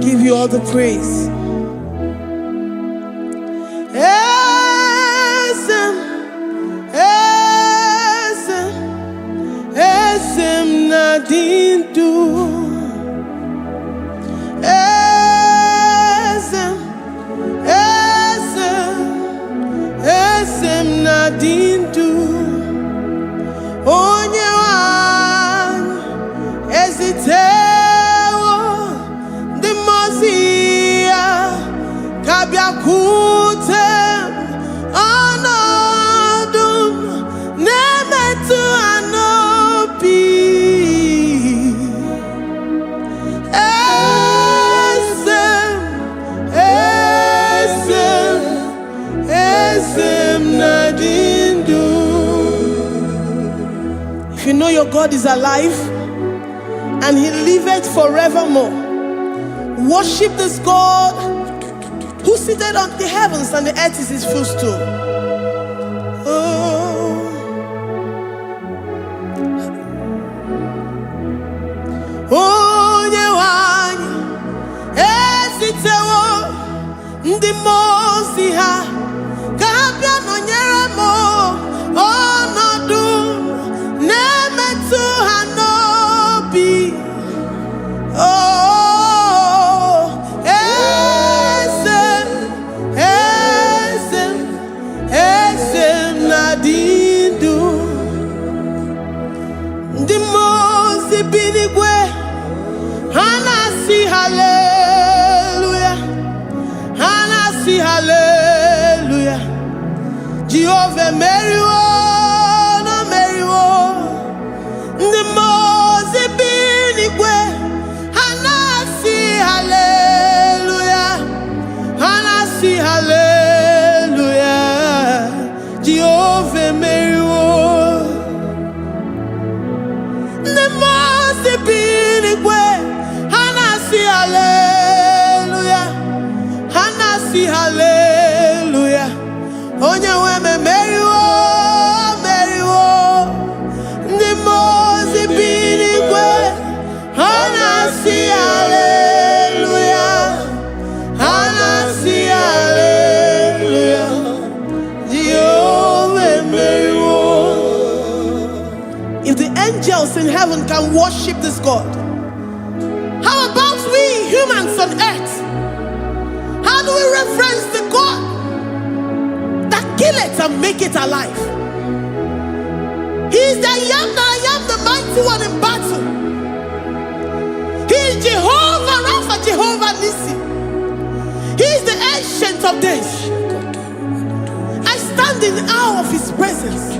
give you all the praise. Esem nadindu. Esem nadindu. Onye wan ezitewo di mozia kabia kutem anodum nemetu anopi. Esem nadindu. If you know your God is alive and he liveth forevermore, worship this God who seated on the heavens and the earth is his footstool. Oh, Nyewani, esitewo ndi mosi ha kabia no nyeremo onodu nemetu hanobi. Oh, esem nadindu. Ndi mosi binigwe hanasi hallelujah, hanasi hallelujah. Jehovah Meriwo, no Meriwo. The Mose binigwe hanasi hallelujah, hanasi hallelujah. Jehovah Meriwo. The Mose binigwe hanasi hallelujah, hanasi hallelujah. Onye weme Meriwo, Meriwo. The Mose binigwe hanasi hallelujah, hanasi hallelujah. Jehovah Meriwo. If the angels in heaven can worship this God, how about we humans on earth? How do we reference the God that kill it and make it alive? He is the I am, the mighty one in battle. He is Jehovah Rapha, Jehovah Nissi. He is the ancient of days. I stand in awe of his presence.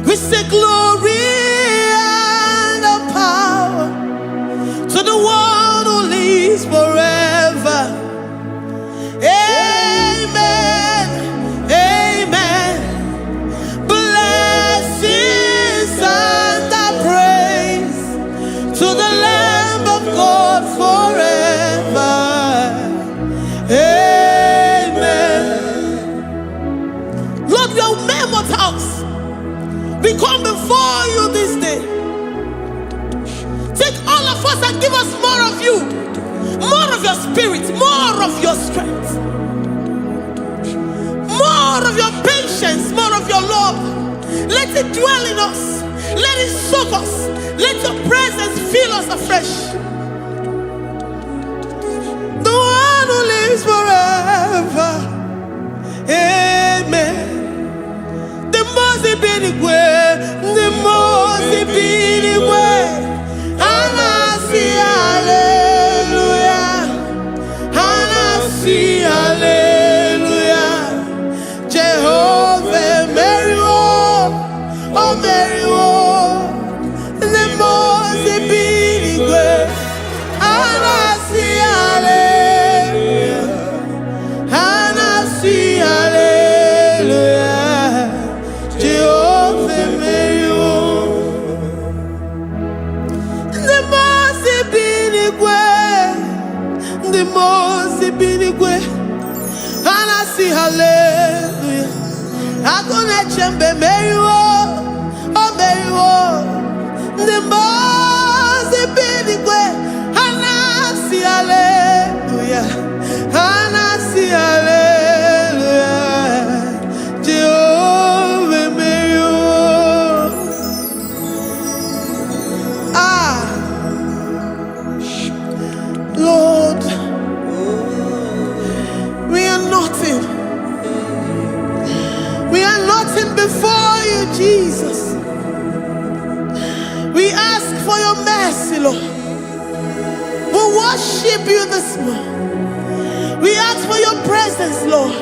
We say glory and power to the one who lives forever. Amen, amen. Blessings and praise to the Lamb of God forever. Amen. Lord, we are mammoth house. We come before you this day. Take all of us and give us more of you, more of your spirit, more of your strength, more of your patience, more of your love. Let it dwell in us. Let it soak us. Let your presence fill us afresh. The one who lives forever. Amen. The Mose binigwe, the Mose binigwe. Hanasi hallelujah, hanasi hallelujah. Jehovah Meriwo, oh Meriwo. The Mose binigwe, hanasi hallelujah, hanasi hallelujah. Jehovah Meriwo. The Mose binigwe, hanasi hallelujah. Akone chembe Meriwo, oh Meriwo. The Mose binigwe, ask for your mercy, Lord. We worship you this morning. We ask for your presence, Lord.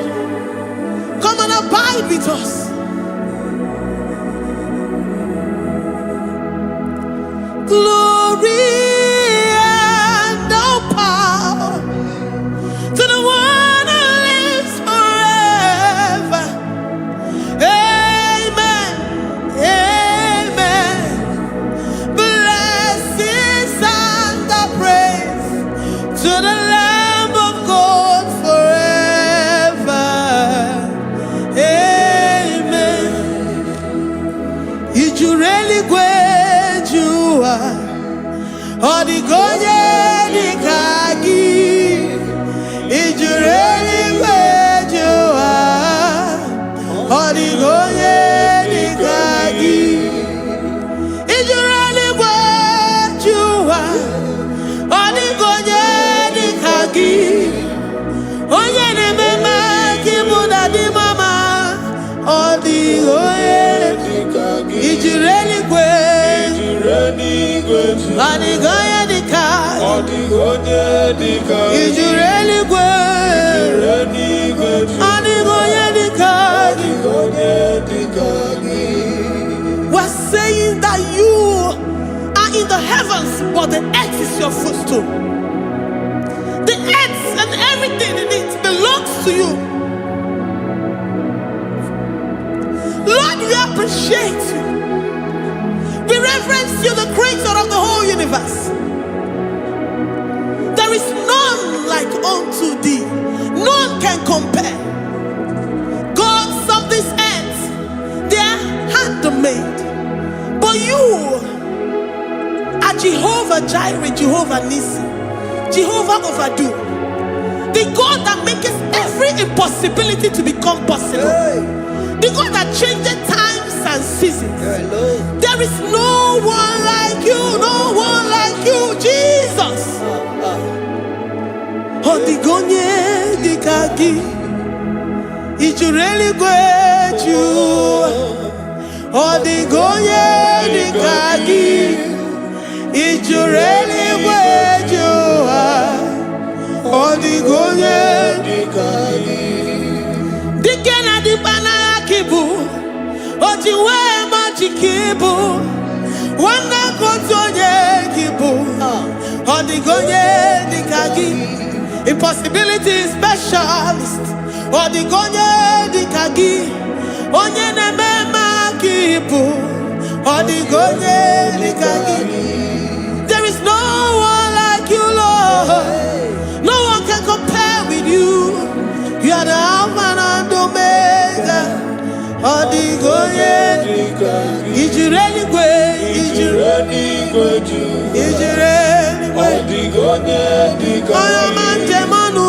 Come and abide with us. Glory and all power to the one who lives forever. Amen. Amen. Blessings and the praise to the Lamb of God forever. Amen. You really great you are. Odigonye dikagi. You really great you are. Odigonye dikagi. You really great you are. Odigonye dikagi. Onye ne mema kimuda di mama. Odigonye dikagi. You really great. Odigonye dikagi. Odigonye dikagi. You really great. Odigonye dikagi. We're saying that you are in the heavens, but the earth is your footstool. The earth and everything in it belongs to you. Lord, we appreciate you. We reverence you, the creator of the whole universe. There is none like unto thee. None can compare. Gods of this earth, they are handmade. But you are Jehovah Jireh, Jehovah Nissi, Jehovah Overdo. The God that makes every impossibility to become possible. The God that changes times and seasons. There is no one like you, no one like you, Jesus. Odigonye dikagi. You really great you. Odigonye dikagi. You really great you. Odigonye dikagi. Dikena dibana kibu. Ojiwe majikibu. Wana kotonye kibu. Odigonye dikagi. Impossibility specialist. Odigonye dikagi. Onye nemema kibu. Odigonye dikagi. There is no one like you, Lord. No one can compare with you. You are the Alpha and Omega. Odigonye dikagi. Is you really great? Is you really great? Is you really great? Odigonye dikagi. Oh, man, Jemanu.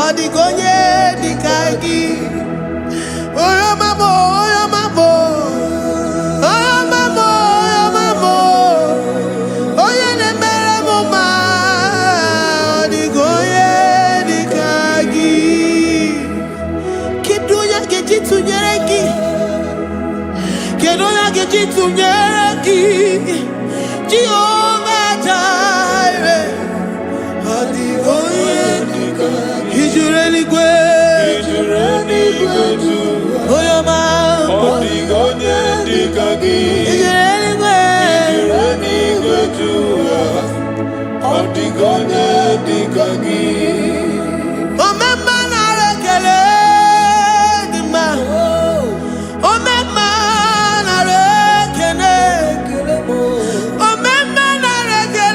Odigonye dikagi. Oyo mamo, oyo mamo. Oyo mamo, oyo mamo. Oyo nemere mama. Odigonye dikagi. Kidunya gejitu nyereki. Kidunya gejitu nyereki. Jehovah Jireh. Odigonye dikagi. Is you really great? Is you really great? Oh, your man. Odigonye dikagi. Is you really great? Is you really great? Odigonye dikagi. Oh, mama na rekele di ma. Oh, mama na rekele. Oh, mama na rekele.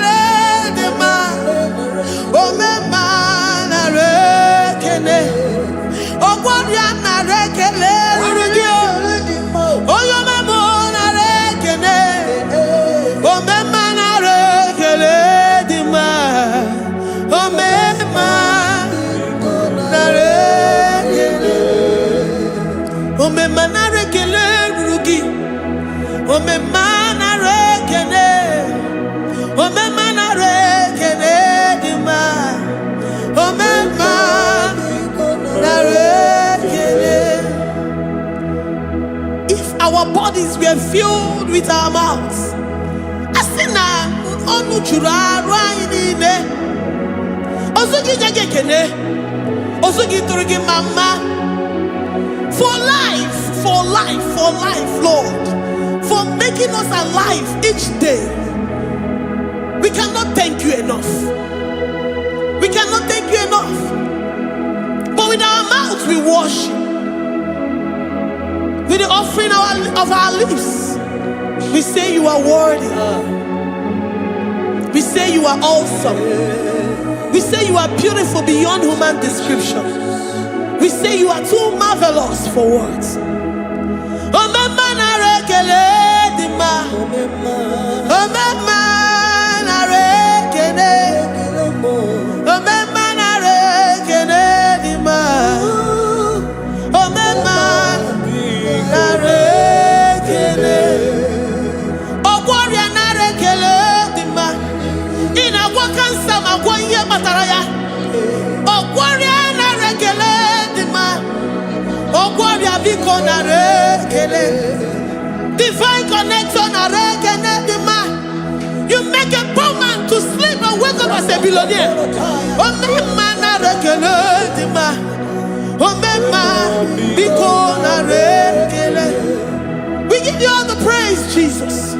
bodies were filled with our mouths. Asina onu chura rainine. Osugi jagekene. Osugi turigi mama. For life, Lord. For making us alive each day. We cannot thank you enough. We cannot thank you enough. But with our mouths we worship. With the offering of our lips, we say you are worthy. We say you are awesome. We say you are beautiful beyond human description. We say you are too marvelous for words. Divine connection. You make a poor man to sleep and wake up as a billionaire. We give you all the praise, Jesus.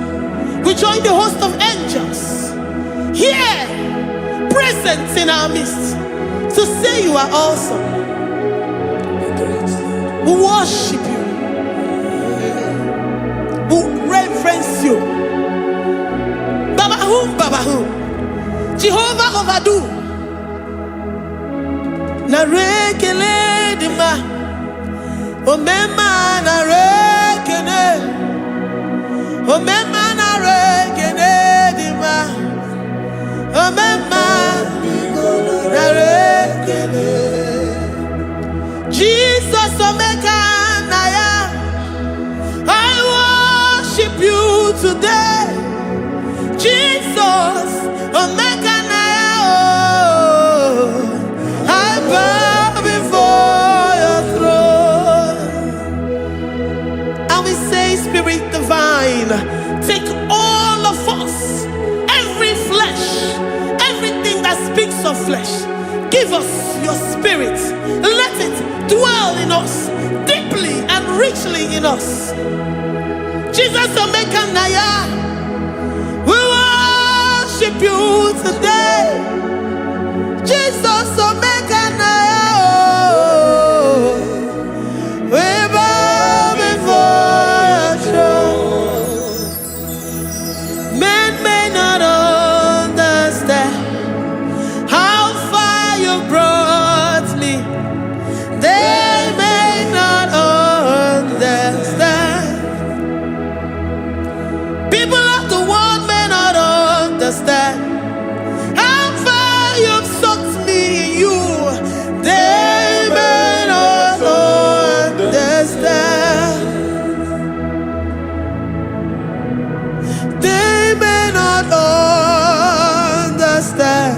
We join the host of angels here, present in our midst, to say you are awesome. We worship you. We reverence you. Babahum. Jehovah overdo. Narekele dima. Omema narekene. Omema narekene dima. Omema narekene. Jesus Omega Naya, I worship you today. Jesus Omega Naya, I bow before your throne. And we say, Spirit Divine, take all of us, every flesh, everything that speaks of flesh. Give us your spirit. Let it dwell in us, deeply and richly in us. Jesus Omega Naya, we worship you today. Jesus Omega Naya, we bow before your throne. Men may not understand how far you brought me. They may not understand. People of the world may not understand how far you've sucked me in you. They may not understand. They may not understand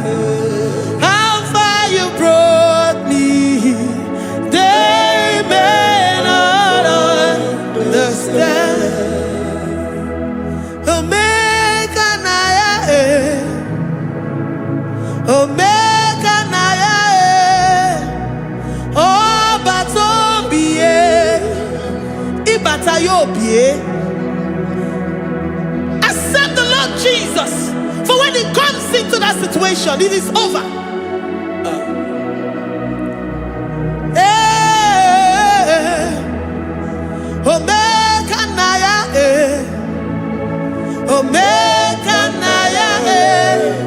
how far you brought me. They may not understand. Omega Naya, Omega Naya, oh Batombiye, Ibatayobie. Accept the Lord Jesus, for when He comes into that situation, it is over. Omega Naya, Omega Naya,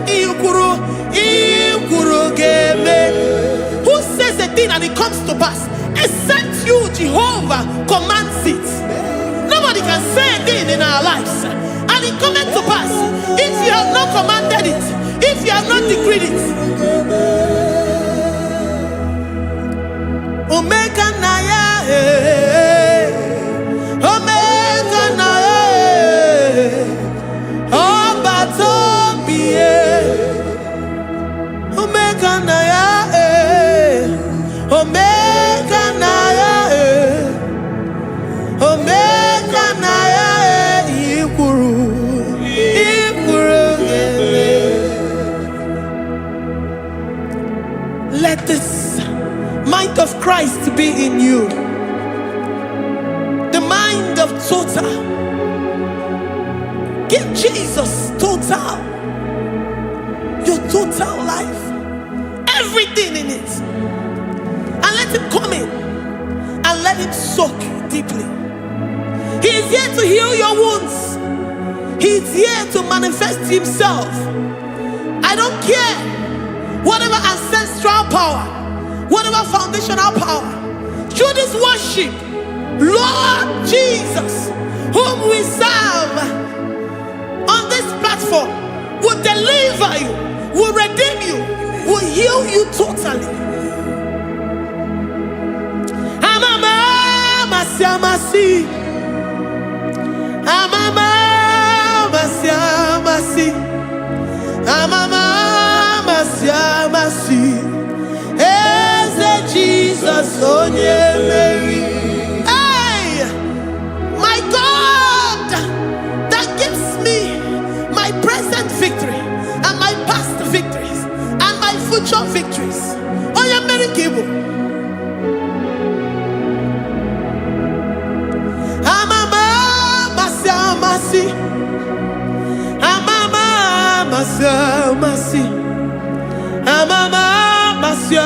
Ikuru Game. Who says a thing and it comes to pass? Except you, Jehovah, commands it. Nobody can say a thing in our lives and it comes to pass if you have not commanded it, if you have not decreed it. Omega Naya, Omega Naya, oh Batombiye, Omega Naya, Omega Naya, Omega Naya. Christ be in you. The mind of total. Give Jesus total. Your total life. Everything in it. And let him come in. And let him soak deeply. He is here to heal your wounds. He is here to manifest himself. I don't care. Whatever ancestral power, whatever foundational power, through this worship, Lord Jesus, whom we serve on this platform, will deliver you, will redeem you, will heal you totally. Jesus, oh yeah, Mary. Hey, my God, that gives me my present victory and my past victories and my future victories. Oh yeah, Mary Kibo. Amama masi, amama masi, amama masi.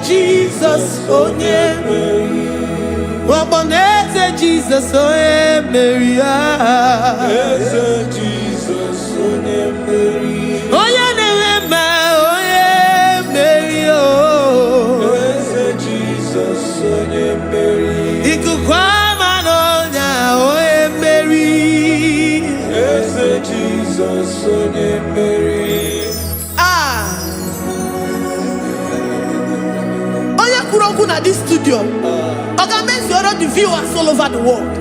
Jesus, oh yeah, Mary. Waboneze Jesus, oh yeah, Mary. Jesus, oh yeah, Mary. Oh yeah, Mary. Oh, Jesus, oh yeah, Mary. Ikukwama no nya, oh yeah, Mary. Jesus, oh yeah, Mary. At this studio, organize the viewers all over the world.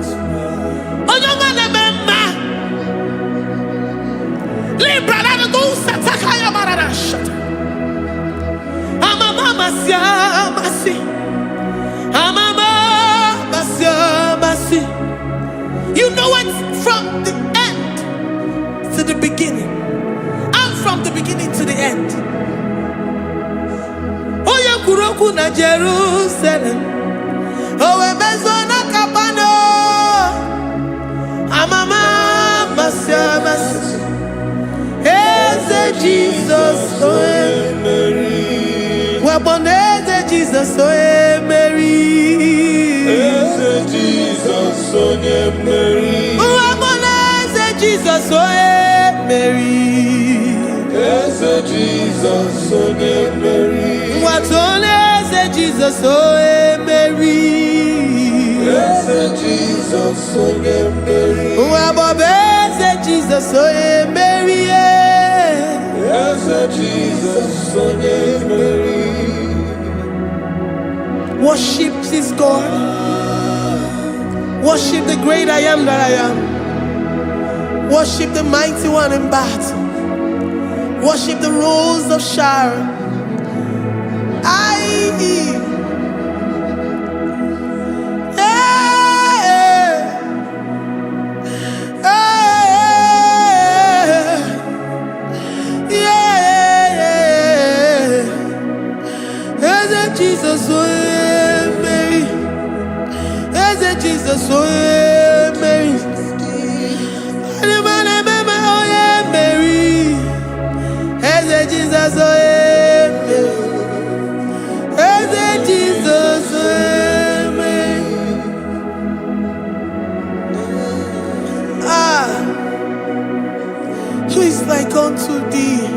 You know it from the end to the beginning, and from the beginning to the end. Kuroku na Jerusalem, owe bezona kapano, amama masiamas, eze Jesus oe Mary, waboneze Jesus oe Mary, eze Jesus oe Mary, waboneze Jesus oe Mary, eze Jesus oe Mary. Jesus, oh Mary. Yes, Jesus, oh Mary. Yes, Jesus, oh Mary. Yes, Jesus, oh Mary. Worship this God. Worship the great I am that I am. Worship the mighty one in battle. Worship the rose of Sharon. Jesus, oh Mary. Jesus, oh Mary. Mary. Jesus, oh Jesus, Mary. Who is like unto thee?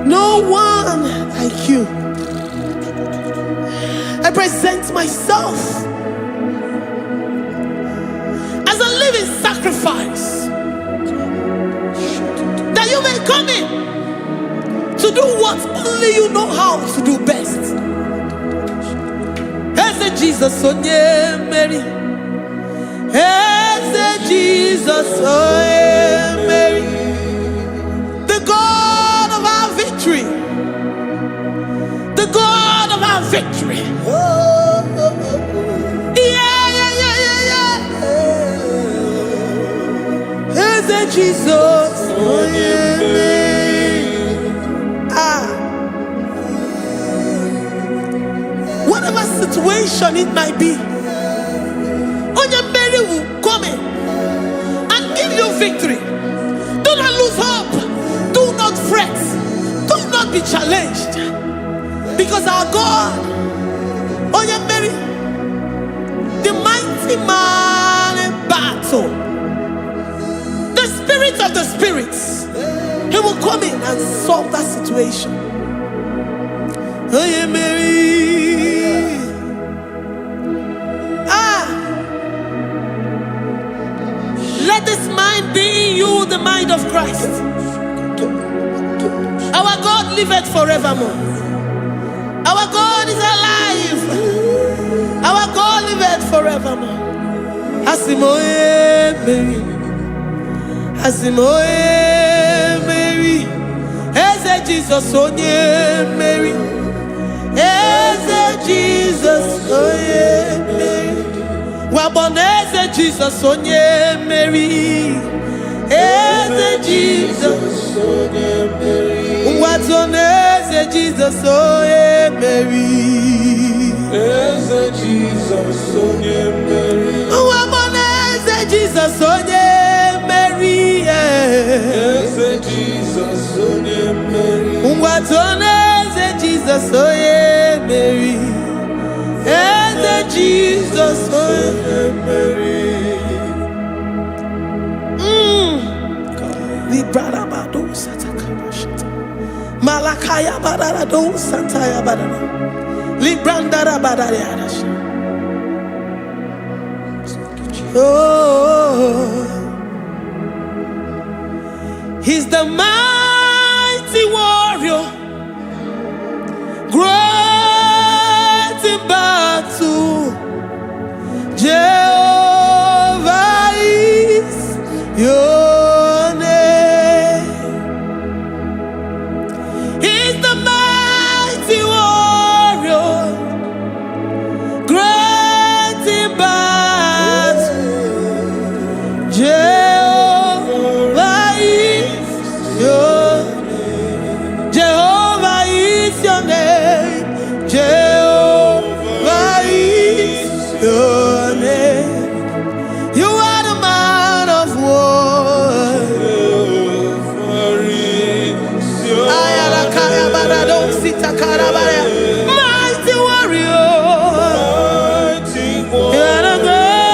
No one like you. I present myself as a living sacrifice, that you may come in to do what only you know how to do best. Eze Jesus, oh yeah, Mary. Eze Jesus, oh yeah, Mary. The God of our victory. The God of our victory. Eze Jesus, oh yeah, Mary. situation it might be, Mary will come in and give you victory. Do not lose hope. Do not fret. Do not be challenged. Because our God, Mary, the mighty man in battle, the spirit of the spirits, he will come in and solve that situation. Mary. Let this mind be in you, the mind of Christ. Our God liveth forevermore. Our God is alive. Our God liveth forevermore. Asimoe Mary. Asimoe Mary. Eze Jesus onye Mary. Eze Jesus onye Mary. Waboneze Jesus onye Mary. Eze Jesus onye Mary. Watoneze Jesus onye Mary. Eze Jesus onye Mary. Waboneze Jesus onye Mary. Eze Jesus onye Mary. Watoneze Jesus onye Mary. Eze Jesus onye Mary. Librada bado satakabashita. Malakaya badara do santaya badara. Librandara badara yadasha. Oh, he's the mighty warrior, great in battle. Jehovah is your name. He's the mighty warrior, great in battle. Jehovah is your name. Jehovah is your name. Jehovah is your name. You are the man of war. Mighty warrior. You are the great.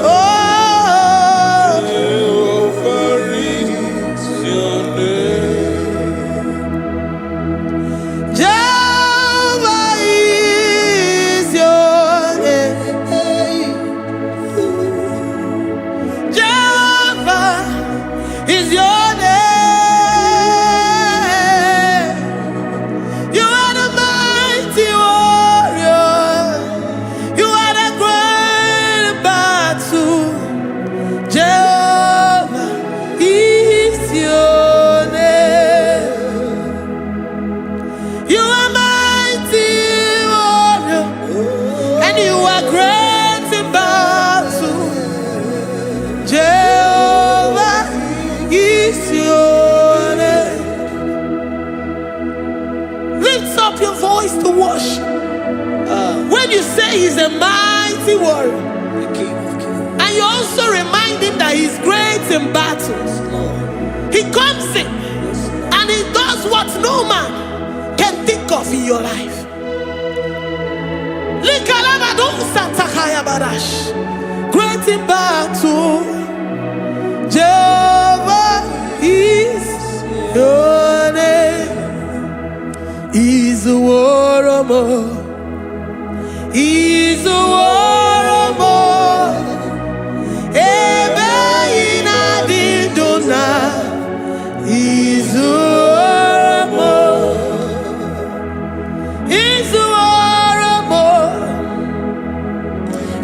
Oh, Jehovah is your name. Jehovah is your name. Jehovah is your name. You are the mighty warrior. You are the great battle. Jehovah is your name. You are mighty warrior, and you are great in battle. Jehovah is your name. Lift up your voice to worship. When you say he's a mighty warrior, and you also remind him that he's great in battles, he comes in and he does what no man can think of in your life. Great in battle, Jehovah is your name. He's a warrior. He's a warrior. Ebe ina didona. He's a warrior. He's a warrior.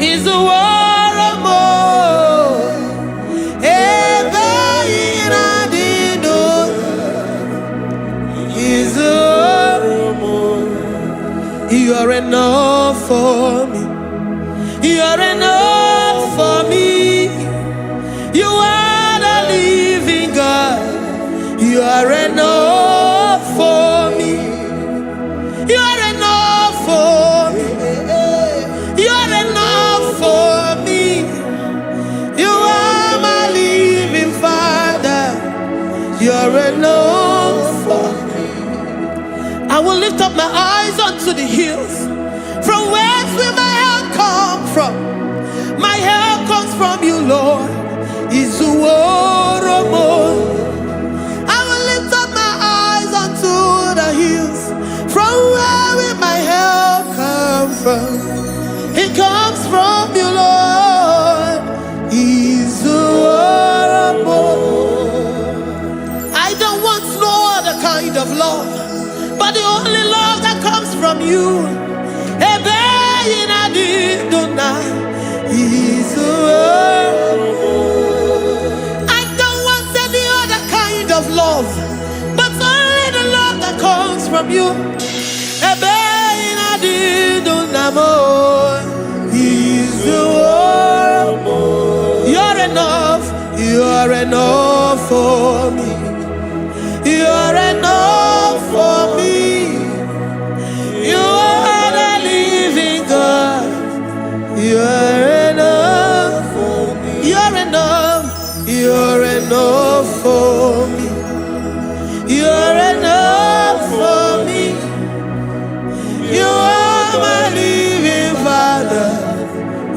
He's a warrior. Ebe ina didona. He's a warrior. You are enough for me. You are enough for me. You are the living God. You are enough for me. You are enough for me. I will lift up my eyes unto the hills. From whence will my help come from? My help comes from you, Lord. Izuoromo. I will lift up my eyes unto the hills. From where will my help come from? It comes from you, Lord. Izuoromo. I don't want no other kind of love, but the only love that comes from you. I don't want any other kind of love, but only the love that comes from you. You're enough, you're enough for me. You're enough for me. You are the living God. You're enough for me. You're enough. You're enough for me. You're enough for me. You are my living Father.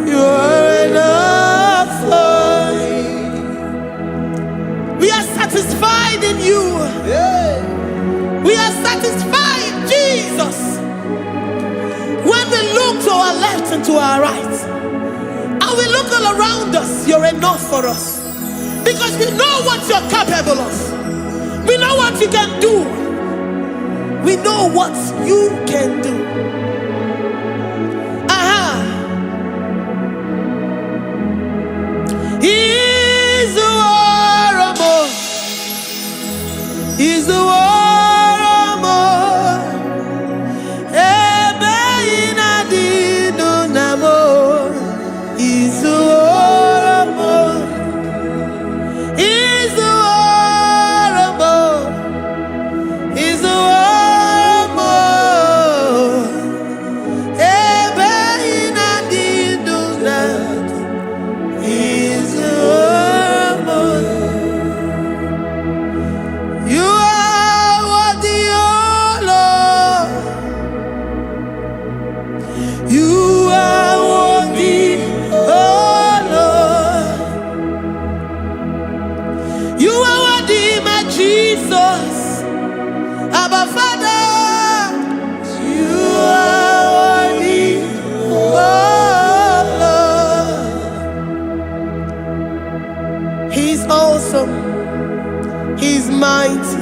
You're enough for me. We are satisfied in you. We are satisfied, Jesus. When we look to our left and to our right, and we look all around us, you're enough for us. Because we know what you're capable of. We know what you can do. We know what you can do. He's the war. He's the war. He's mighty.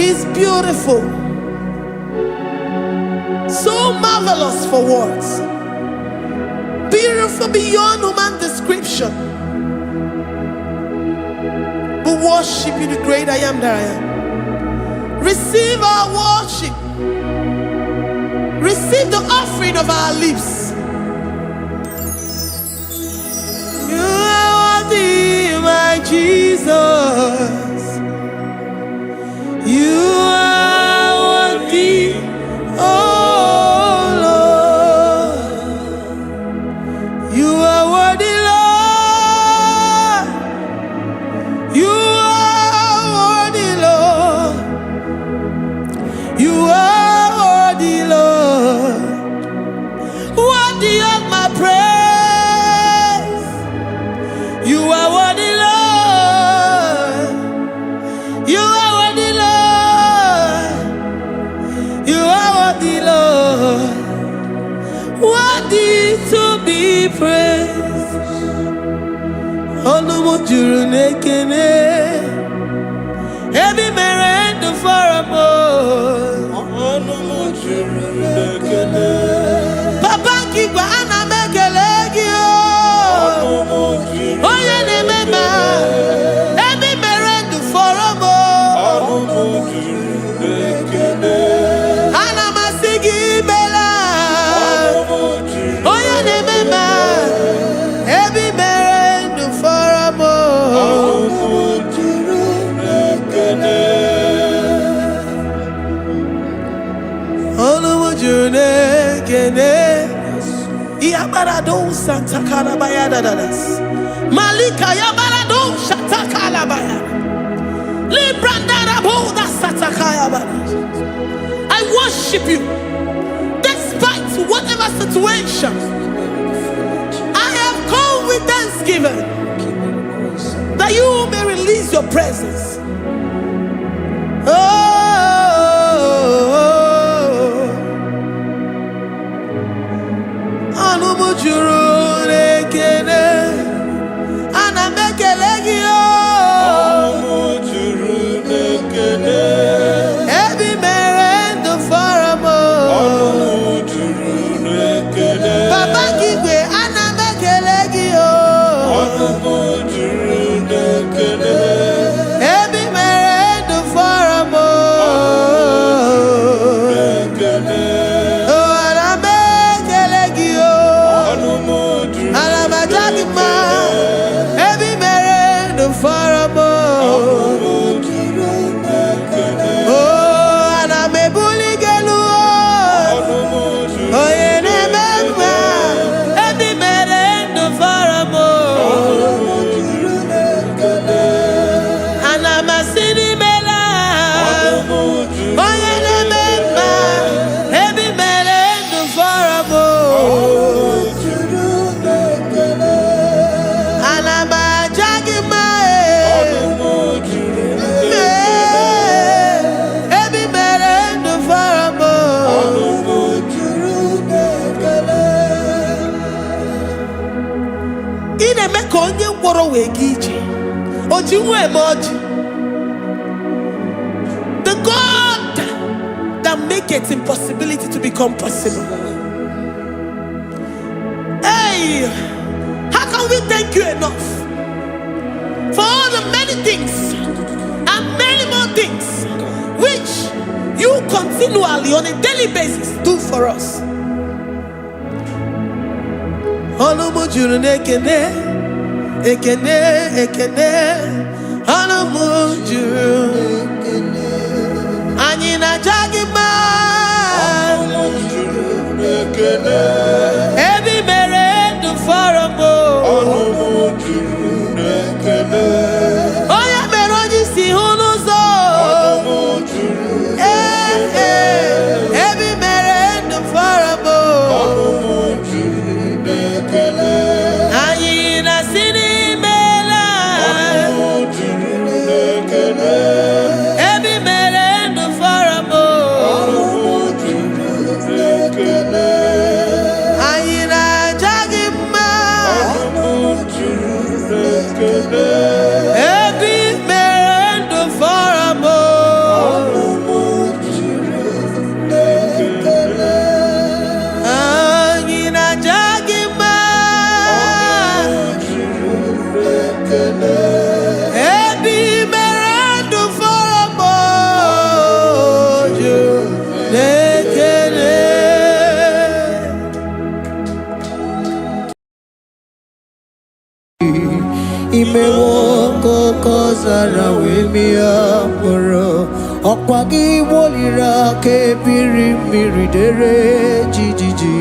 He's beautiful. So marvelous for words. Beautiful beyond human description. We worship you, the great I am that I am. Receive our worship. Receive the offering of our lips. You are worthy, my Jesus. You are worthy, oh Lord. You are worthy, Lord. You are worthy, Lord. You are worthy, Lord. Worthy of my praise. You are worthy, Lord. You are worthy, Lord. You are worthy, Lord. Worthy to be praised. Onumujuru nekene. Every merend for a more. Onumujuru nekene. Papa kigwa ana mekelegio. Oye ne mema. Every merend for a more. Onumujuru nekene. Ana masigi bela. Oye ne mema. Every merend for a more. Onumujuru nekene. Yabarado Santa Calabayada. Malika Yabarado Shata Calabaya. I worship you despite whatever situation. I have come with thanksgiving that you may release your presence. The God that makes impossibility to become possible. Hey, how can we thank you enough for all the many things and many more things which you continually on a daily basis do for us? Ekene Anamujuru Anina Jagima Ebi mere du faramo Oya meroji si hunuzo Ebi mere du faramo Anina sini Imewoko kozara wemia moro Okwagi wolira ke biri miridere jijiji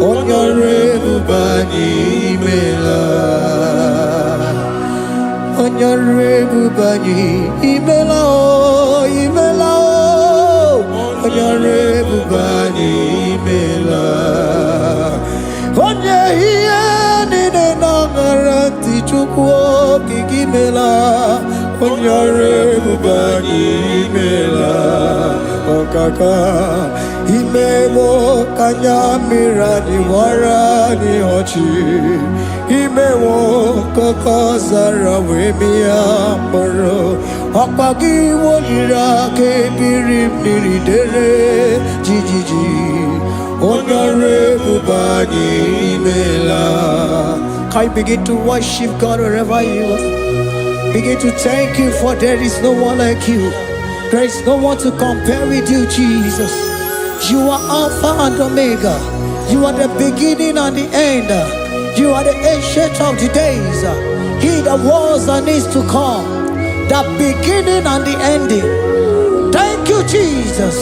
Onyore bubani imela Onyore bubani imela o imela o Onyore bubani imela Onye hiye nine nangaranti chukwo kikimela Onyore bubani imela Okaka Imemo kanyamira ni wara ni hochi Imewo koko zara wemia moro Okpagi wolira ke biri miridere jijiji Onyore bubani imela. Can you begin to worship God wherever you are? Begin to thank Him, for there is no one like you. There is no one to compare with you, Jesus. You are Alpha and Omega. You are the beginning and the end. You are the ancient of the days. He that was and is to come. The beginning and the ending. Thank you, Jesus.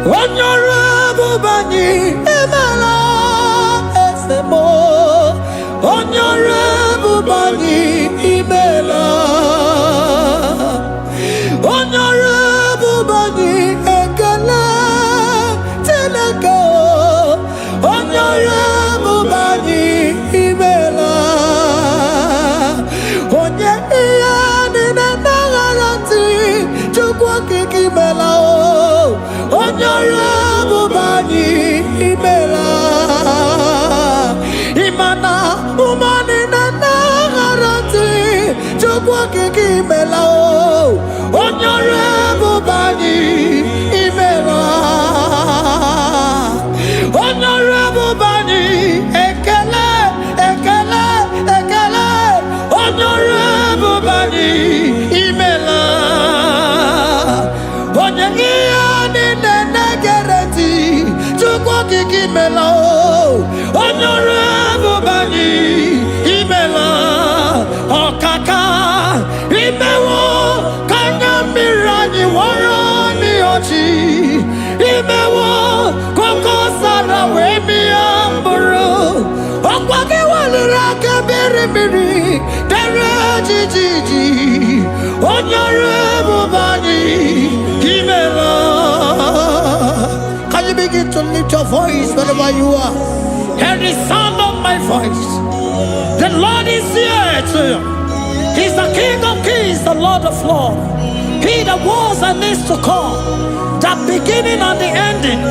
Honorable Bani Emala Esemo. Honorable Bani Emela. kiki mela o onyore bubani imela onyore bubani ekele ekele ekele onyore bubani imela onye ni negereti chukwu kiki mela o onyore bubani imela okaka imewo kanya mirani warani ochi imewo koko sara we mi amburu okwage walira kabiri miri dere jiji onyore bubani imela. Can you begin to lift your voice wherever you are? Hear the sound of my voice. The Lord is here to you. He's the King of Kings, the Lord of Lords. He that was and is to come, the beginning and the ending,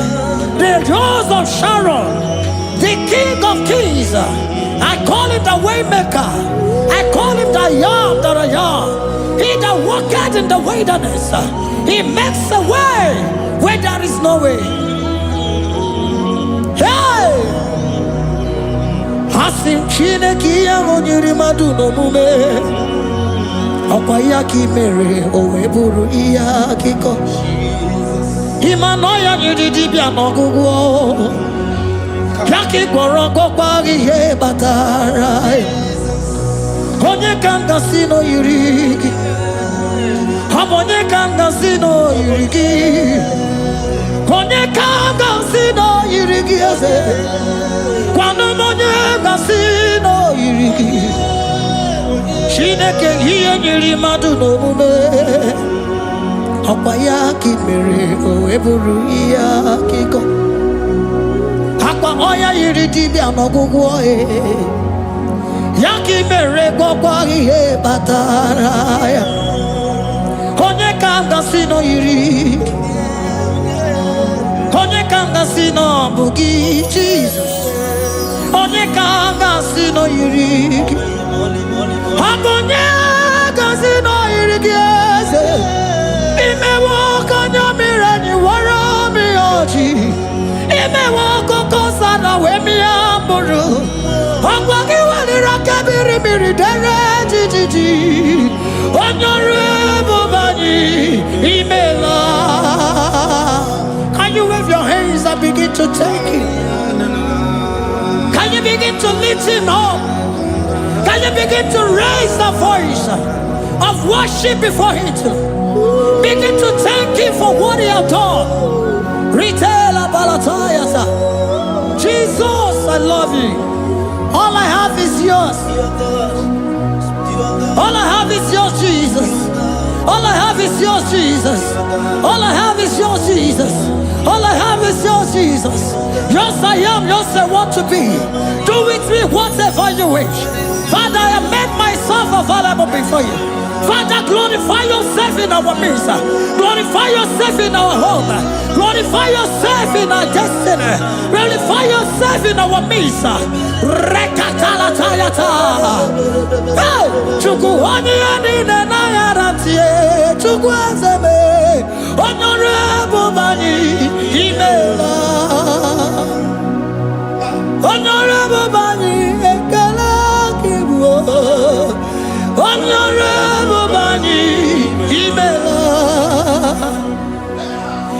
the rose of Sharon, the King of Kings. I call him the Waymaker. I call him the Yam that I am. He that walketh in the wilderness, he makes a way where there is no way. Hey! Hasim Chineki Yamonyuri Maduno Mume Okwayaki Mere Oweburu Iyakiko Imanoya Yudibia Nogugo Yaki Goroko Kwagi He Batarai Konye Kanga Sino Yurigi Hamonye Kanga Sino Yurigi Konye Kanga Sino Yurigi Kwano monye kasino yiriki Shineke hiye nyiri madu no mume Akwa yaki mere oweburu iya kiko Akwa oya yiri dibia nogugu oe Yaki mere gwagwa ihe bataraya Konye kanga sino yiriki Konye kanga sino bugi Jesus Onye kanga sino yiriki Akonye kanga sino yiriki eze Imewo kanya mirani wara mi oji Imewo koko sana we mi amburu Akwagi walira kabiri miri dere jijiji Onyore bubani imela. Can you wave your hands and begin to take it? Can you begin to lift him up? Can you begin to raise the voice of worship before him? Begin to thank him for what he has done. Retailer Balatayasa. Jesus, I love you. All I have is yours. All I have is yours, Jesus. All I have is yours, Jesus. All I have is yours, Jesus. All I have is yours, Jesus. Yours I am, yours I want to be. Do with me whatever you wish. Father, I have made myself available before you. Father, glorify yourself in our midst. Glorify yourself in our home. Glorify yourself in our destiny. Glorify yourself in our midst. Rekatalatayata. Hey! Chukwani anine na yaratie. Chukwazeme. Honorable Bani Imela. Honorable Bani Ekala Kibu. Honorable Bani Imela.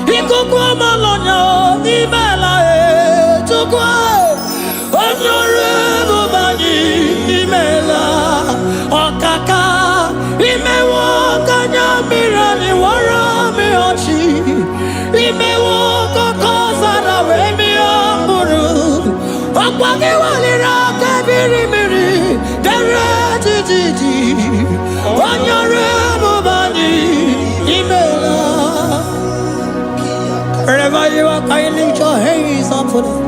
Ikukwa Malonya Imela Chukwa. Honorable Bani Imela. Okaka Imewo Kanya Mirani Wara Miyochi Imewo Koko Sara Wemi Amburu Okwage Walira Kabiri Miri Dere Jiji Onyore Bubani Imela. Wherever you are, can you lift your hands up for them?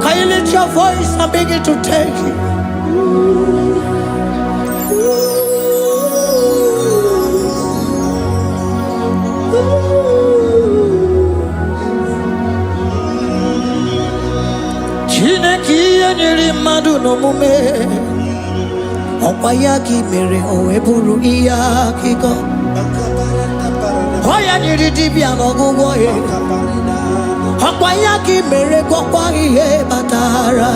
Can you lift your voice and begin to take it? Chineki nyiri madu no mume Okwayaki mere oeburu iya kiko. Oya nyiri dibia n'ọgwụgwọ ya. Okwayaki mere gwọkwa ihe batara.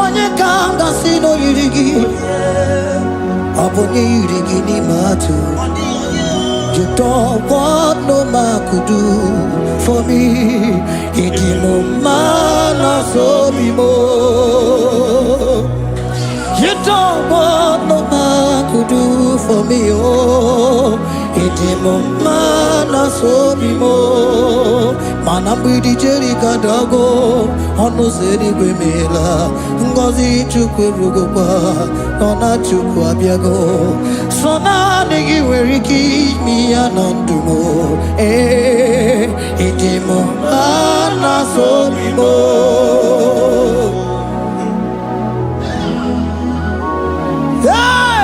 Onye ka m gasị n'oyiri gị. Ọ bụ onye yiri gị n'ime atụ. You don't want no man could do for me. It is no man so be more. You don't want no man could do for me. Oh, it is no man so be more. Man, I'm with the Jerry Cadago. On no city Grimela. Ngozi Chukwerugopa. Nona Chukwabiago. So now nigga where he keep me anondumo. Eh, it is no man so be more. Hey!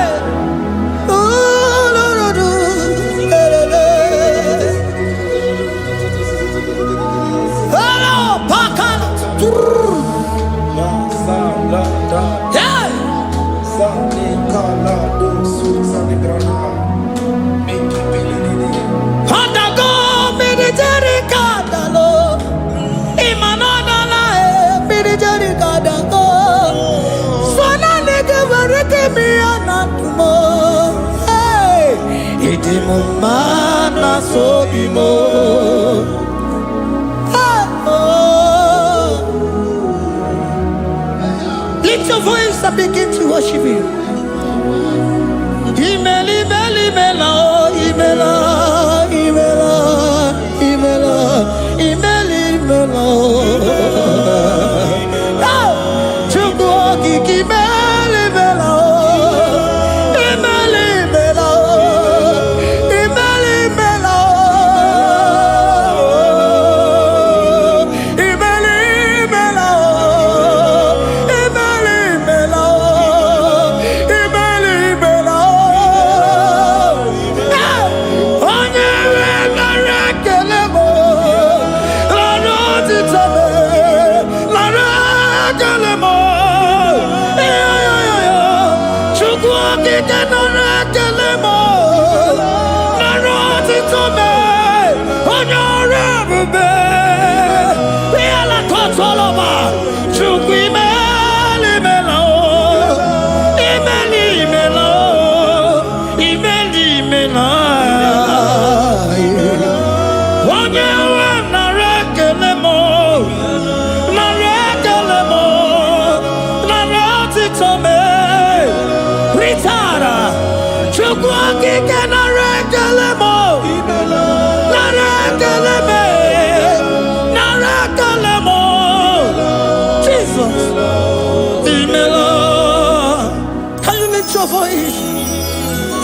Mana so bimo. Lift your voice and begin to worship Him. Imeli, imeli, imela, imela, imela, imela, imeli, imela. Chukwu okike imeli, imela.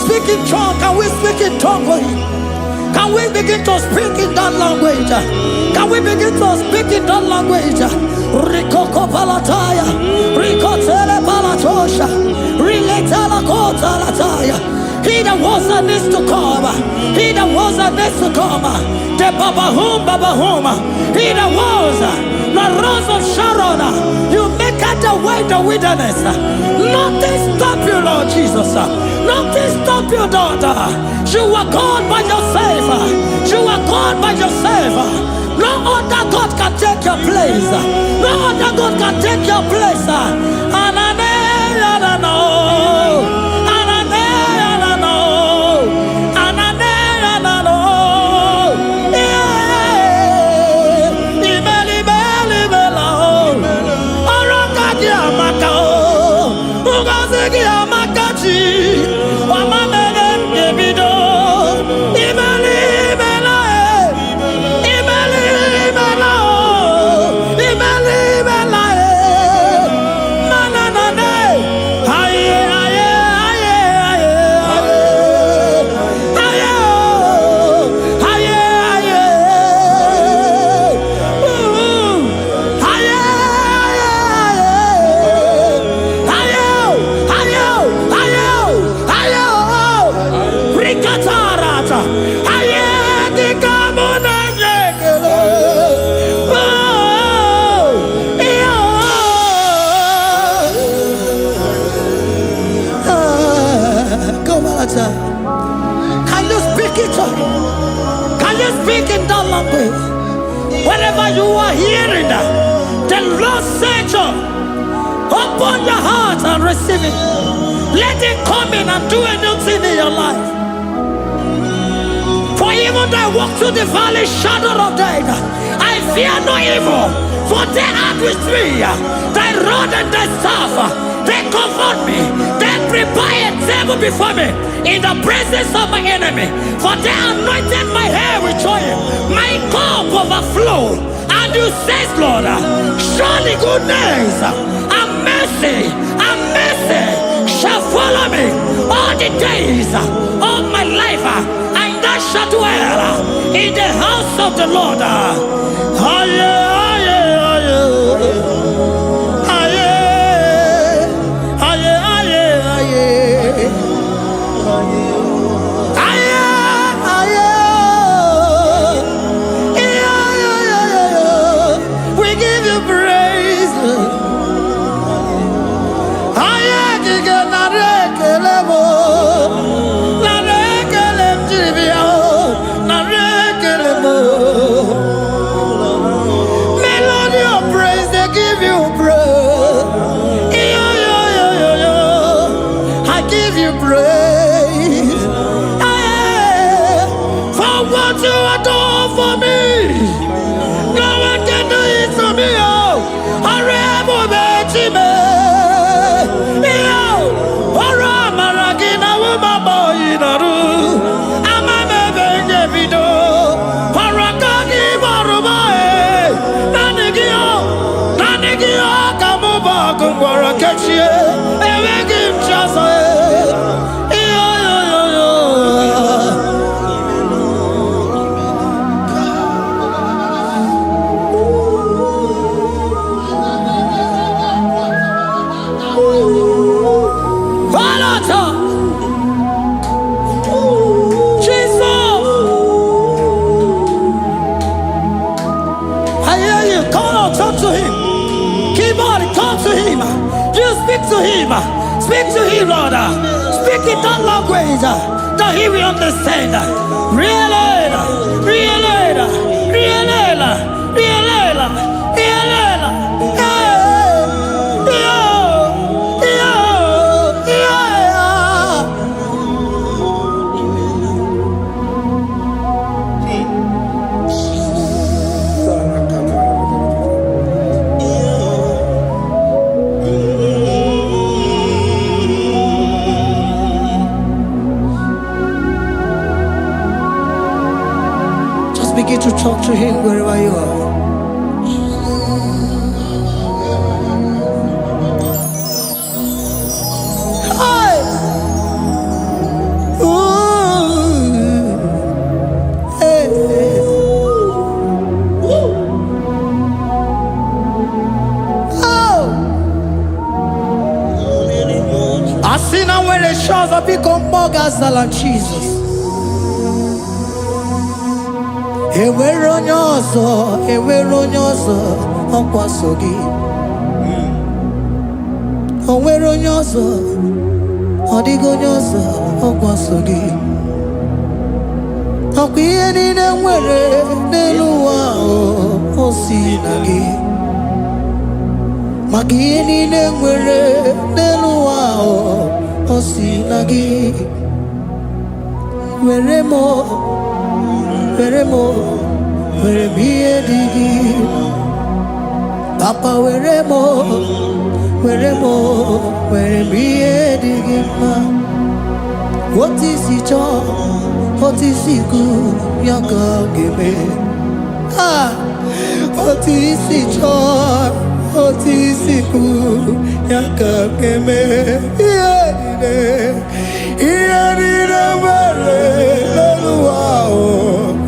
Speak in tongue. Can we speak in tongue for Him? Can we begin to speak in that language? Can we begin to speak in that language? Rikoko palataya, rikotele palatosha, riletala kota lataya. He that was and is to come. He that was and is to come. The Babahum, Babahum. He that was the rose of Sharon. You make out the way the wilderness. Nothing stop you, Lord Jesus. Nothing stop you, daughter. You are God by yourself. You are God by yourself. No other God can take your place. No other God can take your place. The Lord said, open your heart and receive it. Let it come in and do a new thing in your life. For even though I walk through the valley shadow of death, I fear no evil. For they are with me. Thy rod and thy staff, they comfort me. They prepare a table before me in the presence of my enemy. For they anointed my hair with oil. My cup overflow. And you say, Lord, surely goodness and mercy shall follow me all the days of my life. And I shall dwell in the house of the Lord. We give you praise. Melody of praise, they give you praise. I give you praise. For what you have done for me, no one can do it for me. Speak to him, Lord. Speak in that language that he will understand. Begin to talk to him wherever you are. Hey! Ooh! Hey! Oh! I see now where the shores have become more than Jesus. Ewere onye ọzọ ọkwaso gị. O nwere onye ọzọ, ọ dịghị onye ọzọ ọkwaso gị. Ọkwa ihe niile nwere n'elu ụwa o si na gị. Maka ihe niile nwere n'elu ụwa o si na gị. Were m ihe dị gị. Papa were m ihe dị gị mma. Otu isi chọọ, otu isi kwu ya ka ọ ga-eme. Otu isi chọọ, otu isi kwu ya ka ọ ga-eme. Ihe niile nwere n'elu ụwa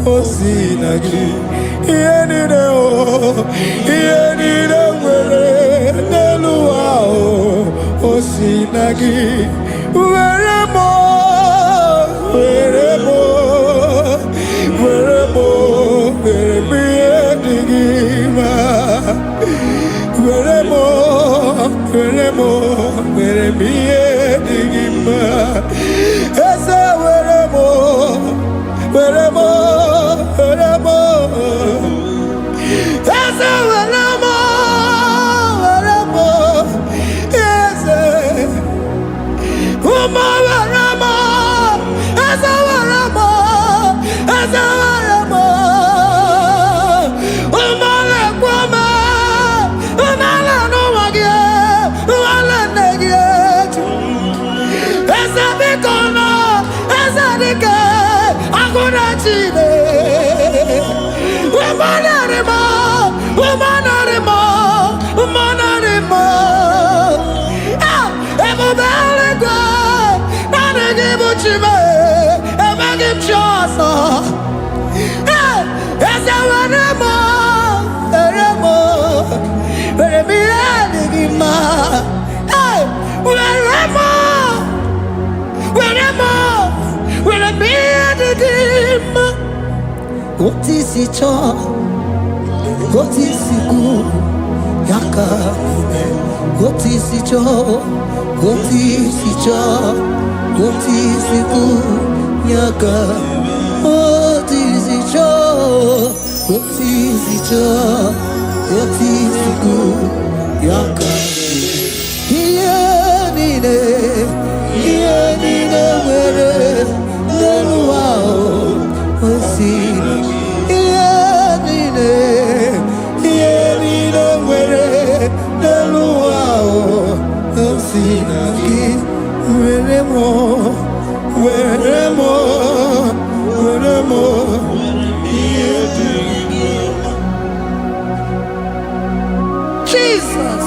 o si na gị. Ihe niile nwere n'elu ụwa o si na gị. Were m ihe dị gị mma. Were m ihe dị gị mma. Eze were m Eze were m What is it all? What is it good? Yaka. What is it all? What is it all? What is it good? Yaka. What is it all? What is it all? What is it good? Yaka. Nine, where no wow, see. Jesus.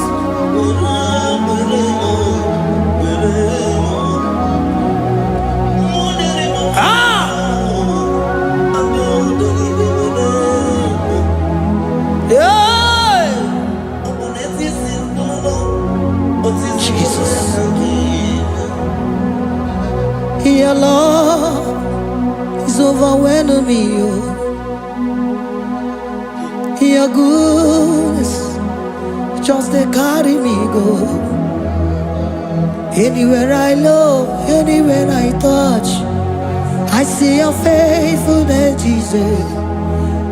Your love is overwhelming me. Your goodness just they carry me go. Anywhere I look, anywhere I touch, I see your faithfulness, Jesus.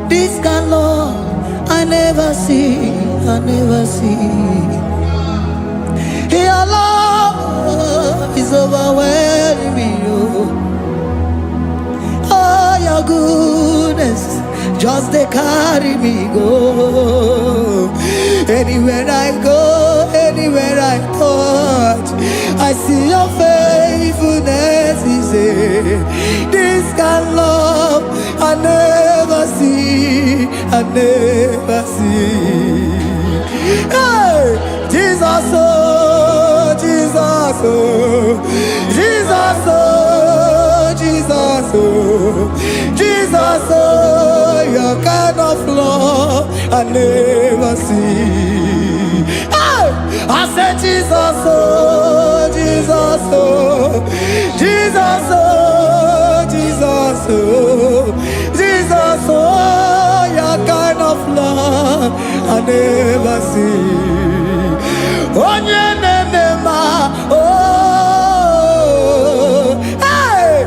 This kind of love I never see, I never see. Your love is overwhelming me. Oh, your goodness just they carry me go. Anywhere I go, anywhere I touch, I see your faithfulness. This kind of love I never see, I never see. Hey, Jesus, oh, Jesus, oh, Jesus, oh, Jesus, oh, Jesus, oh, your kind of love I never see. Hey, I said Jesus, oh, Jesus, oh, Jesus, oh, Jesus, oh, Jesus, oh, your kind of love I never see. Hey,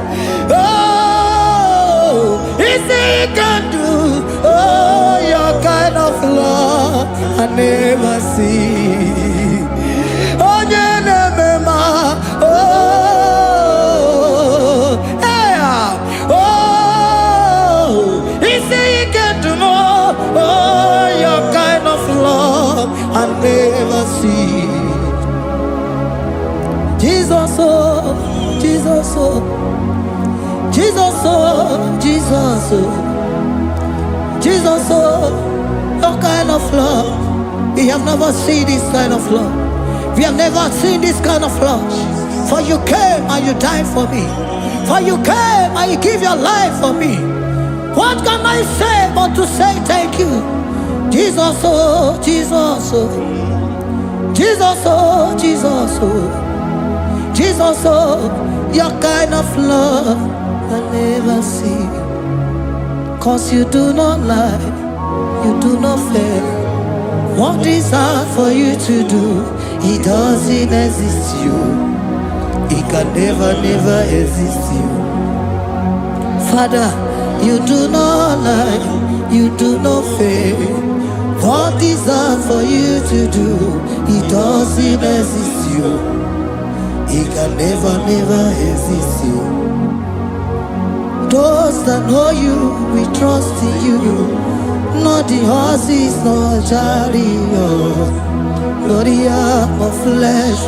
oh, easy can do. Oh, your kind of love I never see. Oh, hey, oh, easy can do more. Oh, your kind of love I never see. Jesus, oh, Jesus, oh, Jesus, oh, Jesus, oh, Jesus, oh, your kind of love. We have never seen this kind of love. We have never seen this kind of love. For you came and you died for me. For you came and you give your life for me. What can I say but to say thank you? Jesus, oh, Jesus, oh, Jesus, oh, Jesus, oh, Jesus, oh, your kind of love I never see. 'Cause you do not lie, you do not fail. What is hard for you to do, it doesn't exist you. It can never, never exist you. Father, you do not lie, you do not fail. What is hard for you to do, it doesn't exist you. It can never, never exist you. Those that know you, we trust in you. Not the horses, not chariot, not the arm of flesh.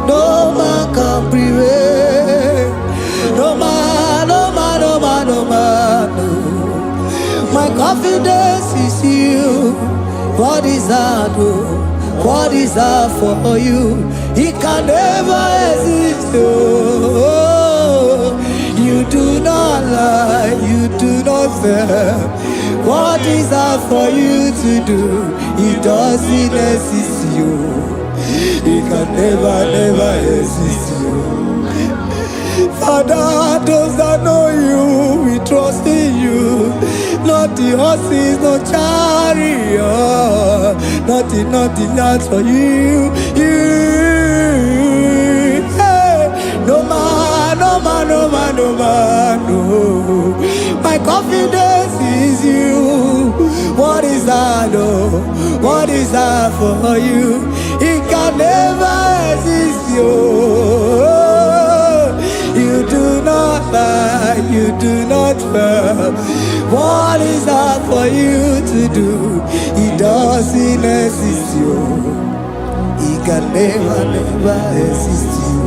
No man can prevail. No man, no man, no man, no man. No. My confidence is you. What is hard? What is hard for you? It can never exist. Oh, you do not lie, you do not fail. What is hard for you to do? It doesn't exist you. It can never, never exist you. Father, those that know you, we trust in you. not the horses, no chariot, nothing that's for you. Hey, no man, no. My confidence is you. What is that, oh? What is that for you? It can never exist, you. You do not lie, you do not fail. What is that for you to do? It doesn't exist, you. It can never exist, you.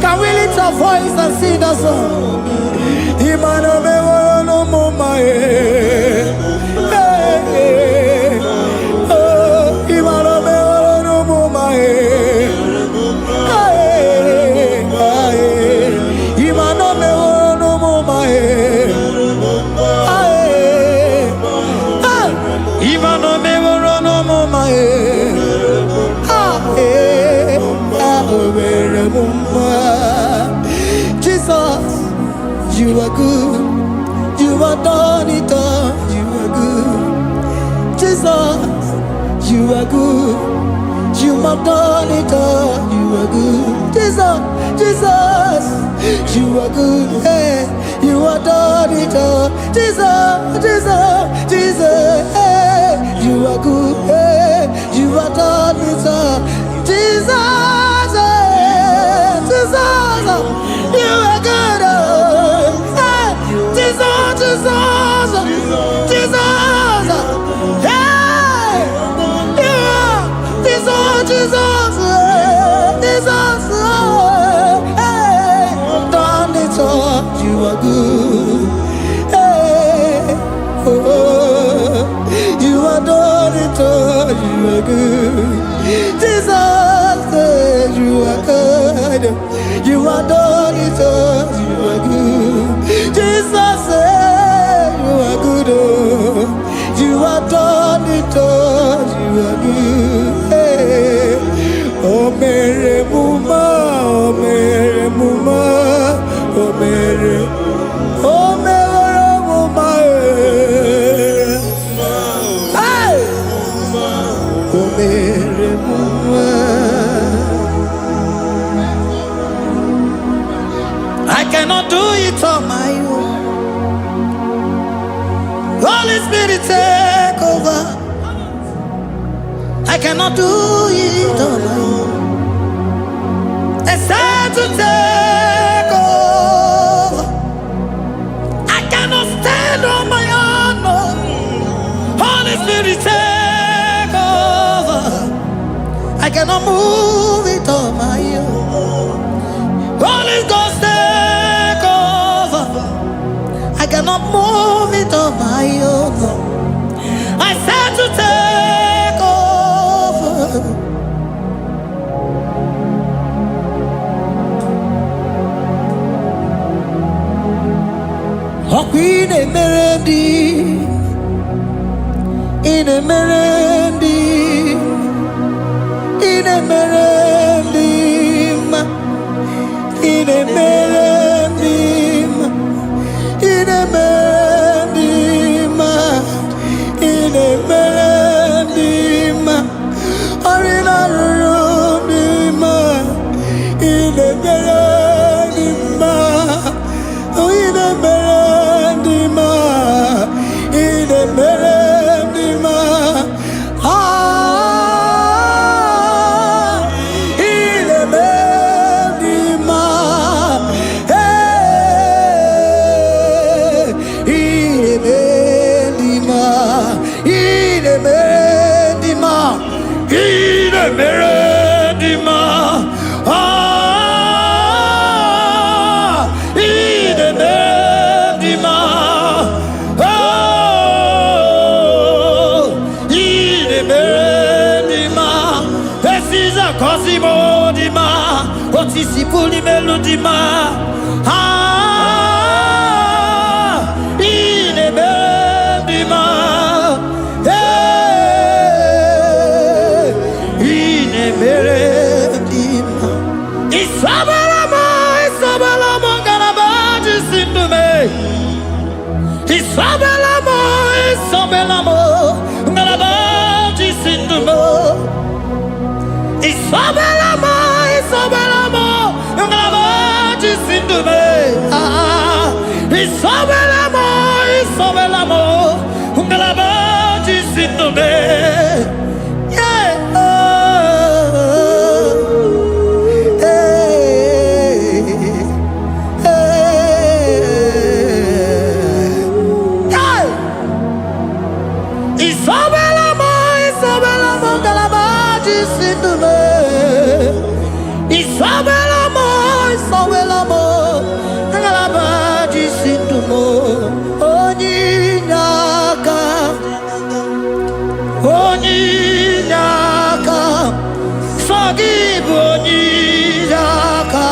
Can we lift our voice and sing that song? Jesus, you are good. You are done it all. You are good. Jesus, you are good. You have done it all. You are good. Jesus, you are good. Hey, you have done it all. Jesus, hey, you are good. Hey, you have done it all. Jesus, you are good. Hey, Jesus, hey, you are Jesus, hey, done it all. You are good. Hey, oh, you are done it all. You are good. Jesus, you are good. You are done it all. You are good. Jesus, you are good. Oh, you are done it all. You are good. Hey. Oh, Mary Muma, oh, Mary Muma, oh, Mary, oh, Mary Muma, hey, oh, Mary Muma. I cannot do it on my own. Holy Spirit, take over. I cannot do it on my own. It's time to take over. I cannot stand on my own. No. Holy Spirit, take over. I cannot move it on my own. Holy Ghost, take over. I cannot move it on my own. I said to take over. Oh, Queen Emerendi, in Emerendi, in Emerendi, in Emerendi, in Emerendi, in Emerendi, Arina Rudima, in Emerendi, in Emerendi, in Emerendi, dima, otisi puli melodima. Ine bendima, ine bendima. Isabelamo, Isabelamo, galabaji sindume. Isabelamo, Isabelamo, galabaji sindume. Isabelamo, Isabelamo, galabaji sindume. Isabelamo, Isabelamo, galabaji sindume. Isabelamo, Isabelamo, galabaji sindumo. Onyinaka, onyinaka, forgive onyinaka,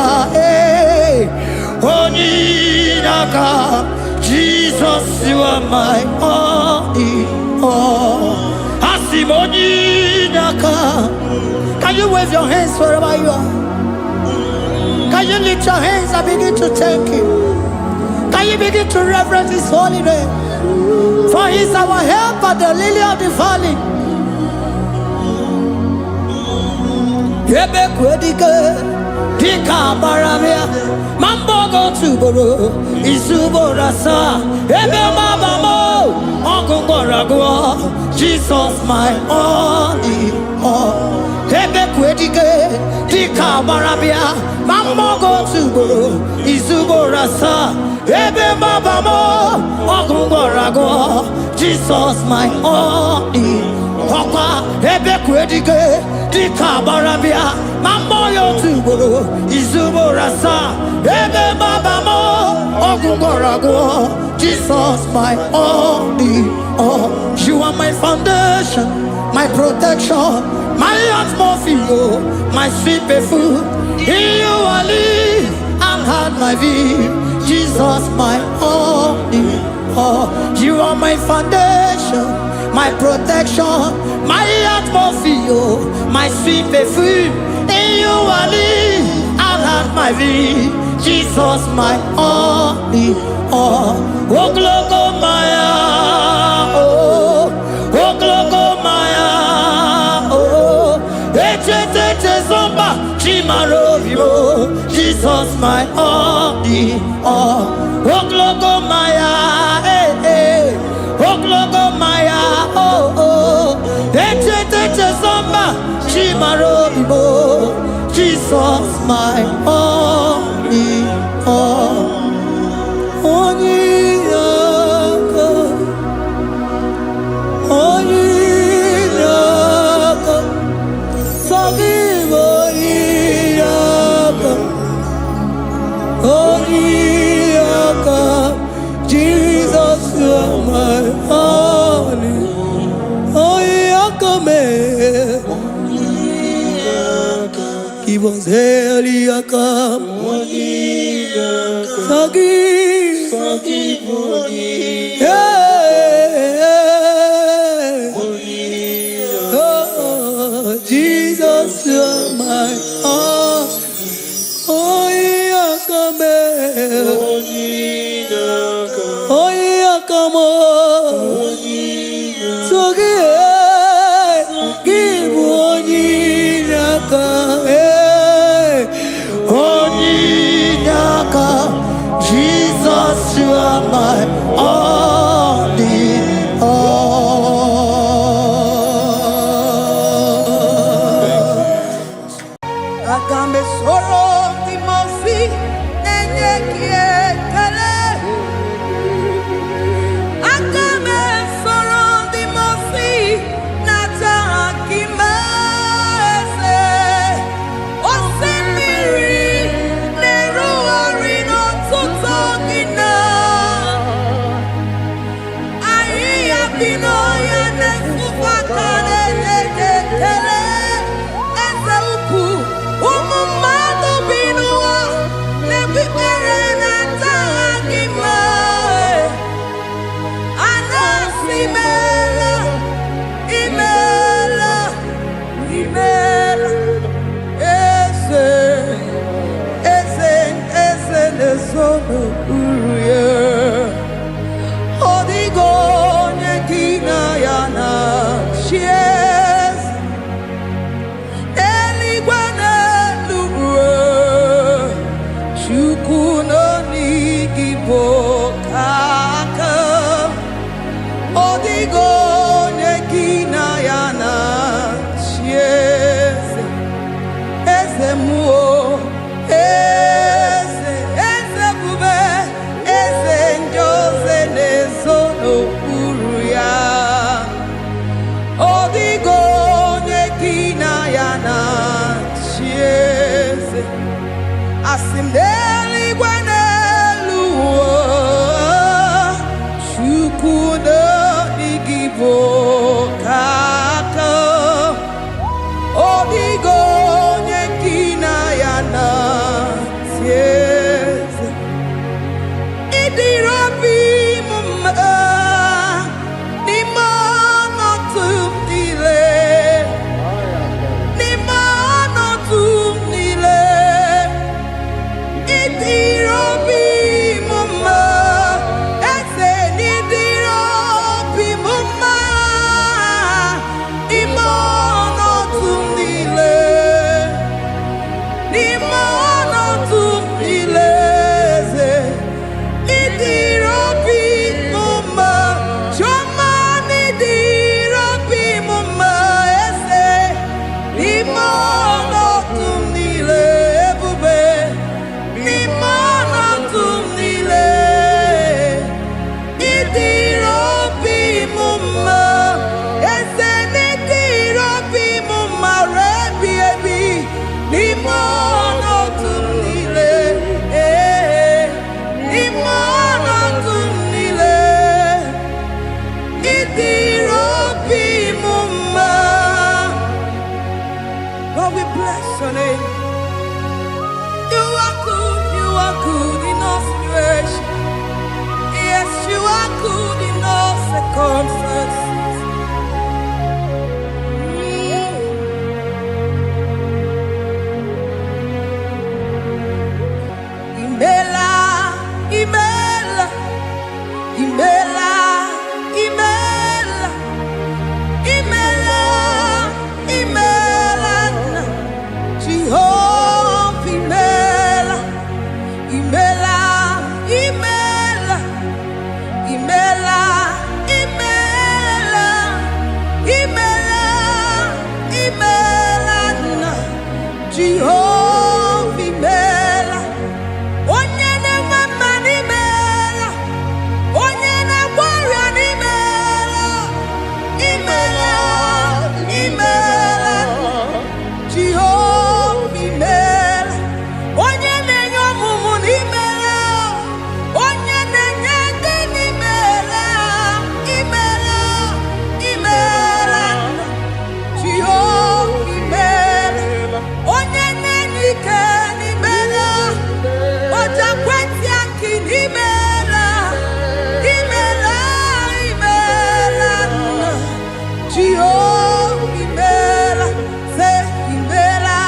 onyinaka. Jesus, you are my only all. Asim onyinaka. Can you wave your hands wherever you are? Can you lift your hands and begin to thank Him? Can you begin to reverence His holy name? For He is our help at the lily of the valley. Yebe kwedike, dika baramia, mambo go tuboro, isubora sa, ebe mabamo, ogungorago, Jesus my only all. Ebe kwedike, dika baramia, mambo go tuboro, isubora sa, ebe mabamo, ogungorago, Jesus my only all. Ebe kwedike, dika baramia, mambo yo tuboro, isubora sa, ebe mabamo, ogungorago, Jesus my only all. You are my foundation, my protection, my atmosphere, my sweet perfume. In you I live and had my being. Jesus my only all. You are my foundation, my protection, my atmosphere, my sweet perfume. In you I live and had my being. Jesus my only all. Oh glogo maya, oh glogo maya, oh eche zomba chimaro vivo. Jesus my only all. Oh glogo maya, oh glogo maya, oh eche zomba chimaro vivo. Jesus my only all. Onyinaka, onyinaka, forgive onyinaka, onyinaka. Jesus, you are my only. Onyinaka me, give us Eliaka, forgive onyinaka. Oh, Jesus, you are my all. Onyinaka me, onyinaka mo, give onyinaka, onyinaka. Jesus, you are my only all. Agambe soro timofi nenye kiekele. Agambe soro timofi nata akimese. Osemiri neru orino tutogina. Aia bino ya nesufakane nekele. Eze upu umu n'okpuru ya. Ọ dịghị onye gị na ya na-achị eze. Eluigwe n'elu ruo, Chukwu nọ n'igi bụ aka. Ọ dịghị onye gị na ya na-achị eze. Eze mmụọ, eze, eze bube, eze ndị ozi na-ezo n'okpuru ya. Ọ dịghị onye gị na ya na-achị eze. Asị m n'eluigwe n'elu ụwa, Chukwu n'igwe bụ aka. Ọ dịghị onye gị na ya na-achị eze. Ịdịrị obi m mma n'ime ọnọdụ m niile, n'ime ọnọdụ m niile. Ịdịrị obi m mma, eze, n'ịdịrị obi m mma n'ime ọnọdụ m niile, n'ime ọnọdụ m niile, eze. Ịdịrị obi m mma, Chioma, n'ịdịrị obi m mma, eze, n'ime ọnọdụ m niile, ebube, n'ime ọnọdụ m niile. Ịdịrị obi m mma, eze, n'ịdịrị obi m mma, rebi ebi, n'ime ọnọdụ m niile, n'ime ọnọdụ m niile. Ịdịrị obi m mma. God, we bless your name. You are good in all situations. Yes, you are good in all circumstances. Imela, imela, imela, imela, imela, imela, Jehovah, imela, imela, imela, imela, imela, imela, imela, Jehovah, imela. Onye na-enwe mma n'imela, onye na-agwọ ọrịa n'imela, imela, imela, Jehova imela. Onye na-enye ọmụmụ n'imela, onye na-enye ndị n'imela, imela, imela, Jehova imela. Onye na-enye ike n'imela, oja kwenti aki n'imela, imela, imela, Jehova imela. Say imela,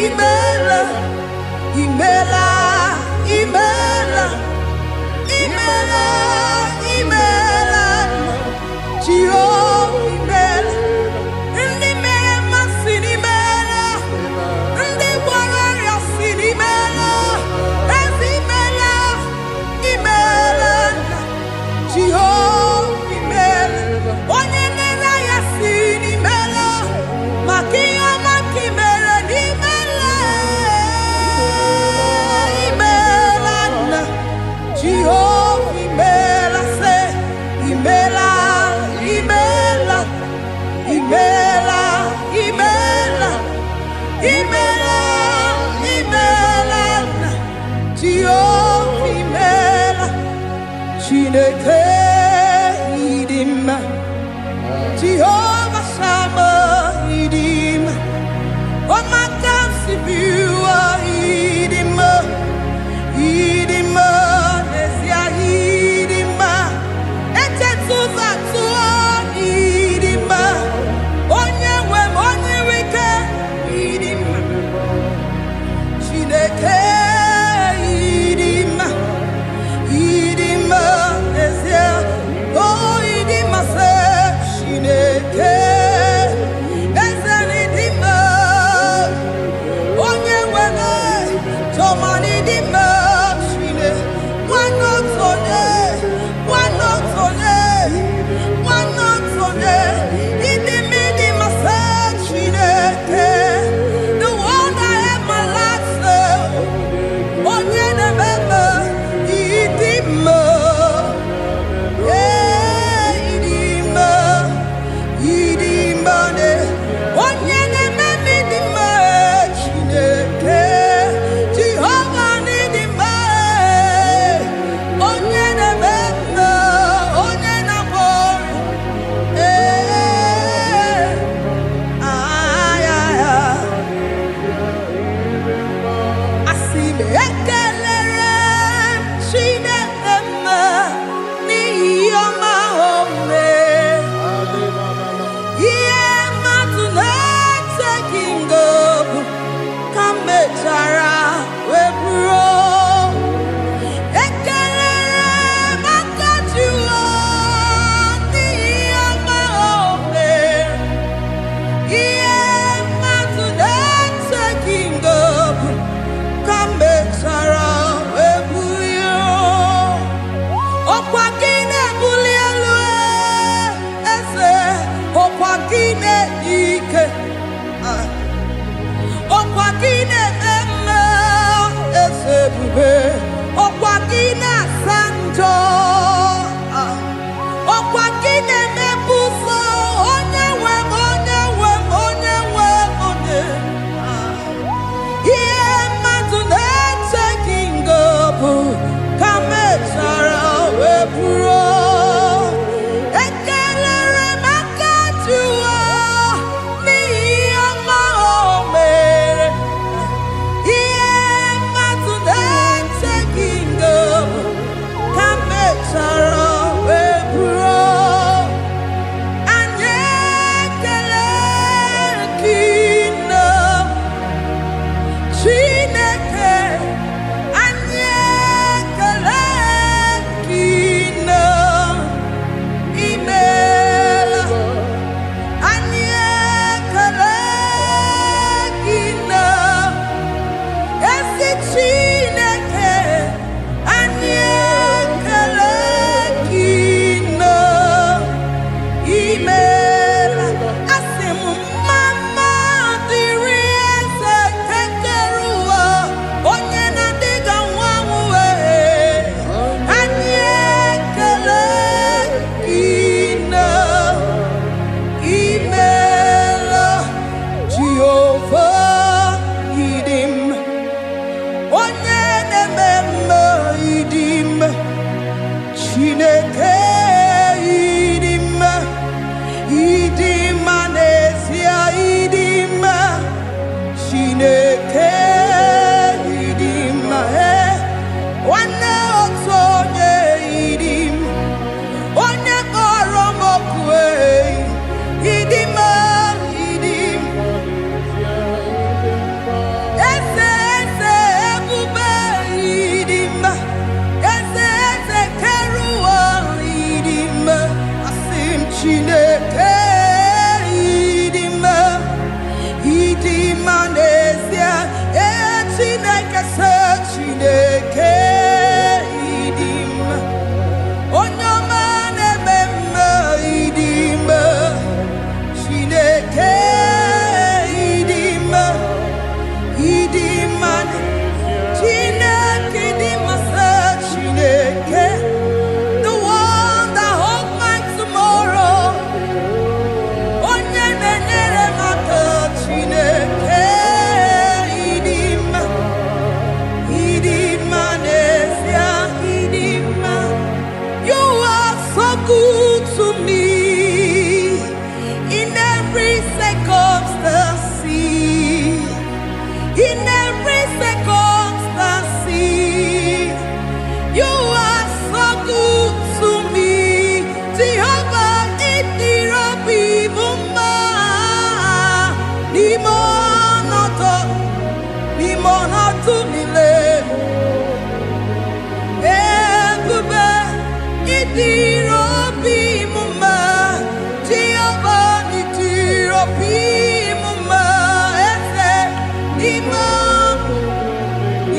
imela, imela, imela, imela, imela, Jehova imela. Ndị mere mmasị n'imela, ndị gwara ọrịa si n'imela, ezi imela, imela, Jehova imela. Onye nere ya si n'imela, maka ihe ọma ka imere n'imela, imela, Jehova imela. Say imela, imela, imela, imela, imela, imela, Jehova imela. Chineke ịdị mma, Jehova Sama ịdị mma. Ọmaka si biwa ịdị mma, ịdị mma, n'ezie ịdị mma. Echetụza tụọ ịdị mma. Onye nwe m, onye nwe ike, ịdị mma. Chineke ịdị mma.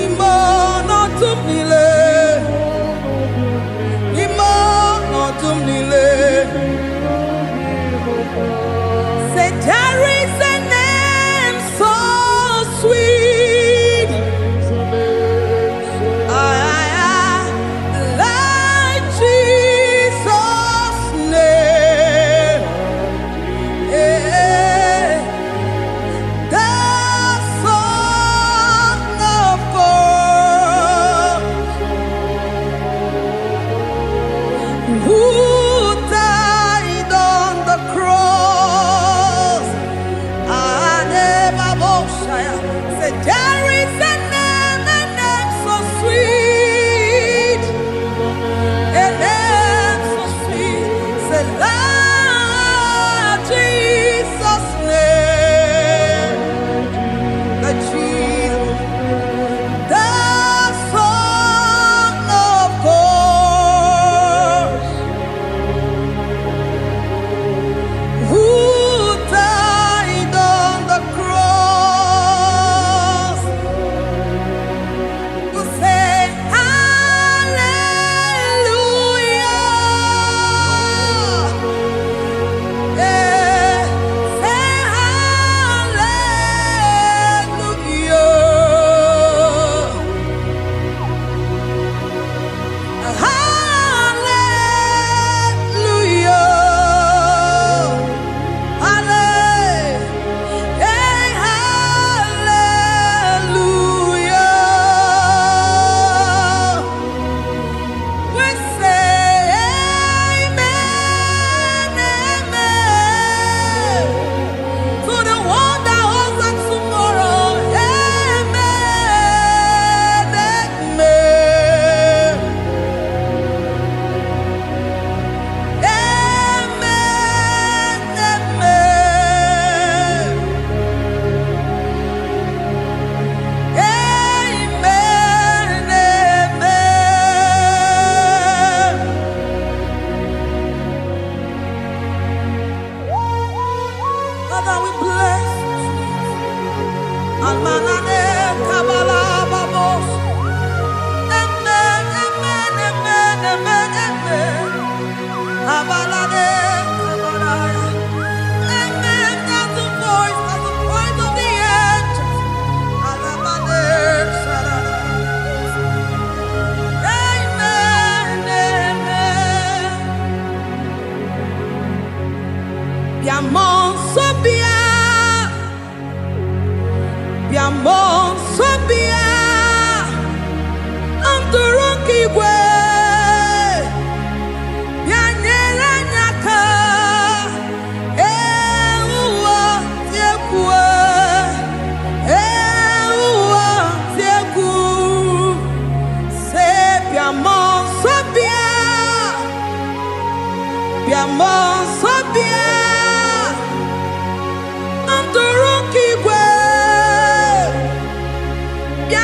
Imo Di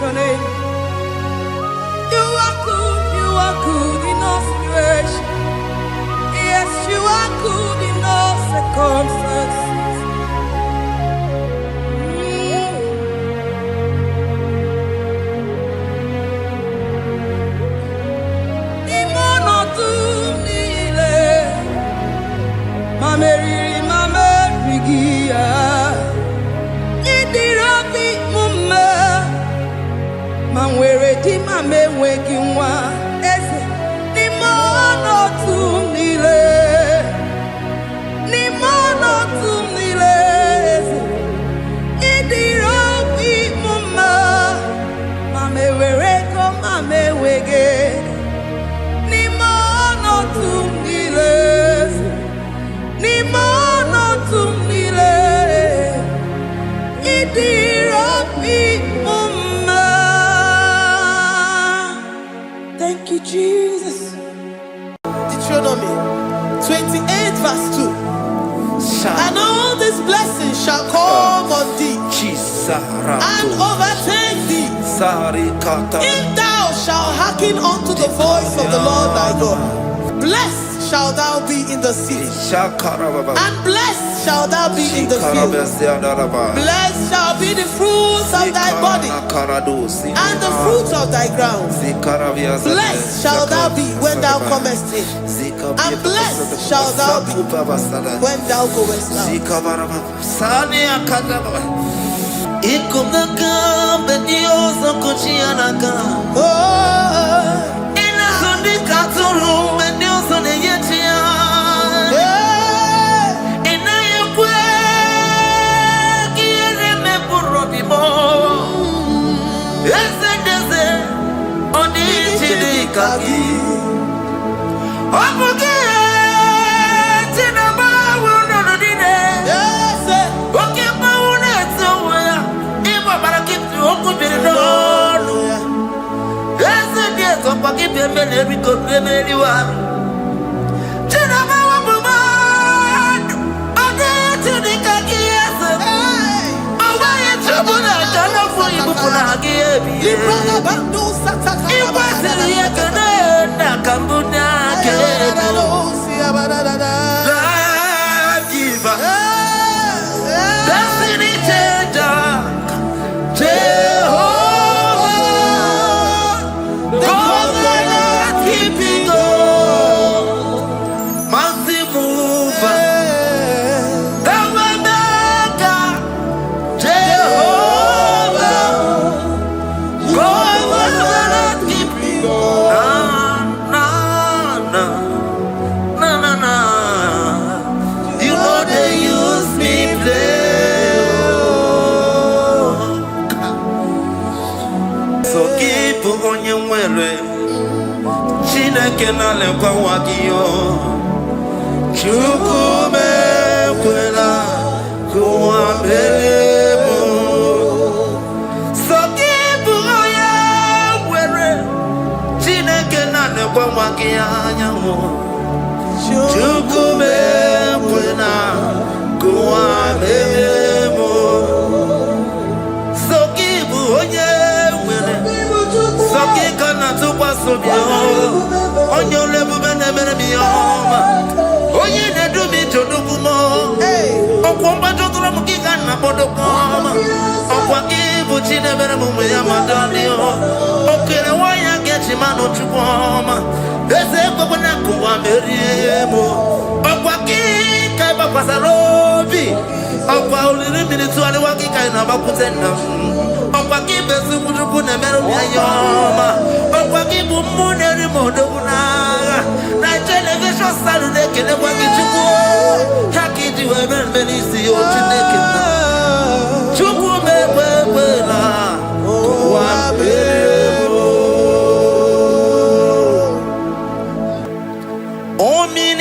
your name. You are good in all situations. Yes, you are good in all circumstances. Thank you, Jesus. Deuteronomy 28 verse 2. And all these blessings shall come on thee and overtake thee, if thou shalt hearken unto the voice of the Lord thy God. Blessed shall thou be in the city, and blessed shall thou be in the field. Blessed shall be the fruit of thy body, and the fruit of thy ground. Blessed shall thou be when thou comest in, and blessed shall thou be when thou goest out.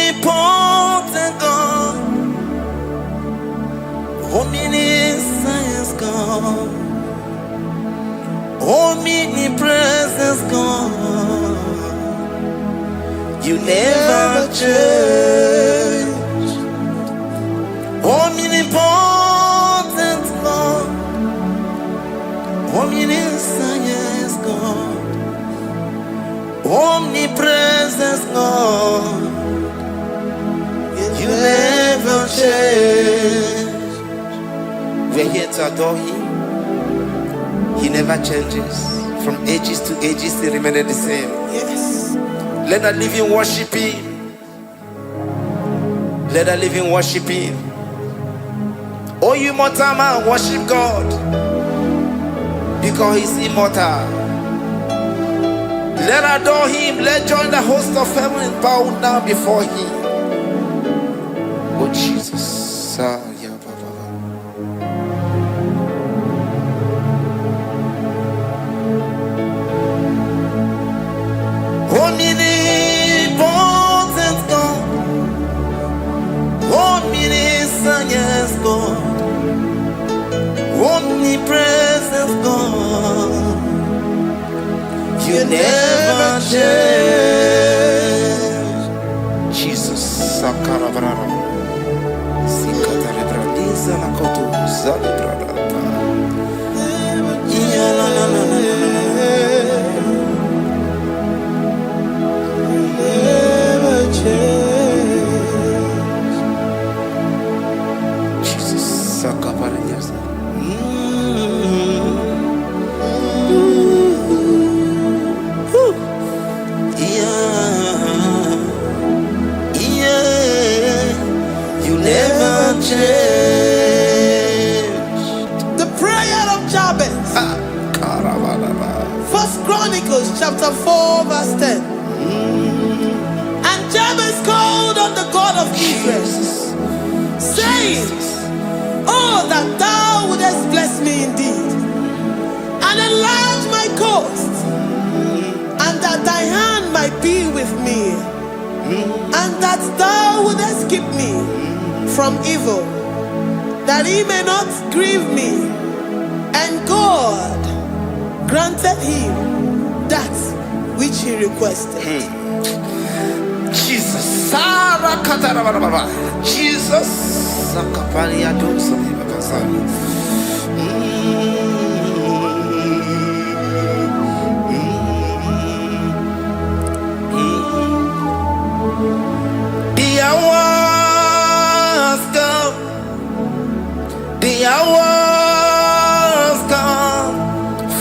Omnipotent God, omniscience God, omnipresence God, you never change. Omnipotent God, omniscience We're here to adore him. He never changes. From ages to ages, he remains the same. Yes. Let the living worship him. Let the living worship him. Oh, you mortal man, worship God, because he's immortal. Let adore him. Let join the host of heaven and bow down before him. Oh Jesus. Yeah, Baba. Omnipotent God, omniscient God, omnipresent God, you never change. Jesus. Sakarabrara. Sikatalebradiza nakoto zalebrada. Yeah, la, la, la, la, la, la. Never change. Jesus. Sakaparadiasa. First Chronicles chapter 4 verse 10. And Jabez called on the God of Israel, saying, oh, that thou wouldest bless me indeed, and enlarge my coast, and that thy hand might be with me, and that thou wouldest keep me from evil, that he may not grieve me. And God granted him that which he requested. Jesus. Jesus. The hours come. The hours come.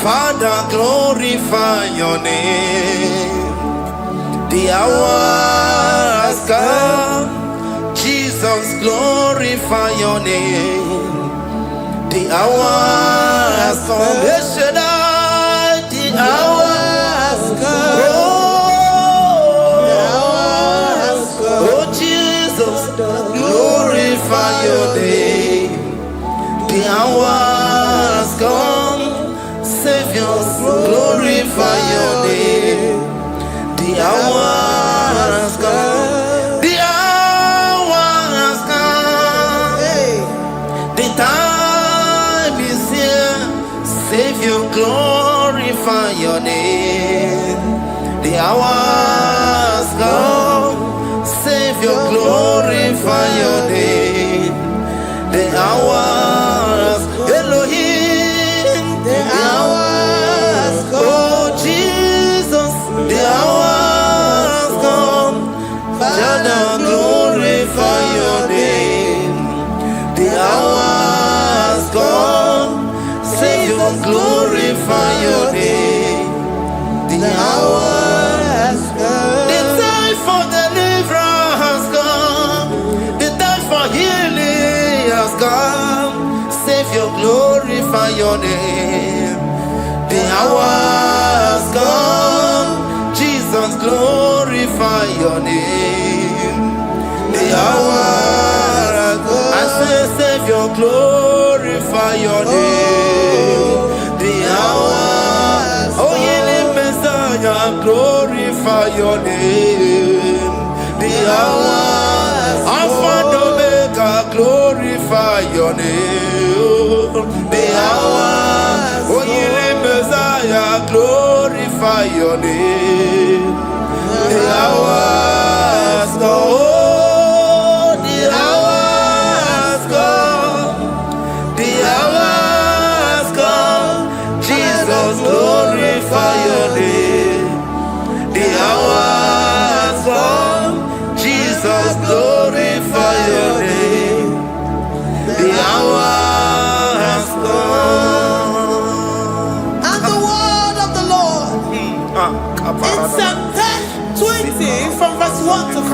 Father, glorify your name. The hours come. Jesus, glorify your name. The hours come. Yes, Shaddai, the hours come. Oh, Jesus, glorify your name. The hours come. Savior, glorify your name. The hours come. The hours come. The time is here. Savior, glorify your name. The hours come. Savior, glorify your name. The hours, Elohim. The hours come. Oh Jesus, the hours come. Father, glorify your name. The hours come. Savior, glorify your name. The hours come. The time for deliverance has come. The time for healing has come. Savior, glorify your name. The hours come. Jesus, glorify your name. The hours come. I say, Savior, glorify your name. The hours. Oh, healing Messiah, glorify your name. The hours. Alpha and Omega, glorify your name. The hours. Oh, healing Messiah, glorify your name. The hours come. Oh, the hours come. The hours come. Jesus, glorify your name. The hours come. Jesus, glorify your name. The hours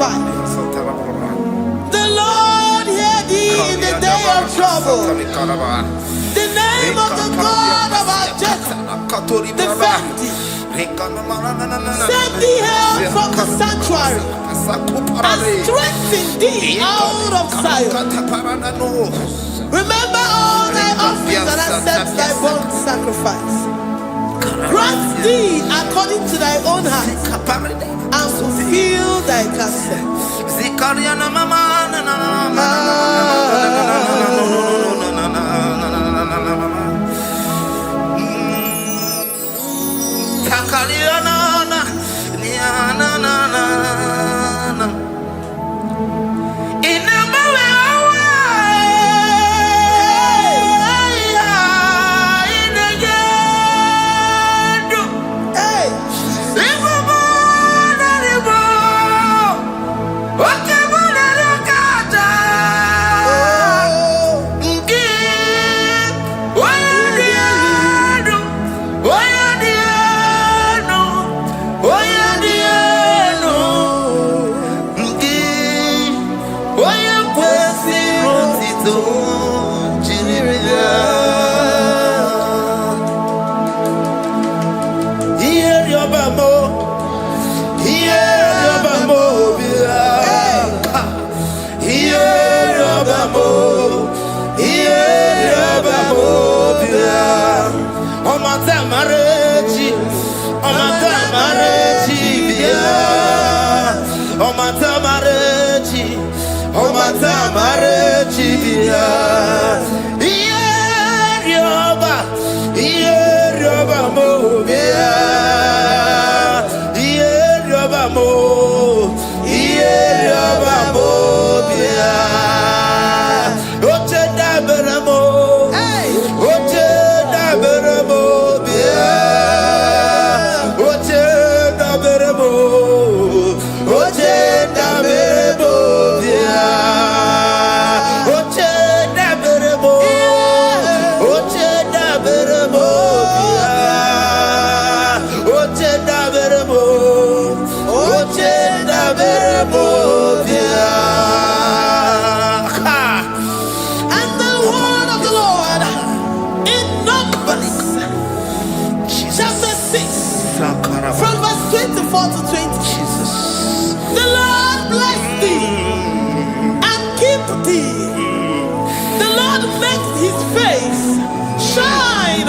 5. The Lord hear thee in the day of trouble. The name of the God of our Jacob defend thee. Send thee help from the sanctuary and strengthen thee out of Zion. Remember all thy offerings and accept thy burnt sacrifice. Grant thee according to thy own heart and fulfill thy counsel.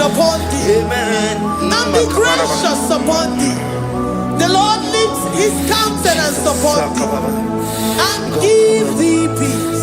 Upon thee, amen, and be gracious upon thee. The Lord lifts his countenance upon thee and give thee peace.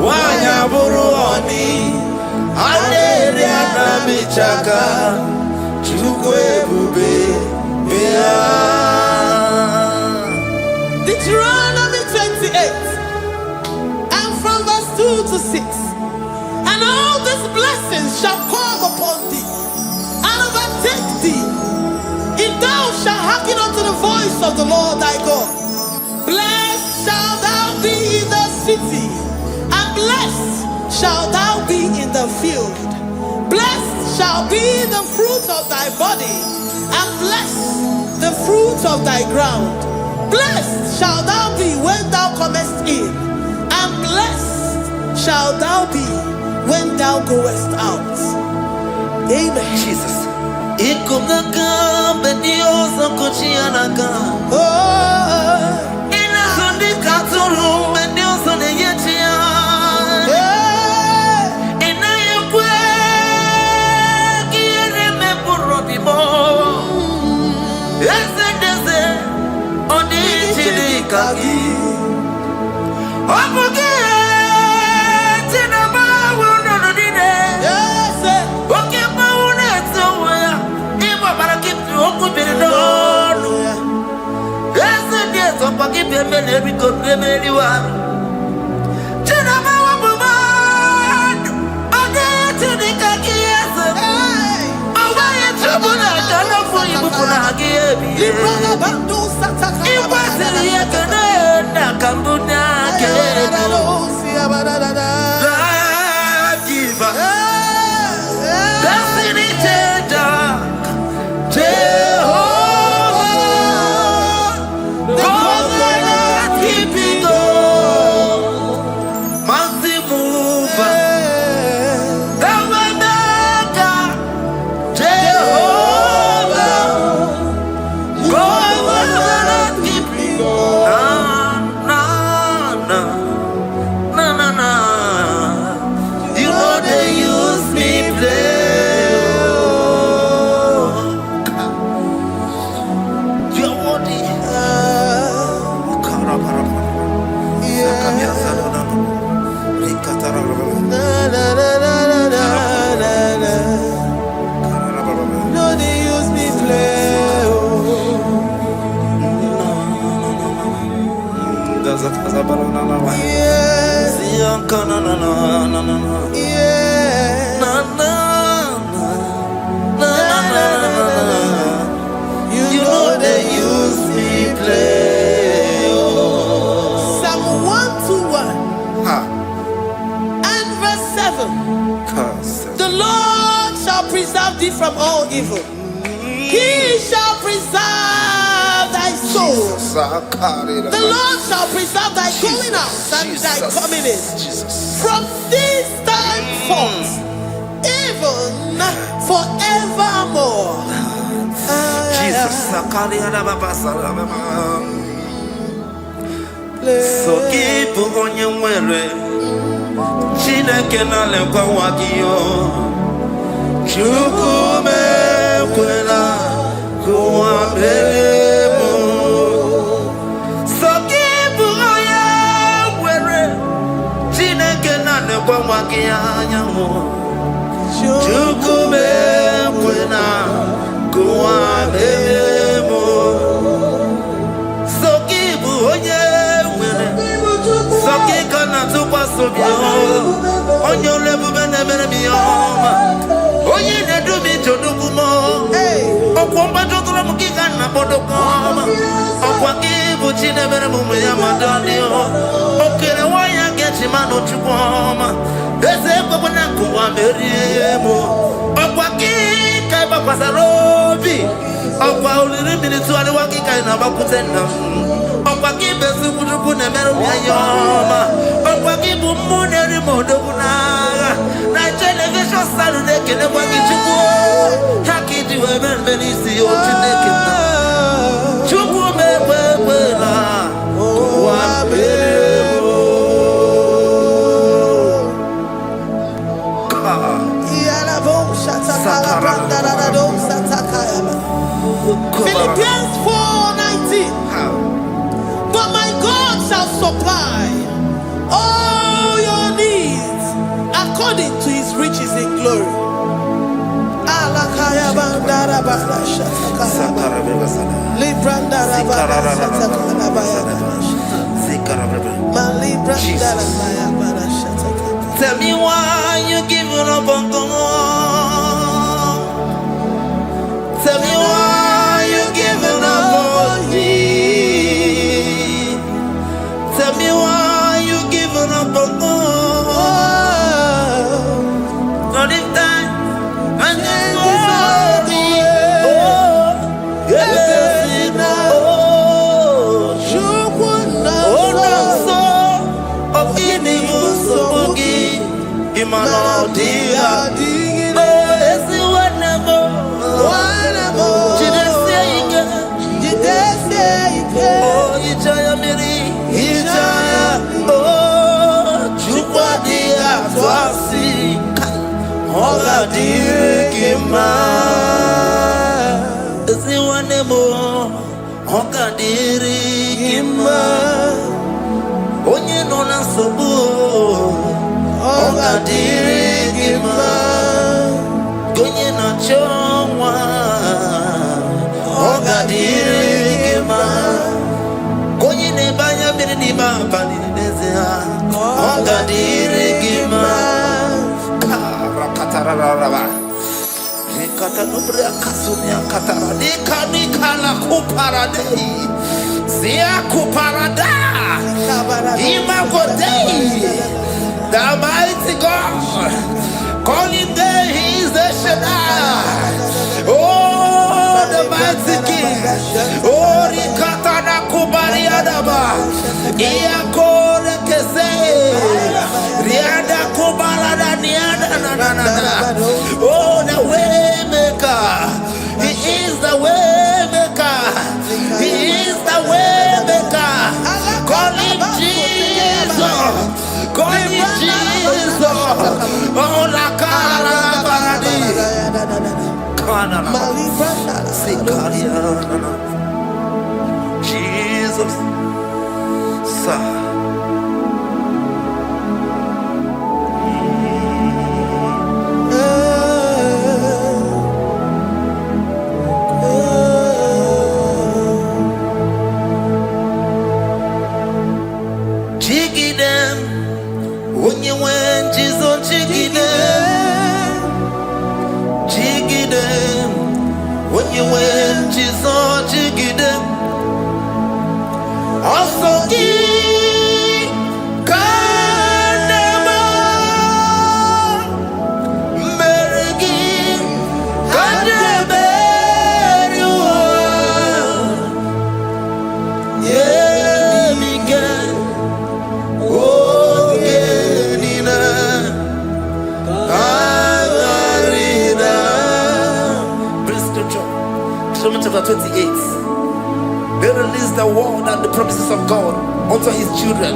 wanya buruoni Aleri anamichaka Chukwe bube Deuteronomy 28 and from verse 2 to 6. And all these blessings shall come upon thee and overtake thee if thou shalt hearken unto the voice of the Lord thy God. Blessed shalt thou be in the city, and blessed shalt thou be in the field. Blessed shall be the fruit of thy body, and blessed the fruit of thy ground. Blessed shalt thou be when thou comest in, and blessed shalt thou be when thou goest out. Amen. Jesus. From all evil, he shall preserve thy soul. The Lord shall preserve thy going out and thy coming in from this time forth, even forevermore. Jesus. So keep on your way. Chineke na lekwa wagiyo. Chukume kwela kuwa belemo Sokibu oya were Chineke na nekwa mwaki anyango Chukume kwela kuwa belemo Sokibu oya were Sokika na tukwa sobyo Onyo lebu bene bene biyoma Oye ne do mi jodugu mo Okwomba jodura mukika na bodokoma Okwakibu chine bere mumu ya madani Okere waya gechi mano chukwoma Eze kwa na kuwa meriemo Okwakika iba kwa sarobi Okwa uliri milituari wakika inabakutenda Okwakibe sukujuku ne meru ya yoma Okwakibu muneri modogu naga Na television salude kene wakichuku Hakiti weben benisi yo chineke na Chuku mekwela Kuwa beremo Philippians 4:19. But my God shall supply all your needs Tell me why you giving up on God. Tell me why you giving up on me. Tell me why you giving up on God. Not in time, and then worry. Oh, yes, oh, of eating so boogie. Imano dia, oh, it's the one more. Oh, Ijaya Miri, Ijaya, oh, Chupadia, Twasi, Hola Dirikima, is the one more, Hoga Dirikima, Onye Nona Sobu, Hoga Dirikima, Gonye na Chongwa, Hoga Dirikima. Banya bini bani nezia Onga dirigima Karakatara Nikata nubria kasunia katara Nika la kuparadei Zia kuparada Imagodei The mighty God Calling there he is the Shaddai. Oh, the mighty King. Oh, Rikatana Kubariadaba. Iakore Kese. Riada Kubalada Niada. Oh, the way maker. He is the way maker. He is the way maker. Call him Jesus. Call him Jesus. Oh, la cara paradi. Jesus. Jiggy them when you went, Jesus, jiggy them. Jiggy them when you went, Jesus, jiggy them. Also, chapter 28. They release the word and the promises of God unto his children.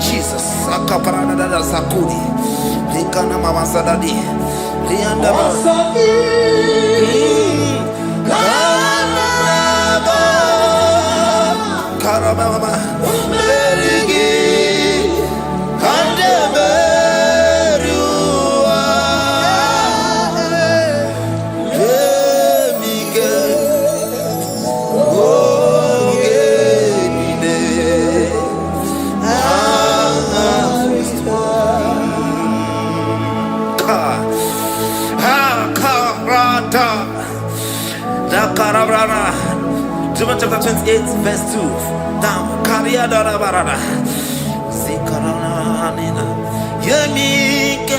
Jesus. Akaparanada Sakudi. Likana Mama Sadadi. Lianda Karababa. John chapter 28 verse 2. Down. Karia dara barada. Zikarana nina. Yemike.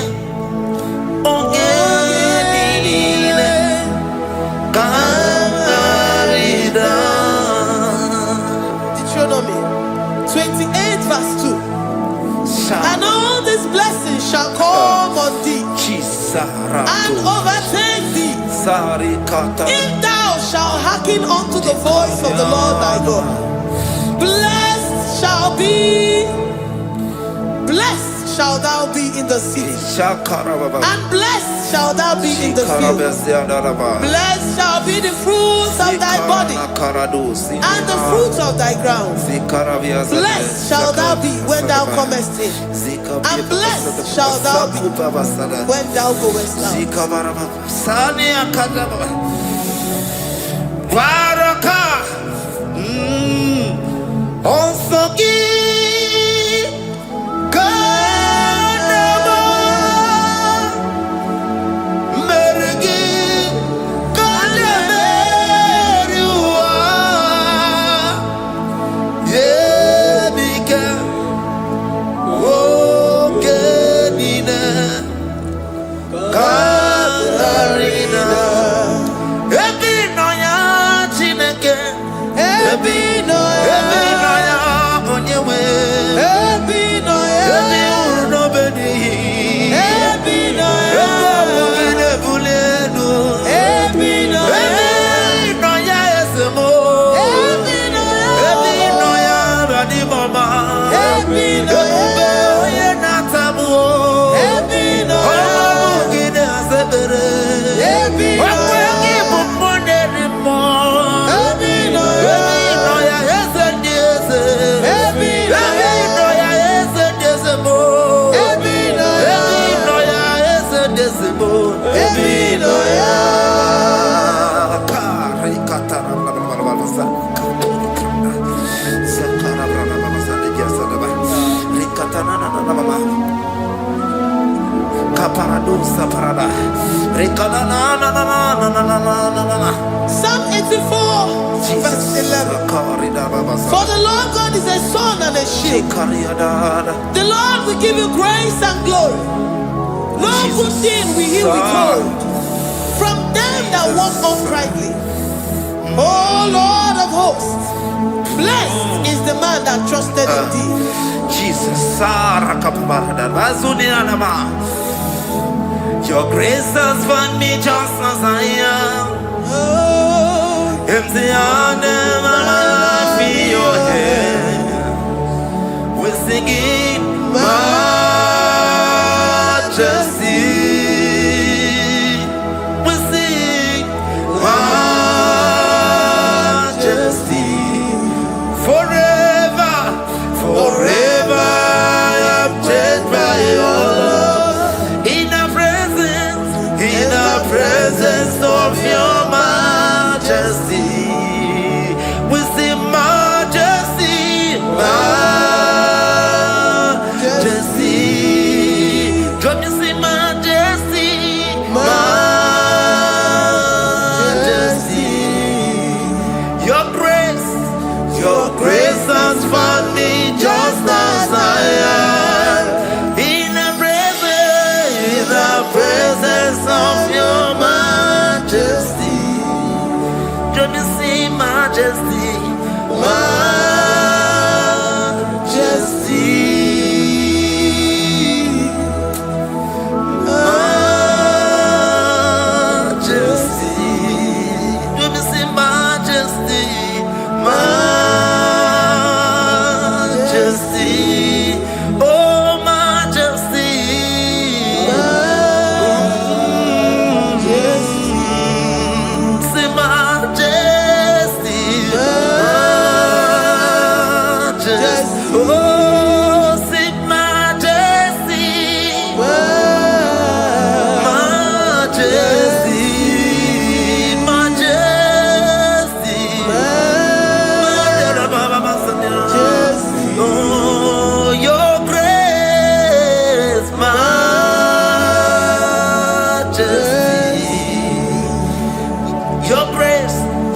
Ogenine. Kamarida. Deuteronomy 28 verse 2. And all these blessings shall come on thee and overtake thee if thou shalt hearken unto the voice of the Lord thy God. Blessed shall thou be in the city, and blessed shall thou be in the field. Blessed shall be the fruits of thy body and the fruits of thy ground. Blessed shall thou be when thou comest in, and blessed shall thou be when thou goest out. Psalm 84, verse 11. For the Lord God is a sun and a shield. The Lord will give you grace and glory. No good thing will he withhold from them that walk uprightly. O Lord of hosts, blessed is the man that trusted in thee. Jesus, your grace has found me just as I am. Empty handed, my life in your hand. We're singing majesty. We sing majesty. Forever, forever I'm changed by your love. In the presence of your majesty, we see majesty, majesty. Come you see majesty, majesty. Your grace has found me just as I am. In the presence of your majesty, join me sing majesty, majesty, majesty. Join me sing majesty, majesty. Oh majesty.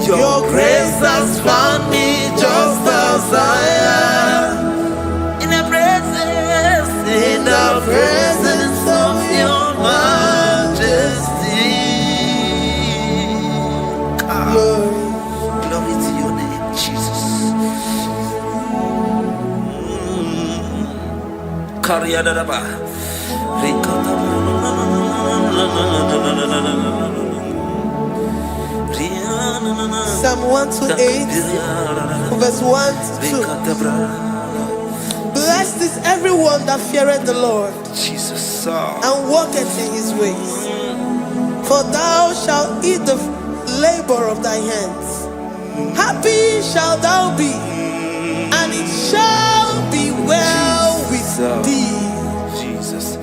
Your grace has found me just as I am. In the presence of your majesty. Glory to your name, Jesus. Psalm 128, verse 1 to 2. Blessed is everyone that feareth the Lord, Jesus, and walketh in his ways. For thou shalt eat the labor of thy hands. Happy shalt thou be, and it shall be well with thee. Jesus.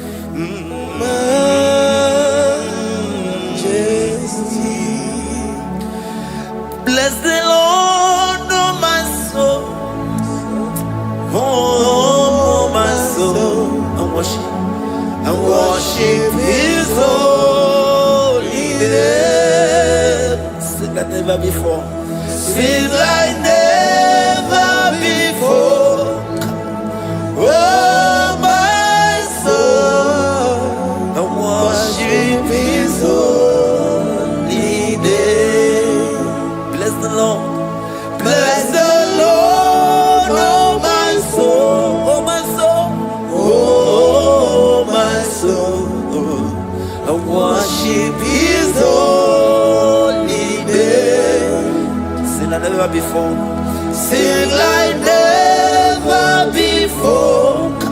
Bless the Lord, oh my soul, oh my soul, and worship His holy name. Sing like never before. Sing like never before. Oh my soul, and worship His holy name. Bless the Lord. Bless the Lord, oh my soul, oh my soul, oh my soul, and worship His holy name. Sing like never before. Sing like never before. invoke.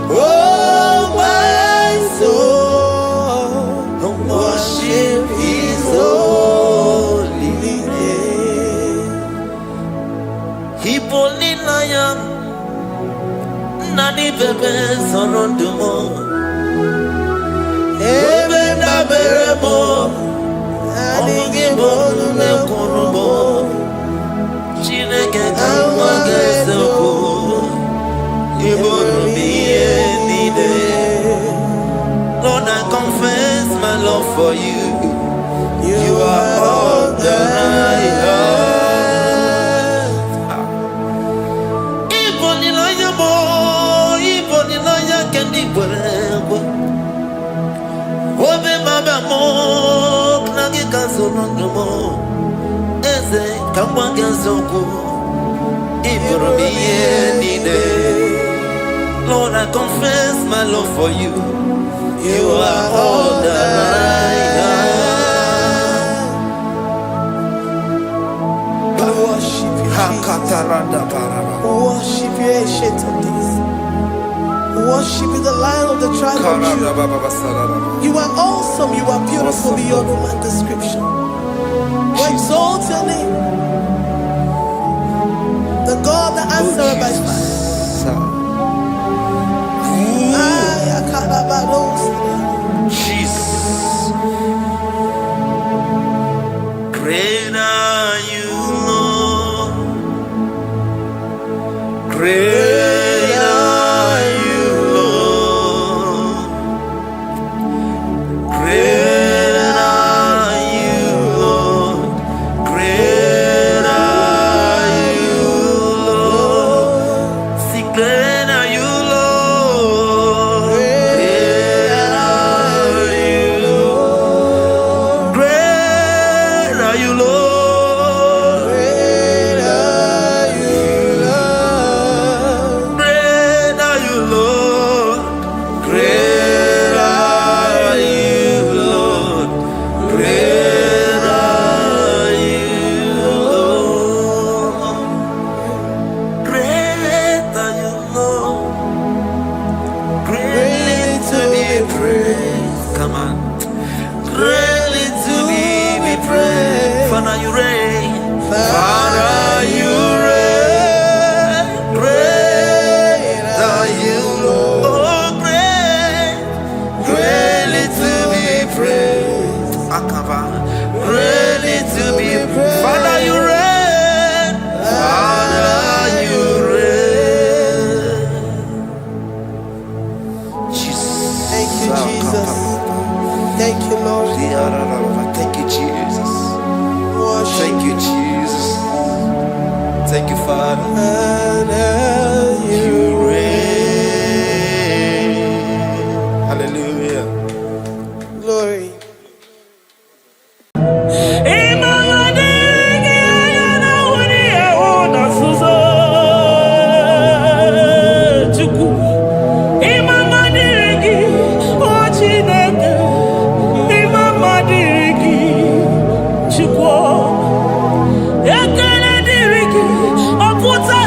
Oh, my soul, worship His holy name. Hipoli lion, nani bebe sorondumo. Ebe da beremo, omugi bolu ne kurumo. Chineke kama gesoko, ibolu miye nide. Lord, I confess my love for you. You are all that I have. Iboni loya mo, iboni loya kendi bwebo. Obe baba mo, knagi kazonondo mo. Eze kama gesoko, ibolu miye nide. Lord, I confess my love for you. You are all that I have. Worship you, Jesus. Worship you, Ancient of Days. Worship you, the Lion of the tribe of Judah. You are awesome. You are beautiful beyond human description. We exalt your name, the God that answered by fire. Jesus, great are you, Lord. Great are you, Lord. Great are you, Lord. Great are you, Lord. See, great are you, Lord. Thank you, Lord. Thank you, Jesus. Worship. Thank you, Jesus. Thank you, Father. You reign. Hallelujah. Glory. Ekele diriki, oputa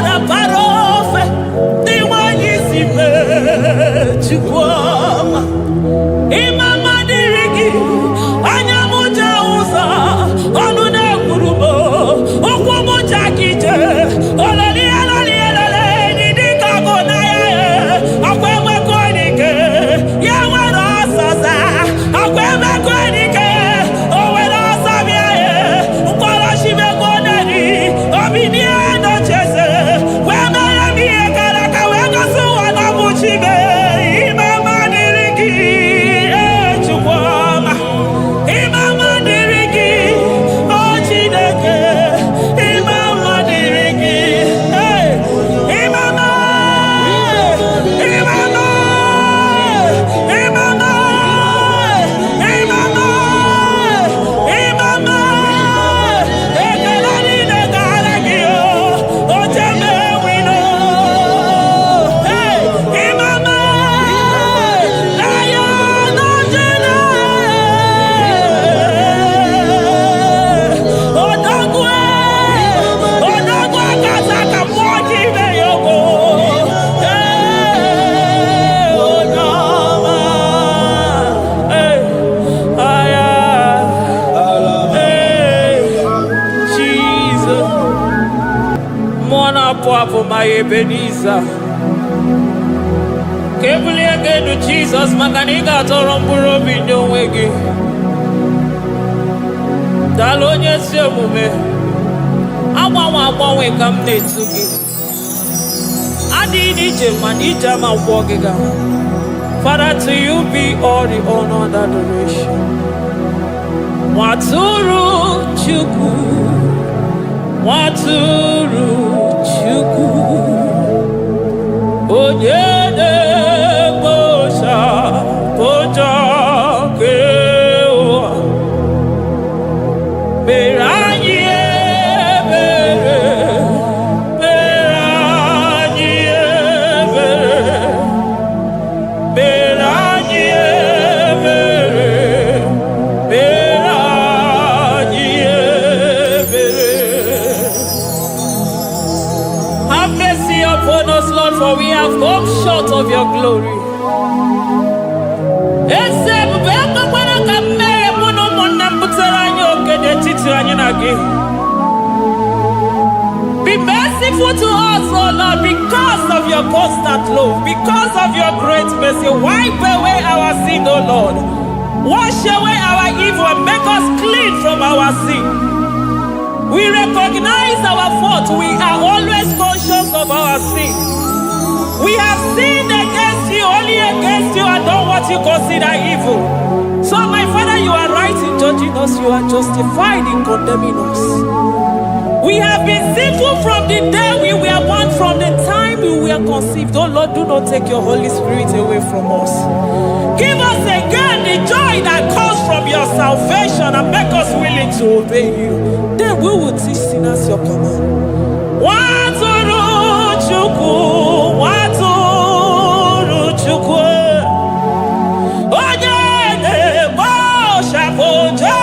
Poapo my Ebenezer. Kebuli again to Jesus, Makaniga Toromburo Bindo Wegi. Dalonya Semume. Awa we come to give. Adi Nija Manija Ma Wogiga. Father, to you be all the honor and adoration. Waturu Chuku. Waturu Chuku. Onyede Bosha Boja Kewa. Beranye Bere. Beranye Bere. Beranye Bere. Beranye Bere. Have mercy upon us, Lord, for we have come short of your glory. Be merciful to us, O Lord, because of your constant love, because of your great mercy. Wipe away our sin, O Lord. Wash away our evil and make us clean from our sin. We recognize our fault. We are always conscious of our sin. We have sinned against you, only against you, and done what you consider evil. So, my Father, you are right in judging us. You are justified in condemning us. We have been sinful from the day we were born, from the time we were conceived. Oh Lord, do not take your Holy Spirit away from us. Give us again the joy that comes from your salvation and make us willing to obey you. Then we will teach sinners your command. Waturu Chuku, Waturu Chuku. Onyede Bosha Boja.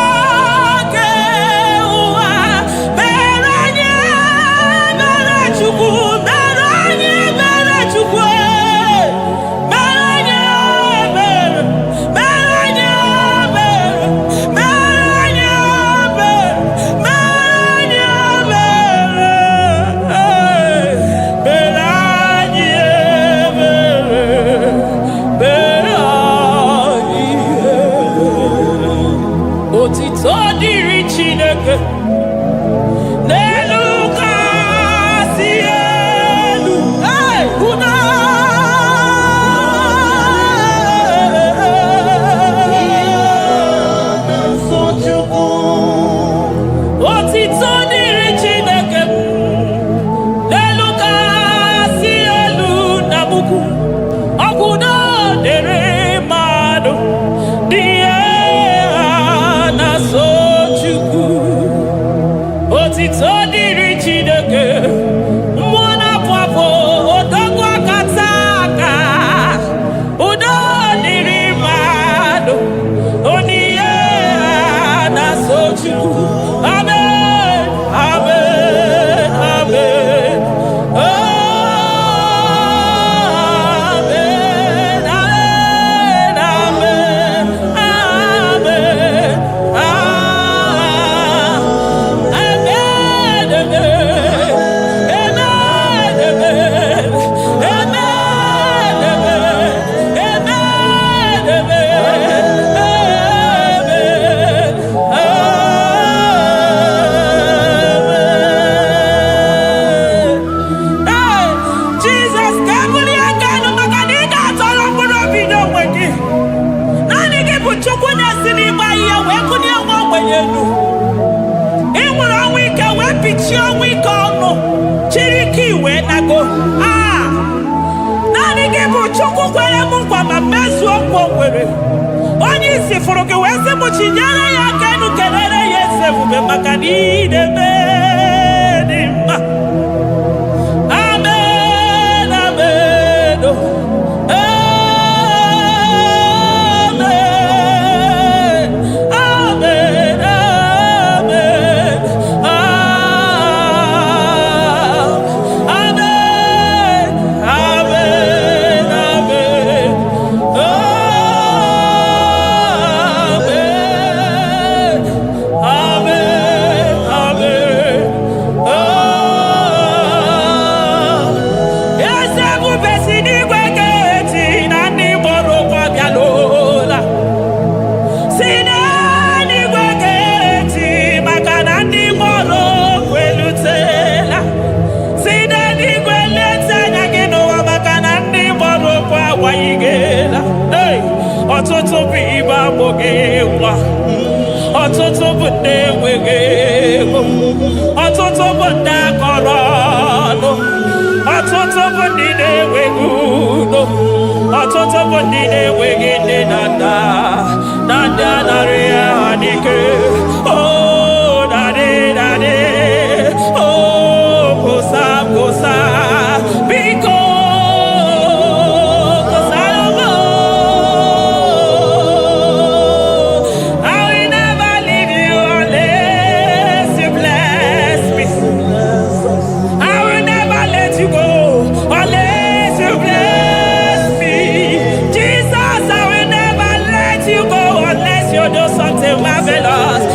Onye isi furu gị wee sị m chinyere ya aka enu kelere ya eze ebube maka na ị na-eme dị mma. Amen, amen, amen, amen, amen, amen, amen. Amen, amen, amen. na-amụghị nwa. Ọtụtụ bụ ndị enweghị ego. Ọtụtụ bụ ndị akọrọ ọnụ. Ọtụtụ bụ ndị na-enweghị udo. Ọtụtụ bụ ndị na-enweghị nne na nna. Na ndị anarị ya n'ike. Oh, daddy, daddy. Oh, kosa, kosa. Biko. Marvelous.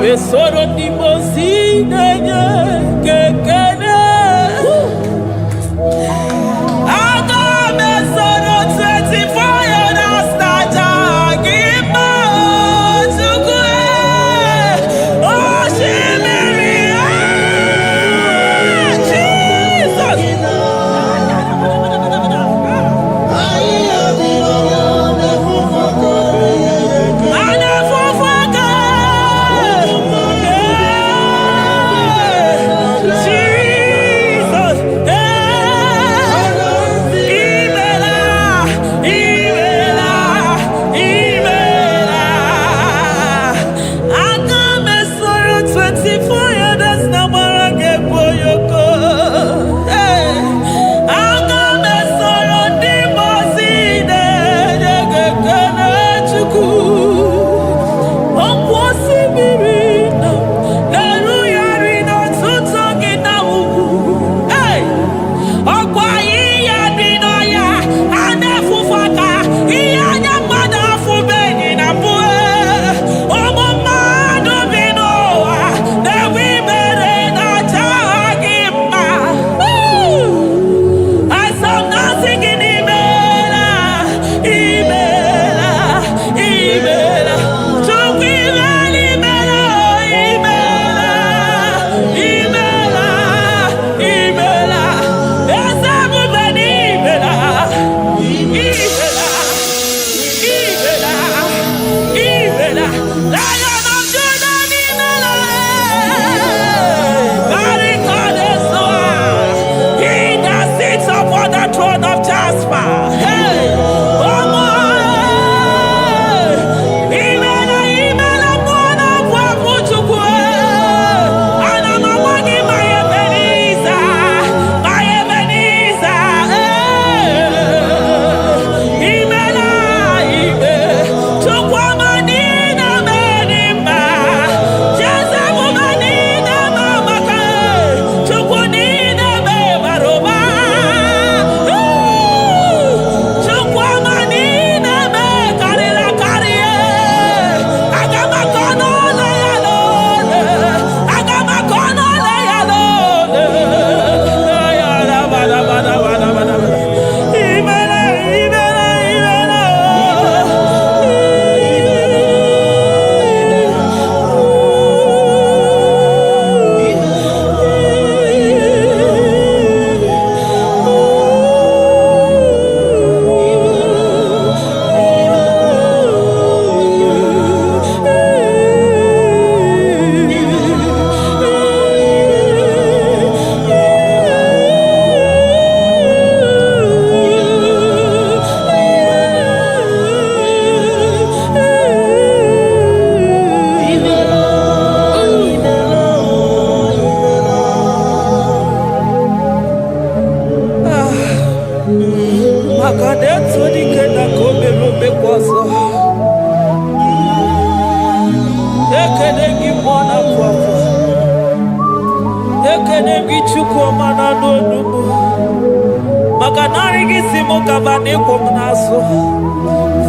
we soro ndị mozi na-enye kekele. Aga m esoro 24 years Naija gị ma Chukwu osimiri Jesus.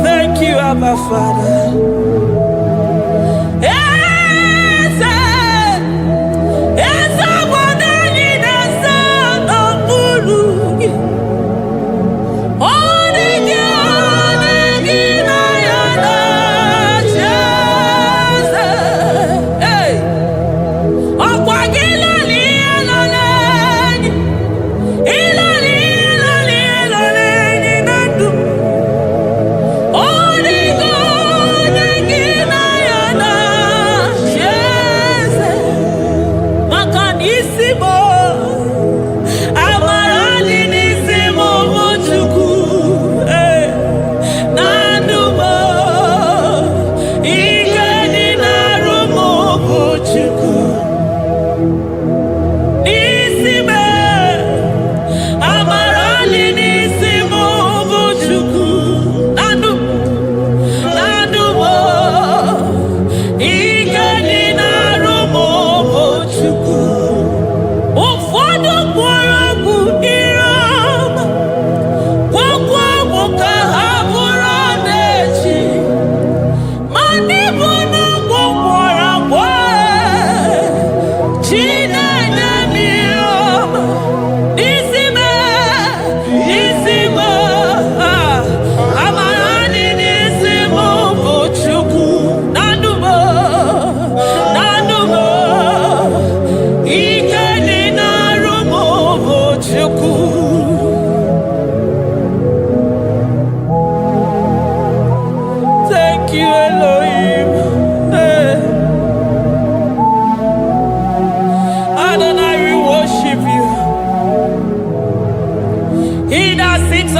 Thank you, Abba Father.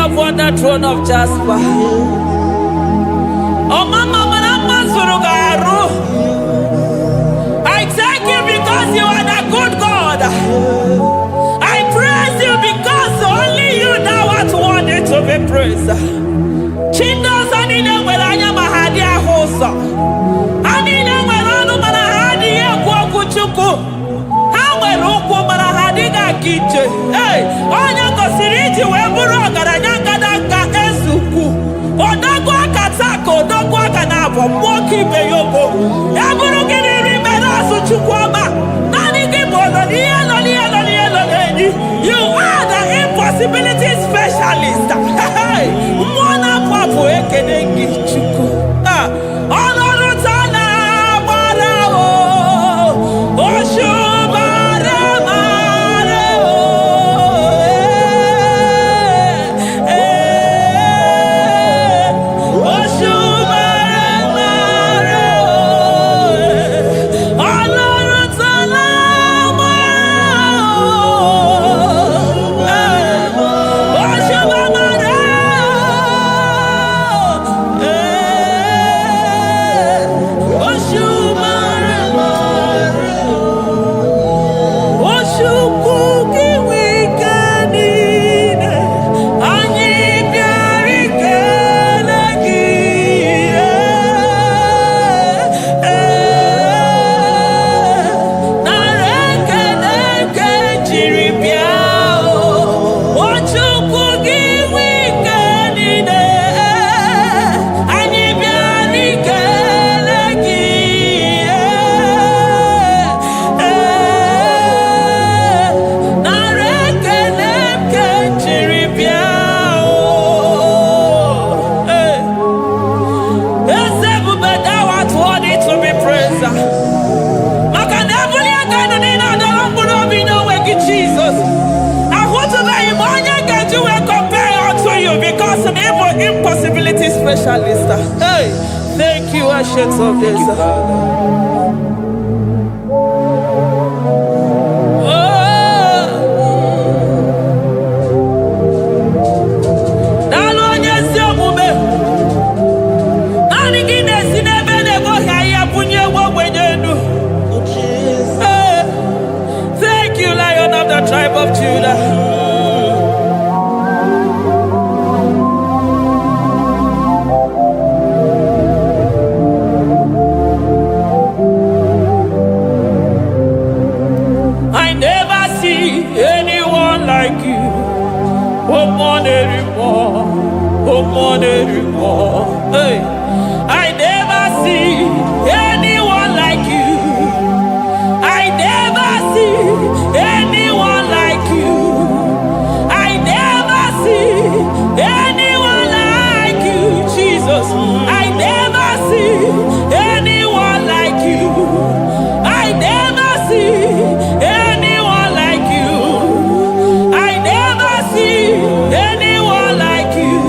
upon the throne of Jasper. Oh, Mama, I thank you because you are the good God. I praise you because only you now are worthy to be praised. Chindos anine welanya mahadi ahosa. Anine welanu mahadi ekwoku chuku. Hawe rukwu mahadi ga kiche. Hey, onya kosiriji weburu ogaranya kadanga esuku. Odogwa katako, odogwa kanabo, mwoki beyobo. Eburu gini rimena suchukwama. Nani gibolo, you are the impossibility specialist. Hey, mwana papu ekenengi chuku. Honoru tana barao, oshubara marao. Impossibility specialist. Hey, thank you, Ancient of Days. Thank you, Lion of the tribe of Judah. Hey, I never see anyone like you. I never see anyone like you. I never see anyone like you, Jesus. I never see anyone like you. I never see anyone like you. I never see anyone like you.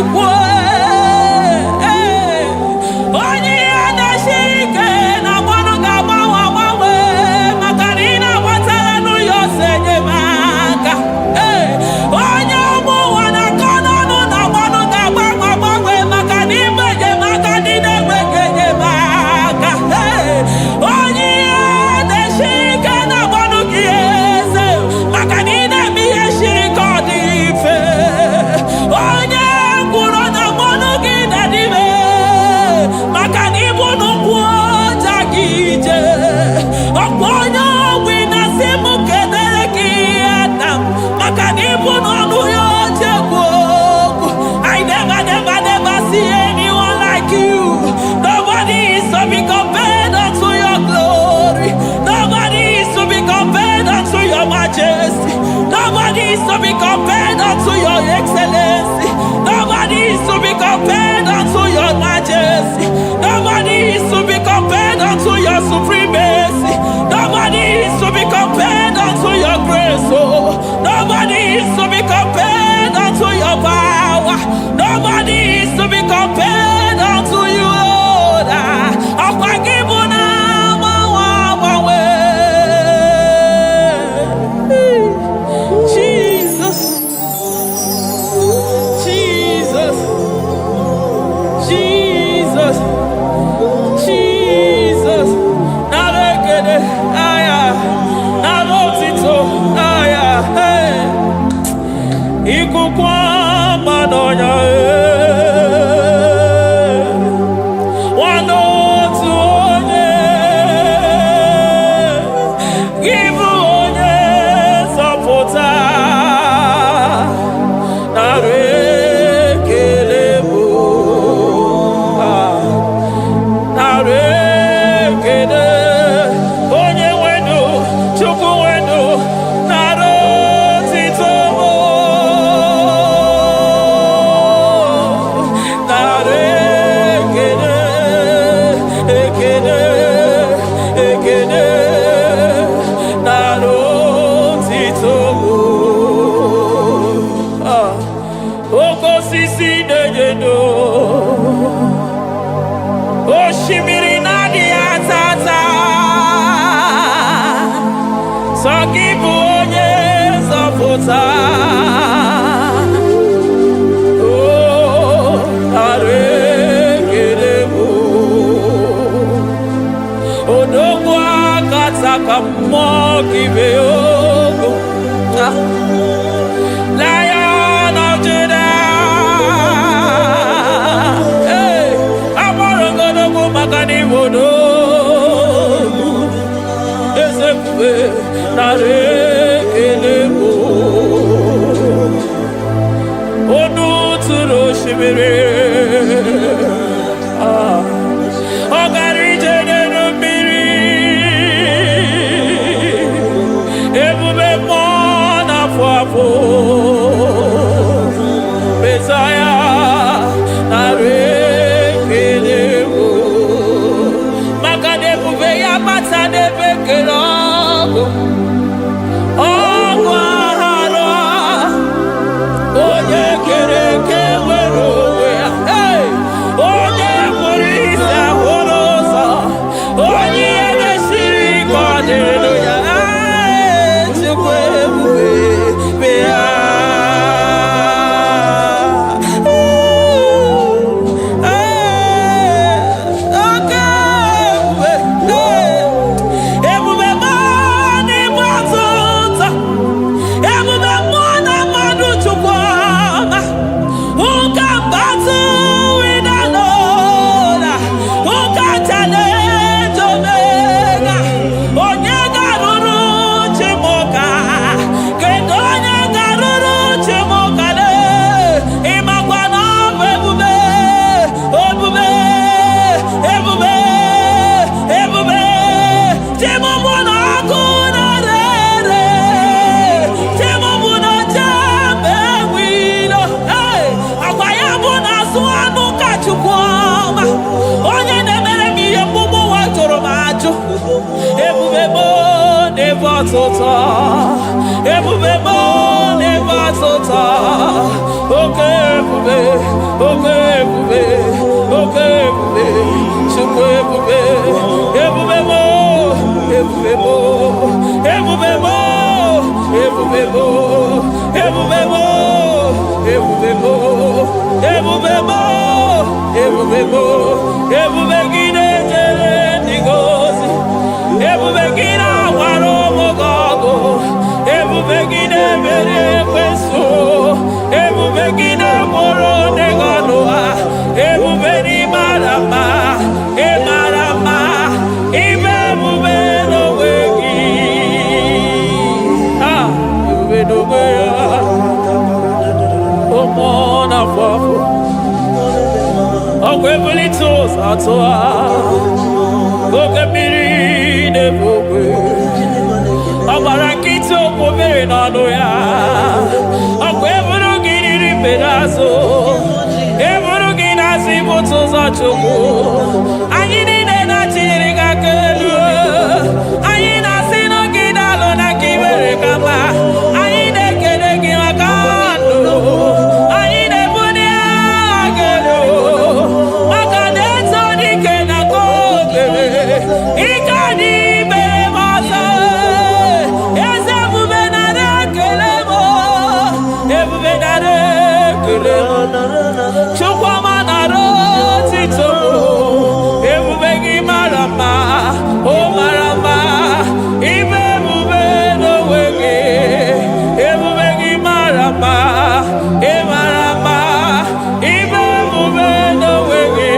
chukwu onye ya na-esiri ike na mmanụ ga-agbanwe agbanwe maka na ị na-agbatara n'ụlọ ose enyemaka onye ụmụ ụwa na-akọ n'ọnụ na mmanụ ga-agbanwe agbanwe maka na ịgba enyemaka ndị na-enweghị enyemaka onye ya na-esiri ike na mmanụ gị eze maka na ị na-eme ihe siri ike ọ dị mfe onye kwuru na mmanụ gị na-adịbe maka na ịbụ n'ụkwụ ọja gị ije ọkwa onye ọgwụ na-asị m kedere gị Adam maka na ịbụ n'ọnụ ya oche gwu okwu I never see anyone like you. Nobody is to be compared unto your glory. Nobody is to be compared unto your majesty. Nobody is to be compared unto your excellency. Nobody is to be compared unto your majesty. Nobody is to be compared unto your supremacy. Nobody is to be compared unto your grace. Oh, nobody is to be compared unto your power. Nobody is to be compared unto you, Lord. Jesus, Jesus, Jesus, Jesus. Naregede, aya, narotito, aya, hey. Ikukwa manonya, wanotu onye, give onye sapota, narekelebo, narekele, onye wenu, chukwu wenu, narotito. Oshimiri nadi atata Sokibu onye zọpụta Oh, arekelebo Odogwu akata ka mmụọ kibe ogo Lion of Judah maka n'ibodo ezekube narekelebo onu tụrụ osimiri ọ gara ije n'elu mmiri ebube mmụọ na-afụ afụ Mesaya narekelebo maka na ebube ya bata n'ebe kere ọgụ aghara onye kere eke nwere onwe ya onye kpụrụ isi ahụrụ ụzọ onye ihe mesiri ike ọ dịrị ya chukwu ebube be ya ọtụtụ ebube m n'ebe sota. Okay, bube, okay, bube, okay, bube. Chukwe bube, ebube mo, ebube mo, ebube mo, ebube mo, ebube mo, ebube mo, ebube mo, ebube mo, ebube gine jere nigozi, ebube gina waro mogogo, ebube gine mere kweso, ebube gine moro neganoa, ebube ni marama, e marama, ibe ebube no wegi, ebube no wegi, omona fafo, okwebuli toza toa, okebiri nebogwe, abarakito kobere nano ya, okweburu giriri pedazo, eburu ginazi botoza choko, anyi nine na chiri kakelu, anyi na sino gidalo na kibere kama, anyi nekede kimakando, anyi nebuni agelo, makadeto dike na kobere, ikadi bere masa, eze bube na rekelemo, ebube na rekelemo, chukwama na rotito, ebube gi marama, o marama, ibe ebube no wege, ebube gi marama, e marama, ibe ebube no wege,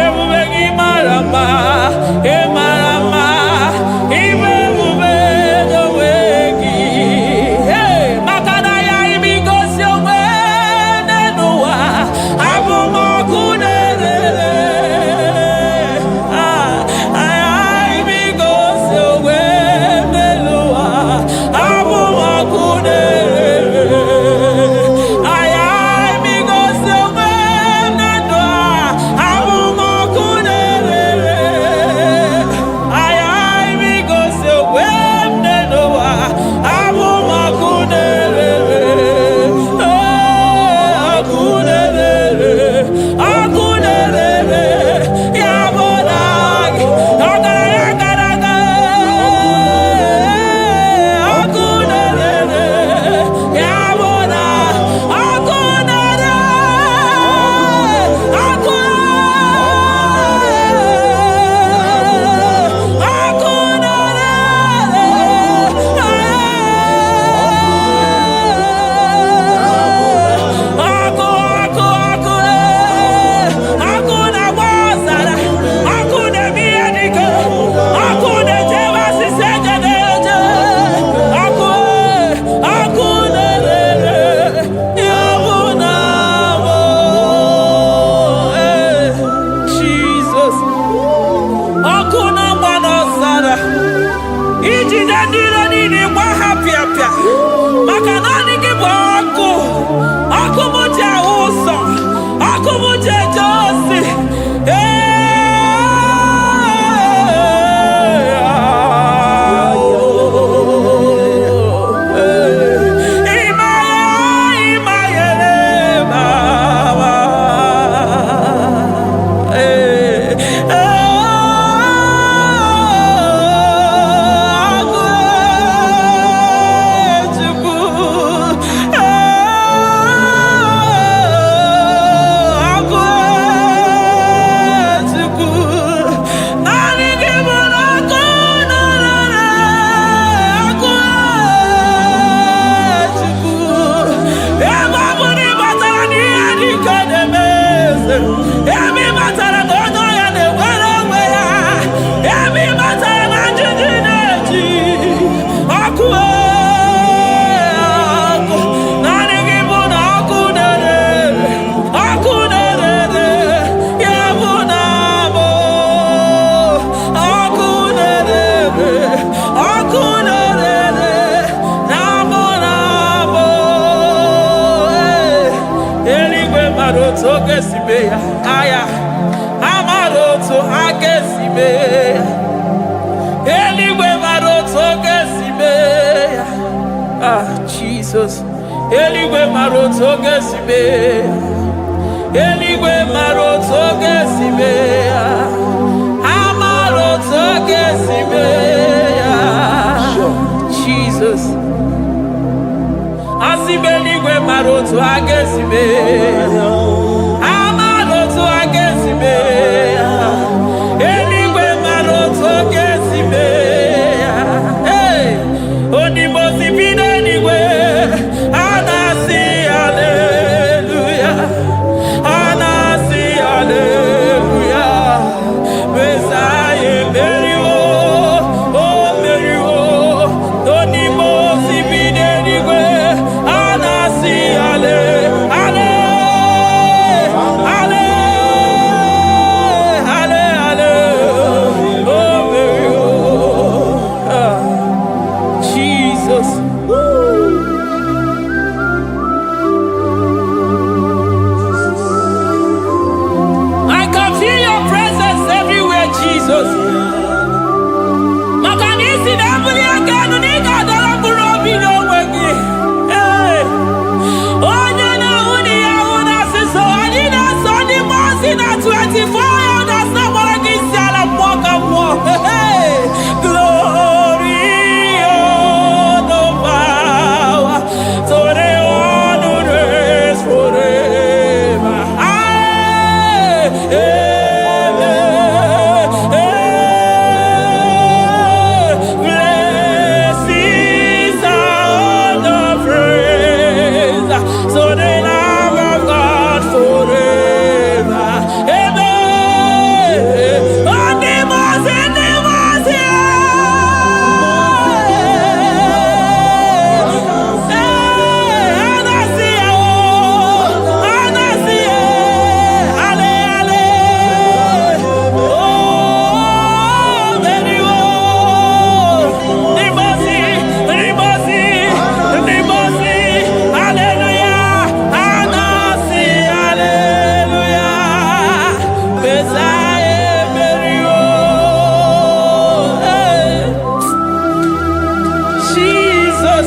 ebube gi marama, e marama, ibe ebube no wege. Hey, makana ya imigosi owe nenuwa, abumo kunere. Imigosi owe nenuwa, abumo kunere. Imigosi owe nenuwa, abumo kunere. Imigosi owe nenuwa, abumo kunere. Akunere, yabonagi, agaraga, akunere, yabona, akunere, Jesus. Akuna mwana sara. Ijide ndiro nini kwa hapia pia. Makanani kibu aku. Aku muje uso. Aku muje josi. Aya, amaroto agesibe, eligwe maroto agesibe. Ah, Jesus, eligwe mara otu oge si mee, eligwe mara otu oge si mee ya, amara otu oge si mee ya. Jesus, asị m eligwe mara otu oge si mee ya, amara otu oge si mee ya, eligwe mara otu oge si mee ya. Hey, onimosi bi n'eluigwe, a na-asị haleluya, a na-asị haleluya. Mesaya emeriwo, o meriwo, onimosi bi n'eluigwe, a na-asị hale, hale, hale, hale, hale, o meriwo. Jesus. I can feel your presence everywhere, Jesus. Makanisi na mbuli aganu nika dala burobi no wegi. Hey, onye na uni ya una siso anina soni mosi na 24 ya na sabora kisiala mwaka mwo. Hey, glory, honor, power, to the one who reigns forever. Blessings are the praise, so the love of God forever. Amen. On the mountain, Jesus.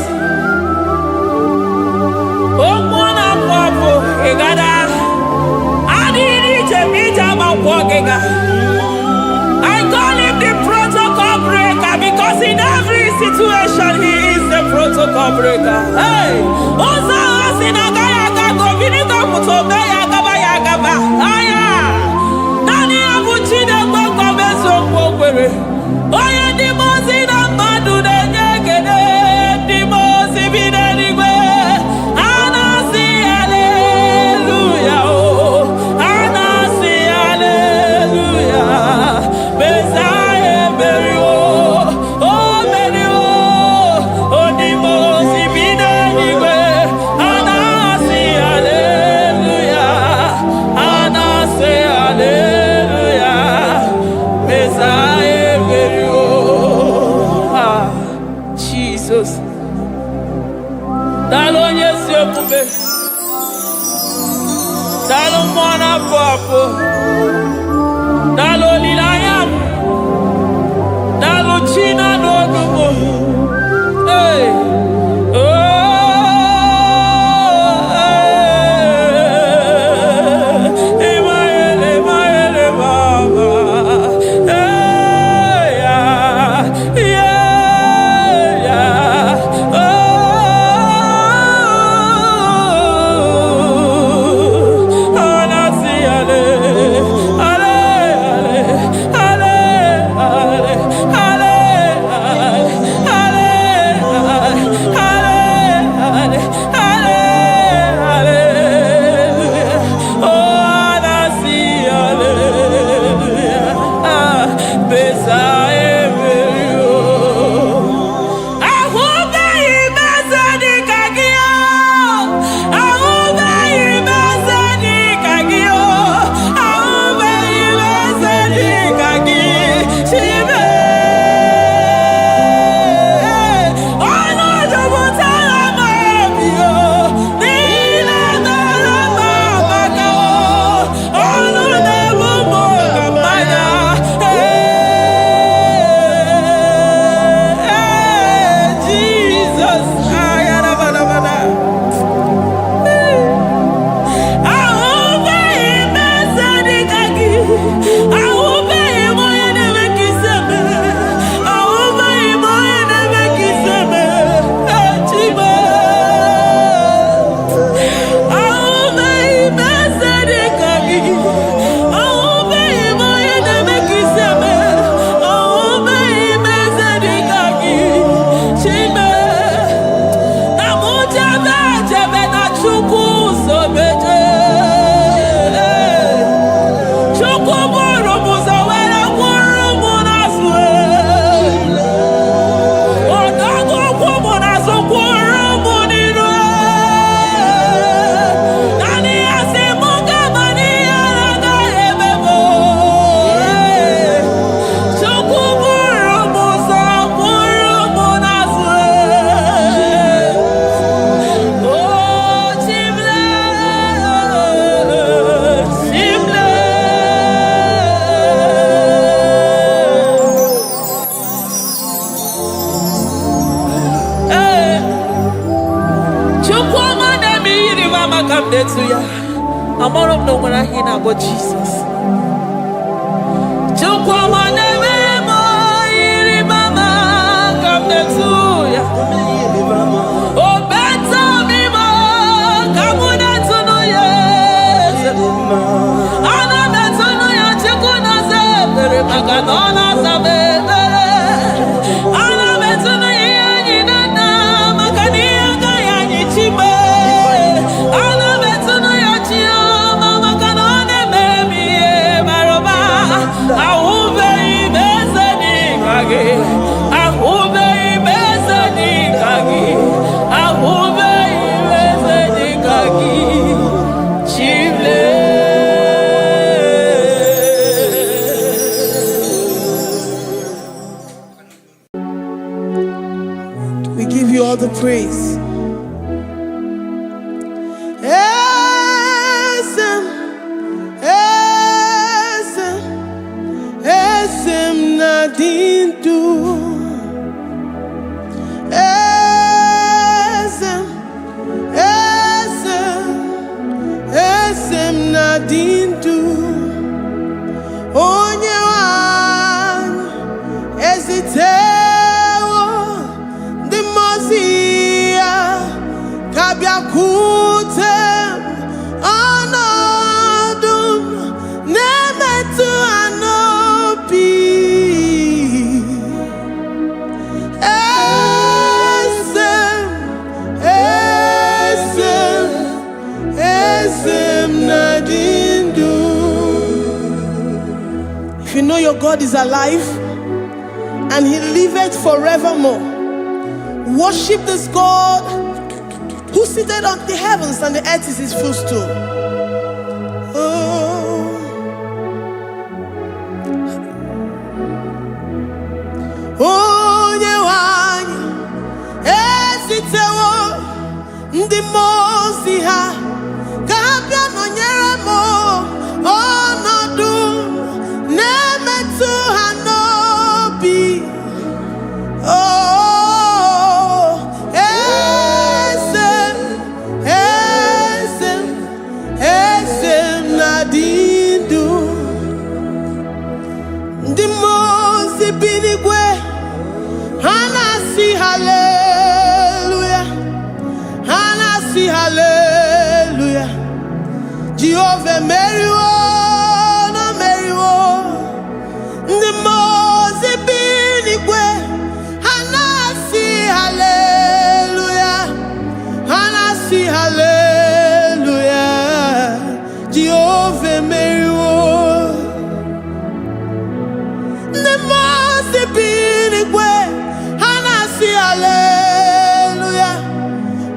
Oh, mwana papo, egada. Adiri chemita mapokega. I call him the protocol breaker because in every situation he is the protocol breaker. Hey, oza asinagaya gago viniko mutobe yagaba yagaba. Aya, nani abuchide gbogbo bezo gbogbere. Oye di mozi na madu de nyegede, di mozi bidenigwe. Anasi hallelujah, oh, anasi hallelujah. Messiah merio, oh merio, oh di mozi bidenigwe. Anasi to ya. I'm all of no when I hear about Jesus. We give you all the praise. Esem nadindu. Esem nadindu. Onye wan ezitewo the mozia kabia kutem anadum nemetu anopi. Esem nadindu. If you know your God is alive and he liveth forevermore, worship this God who seated on the heavens and the earth is his footstool. Oh. Onye wanyi esitewo ndi mozi ha kabia nonyere mo onodu nemetu hanobi. Oh, esem nadindu. Ndi mozi binigwe hanasi hallelujah, hanasi hallelujah. Jehovah meriwo no meriwo. Ndi mozi binigwe hanasi hallelujah, hanasi hallelujah. Jehovah meriwo. Ndi mozi binigwe hanasi hallelujah,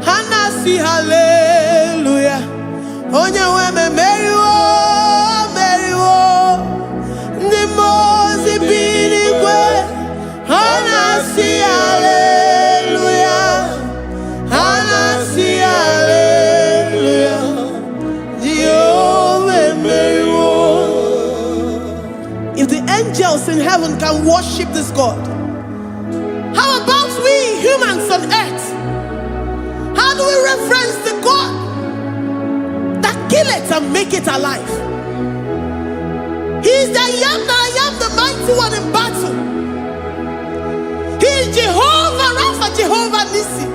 hanasi hallelujah. Onye weme meriwo, meriwo. Ndi mozi binigwe hanasi hallelujah, hanasi hallelujah. Jehovah meriwo. If the angels in heaven can worship this God, how about we humans on earth? How do we reference the God that kill it and make it alive? He is the I am that I am, the mighty one in battle. He is Jehovah Rapha, Jehovah Nissi.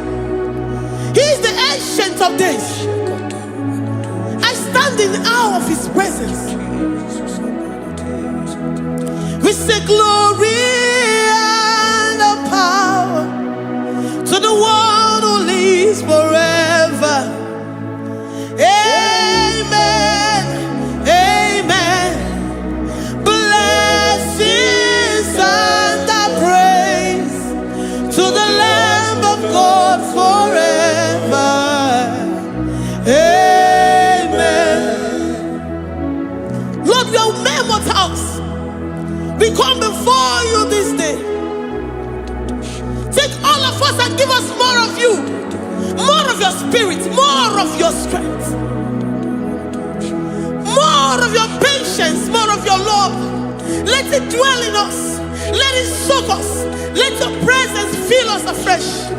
He is the ancient of days. I stand in awe of his presence. We say glory and power to the one who lives forever. Amen, amen. Blessings and praise to the Lamb of God forever. Amen. Lord, we are mammoth house. We come before you this day. Take all of us and give us more of you, more of your spirit, more of your strength, more of your patience, more of your love. Let it dwell in us. Let it soak us. Let your presence fill us afresh.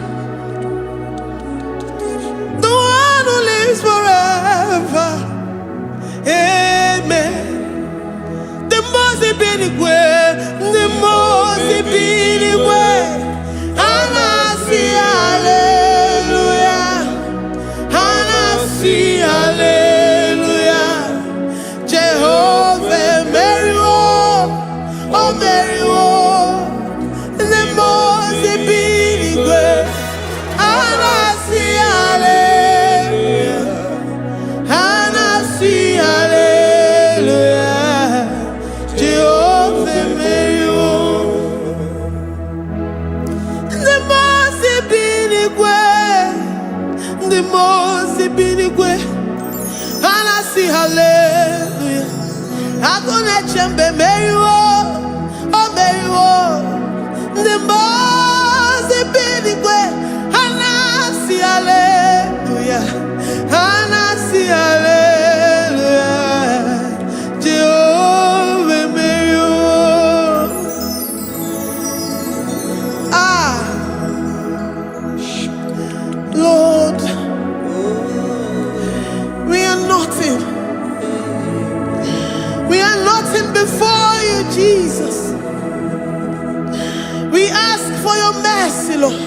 The one one who lives forever. Amen. The most big way, the most big way. And I see hallelujah. And I see hallelujah. Jehovah, Mary, oh Mary, the most big way. And I see hallelujah. And I see hallelujah. Jehovah, Mary, the most big way. The most big way. And I see hallelujah. I'm gonna chamber Mary, oh Mary, the most big way. And I see hallelujah. And I see hallelujah. Jehovah Mary, Lord, we are nothing. We are nothing before you, Jesus. We ask for your mercy, Lord.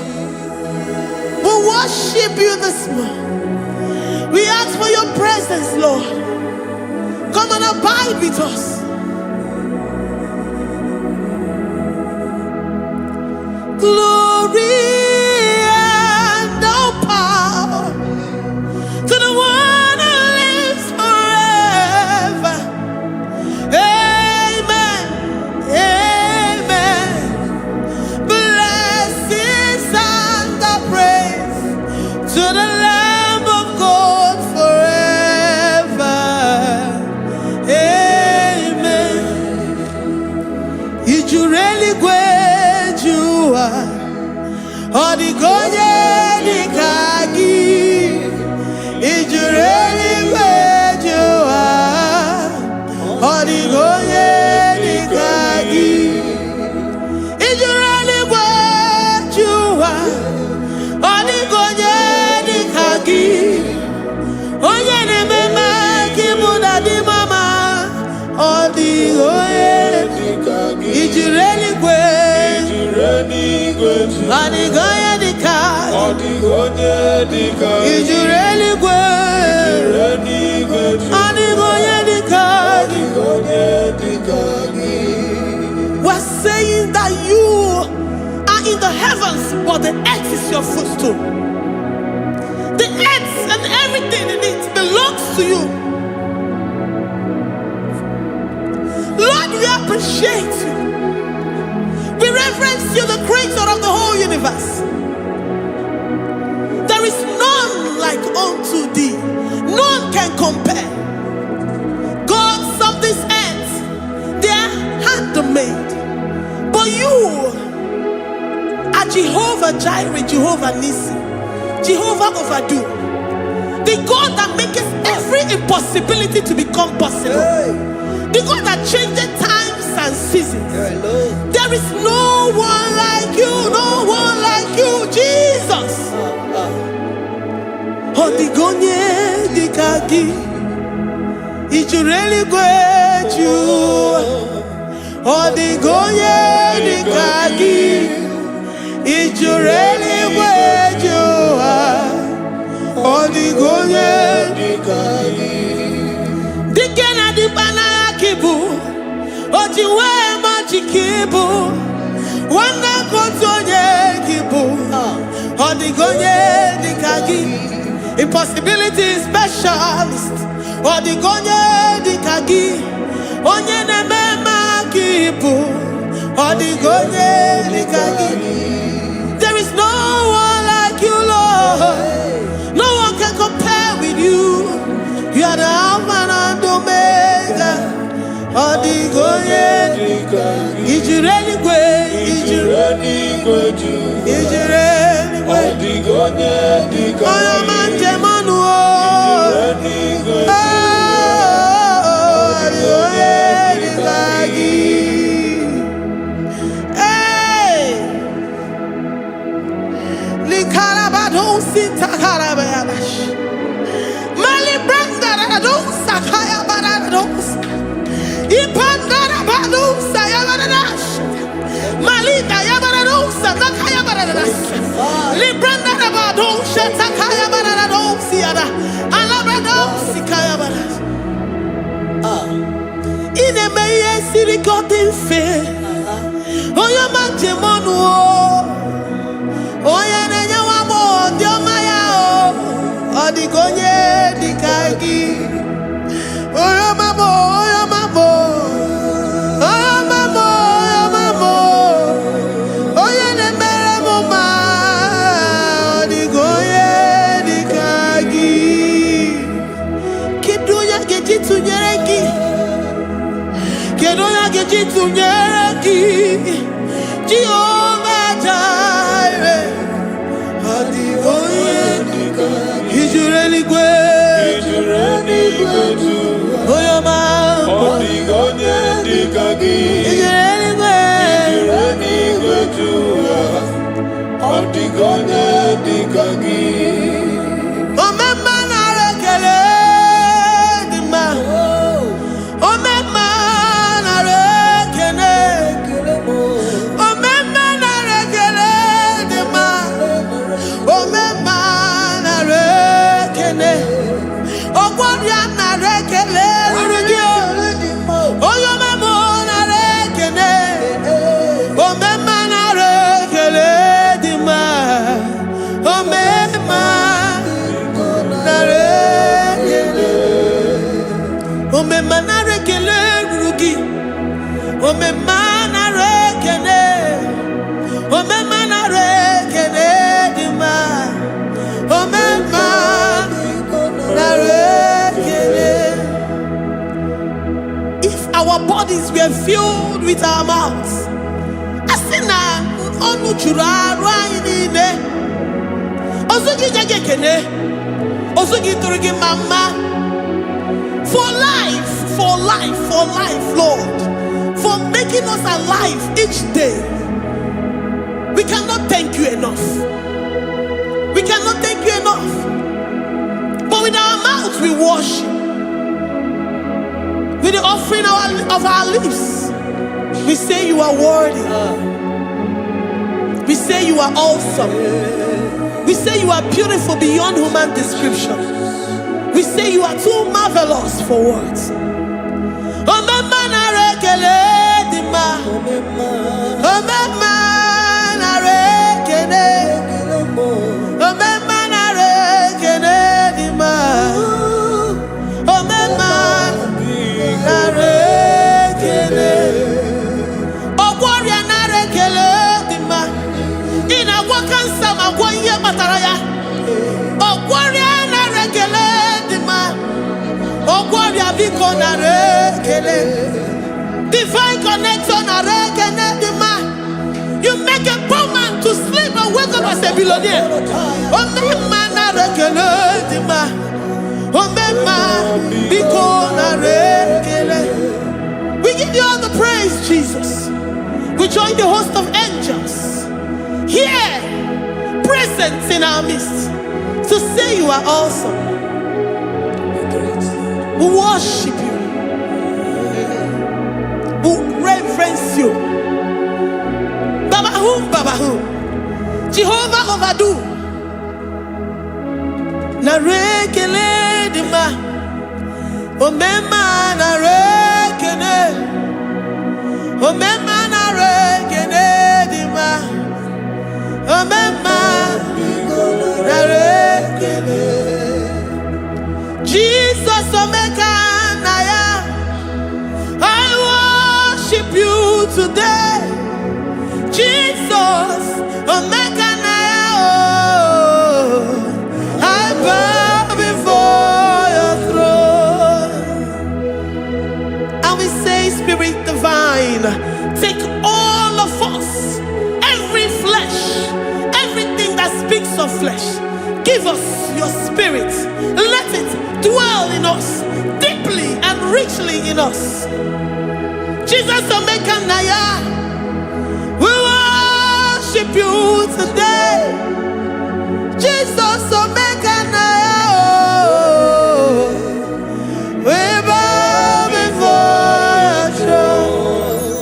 We worship you this morning. We ask for your presence, Lord. Come and abide with us. Glory and all power to the one who lives forever. Amen. Amen. Blessings and the praise to the Lamb of God forever. Amen. If you really great you are, or the Kagi. If you really great you are, or the Kagi. If you really great you are, or the Kagi. Onye ne mema kimuda di mama, or the Kagi. If you really great, or the is you really good? We're saying that you are in the heavens, but the earth is your footstool. The earth and everything in it belongs to you. Lord, we appreciate you. We reverence you, the creator of the whole universe. There is none like unto thee. None can compare. Gods of this earth, they are handmade. But you are Jehovah Jireh, Jehovah Nissi, Jehovah Overdo. The God that makes every impossibility to become possible. The God that changes times and seasons. There is no one like you, no one like you, Jesus. Odigonye dikagi, ichureli gweju. Odigonye dikagi, ichureli gweju. Odigonye dikagi. Dikena dipana kibu, ojiwe majikibu. Wana kotonye kibu, odigonye dikagi. Impossibility specialist. Odigonye dikagi. Onye nemema kibu. Odigonye dikagi. There is no one like you, Lord. No one can compare with you. You are the Alpha and Omega. Odigonye dikagi. Ijireli gwe. Ijireli gwe. Ijireli gwe. Odigonye dikagi. Yabaradousa, Yabaradash. Malita, Yabaradousa, Takaya Baradas. Libranda Rabadosha, Takaya Baradosiada. Alabradosi, Kaya Baradas. In a meye sirikotin fe. Oya manjemonu. Oya nenya wamo, diomaya o. Odigonye dikagi. Oya mamo, oya mamo. Oya mamo, oya mamo. Oya nemere moma. Odigonye dikagi. Kidunya gejitu nyereki. Kedonya gejitu nyereki. Jehovah Jireh. Odigonye dikagi. Ijureli gwe. Oyoma. Odigonye dikagi. Ijureli gwe. Odigonye dikagi. Omema na rekele dima. Omema na rekele. Omema na rekele dima. Omema na rekele. Ogwaria na rekele rugio. Oyoma mo na rekele. Omema na rekele dima. Omema na rekele. Omema na rekele rugi. Omema na rekele. Omema na rekele dima. Omema na rekele. If our bodies were filled with our mouths, asina onu chura rainine. Osugi jagekene. Osugi turugi mama. For life, Lord. For making us alive each day. We cannot thank you enough. We cannot thank you enough. But with our mouths we worship. With the offering of our lips, we say you are worthy. We say you are awesome. We say you are beautiful beyond human description. We say you are too marvelous for words. Omema na rekele dima. Omema na rekele. Omema na rekele dima. Omema na rekele. Ogwaria na rekele dima. Ina wakansa magwanye bataraya. Ogwaria na rekele dima. Ogwaria biko na rekele. Divine connection na rekele dima. You make a poor man to sleep and wake up as a billionaire. Omema na rekele dima. Omema biko na rekele. We give you all the praise, Jesus. We join the host of angels here, present in our midst, to say you are awesome. We worship you. We reverence you. Babahum. Jehovah overdo. Na rekele dima. Omema na rekele. Omema na rekele dima. Omema na rekele. Jesus omeka na ya. I worship you today. Jesus omeka na ya. Oh, I bow before your throne. And we say, Spirit divine, take all of us, every flesh, everything that speaks of flesh. Give us your spirit. Let it dwell in us, deeply and richly in us. Jesus Omeka Naya, we worship you today. Jesus Omeka Naya, oh, we bow before your throne.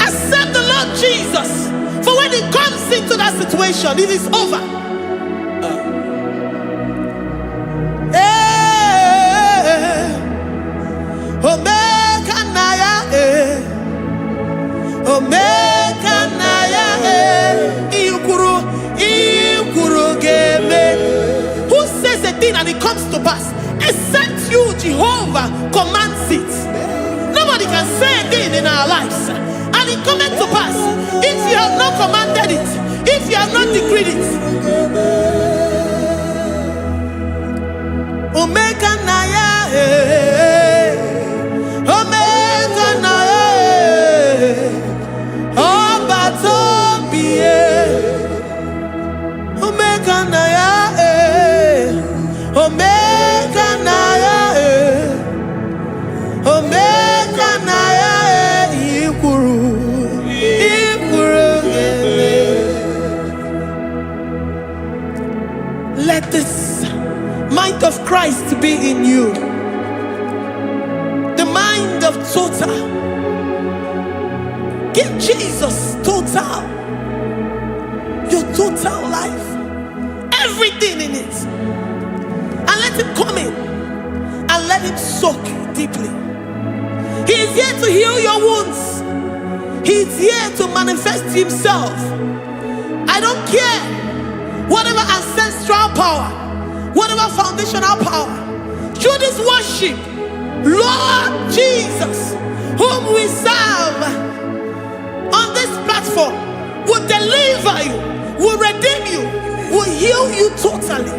Accept the Lord Jesus. For when He comes into that situation, it is over. Omega Naya, Omega Naya, Ikuru Geme. Who says a thing and it comes to pass? Except you, Jehovah, commands it. Nobody can say a thing in our lives and it cometh to pass if you have not commanded it, if you have not decreed it. Omega Naya, Omega Naya, Obatobie, Omega Naya, Omega Naya, Omega Naya, Ikuru. Let this mind of Christ be in you. The mind of total. Give Jesus total. Your total life. Everything in it. And let Him come in. And let Him soak deeply. He is here to heal your wounds. He is here to manifest Himself. I don't care. Whatever ancestral power, whatever foundational power, through this worship, Lord Jesus, whom we serve on this platform, will deliver you, will redeem you, will heal you totally.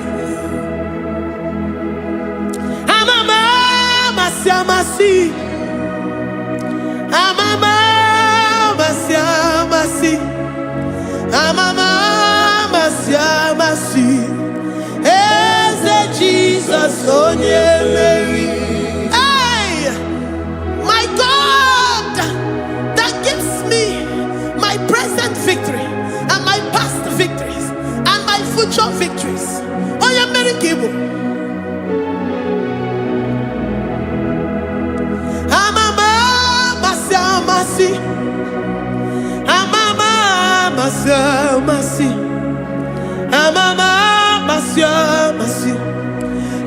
Amama Masiamasi, Amama Masiamasi, Amama Masiamasi, Eze Jesus onye Mary. Hey, my God, that gives me my present victory and my past victories and my future victories. Onye Mary Kibu. Amama Masiamasi, Amama Masiamasi, Amama Masiamasi,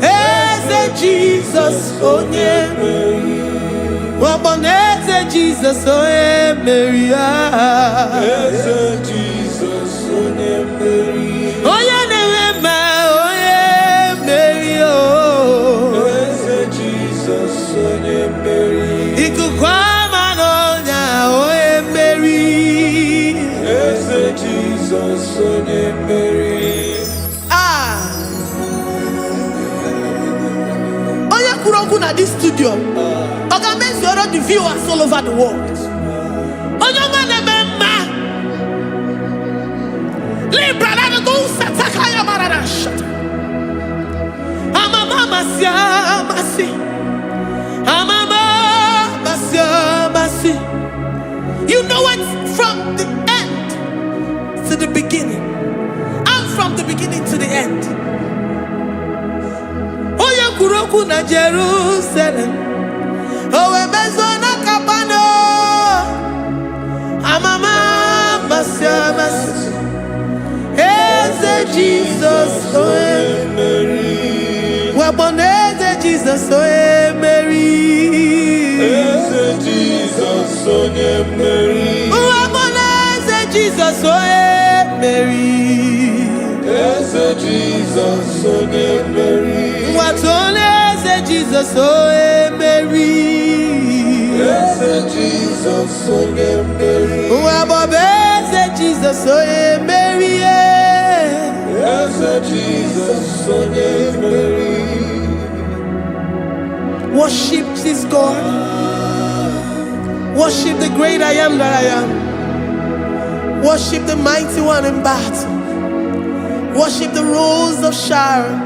Eze Jesus onye Mary. Waboneze Jesus onye Mary. Eze Jesus onye Mary. Onye Nehema onye Mary. Eze Jesus onye Mary. Ikukwama n'ọnya onye Mary. Eze Jesus onye Mary. Na this studio, organize the viewers all over the world. You know it from the end to the beginning, and from the beginning to the end. Kuroku na Jerusalem, owe mezona kapano, amama masiamasi, Eze Jesus oe Mary, waboneze Jesus oe Mary, Eze Jesus oe Mary, waboneze Jesus oe Mary, Eze Jesus oe Mary. Watoleze Jesus oe Mary. Eze Jesus oe Mary. Wabobeze Jesus oe Mary. Eze Jesus oe Mary. Worship this God. Worship the great I am that I am. Worship the mighty one in battle. Worship the rose of Sharon.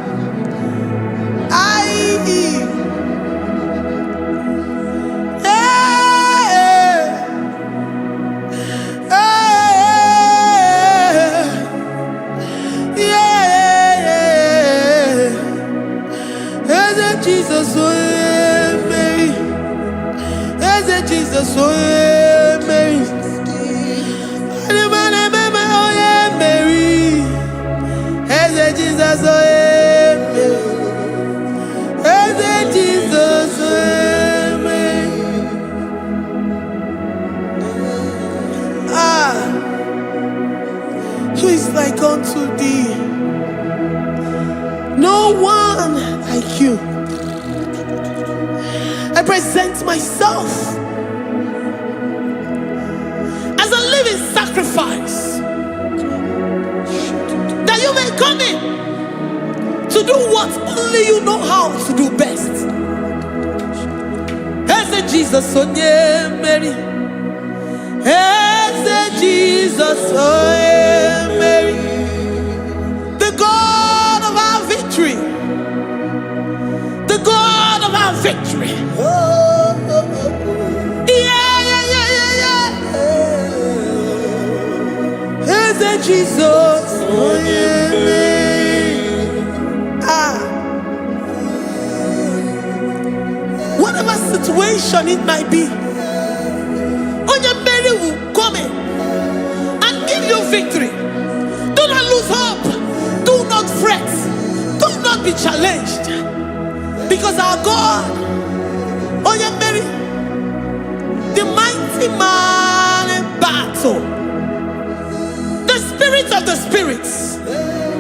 Jesus, Mary. Jesus, oh yeah, Mary. Oh yeah, Mary. Eze Jesus, oh yeah, Mary. Eze Jesus, oh yeah, Mary. Who is like unto thee? No one like you. I present myself as a living sacrifice, that you may come in to do what only you know how to do best. As Jesus, oh yeah, Mary. As Jesus, oh yeah, Mary. The God of our victory. The God of our victory. As Jesus, oh yeah, Mary. Whatever situation it might be, Mary will come in and give you victory. Do not lose hope. Do not fret. Do not be challenged. Because our God, Mary, the mighty man in battle, the spirit of the spirits,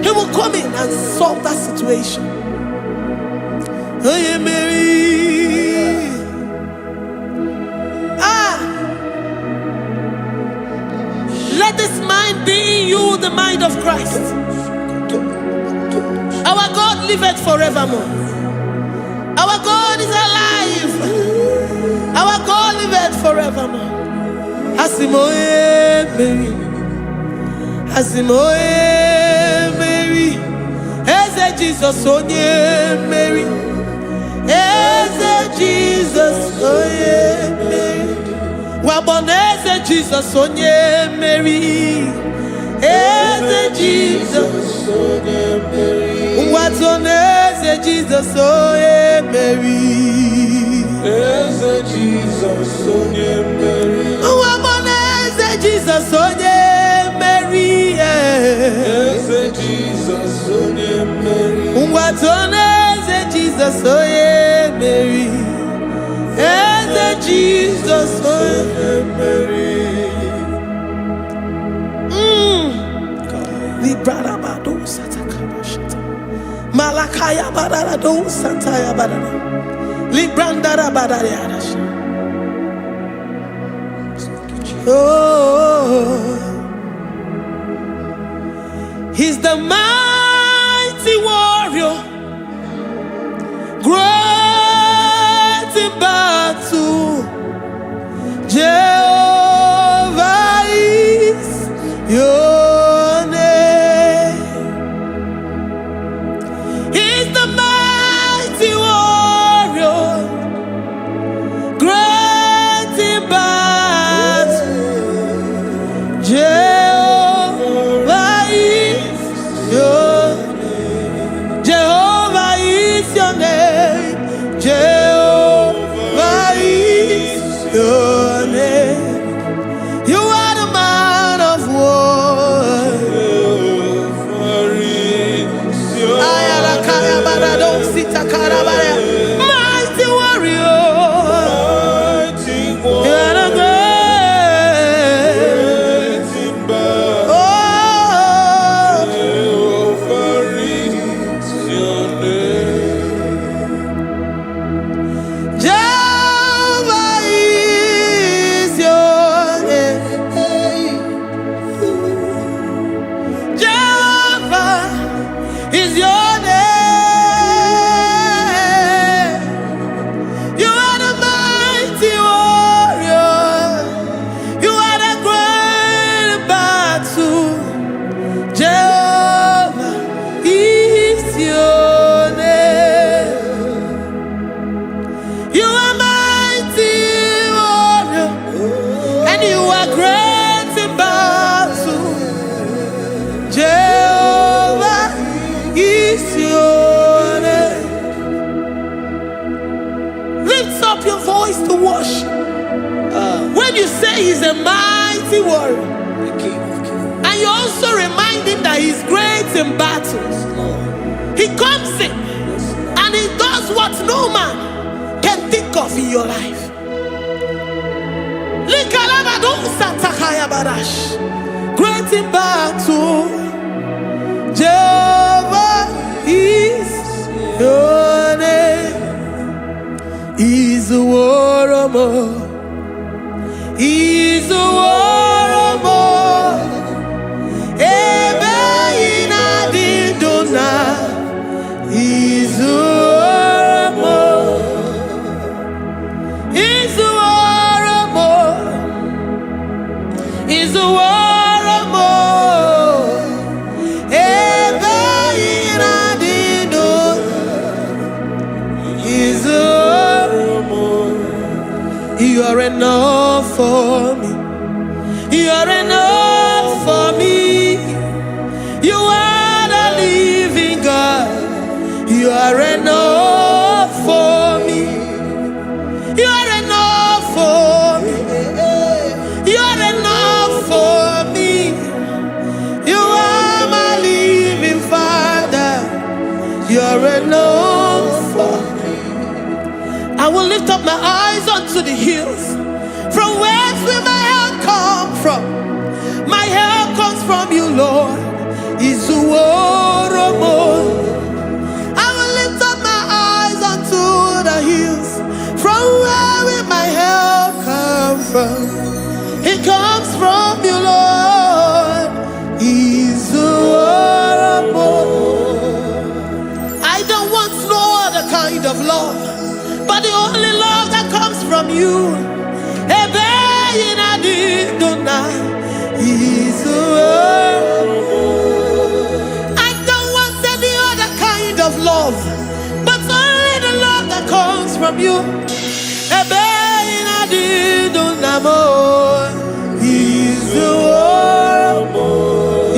he will come in and solve that situation. Mary. Let this mind be in you, the mind of Christ. Our God liveth forevermore. Our God is alive. Our God liveth forevermore. Asimoye Mary. Asimoye Mary. Eze Jesus onye Mary. Eze Jesus onye Mary. Waboneze Jesus onye Mary. Eze Jesus onye Mary. Watoneze Jesus onye Mary. Eze Jesus onye Mary. Waboneze Jesus onye Mary. Eze Jesus onye Mary. Watoneze Jesus onye Mary. Eze Jesus onye Mary. Librarabado satakabashata. Malakaya bararado santaya barara. Librandara barariadash. Oh, he's the mighty warrior, great in battle. Jehovah is your name. He's the mighty warrior, great in battle. Jehovah is your name. say he's a mighty warrior. the King of Kings. And you also remind him that he's great in battles. He comes in and he does what no man can think of in your life. Great in battle, Jehovah is your name. He's a warrior. He's a warrior. Ebe ina di dona. He's a warrior. He's a warrior. He's a warrior. Ebe ina di dona. He's a warrior. You are enough for me. You are enough for me. You are the living God. You are enough for me. You are enough for me. You are enough for me. You are my living Father. You are enough for me. I will lift up my eyes unto the hills. From whence will my help come from? My help comes from you, Lord. Is the word of God. I will lift up my eyes unto the hills. From where will my help come from? It comes from you, Lord. Is the word of God. I don't want no other kind of love, but the only love that comes from you. I don't want any other kind of love, but only the love that comes from you.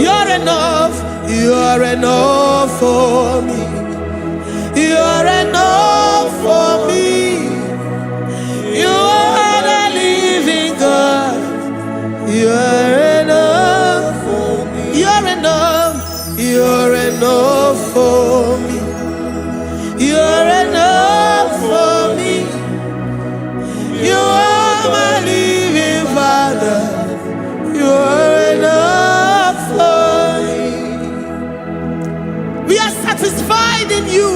You're enough. You're enough for me. You're enough for me. You are the living God. You're enough for me. You're enough. You're enough for me. You're enough for me. You are my living Father. You're enough for me. We are satisfied in you.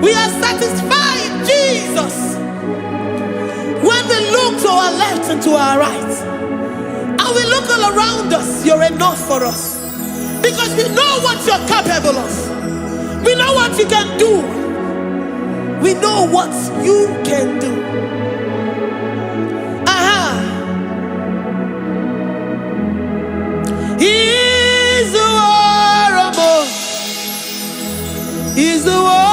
We are satisfied in Jesus. When we look to our left and to our right, and we look all around us, you're enough for us. Because we know what you're capable of. We know what you can do. We know what you can do. He's the warrior. He's the warrior.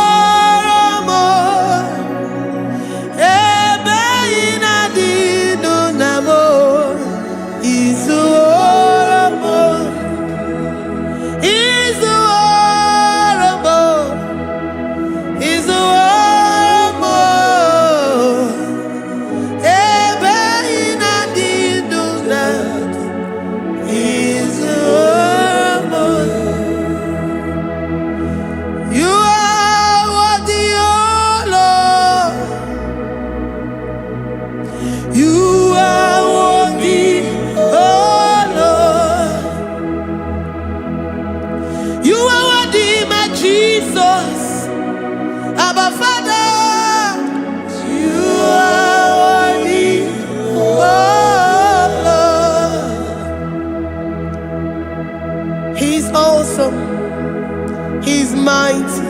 He's mighty.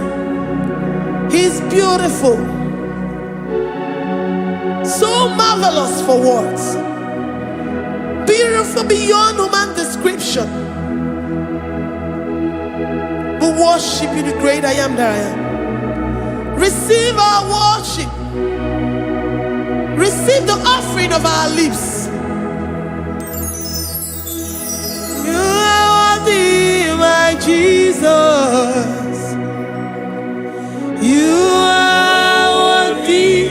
He's beautiful. So marvelous for words. Beautiful beyond human description. We worship you, the great I am that I am. Receive our worship. Receive the offering of our lips. You are worthy, my Jesus. You are worthy,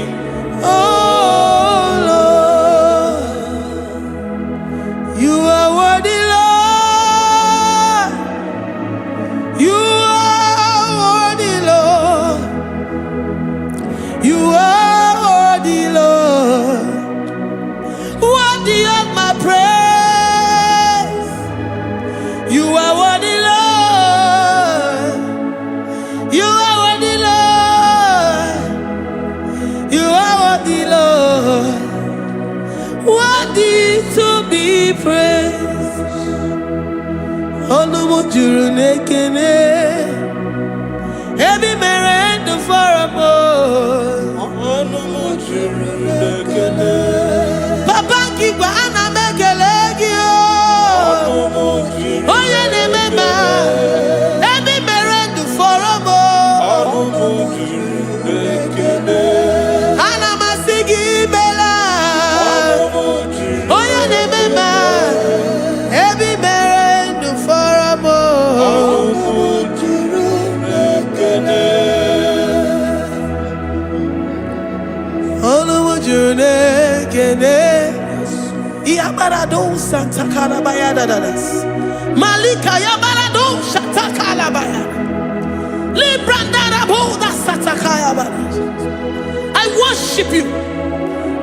oh Lord. worthy of my praise. You are worthy, Lord. You are worthy, Lord. You are worthy, Lord. Worthy to be praised. Olumu juru nekene. Every merendo for a Papa Kigwa ana mekelegio. Oye ne mema. Every merendo for a Ana masigi bela. Oye ne mema. Every merendo for a Yabarado Santa Calabaya dadas. Malika Yabarado Shata Calabaya. Librandara Boda Satakaya. I worship you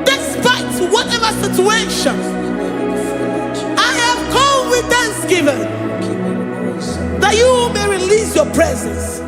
despite whatever situation. I have come with thanksgiving that you may release your presence.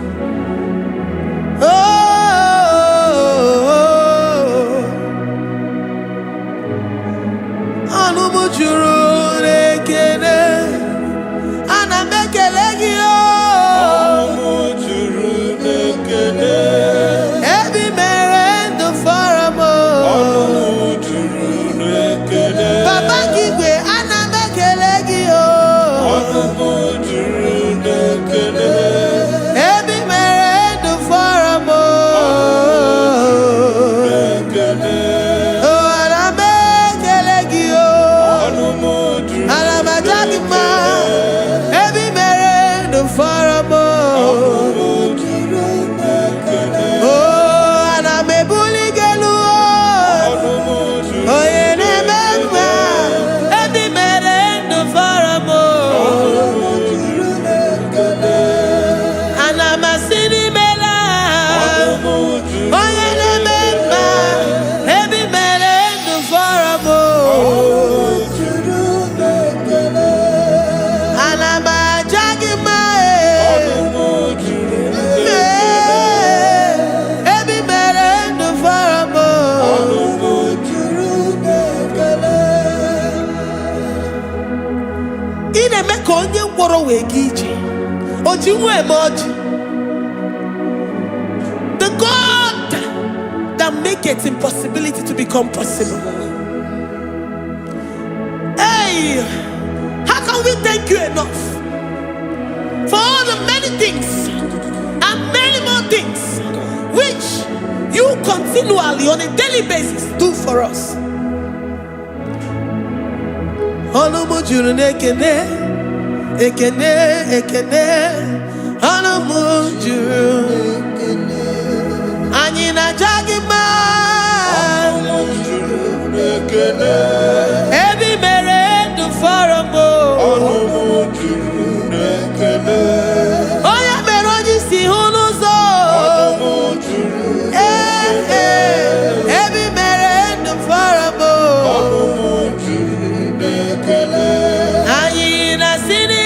The God that makes impossibility to become possible. Hey, how can we thank you enough for all the many things and many more things which you continually on a daily basis do for us? Ekene, Anamujuru, Anina Jagima, Ebi Merendo Faramo, Oya Meroji Sihonozo, Ebi Merendo Faramo, Anina Sini.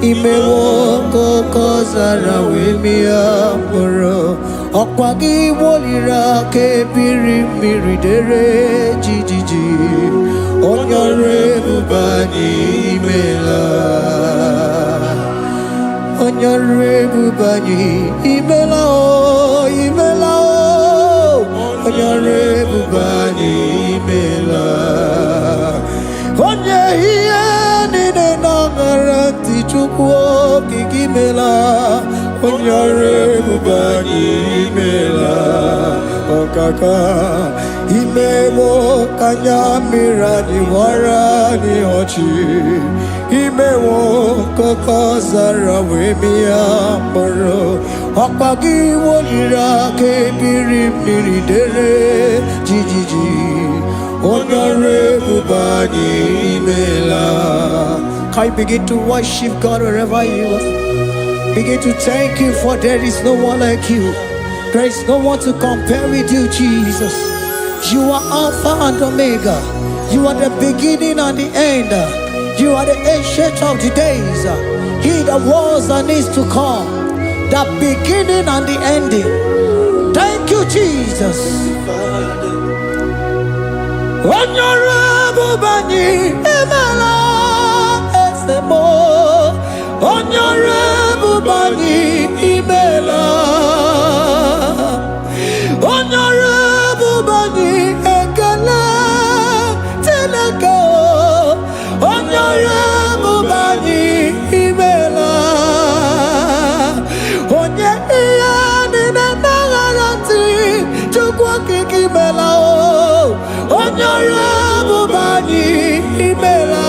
Imewoko kozara wemia moro Okwagi wolira ke biri miridere jijiji Onyore bubani imela Onyore bubani imela o imela o Onyore bubani imela nine nangaranti chukwu kikimela onyare bubani mela okaka imemo kanyamira ni wara ni ochi imemo koko zara wemia moro okpagi wolira kebiri miri dere jijiji onyare bubani mela. Can you begin to worship God wherever you are? Begin to thank Him, for there is no one like you. There is no one to compare with you, Jesus. You are Alpha and Omega. You are the beginning and the end. You are the ancient of the days. He that was and is to come. The beginning and the ending. Thank you, Jesus. Honorable Bani Emela Esemo. Honorable Bani Emela. Honorable Bani Ekele Teleko. Honorable Bani Emela. Onye iyani na nagarati chukwa kikimela o. Honorable Bani Emela.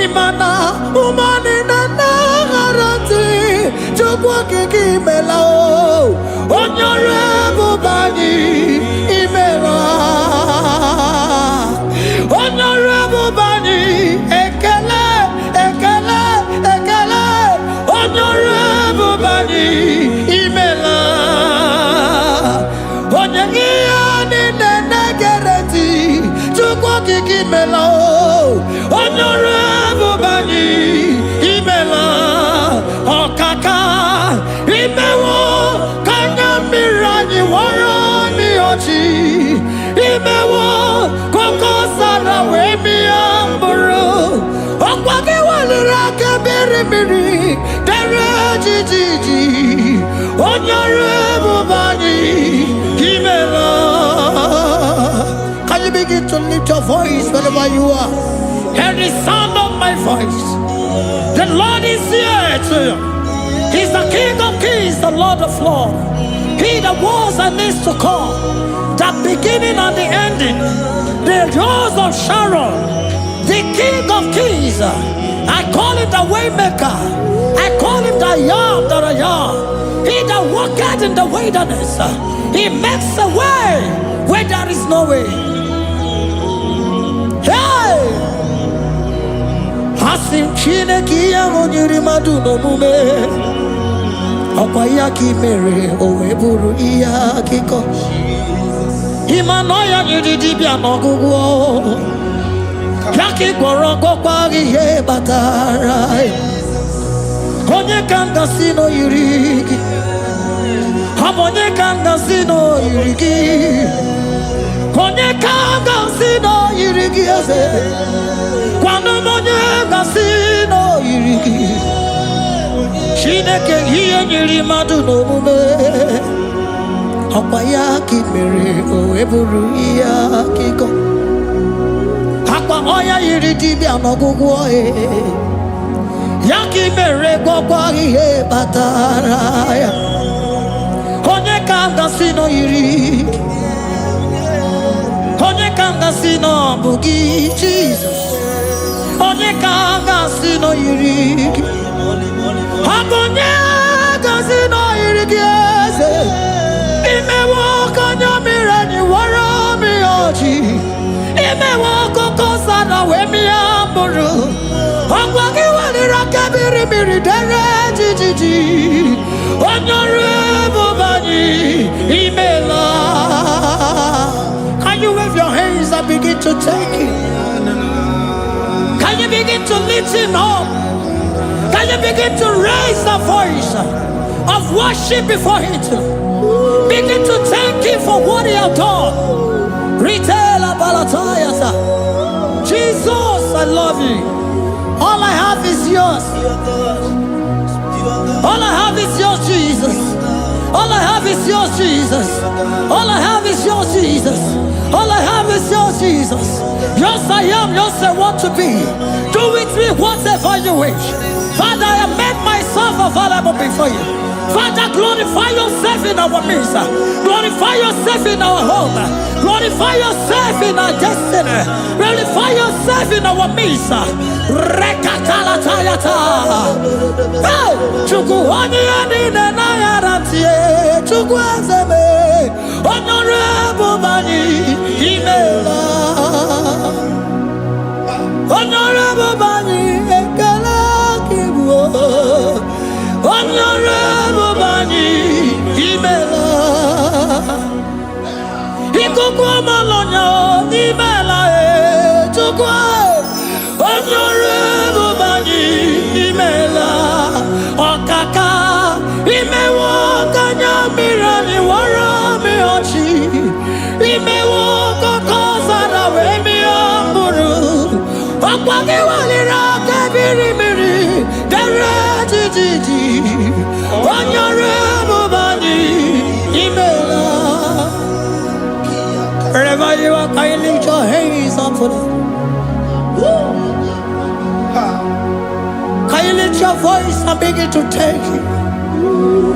Imana umani na nagarati chukwa kikimela o. Honorable Bani Emela. Honorable Bani Ekele Ekele Ekele. Honorable Bani Emela. Onyangiani nenegereti chukwa kikimela o. Honorable Bani Emela. Okaka imewo kanyamira warani ochi imewo koko sara wemi amburu okwake walira kebiri miri dere jijiji Honorable Bani Emela. Can you begin to lift your voice wherever you are? Hear the sound of my voice. The Lord is here to you. He's the King of Kings, the Lord of Lords. He that was and is to come, the beginning and the ending, the Rose of Sharon, the King of Kings. I call him the Waymaker. I call him the Yam that I am. He that walketh in the wilderness, he makes a way where there is no way. Hey! Hasim Chineki Yamonyuri Maduno Mume. Okwayaki mere oweburu iya kiko. Imanoya nyidibia nogugo. Yaki gorogo kwagi ye batara. Onye kanga sino yirigi. Onye kanga sino yirigi. Onye kanga sino yirigi ase. Kwano monye kanga sino yirigi. Chineke hiye nyiri madu n'omume. Ọkwa ya ka mere o eburu ya akịkọ. Akwa ọya yiri dibịa n'ọgwụgwọ ya ka mere gwọkwa ihe batara ya. Onye ka m gasị nọ yiri. Onye ka m gasị nọ bụ gị Jizọs. Onye ka m gasị nọ yiri gị. Abonye gazino irigieze imewo kanyamira ni wara mi oji imewo koko sana wemi amburu ogwagi walira kebiri miri dere jijiji Honorable Bani Emela. Can you wave your hands and begin to take it? Can you begin to lift him up? Can you begin to raise the voice of worship before Him? Begin to thank Him for what He has done. Retailer Balatayasa. Jesus, I love you. All I have is yours. All I have is yours, Jesus. All I have is yours, Jesus. All I have is yours, Jesus. All I have is yours, Jesus. Yours I am, yours I want to be. Do with me whatever you wish. Father, I have made myself available before you. Father, glorify yourself in our midst. Glorify yourself in our home. Glorify yourself in our destiny. Glorify yourself in our midst. Rekatalatayata. Hey! Chukwani anine na yarantie. Chukwazeme. Honorable Bani. Imela. Honorable Bani. Ekala kibuo. Honorable Bani. Imela. Ikukwa malonya. Imela. Chukwa. Honorable Bani. Imela. Okaka. Imewo kanya mirani warami ochi. Imewo kokosara wemi amburu. Okwake walira kebiri miri. Dere jijiji. Honorable Bani. Imela. Wherever you are, can you lift your hands up for them? Can you lift your voice and begin to take it?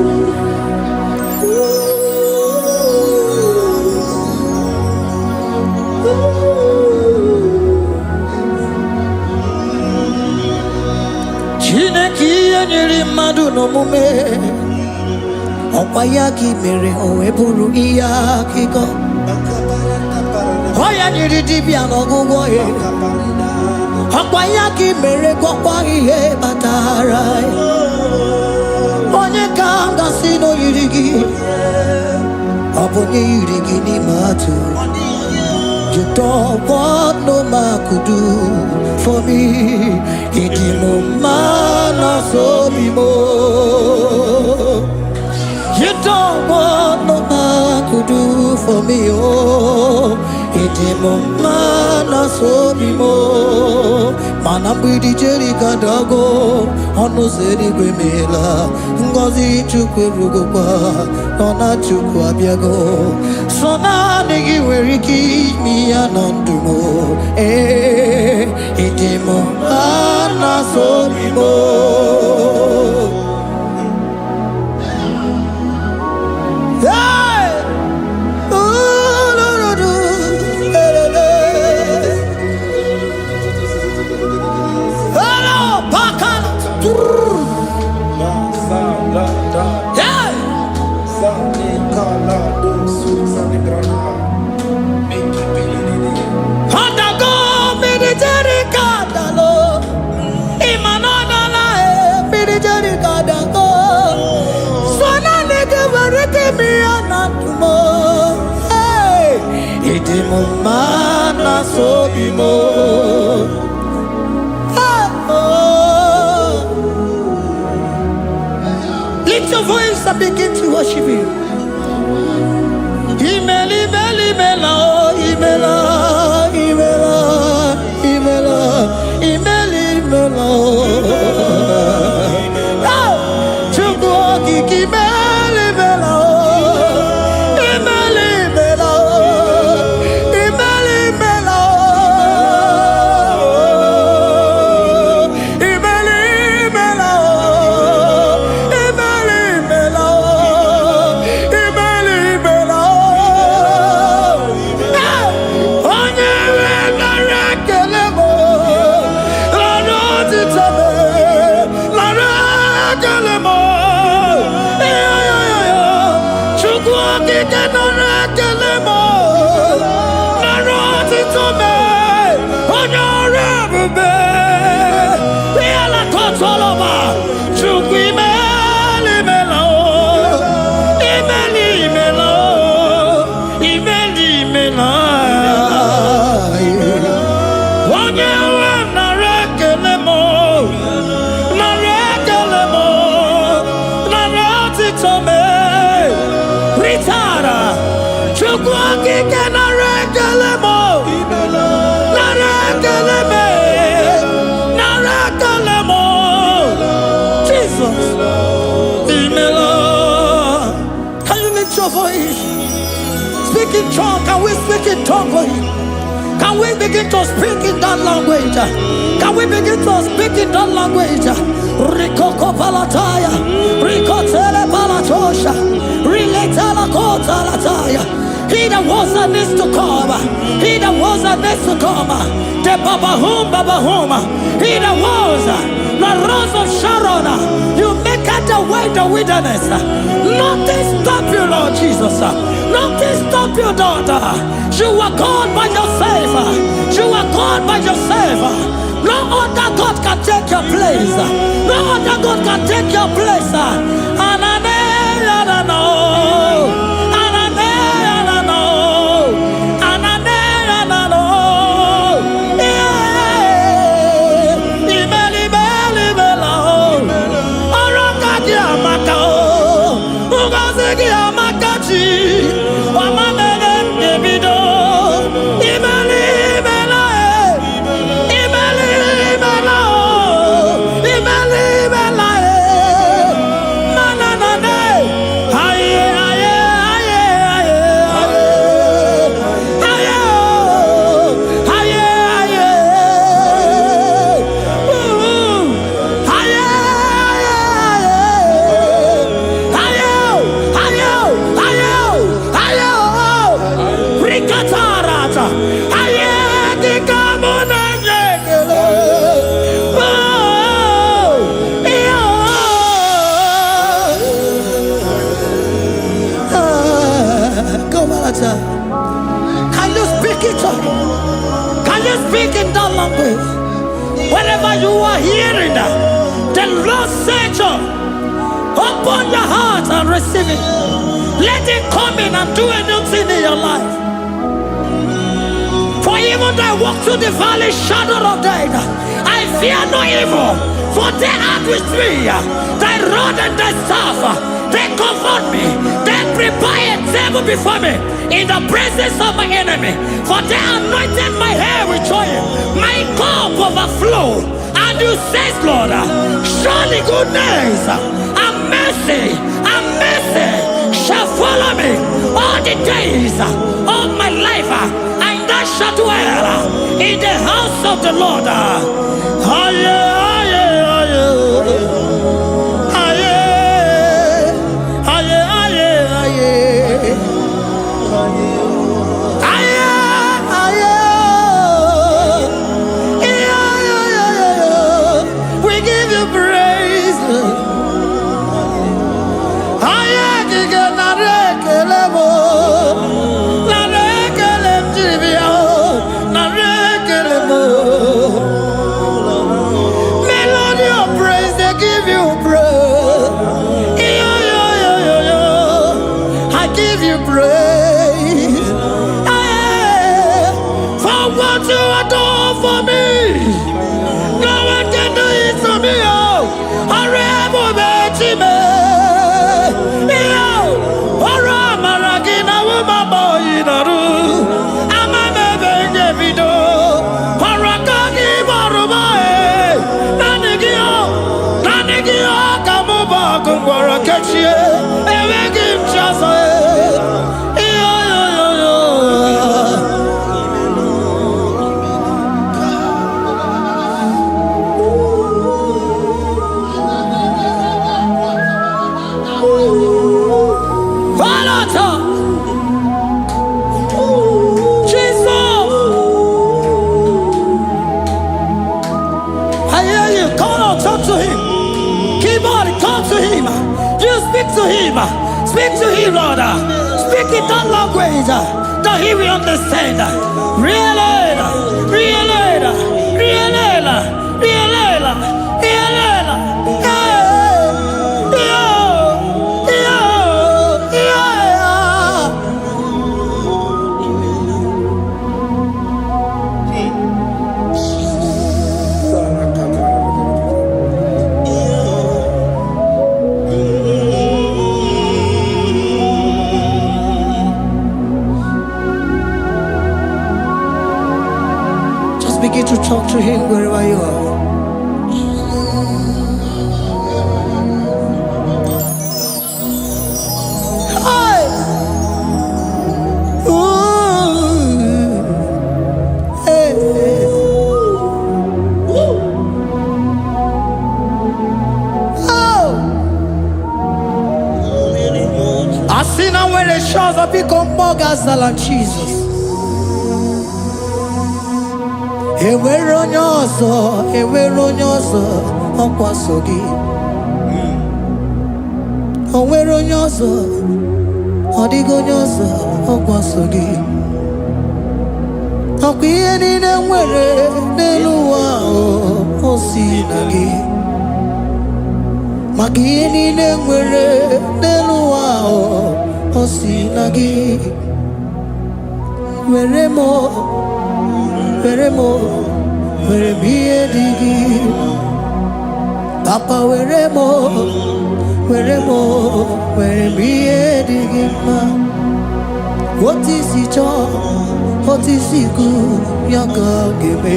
Chineke nyere mmadụ n'omume ọkwa ya ka i mere o wee bụrụ ihe akụkọ ọ ya nyere dibịa n'ọgwụgwọ ya ọkwa ya ka i mere gwọkwa ihe batara onye ka m gasị n'oyiri gị ọ bụ onye yiri gị n'ime atụ. You don't want no man could do for me. Iti mo mana so mi mo. You don't want no man could do for me. Oh, iti mo mana so mi mo. Mana bidi jeri kadago ono zeri gwemela. Ngozi chukwe rugokwa nona chukwu abiago. Sona nigi weriki mi anandumo. Itimo anasobimo. Hey! Hello, Paka! Yeah! Mana sobimo. Lift your voice and begin to worship Him. Imeli, imeli, imela, imela, imela, imela, imeli, imela. Chukwu okike imeli, imela. speak in tongue? Can we speak in tongue for him? Can we begin to speak in that language? Can we begin to speak in that language? Rikoko palataya, rikotele palatosha, riletala kotalataya. He that was and needs to come. He that was and needs to come. The Babahum, Babahum. He that was the rose of Sharon. You make it the way in the wilderness. Nothing stop you, Lord Jesus. Nothing stop you, daughter. You are God by yourself. You are God by yourself. No other God can take your place. No other God can take your place. And I know. Can you speak it? Can you speak in that language? Whenever you are hearing that, the Lord said, open your heart and receive it. Let it come in and do a new thing in your life. For even though I walk through the valley shadow of death, I fear no evil. For they are with me. Thy rod and thy staff, they comfort me. They prepare a table before me in the presence of my enemy. For they anointed my hair with oil. My cup overflow. And you say, Lord, surely goodness and mercy shall follow me all the days of my life. And I shall dwell in the house of the Lord. We give you praise. Melody of praise, they give you praise. I give you praise. For what you are doing for me, no one can do it for me. I remember me. Speak to him, Lord. Speak in that language that he will understand. Begin to talk to him wherever you are. Hi. Ooh. generations of become more than Jesus. Enwere onye ọzọ ọkwa so gị. Onwere onye ọzọ, ọ dịghị onye ọzọ ọkwa so gị. Ọkwa ihe niile nwere n'elu ụwa o si na gị. Maka ihe niile nwere n'elu ụwa o si na gị. Were m ihe dị gị. Papa were m ihe dị gị mma. Otu isi chọọ, otu isi kwu ya ka ọ ga-eme.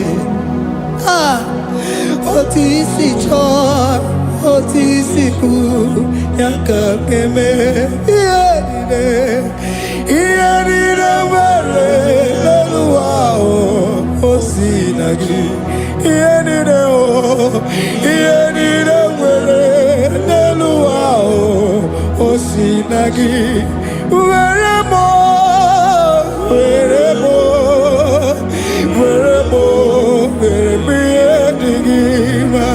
Otu isi chọọ, otu isi kwu ya ka ọ ga-eme. Ihe niile nwere n'elu ụwa o si na gị. Ihe niile nwere n'elu ụwa o si na gị. Were m ihe dị gị mma.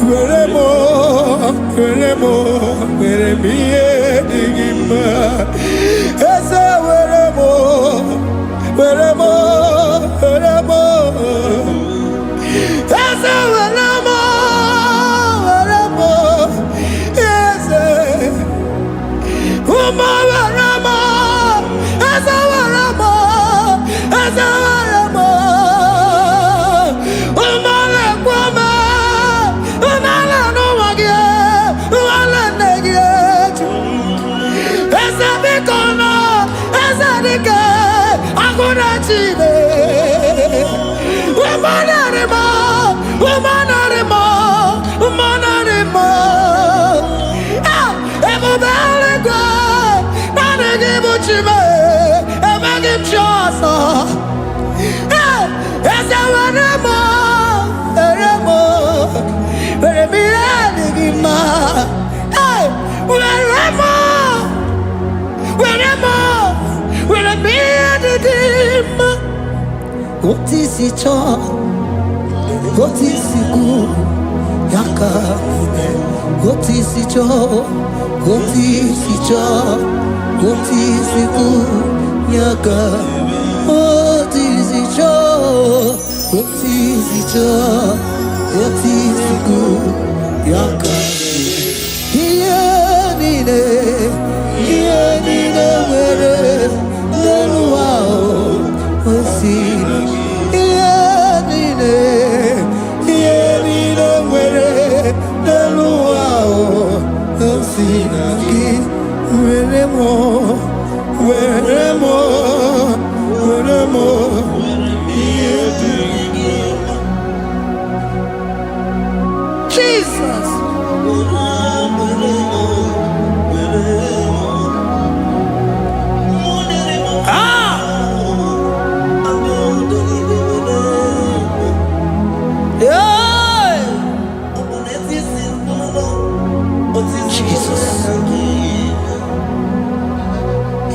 Were m ihe dị gị mma. Eze were m Eze were m Eze ụmụ were m Eze were m ụmụ lekwa m ụmụala n'ụwa gị ụmụala nne gị eju. Eze biko nọ Eze dike agụna Chine. Ebube eluigwe naanị gị bụ Chime, emeghị m chi ọzọ. Eze were m ihe dị gị mma. Were m ihe dị gị mma. Otu isi chọọ, otu isi kwu ya ka ime. Otu isi chọọ, otu isi kwu ya ka. Otu isi chọọ, otu isi kwu ya ka. Ihe niile nwere n'elu ụwa o si na gị. Ihe niile nwere n'elu ụwa o si na gị. Were m ihe dị gị mma. Jesus.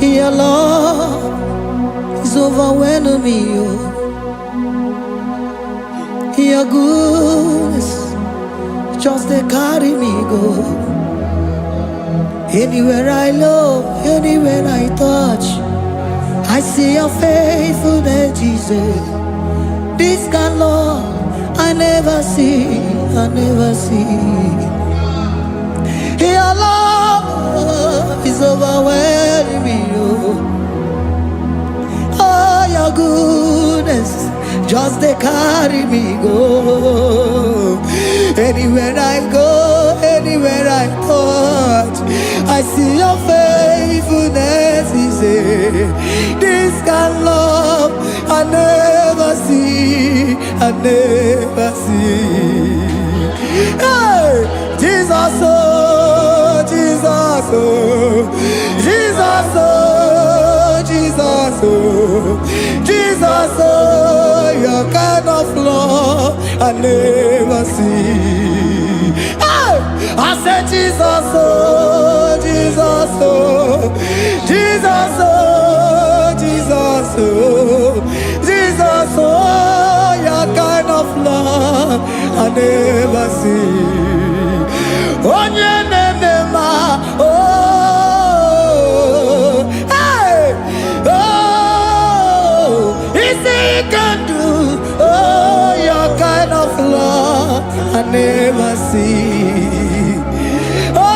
Your love is overwhelming me. Your goodness just they carry me go. Anywhere I look, anywhere I touch, I see your faithfulness, Jesus. This kind of love I never see. Your love is overwhelming me. Oh, your goodness just they carry me go. Anywhere I go, anywhere I touch, I see your faithfulness. This kind of love I never see. Hey, Jesus, oh, Jesus, oh, Jesus, oh, Jesus, oh, Jesus, oh, your kind of love I never see. Hey, I said Jesus, oh, Jesus, oh, Jesus, oh, your kind of love I never see. Oh, hey, oh, is it can do? Oh, your kind of love I never see. Oh,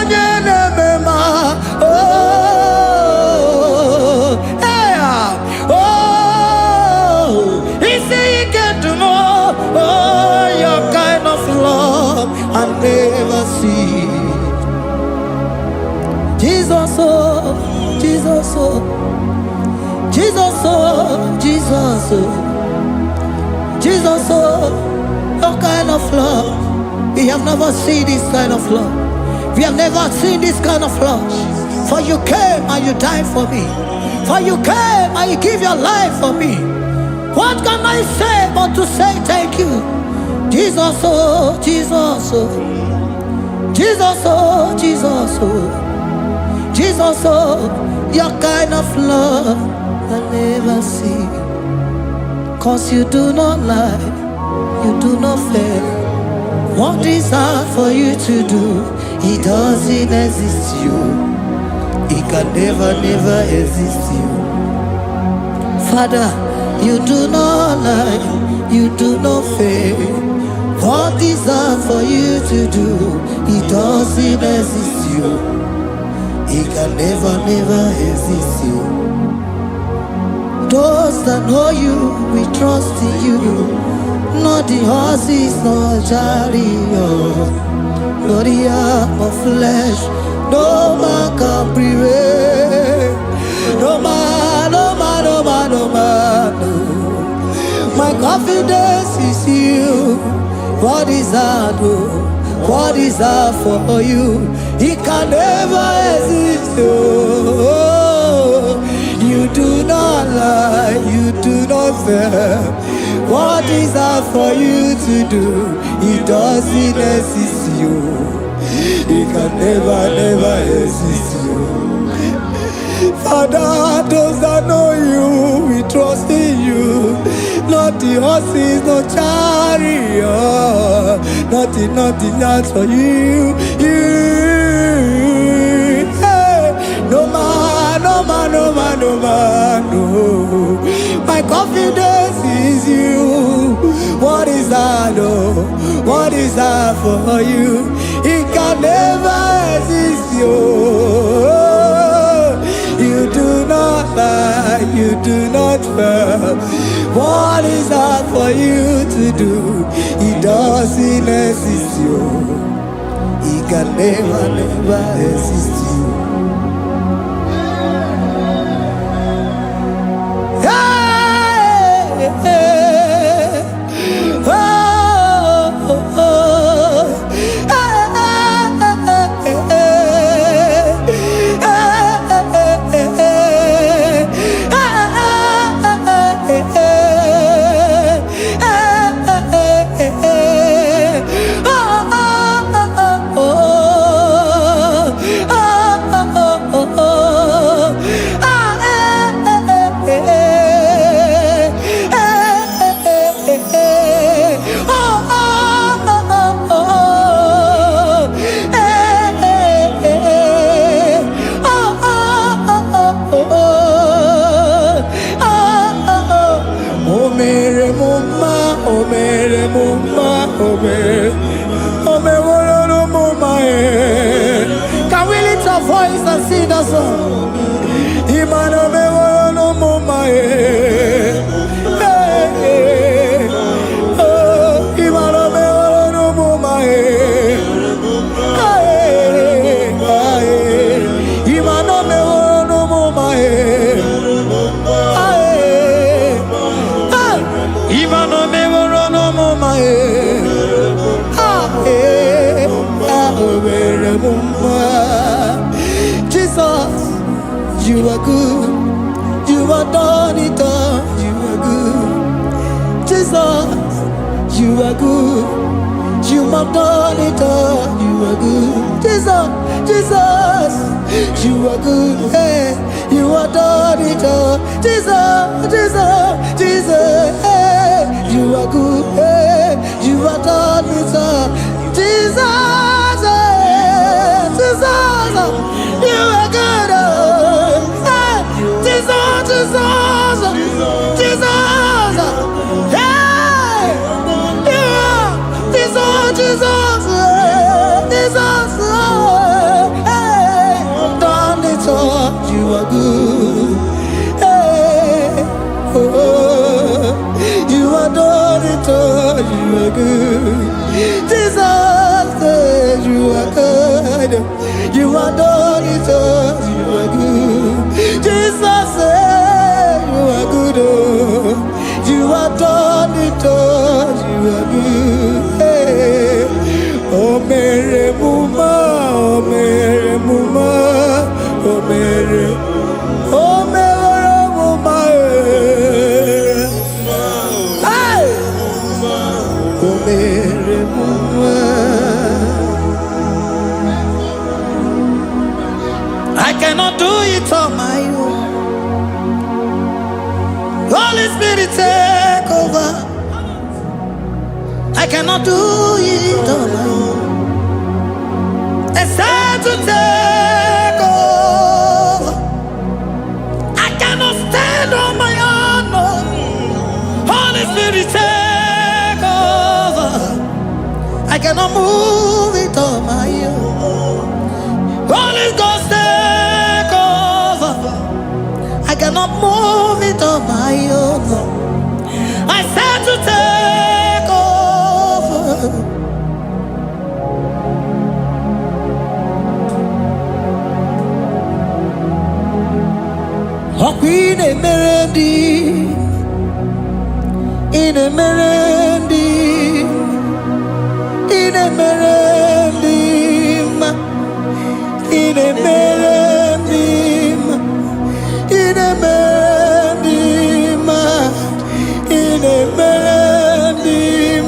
I never see. Jesus, oh, Jesus, oh, Jesus, oh, Jesus, oh, Jesus, oh, your kind of love. We have never seen this kind of love. We have never seen this kind of love. For you came and you died for me. For you came and you give your life for me. What can I say but to say thank you? Jesus, oh, Jesus, oh, Jesus, oh, Jesus, oh, Jesus, oh, your kind of love I never see. 'Cause you do not lie, you do not fail. What is hard for you to do, it doesn't exist you. It can never, never exist you. Father, you do not lie, you do not fail. What is hard for you to do, it doesn't exist you. It can never, never exist you. Those that know you, we trust in you. Not the horses, nor chariot, nor the arm of flesh. No man can prevail. No man, no man, no man, no man, no. My confidence is you. What is hard, oh, what is hard for you? It can never exist, oh. You do not lie, you do not fail. What is hard for you to do, it doesn't exist you. It can never, never exist you. Father, those that know you, we trust in you. Not the horses, no chariot. Nothing else for you. Hey, no man, no man, no man, no man, no. My confidence is you. What is that, oh? What is that for you? It can never exist, you. You do not lie, you do not fail. What is hard for you to do? It doesn't exist you. It can never, never exist you. Hey, hey, oh, oh, oh. Can we lift our voice and sing that song? Jesus, you are good. You are done it all. You are good. Jesus, you are good. You have done it all. You are good. Jesus, Jesus, you are good. Hey, you have done it all. Jesus, Jesus, Jesus, hey, you are good. Hey, you have done it all. Jesus, hey, Jesus, you are good. Hey, Jesus, Jesus, Jesus, hey, you are Jesus, Jesus, Jesus, hey, done it all. You are good. Hey, oh, you are done it all. You are good. Jesus, you are good. You are done it all. You are good. Jesus, you are good. Oh, you are done it all. You are good. Hey, oh, Mary Muma, oh, Mary Muma, oh, Mary, oh, Mary Muma, hey, oh, Mary Muma. I cannot do it on my own. Holy Spirit, take over. I cannot do it on my own. It's time to take over. I cannot stand on my own. No. Holy Spirit, take over. I cannot move it on my own. Holy Ghost, take over. I cannot move it on my own. I said to take over. In a melody, in a melody, in a melody, in a melody, in a melody, in a melody,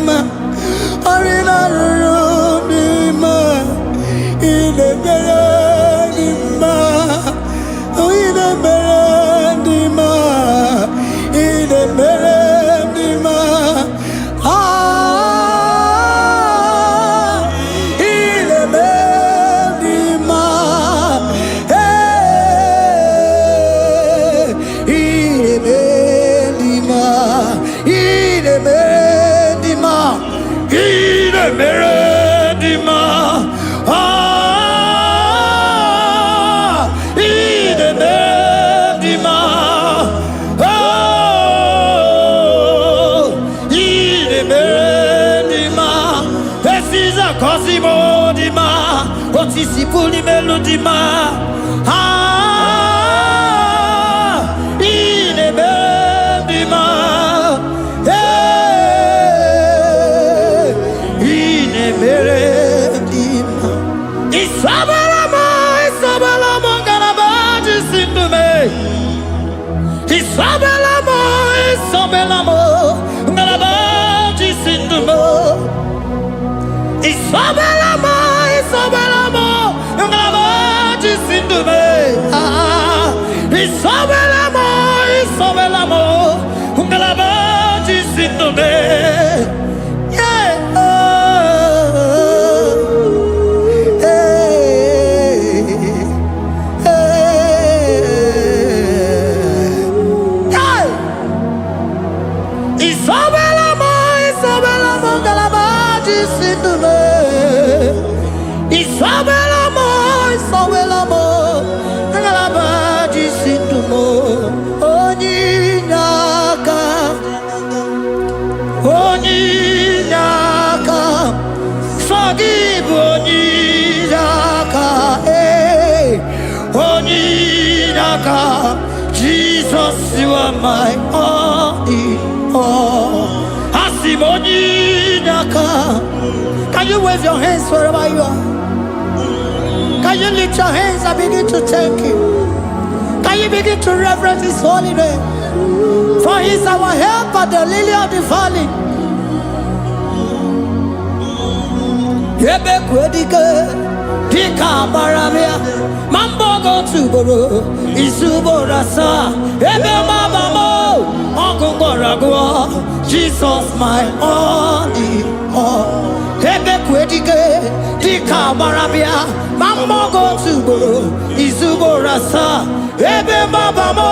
or in a room, in a melody, in a melody, in a melody, in a melody, hey, in a melody, in a melody, in a melody, in a melody, Cosimo di ma, otisipuli melodi ma, in a melody ma, in a melody ma. Isabelamo, garabaji sindume. Isabelamo, garabaji sindume. Isabelamo, ngalabaji sindume. Isabelamo, ngalabaji sindume. Yeah. Isabelamo, ngalabaji sindume. Isabelamo, ngalabaji sindumo. Onyinaka, forgive Onyinaka, hey, Onyinaka, Jesus, you are my only all. Asim Onyinaka. Can you wave your hands wherever you are? Can you lift your hands and begin to thank Him? Can you begin to reverence His holy name? For He's our help at the lily of the valley. Ebe kwedike dika baramia mambogo tuboro isuborasa ebe mabamo ogungorago Jesus my only all. Ebe kwedike dika baramia mambogo tuboro isuborasa ebe mabamo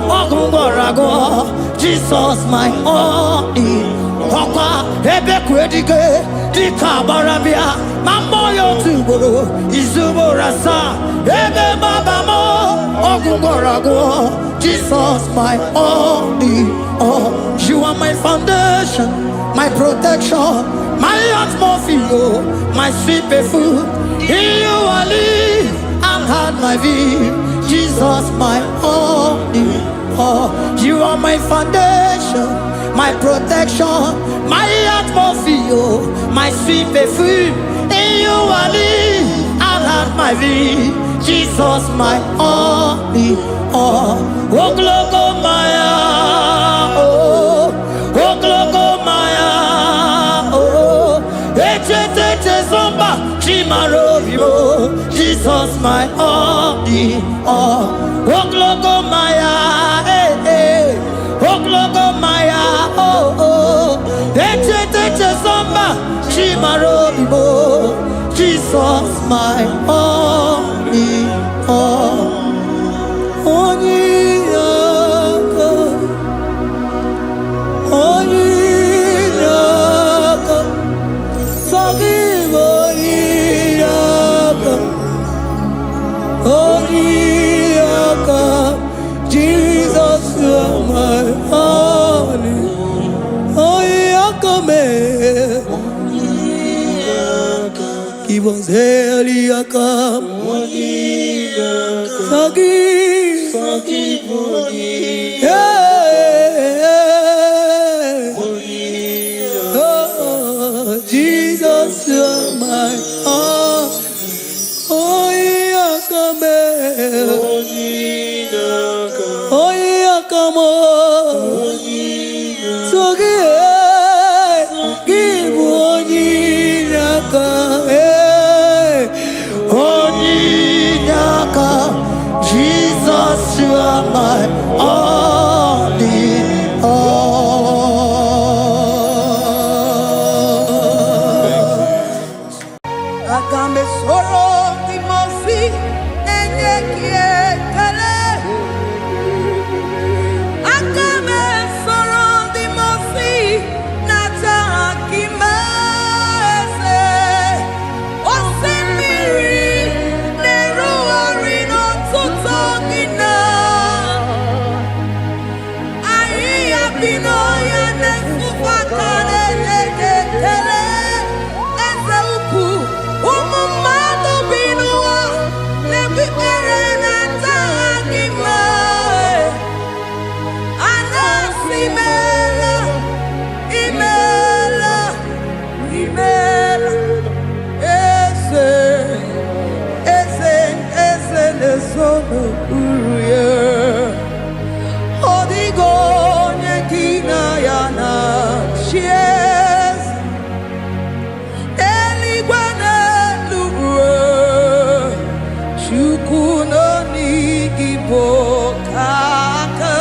ogungorago Jesus my only Papa ebe kwedike dika baramia mamboyo tuboro izuborasa ebe babamo ogungorago Jesus my only all. You are my foundation, my protection, my atmosphere, my sweet perfume. In you I live and had my vie. Jesus my only all. You are my foundation, my protection, my atmosphere, my sweet perfume. In you I live and have my vie. Jesus my only all. Oh glogo maya, oh glogo maya, oh eche zomba chimaro vivo. Jesus my only all. Oh glogo maya, oh glogo maya, oh eche zomba chimaro vivo. Jesus my only all. Jesus you are my only. Give us Eliakam. Forgive. Oh, Jesus, you are my all. Oh, Yakame. Oh, Yakamo. Give Onyinaka. Jesus, you are my only all. Agambe soro timosi enyekie kale. Agambe soro timosi nata akimese. Osemiri neruari no tutogina. Aia bino ya nesufakane lekele. Eze uku umumado binoa nebi erena tagima. Anasimela imela eze nesono uruye. Odigo nyekina yana shies eligwane luwe chukuno nigibo kaka.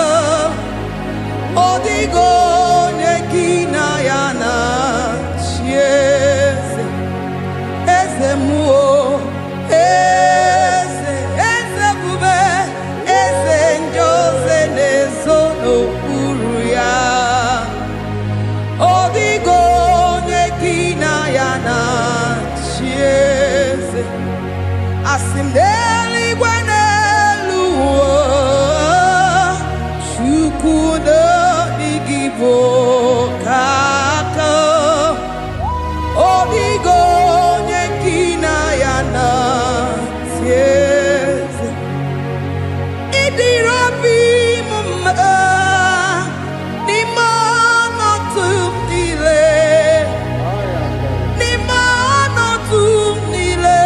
Odigo nyekina yana shies eze muo eze bube eze njoze nezono uruya. Odigo nyekina yana chieze asimdeli gwaneluwo chukuno igibo kaka. Odigo nyekina yana chieze idirabi mumma ni mono tumile. Ni mono tumile.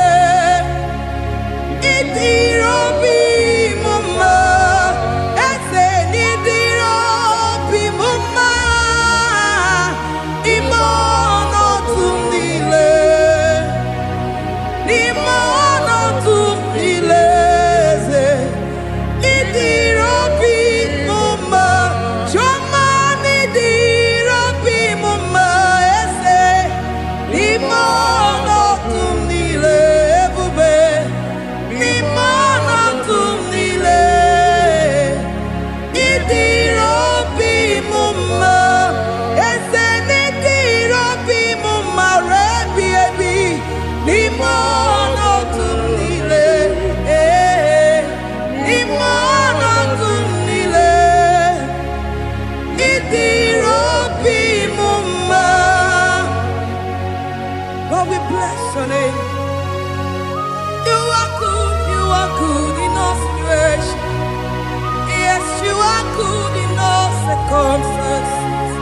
good in all circumstances.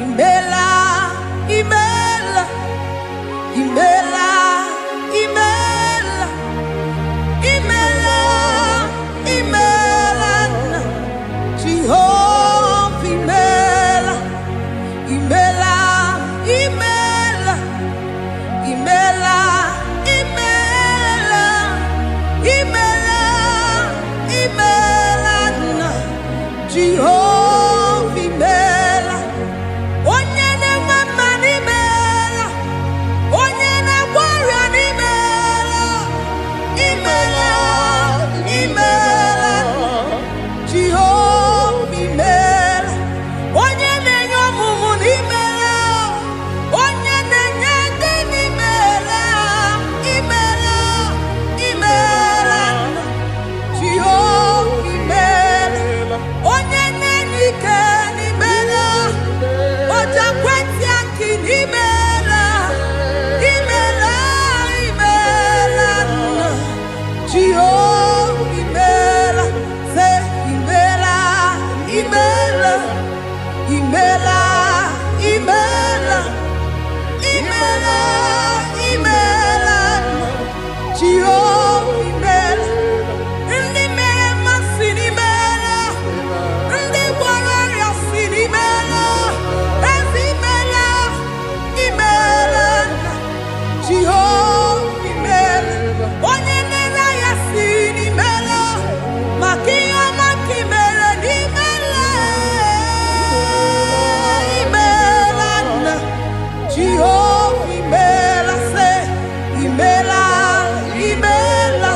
Imela, Imela, Imela, Imela, Imela, Imela, Jehovah, Imela, Imela, Imela, Imela, Imela, Imela, Imela, Jehovah, Imela. Onye na-mama n'imela, onye na-agwọrịa n'imela, imela, imela, Jehova imela. Onye na-enye ọmụmụ n'imela, onye na-enye ndị n'imela, imela, imela, Jehova imela. Onye na-enye ike n'imela, Oja kweti aki imela, imela, imela, Jehovah imela, say imela, imela, imela, imela, imela, imela, Jehovah imela. Ndị mere mmasị n'imela, ndị gwara ọrịa si n'imela. Jehovah imela, onye mere ya si n'imela, maka ihe ọma ka imere n'imela, imela nna. Jehovah imela, say imela, imela,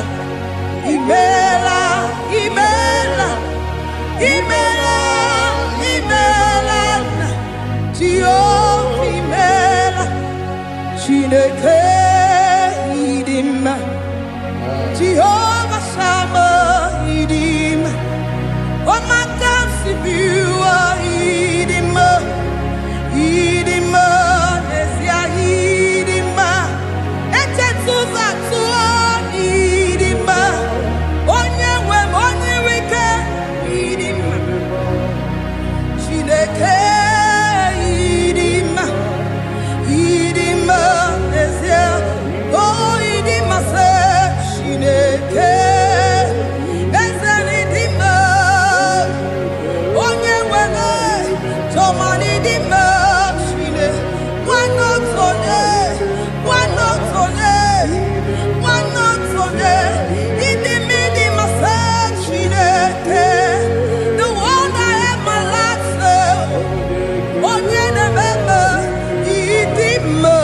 imela, imela, imela, imela nna. Jehovah imela. Chineke idima, Jehovah Sama idima, Omaka sibiwa idima, idima, Nesia idima, Etetuza tuo idima, Onyewe Onyewike idima, Chineke idima. Idima, Nesia, oh Idima, say Shineke, Ezanidima, Onyewene, Tomani Dima, Shine, one not on Idima, say Shineke, the one I have my life, say, Onyenebebe, Idima.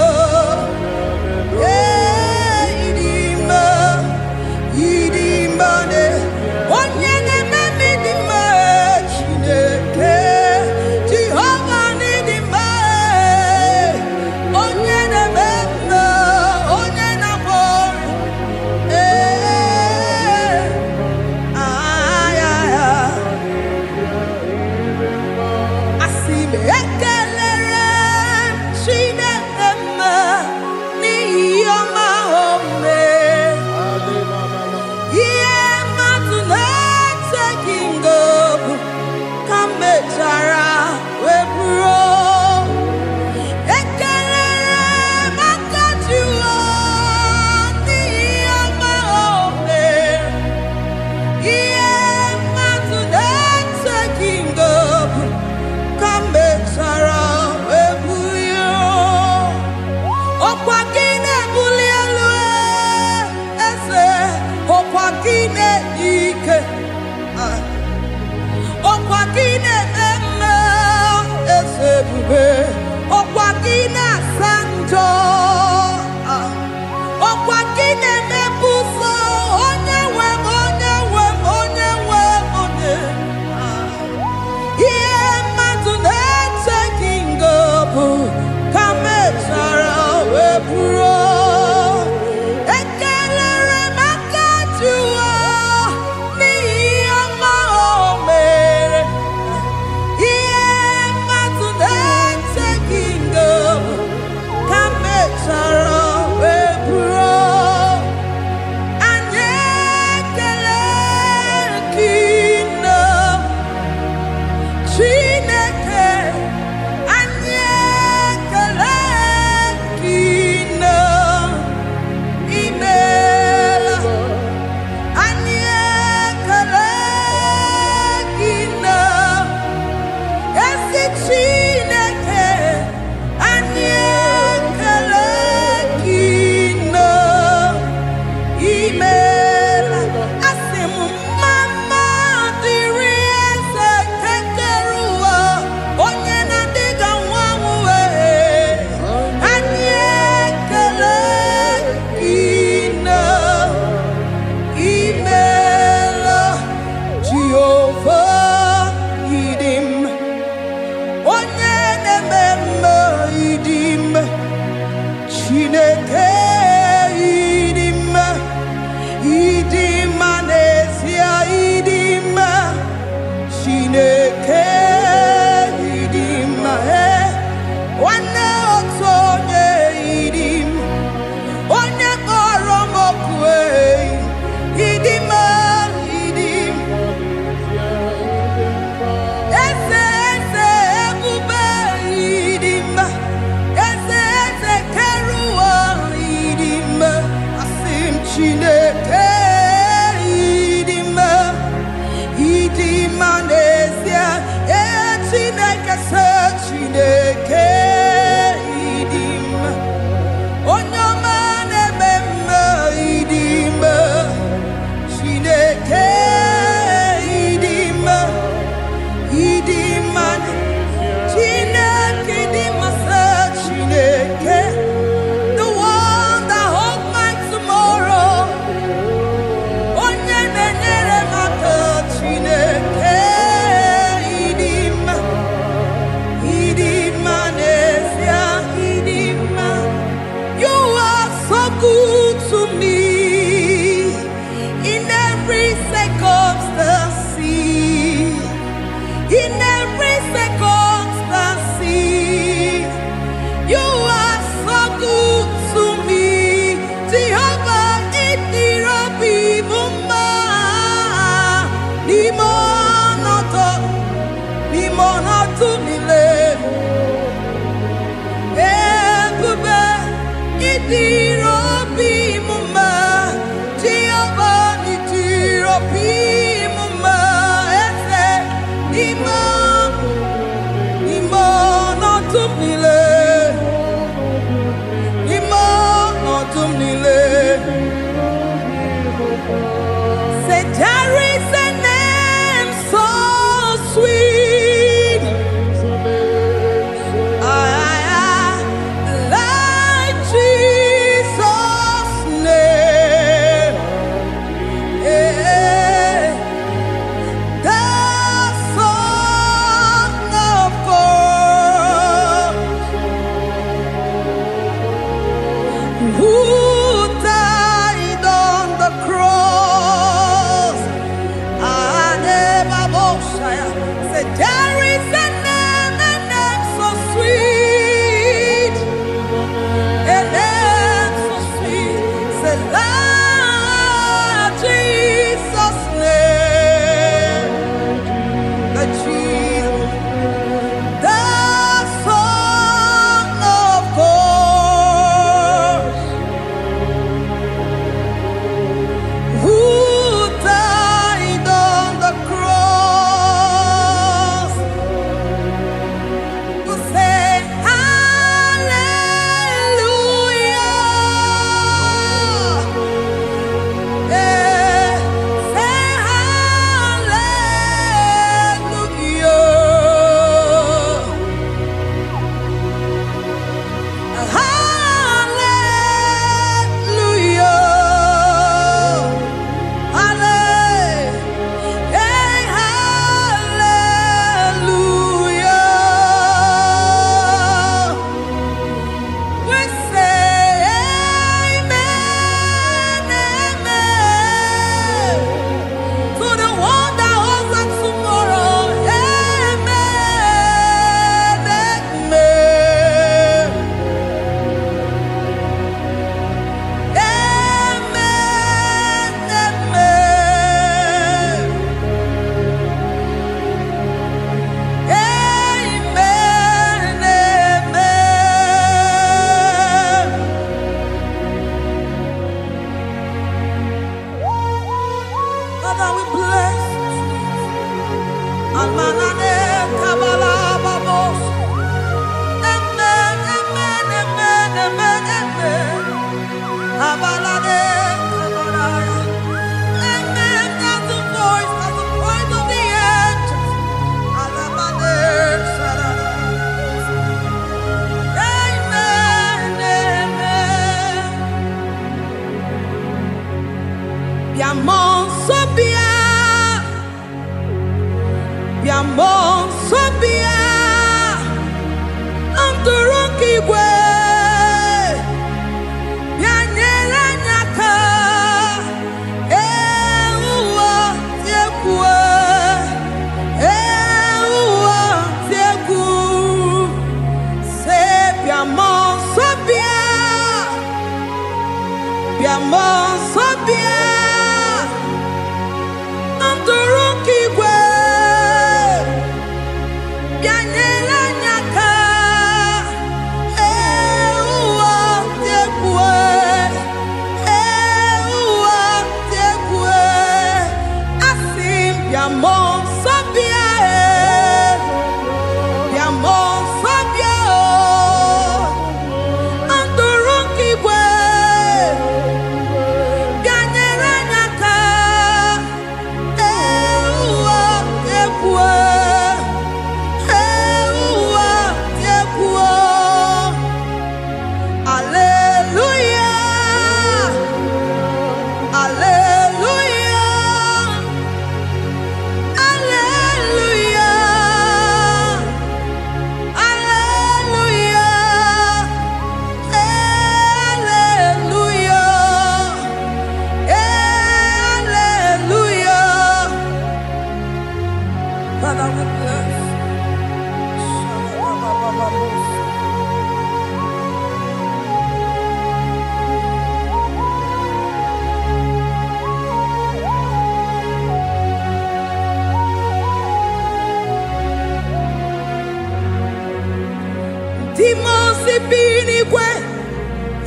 si binigwe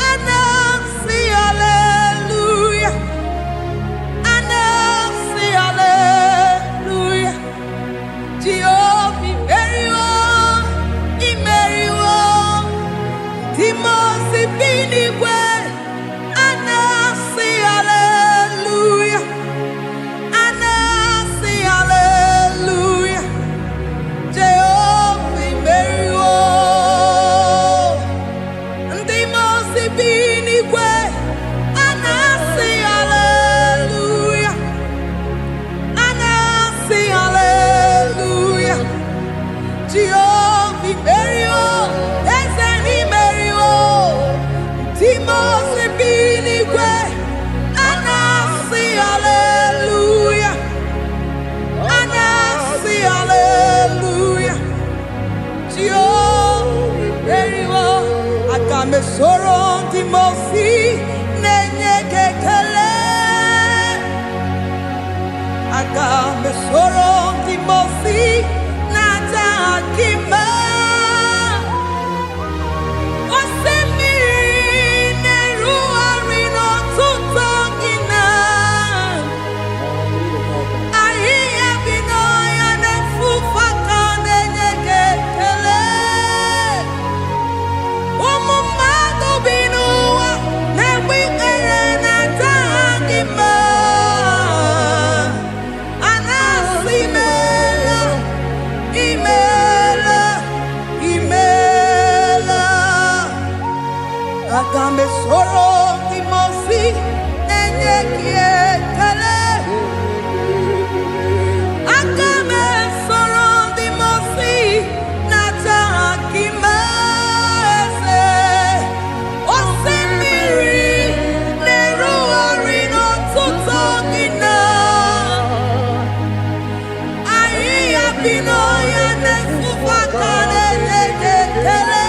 anasi hallelujah, anasi hallelujah. Jehovah imeriwo, Timo si binigwe anasi hallelujah, anasi hallelujah. Jehovah imeriwo, Timo si binigwe anasi hallelujah, anasi hallelujah. Jehovah imeriwo, Ezeni imeriwo, Timo si binigwe anasi hallelujah, anasi hallelujah. Jehovah imeriwo, akame soro Timo si nenye kekele, akame soro Timo si nata akima. Akame soro Timo si nenye kekele, akame soro Timo si nata akima ese. Osimiri neru orino tuto gina, ayi abino ya nesufa kane nekekele.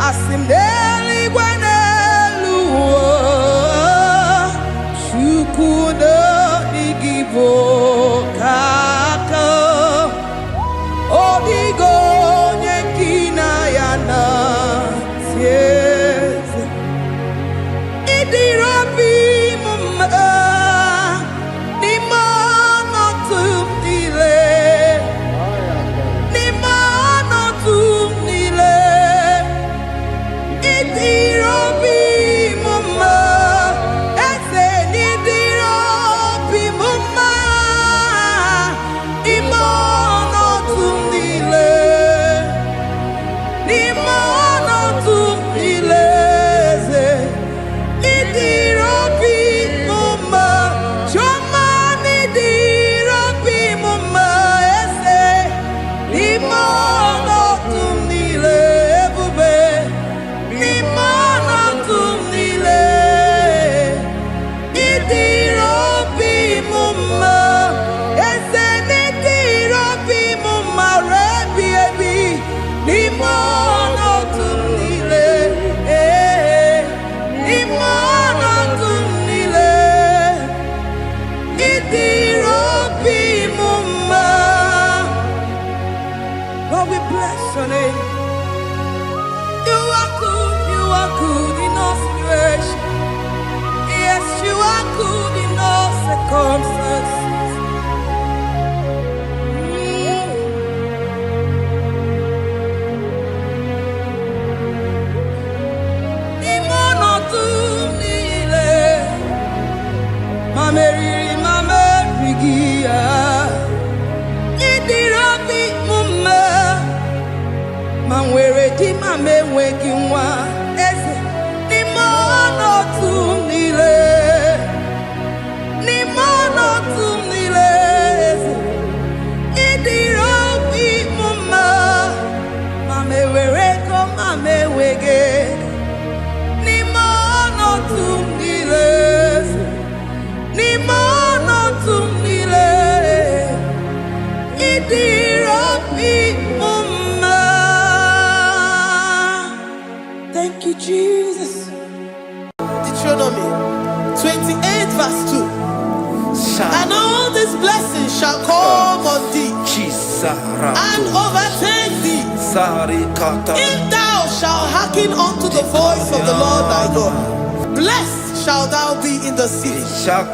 Asimdeli gwanelu, shukudo igibo kaka, odigo nyekina yana tieze, idirobi mumma, nimono tumdile, nimono tumdile. Idirobi mumma, eze nidirobi mumma, imono tumdile, imono tumdile, idirobi mumma. meriri mamerigia Idirobi mume Manwere di mamewegi nwa Eze ni mono tumile Ni mono tumile Idirobi mume Mamewere ko mamewege Ni mono tumile Ni mono tumile Idirobi mume. Thank you, Jesus. Deuteronomy 28 verse 2. And all these blessings shall come on thee and overtake thee if thou shalt hearken unto the voice of the Lord thy God. Blessed shalt thou be in the city, and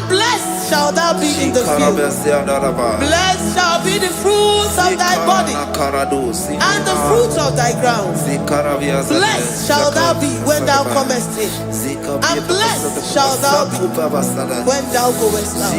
blessed shalt thou be in the field. Blessed shall be the fruit of thy body, and the fruit of thy ground. Blessed shalt thou be when thou comest in, and blessed shalt thou be when thou goest out.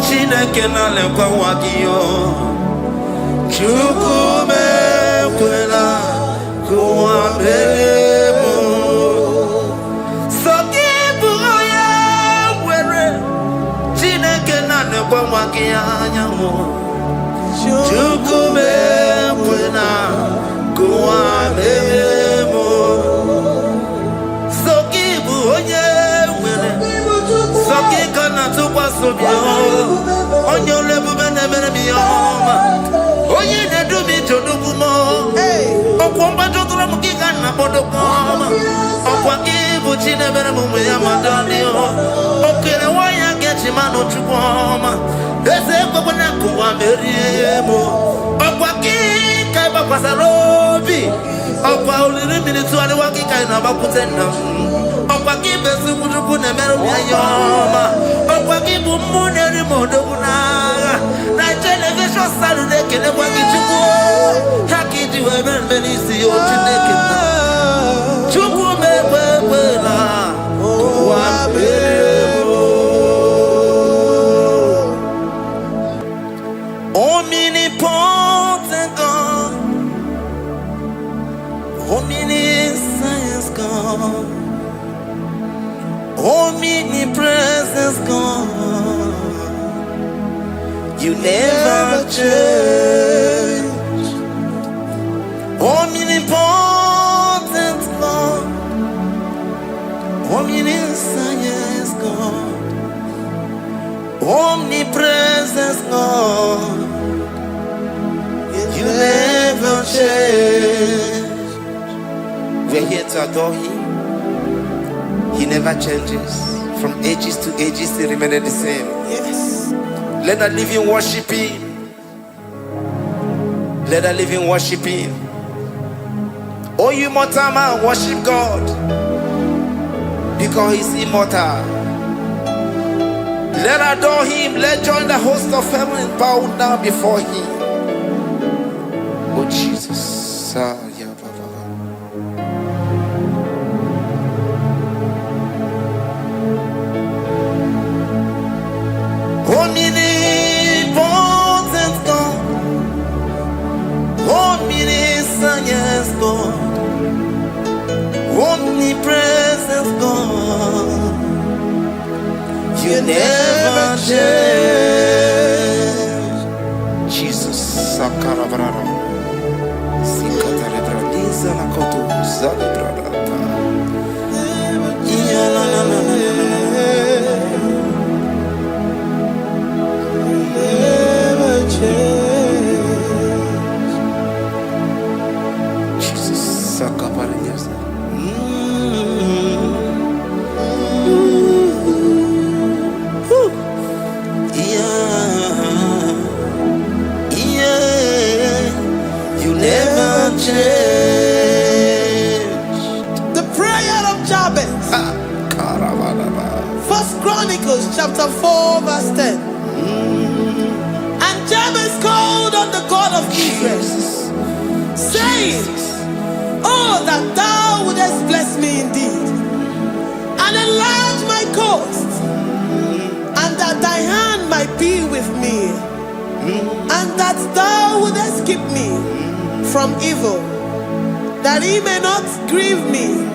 Chineke na lekwa wagio Chukume kwela kuwa mbelemo Sokibu oya were Chineke na lekwa wagia nyamu Chukume kwela kuwa mbelemo Sokibu oya were Sokika na tukwa sobio Onyo lebu bene bene biyoma Oye ne dumi jodugu mo Okwamba jotura mukika na bodo koma Okwa kibu chine bene mumu ya madani Okere waya gechi mano chukoma Eze kwa kwenye kuwa meriemo Okwa kika iba kwa sarobi Okwa uliri minituwa ni wakika inabakutena Okwa kibe sukujuku ne meru ya yoma Okwa kibu mune rimodo kunaga Na television salude kene kwa kichuku Haki jiwe menisi yo chineke na Chuku mewewe na Kwa meremo Omnipotent God Omniscience God Omnipresence God You never change Omnipotent God Omniscience God Omnipresence God You never change We're here to adore Him. He never changes. From ages to ages, He remained the same. Yes. Let that living worship Him. Let the living worship him. Oh, you mortal man, worship God, because he's immortal. Let adore him. Let join the host of heaven and bow down before him. Oh Jesus. Omnipotent God, omniscient God, omnipresent God, you never change. Jesus. Sakarabrara. Sikatarebradiza nakoto zalebrada. Yeah, la la la la. Jesus, Sakaparias. You never change. The prayer of Jabez. First Chronicles chapter 4 verse 10. And Jabez called on the God of Israel, saying, oh, that thou wouldest bless me indeed, and enlarge my coast, and that thy hand might be with me, and that thou wouldest keep me from evil, that he may not grieve me.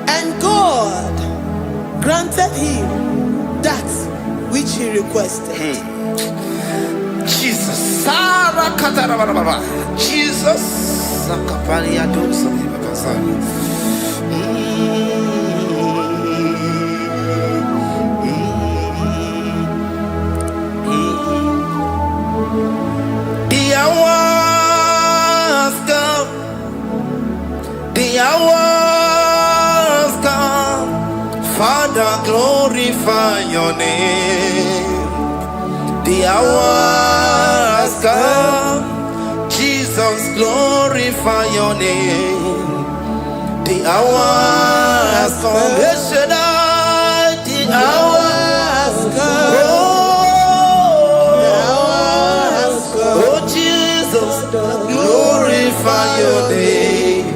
And God granted him that which he requested. Jesus. Jesus. The hours come. The hours come. Father, glorify your name. The hours come. Jesus, glorify your name. The hours come. The hours come. Oh, Jesus, glorify your name.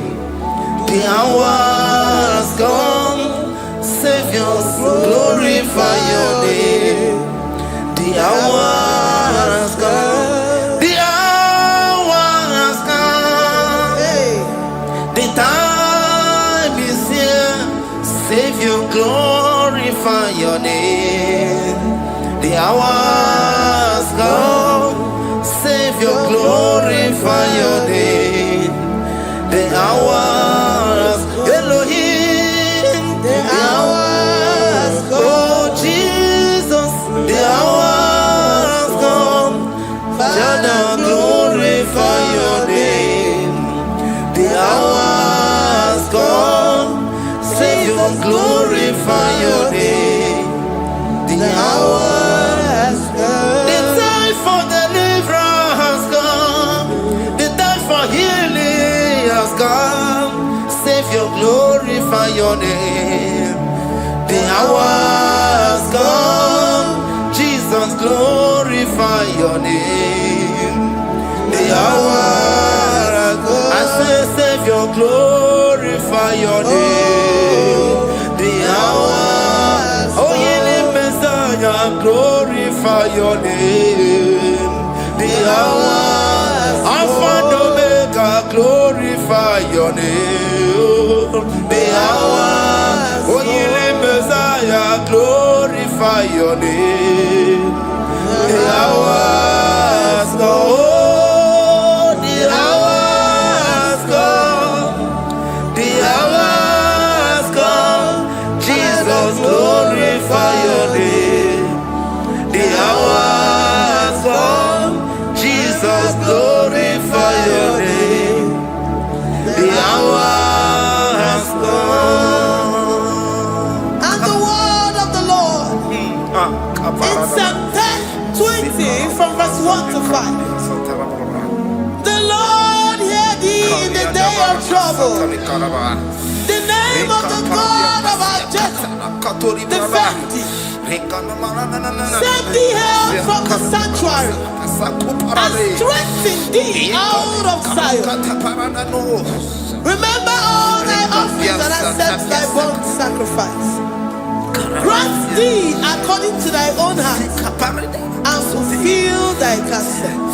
The hours come. Savior, glorify your name. The hours come. The hours come. The time is here. Savior, glorify your name. The hours come. Savior, glorify your name. The hours, Elohim. The hours come. Oh, Jesus, the hours come. Father, glorify your name. The hours come. Savior, glorify your name. The hours come. The time for deliverance has come. The time for healing has come. Savior, glorify your name. The hours come. Jesus, glorify your name. The hours come. I say, Savior, glorify your name. The hours. Oh, healing Messiah, glorify your name. The hours. Alpha and Omega, glorify your name. The hours. Oh, healing Messiah, glorify your name. The hours go. Oh, the hours come. The hours come. Jesus, glorify your name. The hours come. Jesus, glorify your name. The hours come. And the word of the Lord in Psalm 20 from verse 1 to 5. The Lord of trouble. The name of the God of our Jacob defend thee. Send thee help from the sanctuary and strengthen thee out of Zion. Remember all thy offerings and accept thy burnt sacrifice. Grant thee according to thy own heart and fulfill thy counsel.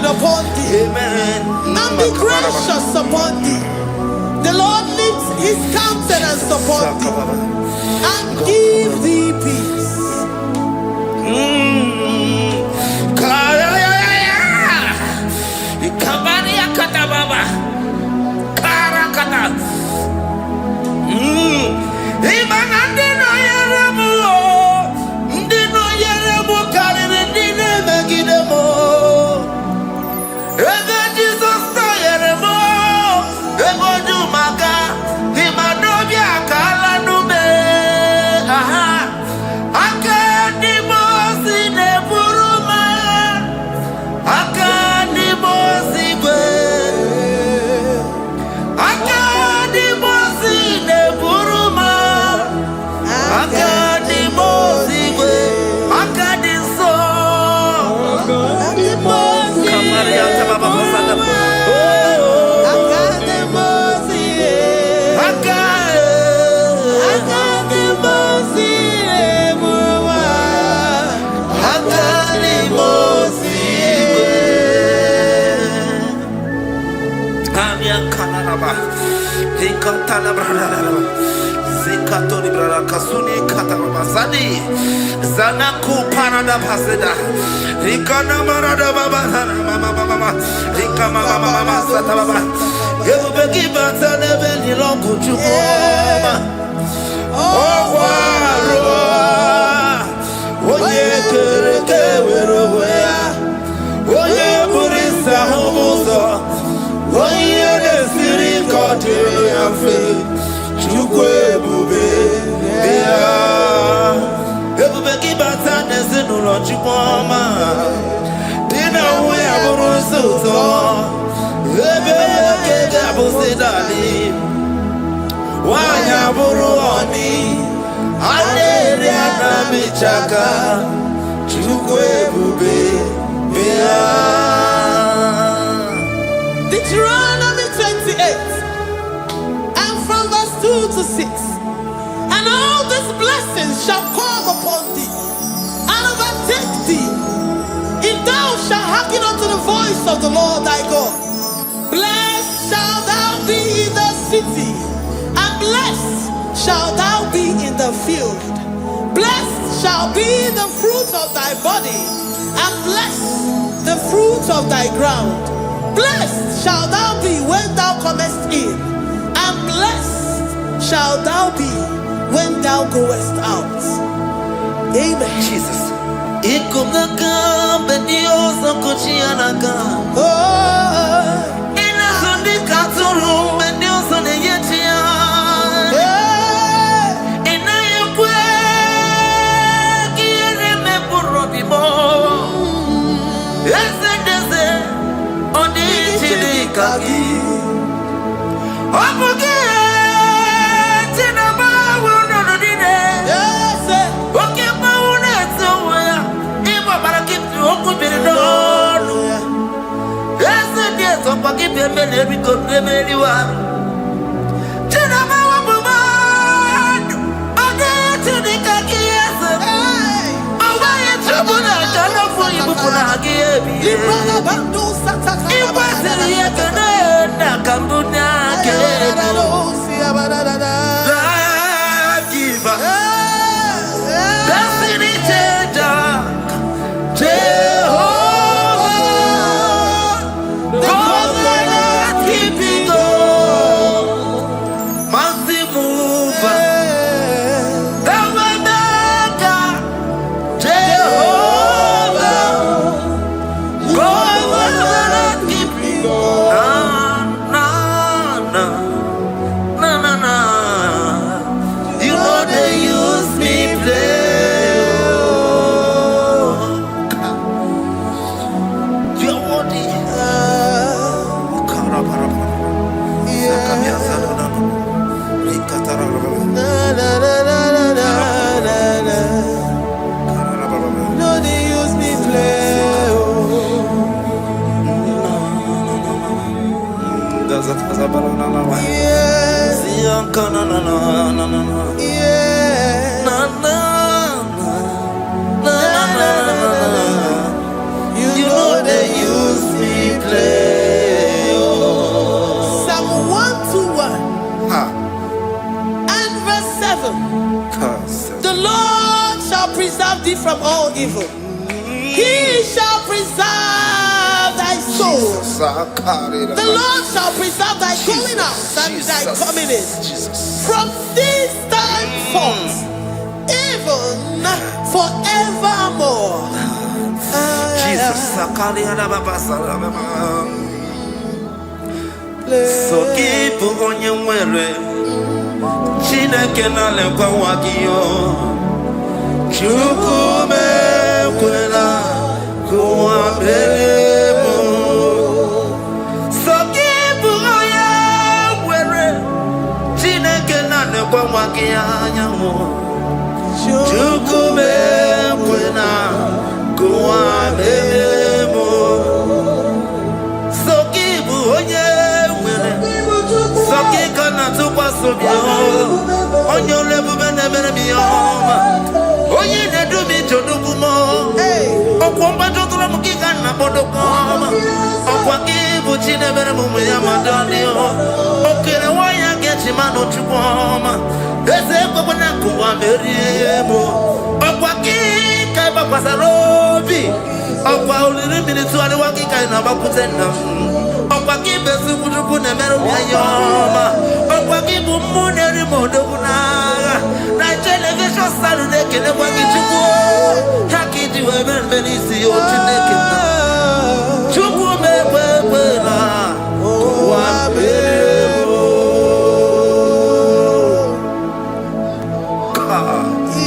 Upon thee, amen, and be gracious upon thee. The Lord lifts his countenance upon thee and give thee peace. Zanaku parada paseda, Rikana marada baba, mama, Rikama mama sata baba. You begi bata nebeli longu chukoma. Oh waro, oye kereke weroya, oye burisa homuso, oye nesiri kote yafe, chukwe bube ya. Everybody but I no logic Dinner we have so why have Roni? I did Bichaka Deuteronomy 28 and from verse 2 to 6. And all these blessings shall come upon thee and overtake thee, if thou shalt hearken unto the voice of the Lord thy God. Blessed shalt thou be in the city, and blessed shalt thou be in the field. Blessed shall be the fruit of thy body, and blessed the fruit of thy ground. Blessed shall thou be when thou comest in, and blessed shall thou be when thou goest out. Amen. Jesus. The Lord shall preserve thee from all evil. He shall preserve thy soul. The Lord shall preserve thy going out and thy coming in from this time forth, even forevermore. Jesus. So keep on your way. Chineke na lekwa wagio chukume kwela kuwa belemo sokibu oya were Chineke na lekwa wagia nyawo chukume kwela kuwa belemo sokibu oya were sokika na tupa sobio onyo lebu bene bene miyoma onye ne do mi jodugumo okwomba jotula mukika na bodokoma okwakibu chine bene mu ya madani okere waya gechi mano chukwoma eze kwabona kuwa meriemo okwakika bakwasarobi okwa uliri militwari wakika na bakutenda okwakibe sukujuku ne meru yoma okwakibu muneri modoguna na television Saturday kene kwakichuku hakiji weben benisi otineke chuku mebwela wa bebo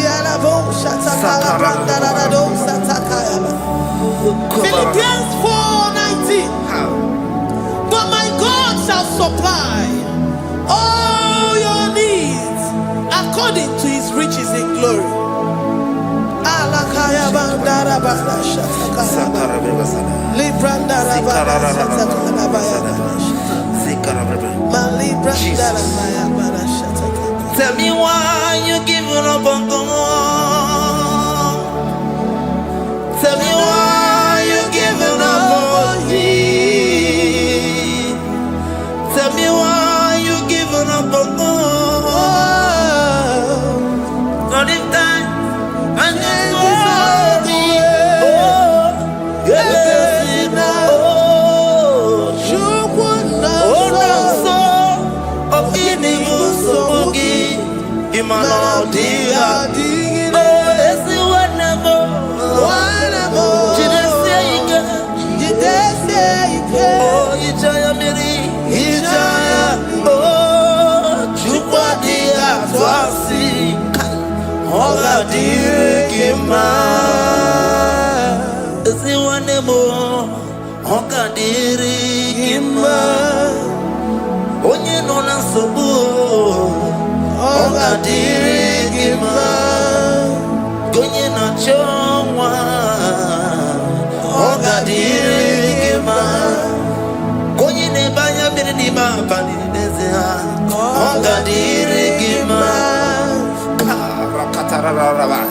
Yala bo shataka brandara do sataka. Philippians 4:19. But my God shall supply all your needs according to his riches in glory. Alakaya bandara Tell me why you giving up on God. Tell me why you giving up on me. Tell me why you giving up on God. Not in time and then glory. Oh, yeah, oh, no, so of evil so Imano dia, oh, it's the wonderful. Oh, Ijaya Miri, Ijaya, oh, Chupadia, Twasi, Hoga Dirikima. It's the wonderful, Hoga Dirikima. Onye nona sobu. Oga dirigima, gonye na chongwa. Oga dirigima, gonye ne banya bini ni mapani nezea. Oga dirigima, karakatara.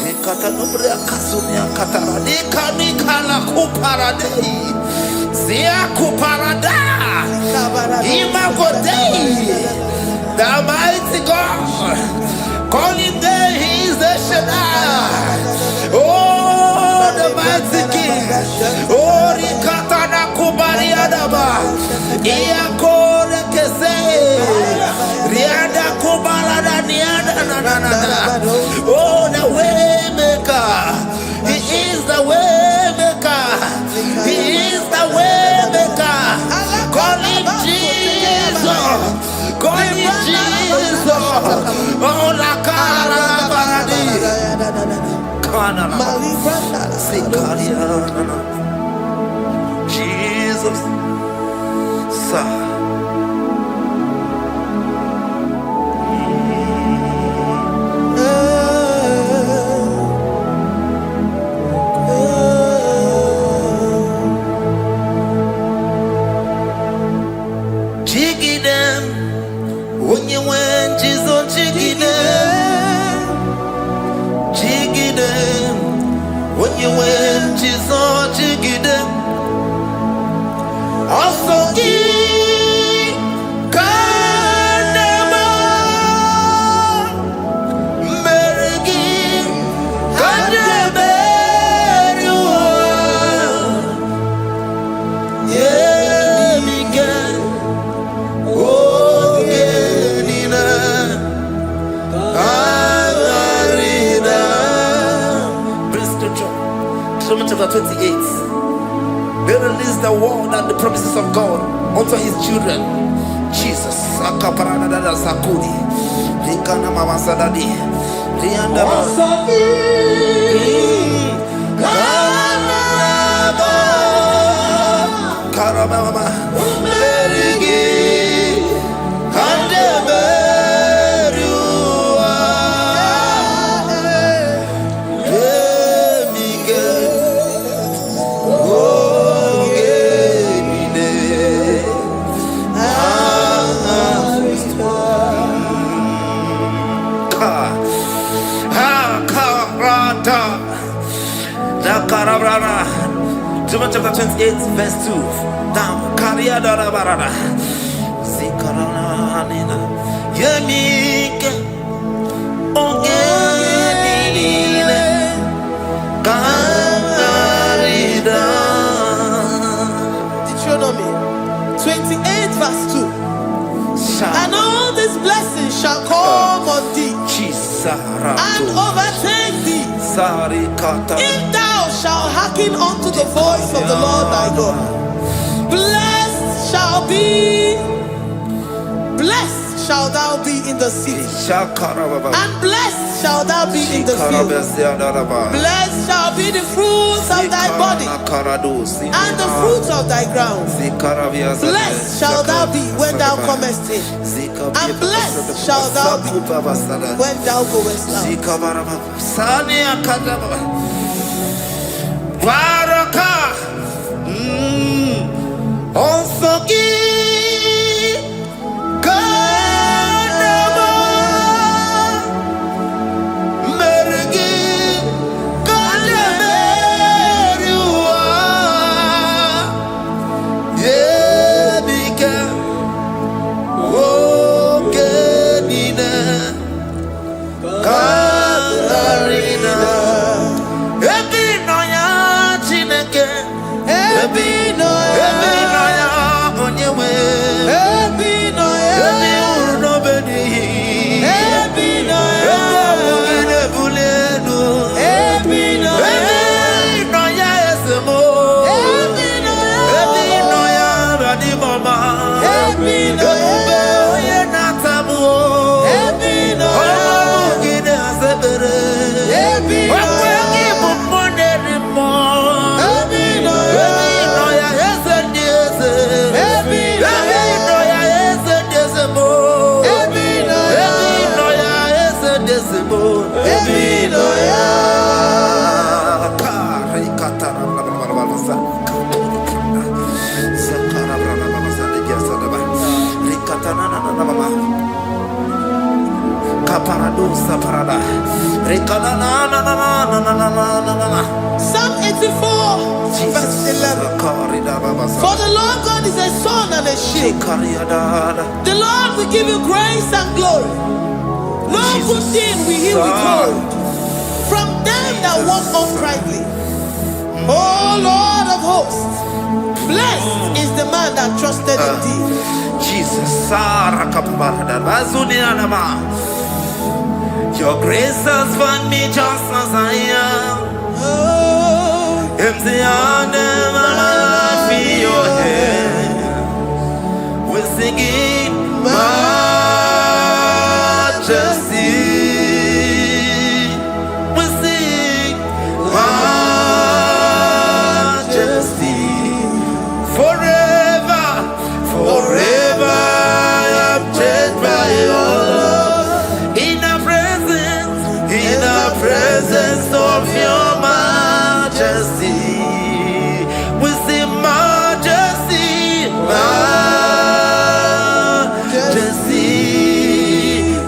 Nikata nubria kasumia katara. Nikala kuparadei, zia kuparada, imagodei. The mighty God, call him there, he is the Shaddai. Oh, the mighty King. Oh, Rikatana Kubariadaba. Iakore Kese. Riada Kubalada Niada. Oh, the way maker. He is the way maker. He is the way maker. Call him Jesus. God is Jesus. Oh, la cara paradi. Kana. Jesus. Sa. When you went, Jesus, jiggy them. When you went, Jesus, jiggy them. Also, chapter 28. They release the word and the promises of God unto his children. Jesus. Akaparanada Sakudi. Likana Mama Sadadi. Lianda Karababa. Chapter 28, verse 2. Down. Karia Dara Barada. Zikarana Nina. Yemike. Ogenine. Kangarida. Deuteronomy 28, verse 2. And all these blessings shall come on thee and overtake thee. If thou shalt hearken unto the voice of the Lord thy God, blessed shall thou be in the city, and blessed shall thou be in the field. Blessed shall be the fruits of thy body, and the fruits of thy ground. Blessed shall thou be when thou comest in, and blessed shall thou be when thou goest out. Baraka. Onsoki. Kanama. Mergi. Kanameriwa. Yebika. Okenina. Katarina. Ebinoya Chineke. Ebinoya Onyewe. Ebinoya Ebinobedi. Ebinoya Ebugine Bulenu. Ebinoya Esemo. Ebinoya Radimama. Ebinoya Natamu. Ebinoya Asebere. Wakwegi Mumoneri Mo. Ebinoya Esediese. Ebinoya Esediese Mo. Ebinoya Esediese Mo. Ebinoya Kari Katara Blablabla. Sakara Blablabla. Digiasadaba. Rikatana Nababa. Kaparadosa Parada. Rikanana. Psalm 84, verse 11. For the Lord God is a sun and a shield. The Lord will give you grace and glory. No good thing will he withhold from them that walk uprightly. O Lord of hosts, blessed is the man that trusted in thee. Jesus, your grace has found me just as I am. Empty handed, my life in your hand. We're singing majesty. We sing majesty. Forever, forever I'm changed by your love. In the presence of your majesty. We sing majesty, majesty.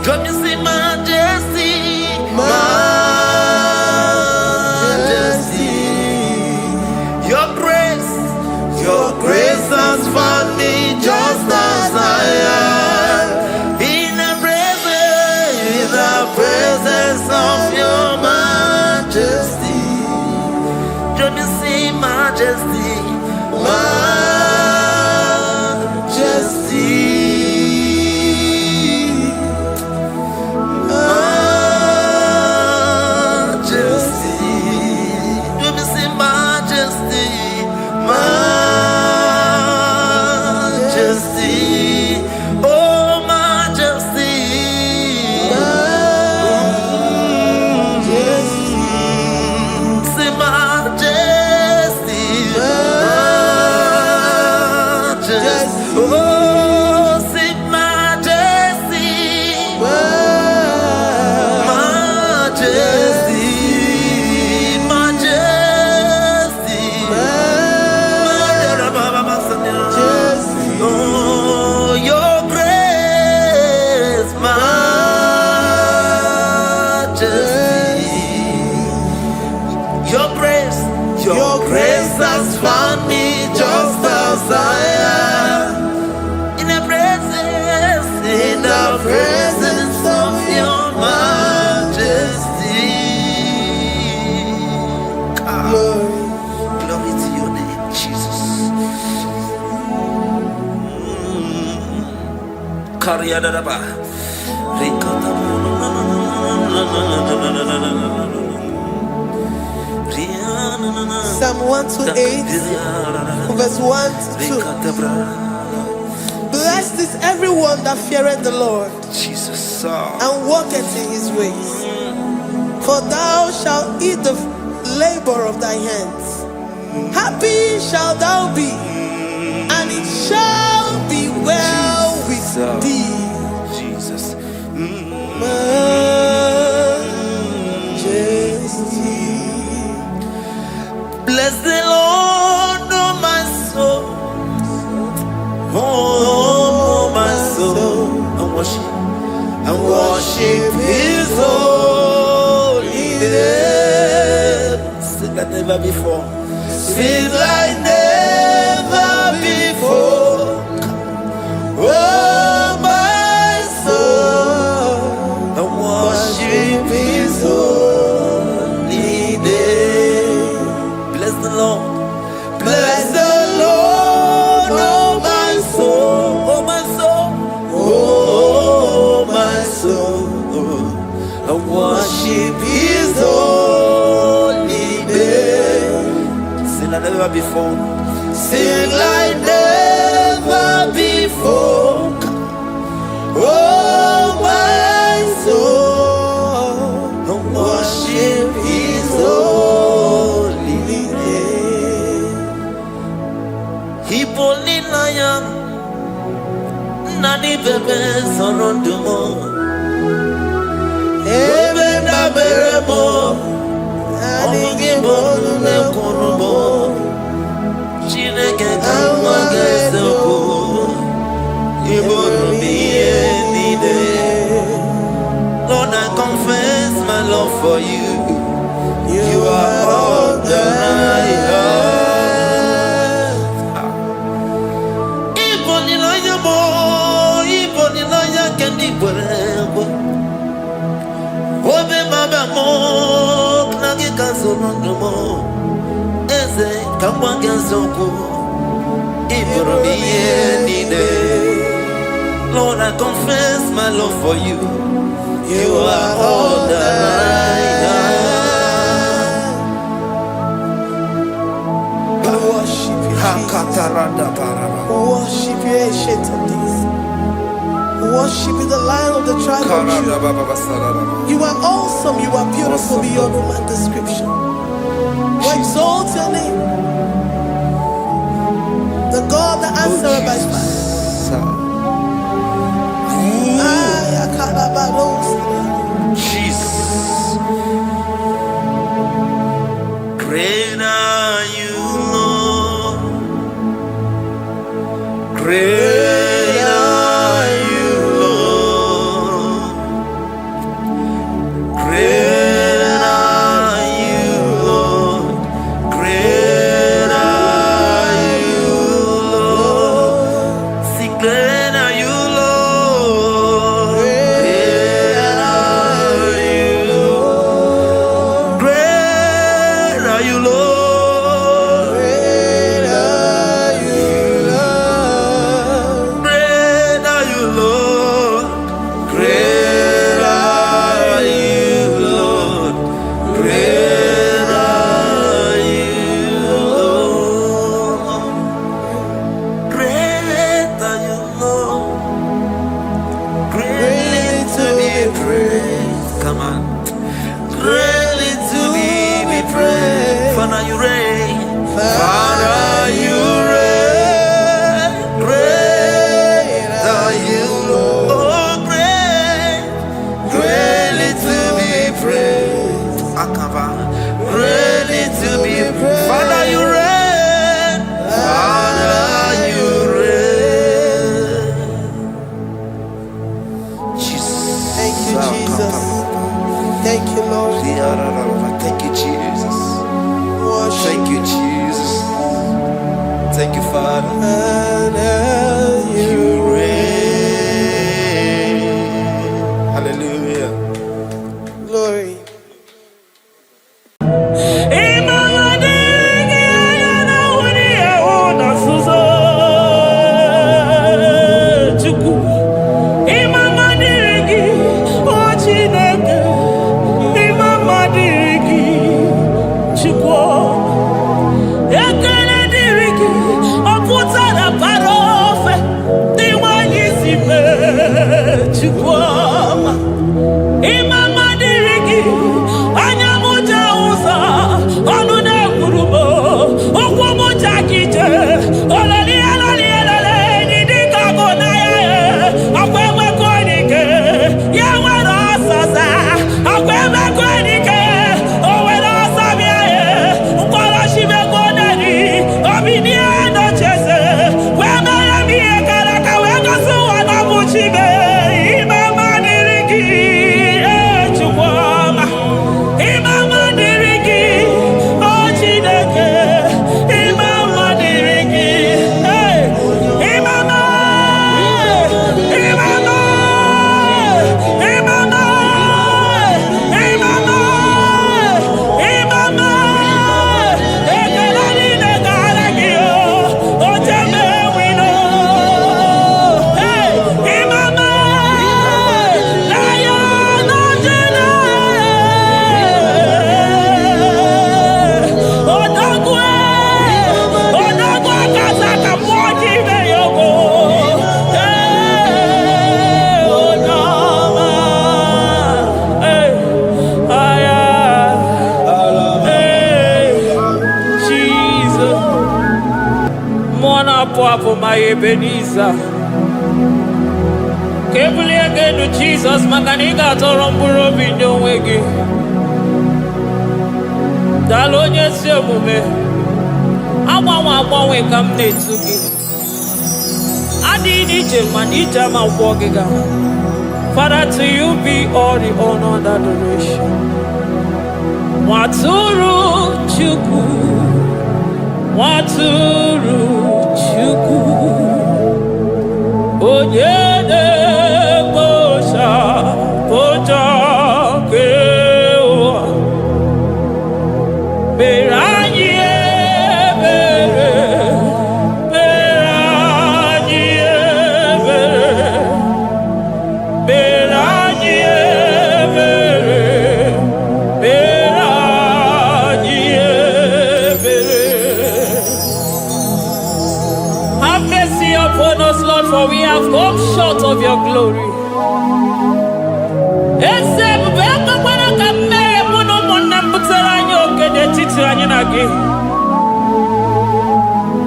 Come you sing majesty, majesty. Your grace has found me just as I am. In the presence of your majesty. Come you sing majesty, majesty. Majesty. Come you sing majesty, majesty. Oh majesty. Say majesty, majesty. Oh, say majesty, majesty, majesty, majesty. Oh, your grace, majesty. Your grace has found me just as I am. In the presence of your majesty. Glory to your name, Jesus. Kariadaba. Psalm 128, verse 1 to 2. Blessed is everyone that feareth the Lord Jesus. and walketh in his ways. For thou shalt eat the labor of thy hands. Happy shalt thou be, and it shall be well with thee. Jesus. Majesty. Blessed never before. Sing like never before. Oh, my soul, I worship His holy name. Bless the Lord. Bless the Lord, oh my soul, oh my soul, oh my soul. I worship His holy name. Sing like never before. Sing like never before. Oh my soul, I worship His holy name. Hipoli lion, nani bebe sorondumo. Ebe na beremo, omugi bolu ne kurumo. Chineke kama gesoko, ibonu miye nide. Lord, I confess my love for you. You are all that I have. Iboni loya mo, iboni loya kendi bwerebo. Obe mama mo, knagi kazono mo. Eze kama gesoko, ibonu miye nide. Lord, I confess my love for you. You are all that I have. We worship you, Jesus. We worship you, Ancient of Days. We worship you, the Lion of the tribe of Judah. You are awesome. You are beautiful beyond human description. We exalt your name, the God that answers by fire. Jesus, great are you, Lord. Great are you, Lord. Great are you, Lord. Great are you, Lord. See, great are you, Lord. Come on. Greatly to be praised. Father, you reign. Father, you reign. Great are you, Lord. Oh, great. Greatly to be praised. Akaba. Greatly to be praised. Father, you reign. Father, you reign. Jesus. Thank you, Jesus. Thank you, Lord. Thank you, Jesus. Worship Thank you, Jesus. Thank you, Father. You reign. Hallelujah. glory. Ekele diriki, oputa na parofe. help, my Ebenezer. Carefully again to Jesus, Makaniga Toromburo Bindo Wegi. Dalonya Semume. I come near to you. I did it, man, each time I'm walking out. Father, to you be all the honor and adoration. Waturu Chuku, Waturu Chuku, Onyede Bosha, Boja Kewa, Beranye Bere, Beranye Bere, Beranye Bere, Beranye Bere. Have mercy upon us, Lord, for we have come short of your glory.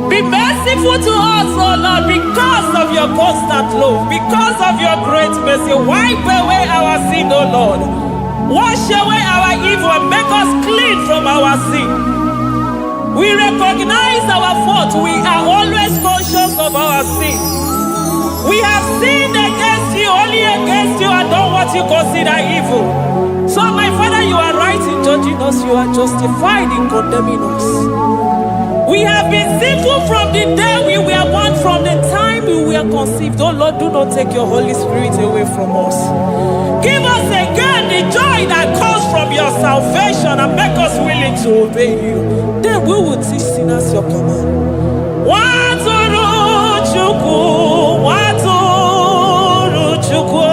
Be merciful to us, O Lord, because of your constant love, because of your great mercy. Wipe away our sin, O Lord. Wash away our evil and make us clean from our sin. We recognize our fault. We are always conscious of our sin. We have sinned against you, only against you, and done what you consider evil. So, my Father, you are right in judging us. You are justified in condemning us. We have been sinful from the day we were born, from the time we were conceived. Oh Lord, do not take your Holy Spirit away from us. Give us again the joy that comes from your salvation and make us willing to obey you. Then we will teach sinners your command. Waturu Chuku, Waturu Chuku.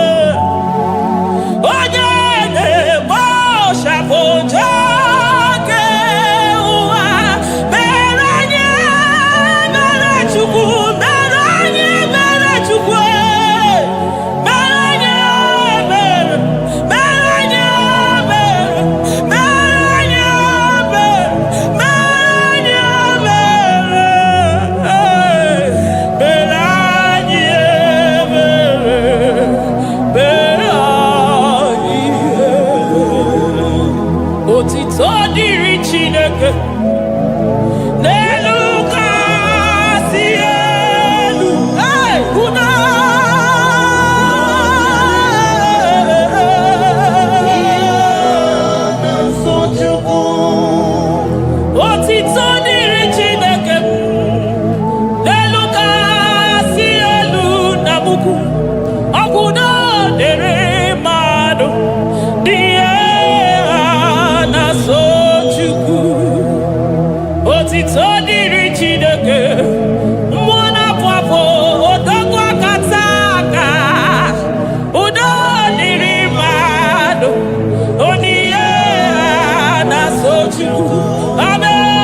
Amen.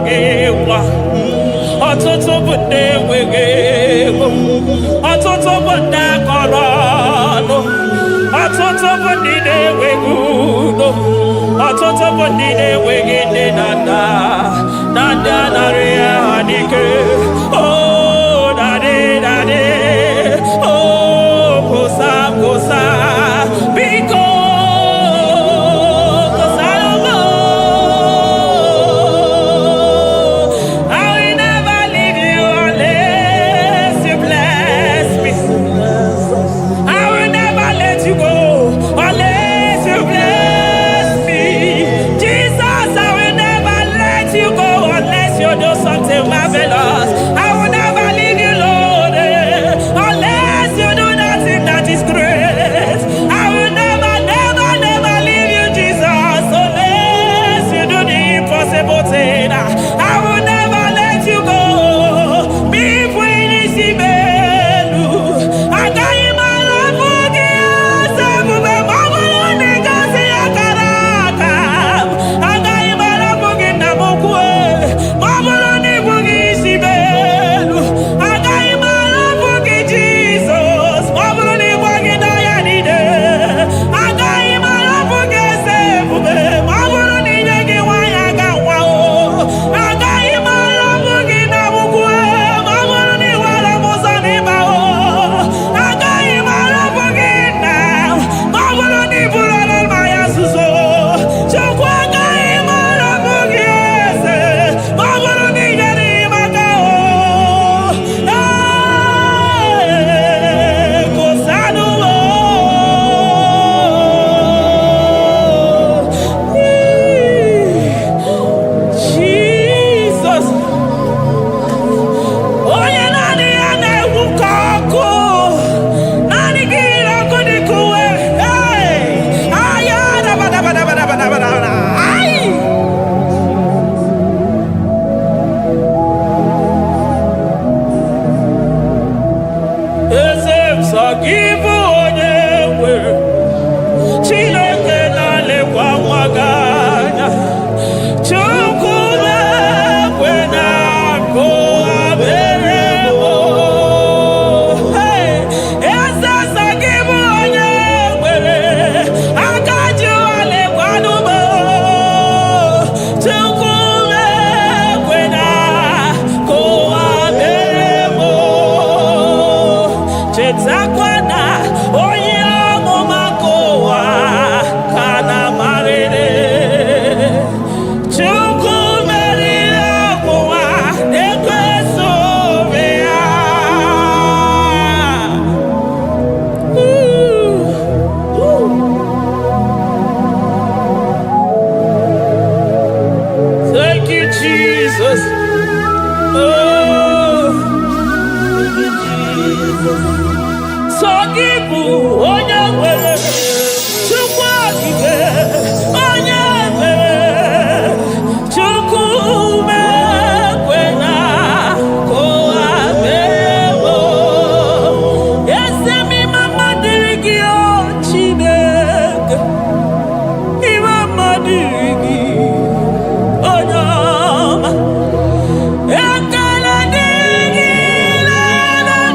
enweghị nwa. Ọtụtụ bụ ndị enweghị ego. Ọtụtụ bụ ndị akọrọ ọnụ. Ọtụtụ bụ ndị na-enweghị udo. Ọtụtụ bụ ndị na-enweghị nne na nna. Na ndị anarị ya n'ike. Oh, daddy, daddy. Oh, kosa, kosa. Biko. Marvelous. I will never leave you, Lord, unless you do that thing that is great. I will never, never, never leave you, Jesus, unless you do the impossible thing. I will never let you go. Me when you see me, I got you my love for you. I got you my love for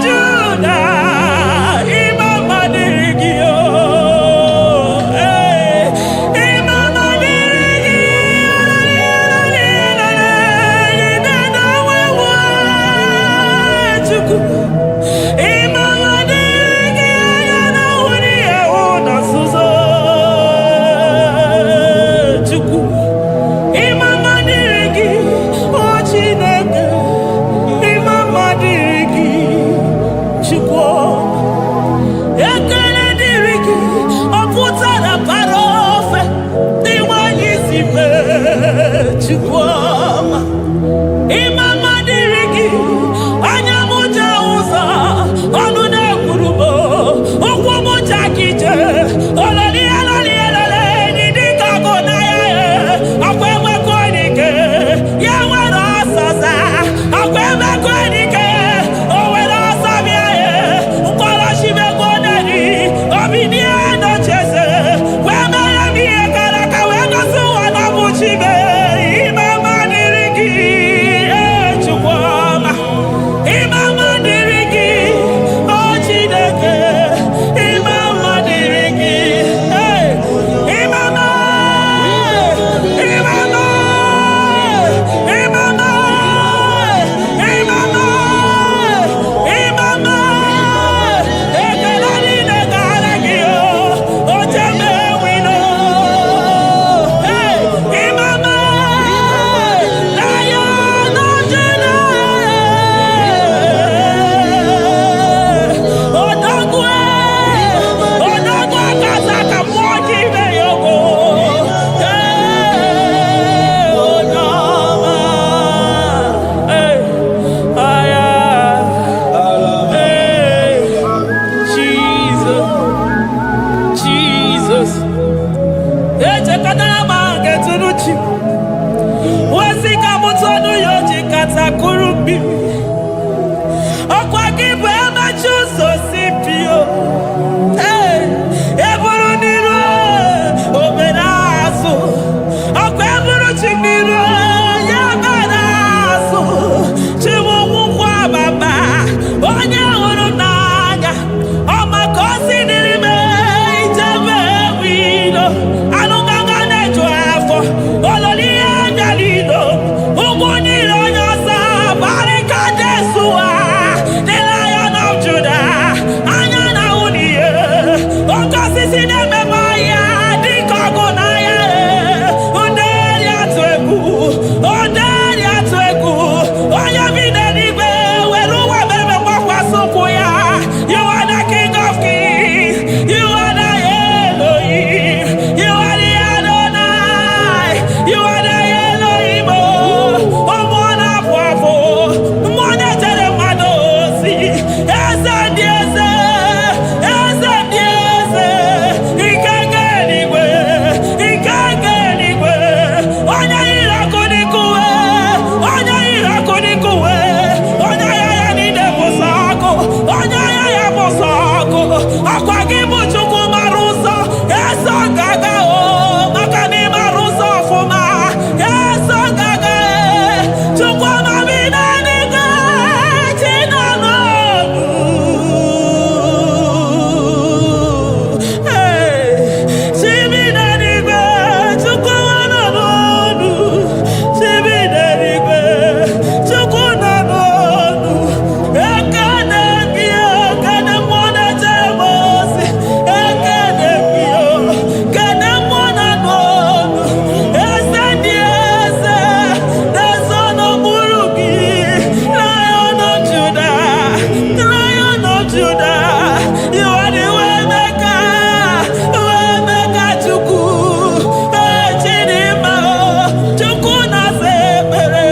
Judah, Imam Madirigio. mbi. Okwa gibu emachuso sipio. Eburu niru oberazo. Okwa eburu chimiru ya berazo. Chimu mukwa baba. Onye huru n'anya. Ọmakosi n'ime ijebe wido. Anụgaga na-eju afọ. Ololi ya bịalilo. Ugwu niile onye ọsọ. Barika Jesua. The Lion of Judah. Anya na uniye. Oke osisi na-ememe ya. Dịka ọgụ na ya. Nderi atụ egwu. Nderi atụ egwu. Onye bi n'eluigwe. Were ụwa meme gbakwasị ụkwụ ya. You are the King of Kings. You are the Elohim. You are the Adonai. You are the Elohim. Ọmọ na-apụ apụ. Mmụọ na-echere mmadụ ozi. Eze dị eze. Eze dị eze. Ike nke eluigwe. Ike nke eluigwe. Onye yiri ọkụ n'ikuwe. Onye yiri ọkụ n'ikuwe. Onye ya ya niile bụ sọ ọkụ. Onye ya ya bụ sọ ọkụ. Akwa gị bụ Chukwu mara ụzọ. Eso gaga o. Maka na ị mara ụzọ ọfụma. Eso gaga e. Chukwu amabi n'eluigwe. Chi nọ n'ọnụ. Chi bi n'eluigwe. Chukwu nọ n'ọnụ. Chi bi n'eluigwe. Chukwu nọ n'ọnụ. Ekene gị o. Kene mmụọ na-echere m ozi. Ekene gị o. Kene mmụọ nọ n'ọnụ. Eze dị eze. Eze n'okpuru gị. Lion of Judah. Lion of Judah. You are the way maker. Way maker Chukwu. Chidimma o. Chukwu na-asa ekpere.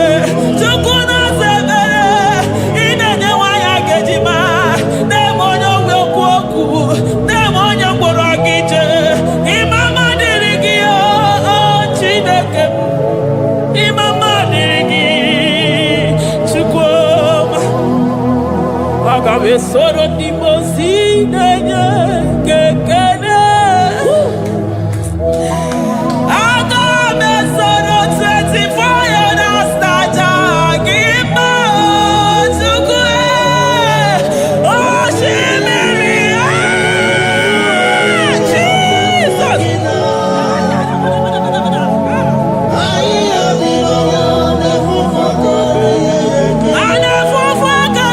Chukwu na-asa ekpere. Ị na-enye nwanyị agejima. Na-eme onye ogwe okwu okwu. Na-eme onye mkpọrọ gị jee. Ịmama dịrị gị o Chineke m. Ịmama dịrị gị Chukwu ọma. Aga m esoro ndị mozi na-enye gị ekele. Aga m esoro 24 elders na-aja gị mma o Chukwu osimiri Jesus. Anya fufu aka.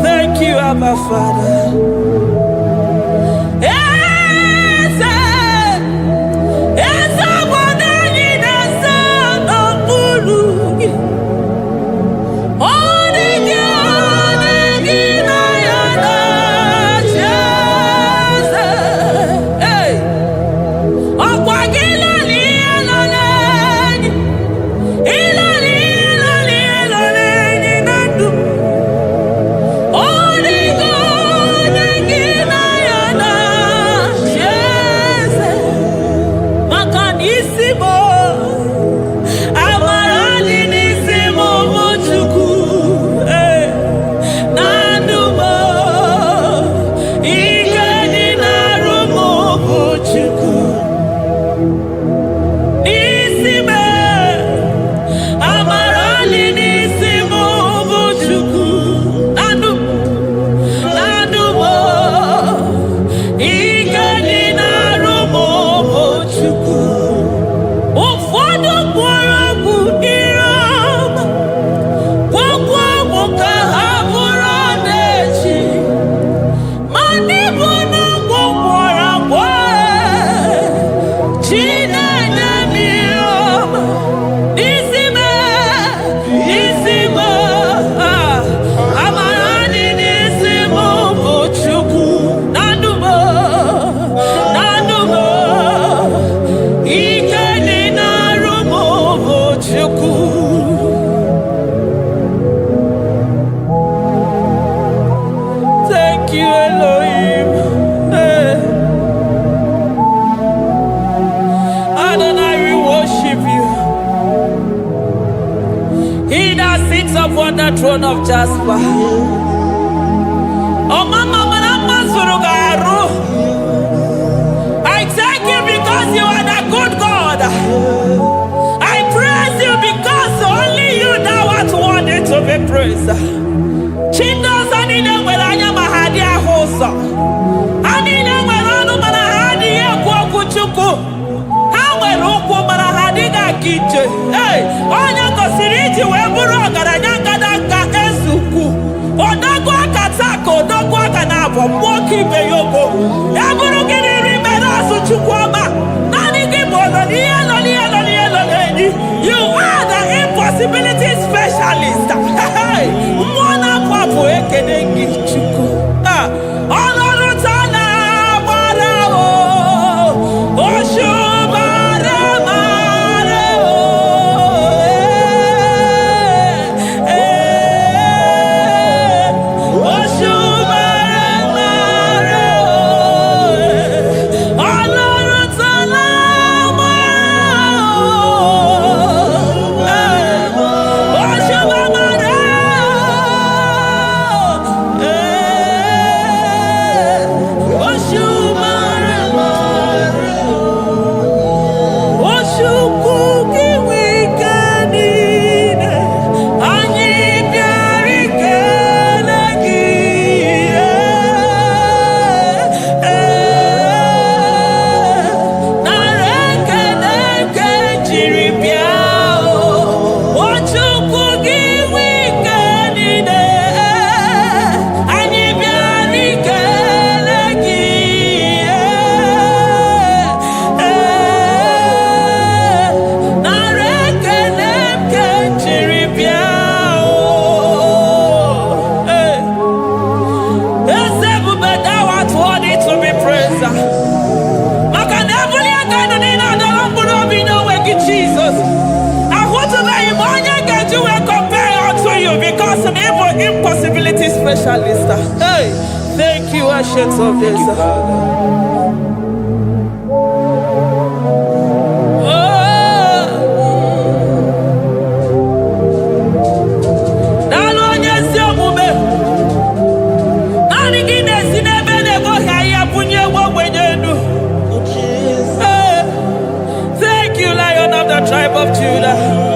Thank you, Abba Father. Upon the throne of Jasper. Oh, Mama, I thank you because you are the good God. I praise you because only you now are worthy to be praised. Chindos anine welanya mahadi ahosa. Anine welanu manahadi ekwo kuchuku. Hawe ruku manahadi ga kije. Hey, onya kosiriji weburu ogaranya kadaka esuku. Odagwa katako, odagwa kanabo, mwoki beyoko. Eburu gini rimena suchukwama. Nani gibono nielo. You are the impossibility specialist. Hey, mwana papu ekenengi chuku. Olorutana marao, oshubare marao. Oshubare marao. Olorutana Impossibility specialist. Hey, thank you, Ancient of Days. Thank you, Lion of the tribe of Judah.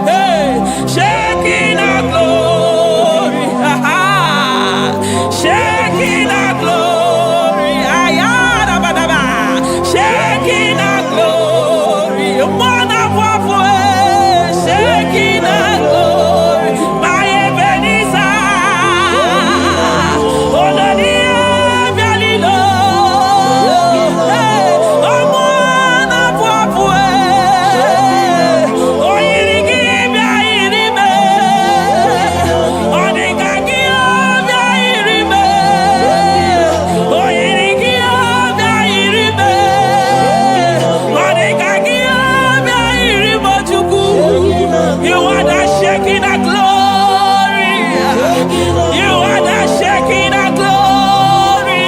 Hey, shaking our glory. Shaking our glory. Ayadabadaba. Shaking our glory. Shaking our glory. My Ebenezer. You are the shaking of glory. You are the shaking of glory.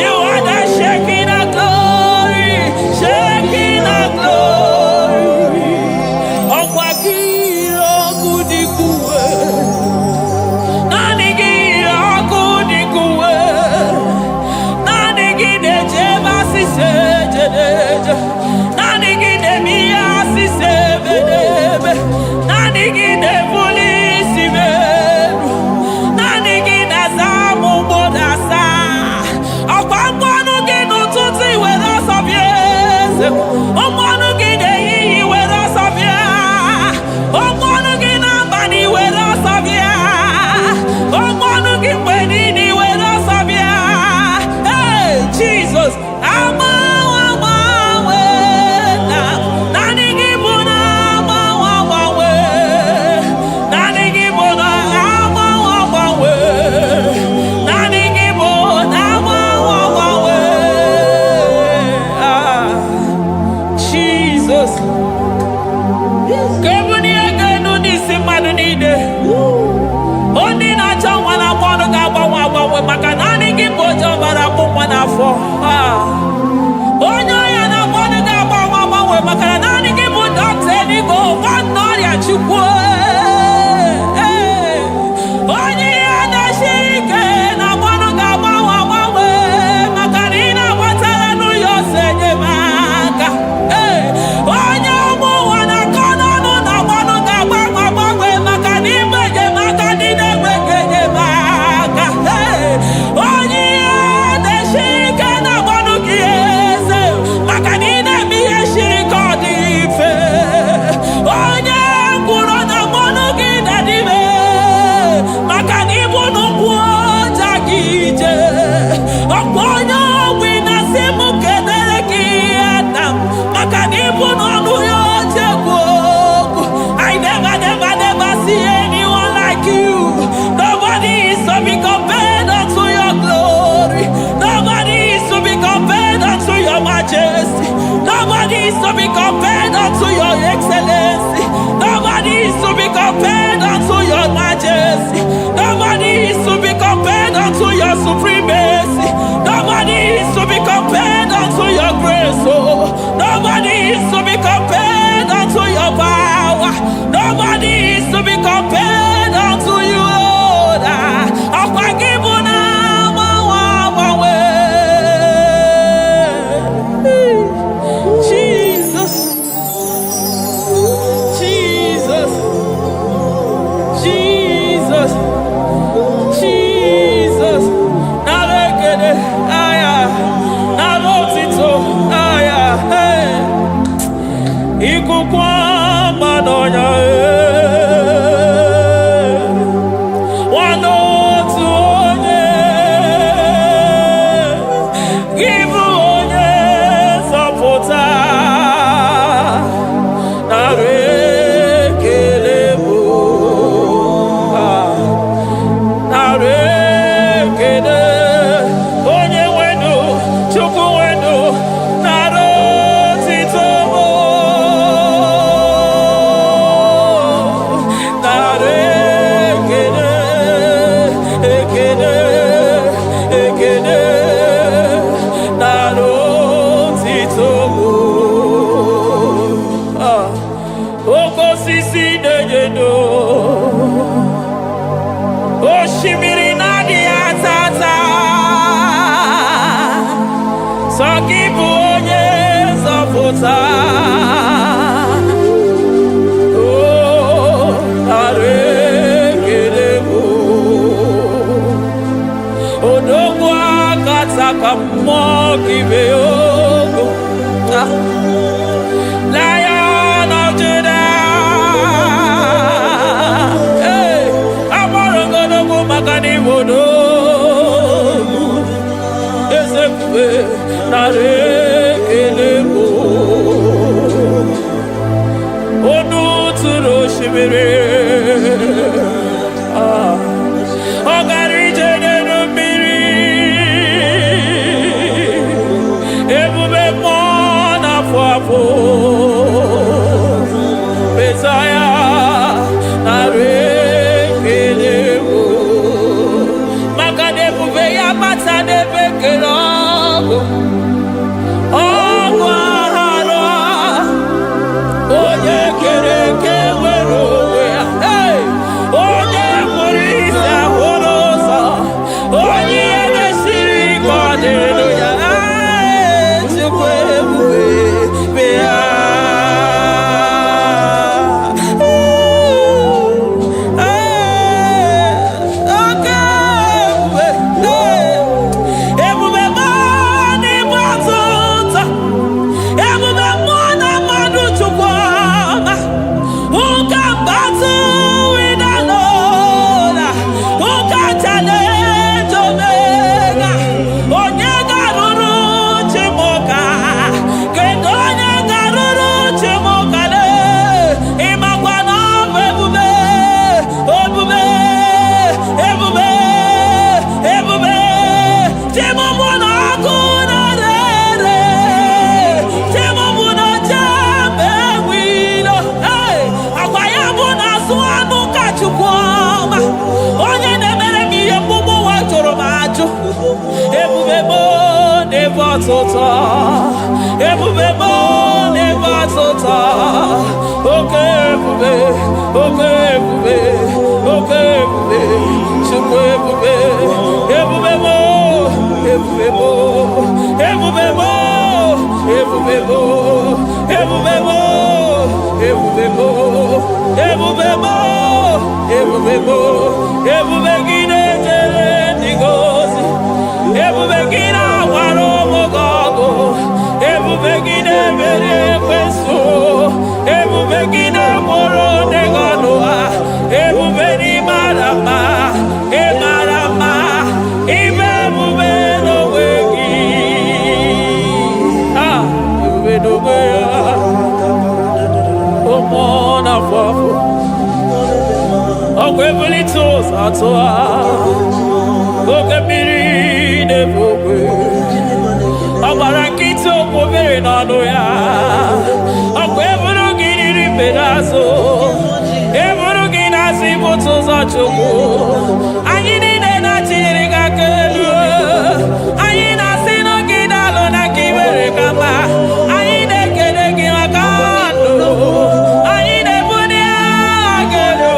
You are the shaking of glory. Shaking of glory. Okwakiro kudikuwe. Nanigiro kudikuwe. Nanigide jeba sisejedeje. Nanigide miya sisebedebe. Nanigide polisi beru. Nanigide zamu bodasa. Okwamwanu ginu tuti wera sabiese. Omwanu gide yiyi wera sabia. Omwanu gina bani wera sabia. Omwanu gimbenini wera sabia. Hey, Jesus. Nobody is to be compared unto your excellency. Nobody is to be compared unto your majesty. Nobody is to be compared unto your supremacy. Nobody is to be compared unto your grace. Oh, nobody is to be compared unto your power. Nobody is to be compared unto you, Lord. Lion of Judah, hey, Amorogodogo Magani Wodo, Ezekwe Narekelebo, Onu Turo Shimere, Ogari Jene Miri, Ebube Mona Fwafo, Messiah Narekelebo, Makade Bube Yamata de Bekelabo, Ogwahara, Oye Kereke Werowe, hey, Oye Morisa Horosa, Oye Neshiri Hallelujah, Chukwe Bube, Bea. Ebubebo never tota. Okay, ebube, okay, ebube, okay, ebube, chukwu ebube, ebubebo, ebubebo, ebubebo, ebubebo, ebubebo, ebubebo, ebubebo, ebubebo, ebubegide jere ndigozi, ebubegina waro mogogo. Ebubegide mere kweso, ebubegide moro neganoa, ebubeni marama, emarama, ibebube no wegi. Ah, ebube no wegi. Omona fafo, okwebuli tos atoa, okebiri nebokwe. Abarakito kubiri nano ya, akweburu gini pedazo, eburu gina si boto za choko, ayini nena chiriga kelu, ayina sino gina lona kibere kama, ayine kede gina kando, ayine buni agelo,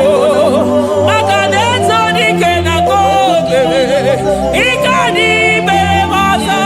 makade toni kena kobebe, ikani bebe masa.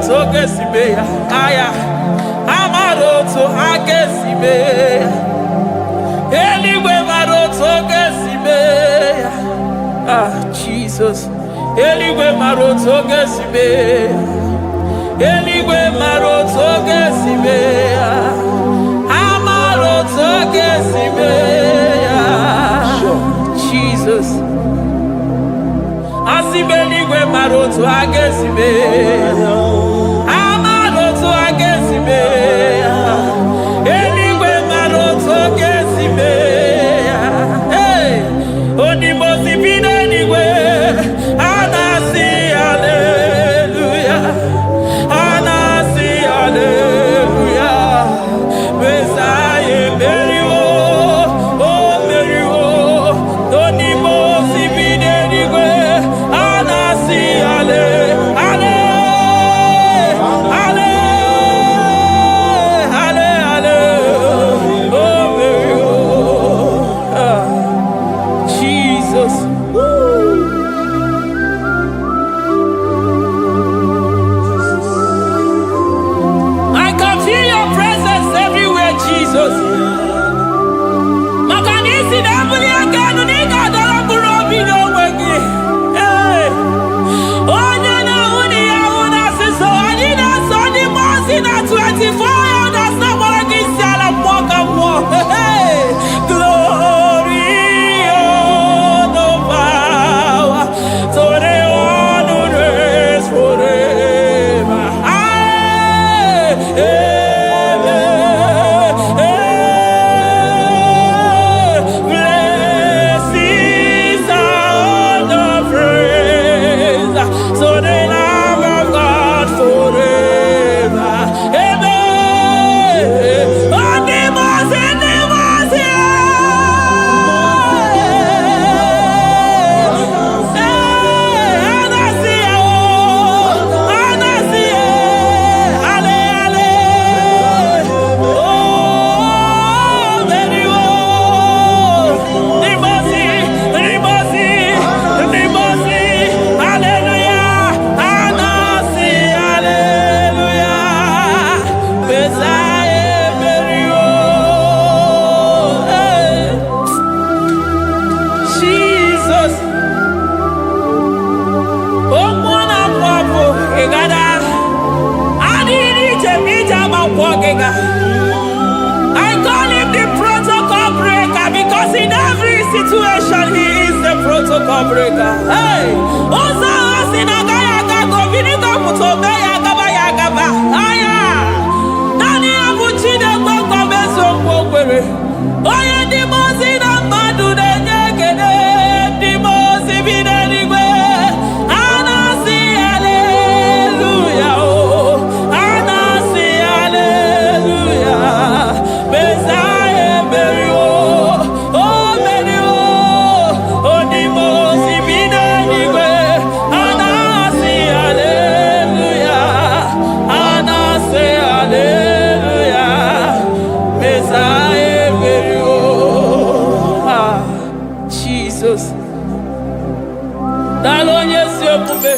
to Gesibeya. Aya. Amaro to Agesibeya. Eligwe maro to Gesibeya. Ah, Jesus. Eligwe maro to Gesibeya. Eligwe maro to Gesibeya. Amaro to Gesibeya. Jesus. Asibeligwe maro to Agesibeya. Amaro to Agesibeya. Eligwe maro to Gesibeya. Hey, Onimosi Bidenigwe. Anasi, hallelujah. Anasi, hallelujah. Messiah, Mary, oh, Mary, oh. Onimosi Bidenigwe. Anasi, hallelujah. I call him the protocol breaker because in every situation he is the protocol breaker. Hey, Osa Osinagaya Gago Vinika Mutobe Yagaba Yagaba. Aya, Nani Abuchina Boko Beso Bokere. Oya Dimosina Madu de Negede, Dimosi Bidanigwe. Anasi, hallelujah. Anasi, hallelujah. Messiah, Mary, oh, Mary, oh, Dimosi Bidanigwe. Anasi, hallelujah. Anasi, hallelujah. Messiah, Mary, ah, Jesus. Dalo nyesi okume.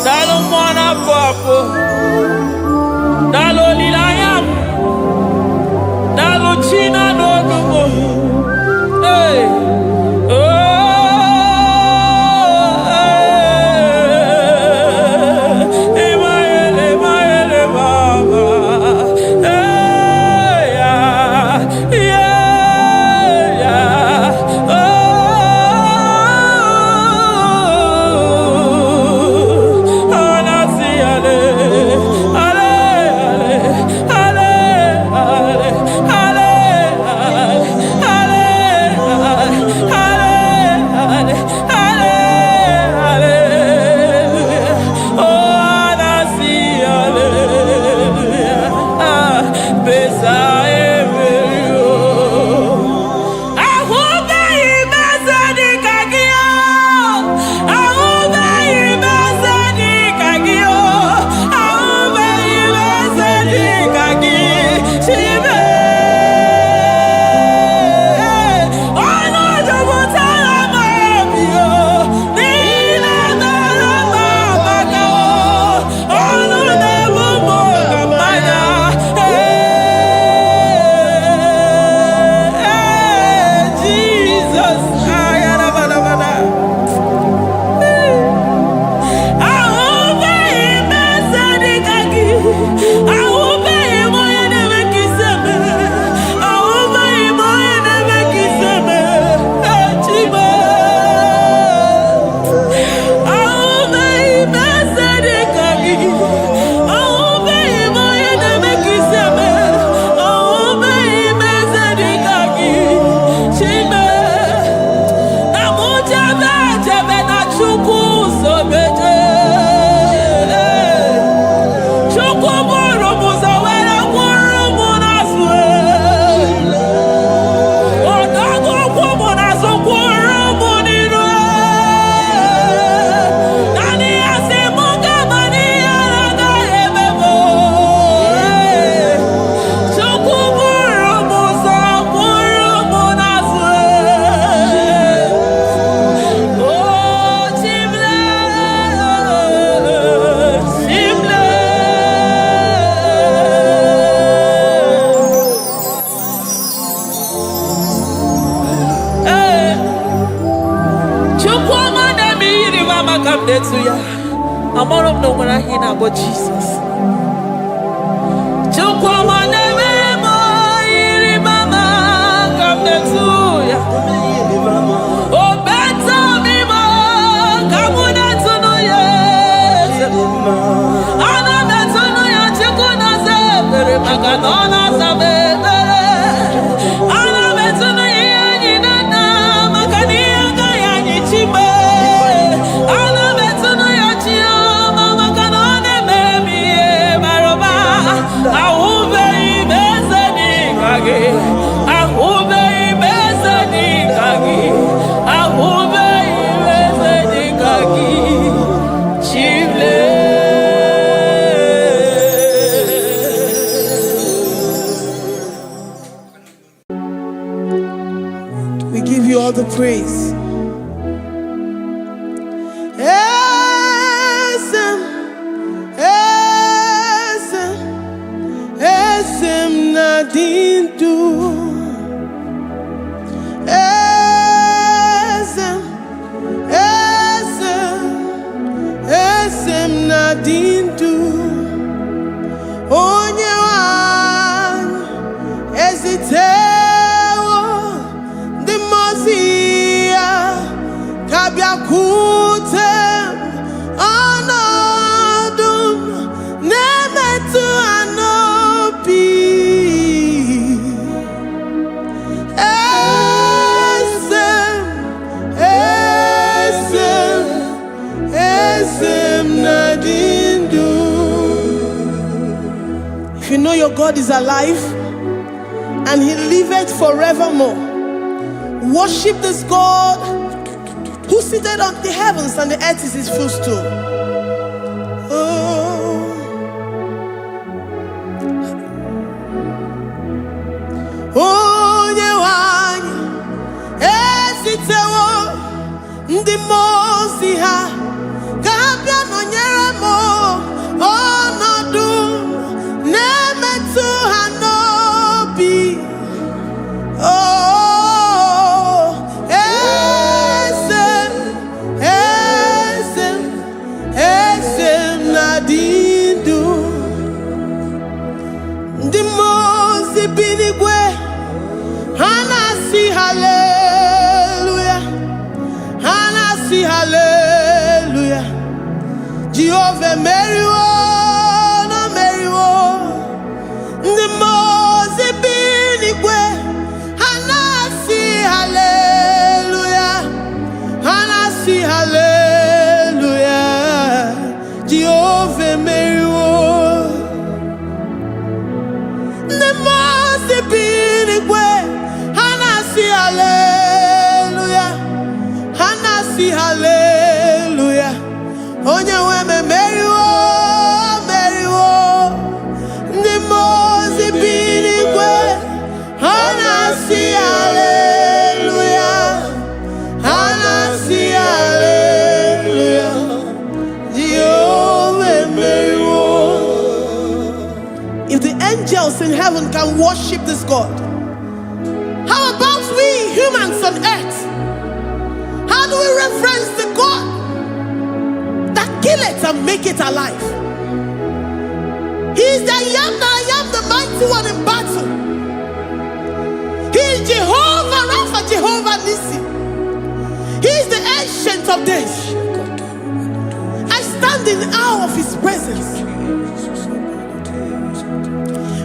Dalo mwana papo. Dalo lilayam. Dalo china nogumo. Hey. Oh. Emaele baba. Hey, yeah. Yeah. Oh. Anasi, ale. mama come there to ya. I'm all of no one I hear about Jesus. Chukwama neme mo iri mama come there to ya. Oh better me mo come there to no ya. Ana better no ya chukuna se pere maganona sabe. Ana better no ya ni na magania ga ya ni chibe. Ana better no ya chi mama kanone baby baroba. Ahube ibezeni kage. Ahube ibezeni kage. Ahube ibezeni kage. Chile. We give you all the praise. Esem nadindu. Esem nadindu. Onye wan ezitewo the Mosiah kabia kutem anadum nemetu anopi esem nadindu. If you know your God is alive and he liveth forevermore, worship this God who seated on the heavens and the earth is his footstool. Onye wanyi esitewo ndị mozi ha kabia nonyere mo ọnọdụ na-emetụ ha n'obi. Esem nadindu. Ndị mozi bi n'igwe ha na-asị hallelujah, ha na-asị hallelujah. Jehova meriwo na meriwo. Ndị mozi bi n'igwe ha na-asị hallelujah, ha na-asị hallelujah. Jehova meriwo. Ndị mozi bi n'igwe ha na-asị hallelujah, ha na-asị hallelujah. Onye nwe m meriwo, meriwo. Ndị mozi bi n'igwe ha na-asị hallelujah, ha na-asị hallelujah. Jehovah meriwo. If the angels in heaven can worship this God, how about we humans on earth? How do we reference the God that kill it and make it alive? He is the I am, the mighty one in battle. He is Jehovah Rapha, Jehovah Nissi. He is the ancient of days. I stand in awe of his presence.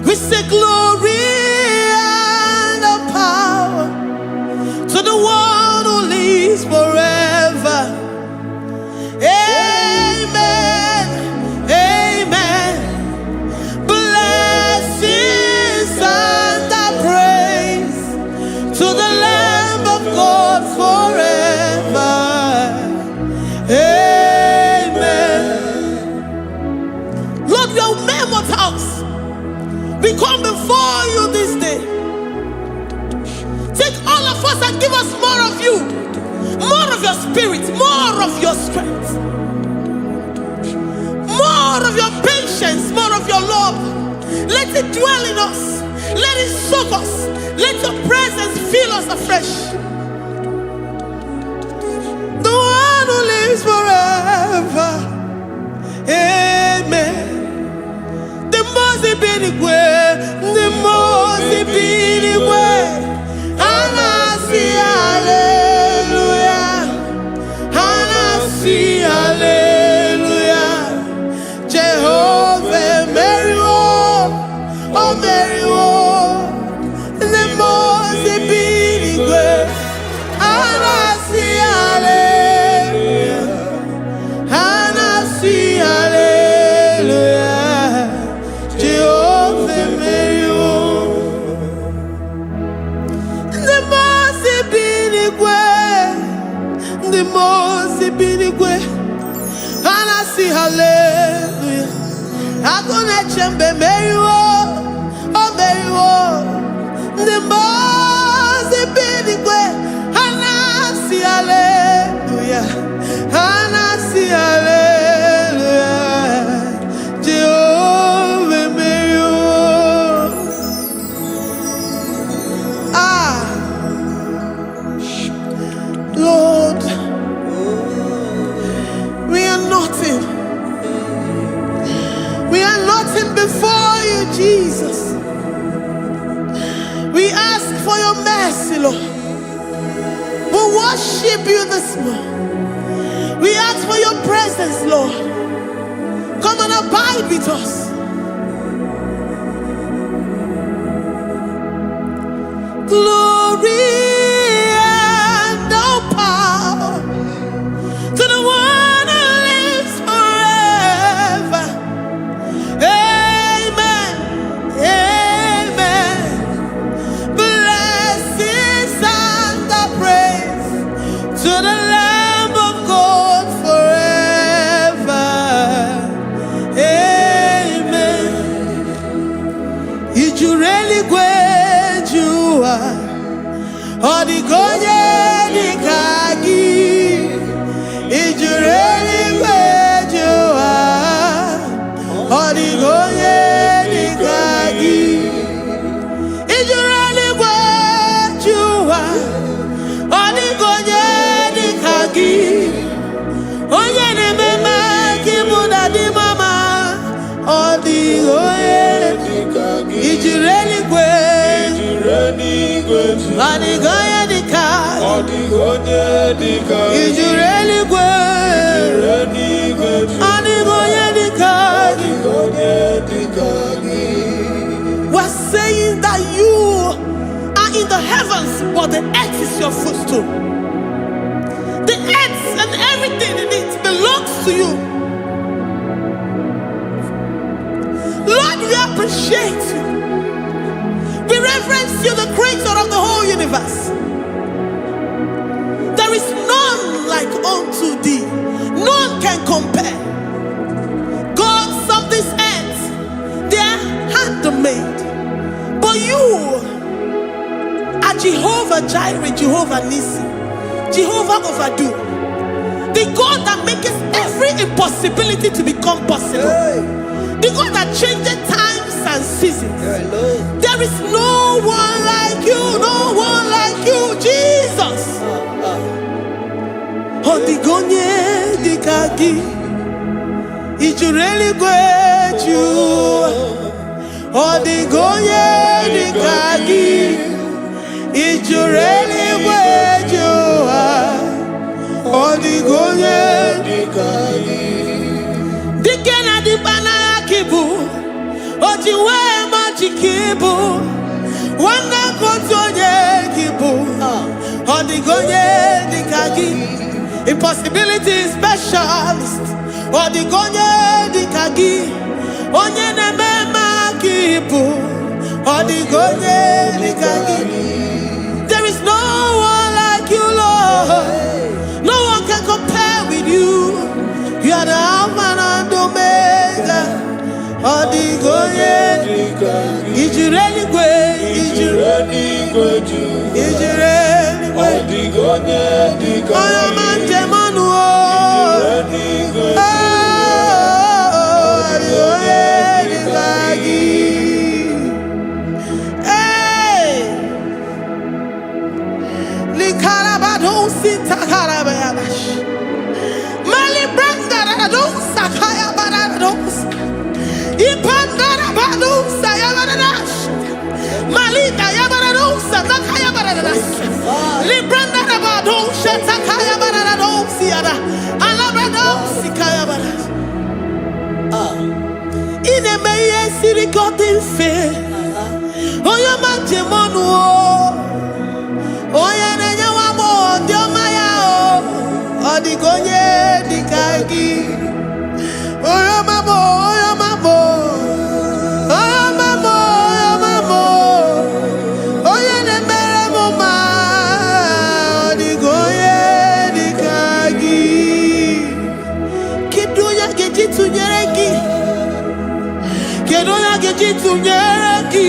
We say glory and the power to the one who lives forever. Amen, amen. Blessings and the praise to the Lamb of God forever. Amen. Lord, we are mere mortals. We come before you this day. Take all of us and give us more of you, more of your spirit, more of your strength, more of your patience, more of your love. Let it dwell in us. Let it soak us. Let your presence fill us afresh. The one who lives forever. see hallelujah. Agone chembe meriwo, oh meriwo. The most big Hana see hallelujah. Hana see hallelujah. Jehovah meriwo. Lord, we are nothing. We are nothing before you, Jesus. We ask for your mercy, Lord. We worship you this morning. We ask for your presence, Lord. Come and abide with us. Glory and all power to the one who lives forever. Amen. Amen. Blessings and the praise to the Lamb of God forever. Amen. Did you really go? Odigonye dikagi, ijureli kwejuwa. Odigonye dikagi, ijureli kwejuwa. Odigonye dikagi, onye ni mema kibuda di mama. Odigonye dikagi, ijureli kwejuwa. Odigonye dikagi, odigonye dikagi, ijureli kwejuwa. Odigonye dikagi, odigonye dikagi. We're saying that you are in the heavens, but the earth is your footstool. The earth and everything in it belongs to you. Lord, we appreciate you. We reverence you, the creator of the whole universe. There is none like unto thee. None can compare. Gods of this earth, they are handmade. But you are Jehovah Jireh, Jehovah Nissi, Jehovah Overdo. The God that makes every impossibility to become possible. The God that changes times and seasons. There is no one like you, no one like you, Jesus. Odigonye dikagi, ijureli kwejuwa. Odigonye dikagi, ijureli kwejuwa. Odigonye dikagi. Dikena dibana kibu, ojiwe majikibu. Wana kotonye kibu, odigonye dikagi. Impossibility specialist, odigonye dikagi. Onye nemema kibu, odigonye dikagi. There is no one like you, Lord. No one can compare with you. You are the Alpha and Omega. Odigonye dikagi. Ijureli kwe, ijureli kwe, ijureli kwe. Odigonye dikagi. Oyo manje manu o. Ijureli kwe. Odigonye dikagi. Hey. Likarabado sitakarabayabash. Malibranda radosa kaya baradosa. Ipandara badosa yabaradosh. Malita yabaradosa nakaya baradosa. Libranda rabadosa takaya baradosa yada. Alabradosa kaya baradosa. Ine meye sirikotin fe. Oya majemonu o. Oya nenya wamo diomaya o. Odigonye dikagi. Oya mamo, oya mamo. Oya mamo, oya mamo. Oya nemere moma. Odigonye dikagi. Kiduya tunyereki. Kedu ya geji tunyereki.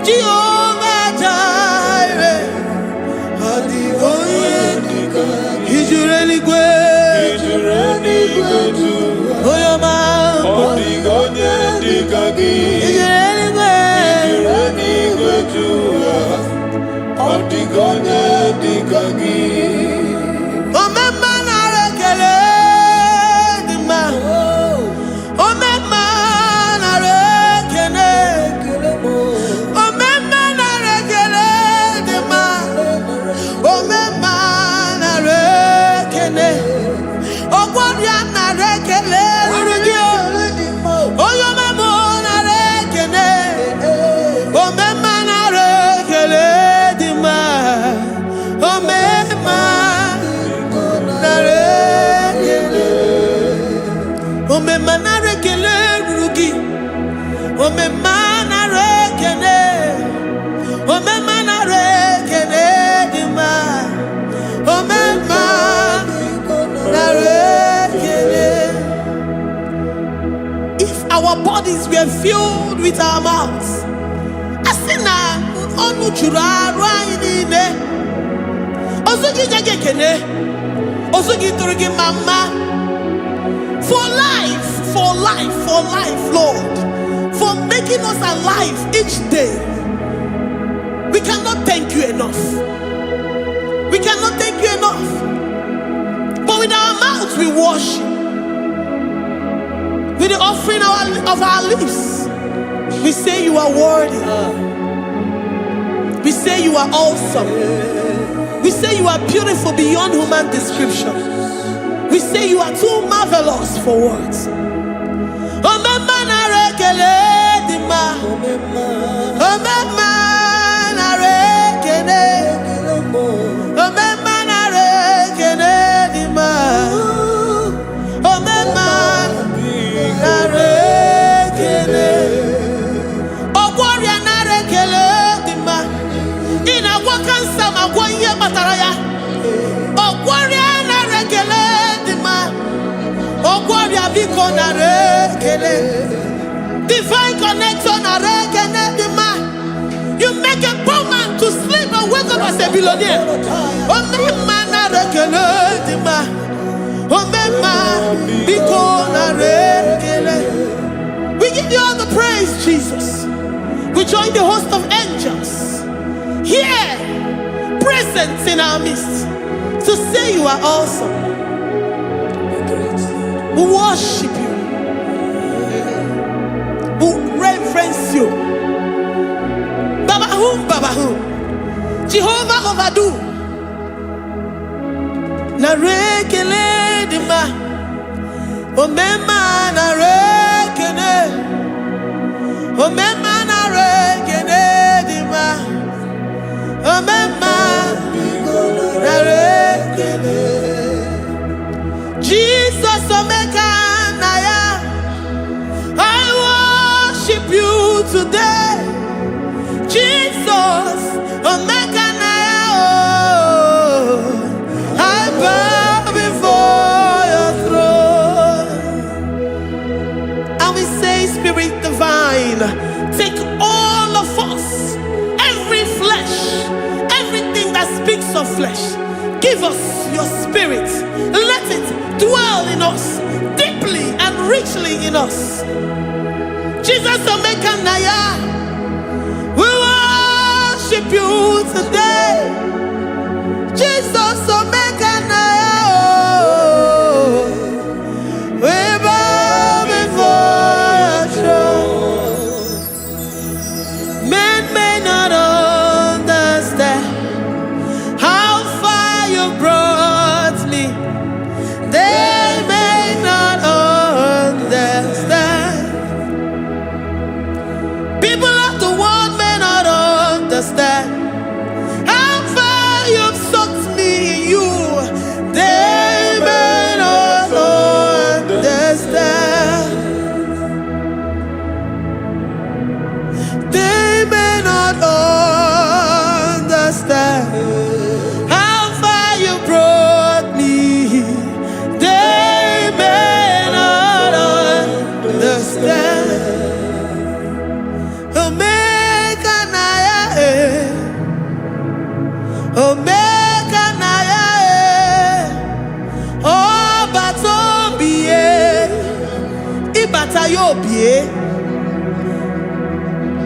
Jehovah Jireh. Adigoye. Ijureli gwe. Oyoma. Odigonye dikagi. Ijureli gwe. Odigonye dikagi. Omema na rekele dima. Omema na rekele. Omema na rekele dima. Omema na rekele. Ogwaria na rekele rugio. Oyoma mo na rekele. Omema na rekele dima. Omema na rekele. Omema na rekele rugi. Omema na rekele. Omema na rekele dima. Omema na rekele. If our bodies were filled with our mouths, asina onu chura rainine. Osugi jage kene. Osugi turugi mama. For life, Lord. For making us alive each day. We cannot thank you enough. We cannot thank you enough. But with our mouths we worship. With the offering of our lips, we say you are worthy. We say you are awesome. We say you are beautiful beyond human description. We say you are too marvelous for words. Omema na rekele dima. Omema na rekele. Omema na rekele dima. Omema na rekele. Ogwaria na rekele dima. Ina kwa kansa magwa iye mataraya. Ogwaria na rekele dima. Ogwaria biko na rekele. Divine connection na rekele dima. You make a poor man to sleep and wake up as a billionaire. Omema na rekele dima. Omema biko na rekele. We give you all the praise, Jesus. We join the host of angels here, present in our midst, to say you are awesome. We worship you. We reverence you. Babahum. Jehovah overdo. Na rekele dima. Omema na rekele. Omema na rekele dima. Omema na rekele. Jesus omeka na ya. I worship you today. Jesus omeka na ya. Oh, I bow before your throne. And we say, Spirit divine, take all of us, every flesh, everything that speaks of flesh. Give us your spirit. Let it dwell in us, deeply and richly in us. Jesus Omeka Naya, we worship you today. Jesus Omeka Naya, oh, we bow before your throne. Men may not understand how far you brought me. They may not understand. People of the world may not understand how far you've sucked me in you.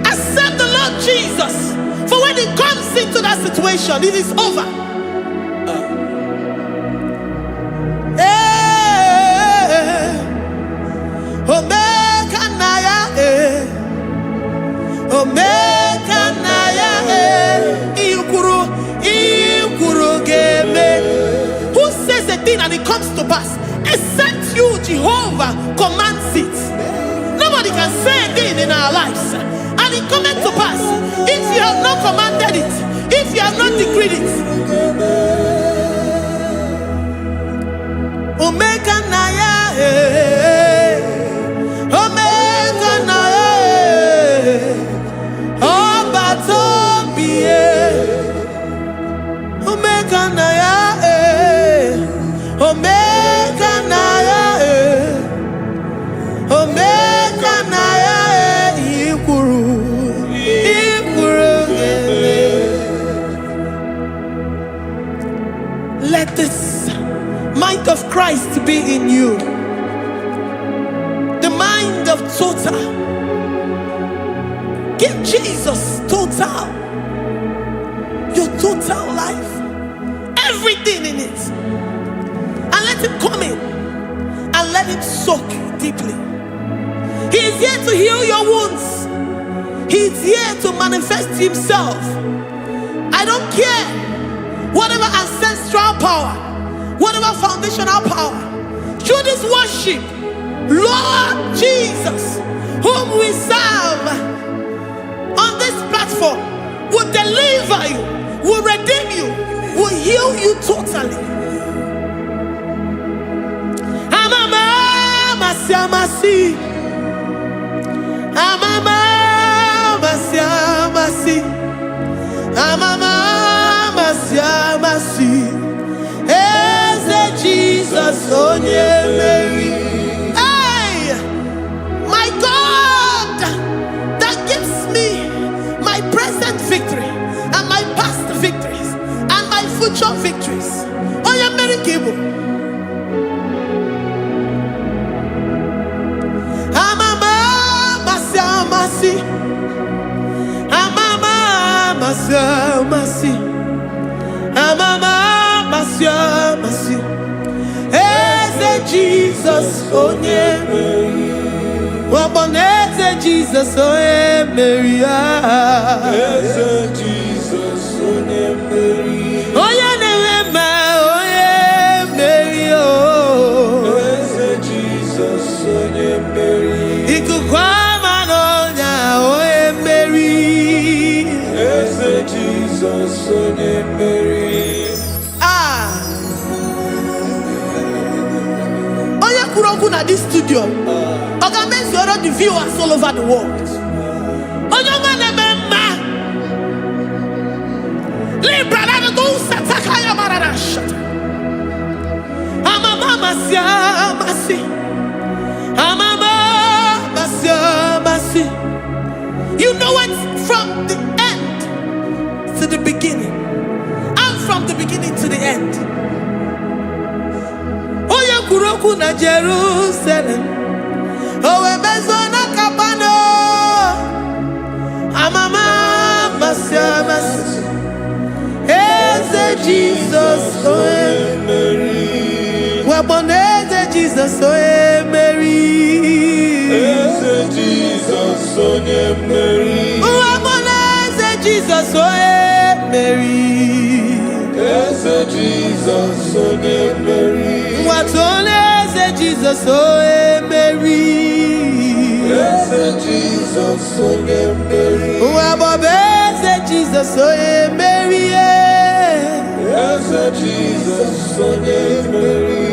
Accept the Lord Jesus. For when He comes into that situation, it is over. Omega Naya, Omega Naya, Ikuru Game. Who says a thing and it comes to pass? Except you, Jehovah, commands it. Nobody can say a thing in our lives and it comes to pass if you have not commanded it, if you have not decreed it. Omega Naya, Omega Naya, Obatobie, Omega Naya, Omega Naya, Omega Naya, Ikuru. Let this mind of Christ be in you. The mind of total. Give Jesus total. Your total life. Everything in it. And let Him come in. And let Him soak deeply. He is here to heal your wounds. He is here to manifest Himself. I don't care. Whatever ancestral power, whatever foundational power, through this worship, Lord Jesus, whom we serve on this platform, will deliver you, will redeem you, will heal you totally. Amama Masiamasi, Amama Masiamasi, Amama Masiamasi, Eze Jesus onye Mary. Hey, my God, that gives me my present victory and my past victories and my future victories. Onye Mary Kibo. Amama Masiamasi, Amama Masiamasi, Amama Masiamasi, Eze Jesus onye Mary. Waboneze Jesus onye Mary. Eze Jesus onye Mary. Onye Newema onye Mary. Eze Jesus onye Mary. Ikukwama n'ọnya onye Mary. Eze Jesus onye Mary. Onye kwuru okwu na this studio, ọ ga-emezuoro the viewers all over the world. Onye ọma na-eme mma. Libra na ndo sataka ya marara shata. Amama Masiamasi, Amama Masiamasi. You know it from the end to the beginning, and from the beginning to the end. Oya kuroku na Jerusalem, owe bezona kapano. Amama Masiamasi, Eze Jesus oe Mary. Waboneze Jesus oe Mary. Eze Jesus onye Mary. Waboneze Jesus oe Mary. Eze Jesus onye Mary. Watoneze Jesus oe Mary. Eze Jesus onye Mary. Wabobeze Jesus oe Mary. Eze Jesus onye Mary.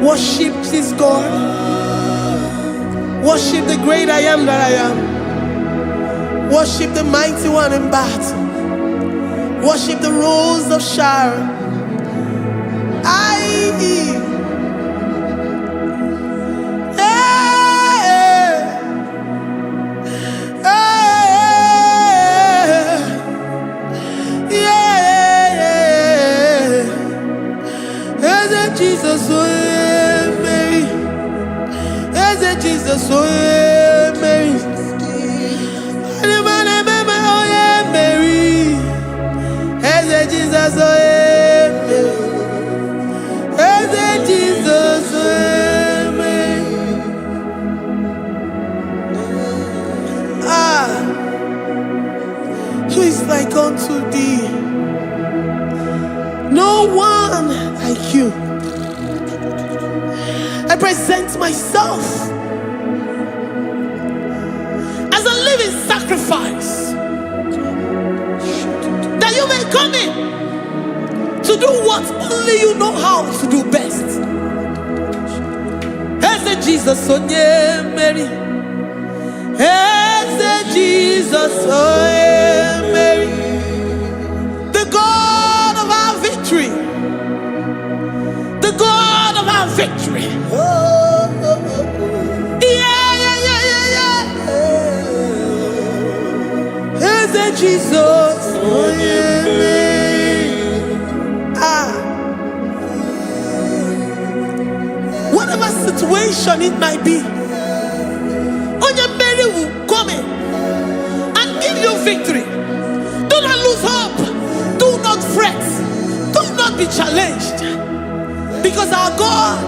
Worship this God. Worship the great I am that I am. Worship the mighty one in battle. Worship the rose of Sharon. Jesus, oh, Mary. Eze Jesus, oh yeah, Mary. Oh yeah, Mary. Eze Jesus, oh yeah, Mary. Eze Jesus, oh yeah, Mary. Who is like unto thee? No one like you. I present myself as a living sacrifice, that you may come in to do what only you know how to do best. Eze Jesus, oh yeah, Mary. Eze Jesus, oh yeah, Mary. The God of our victory. The God of our victory. Eze Jesus, oh yeah, Mary. Whatever situation it might be, Onya Mary will come in and give you victory. Do not lose hope. Do not fret. Do not be challenged. Because our God,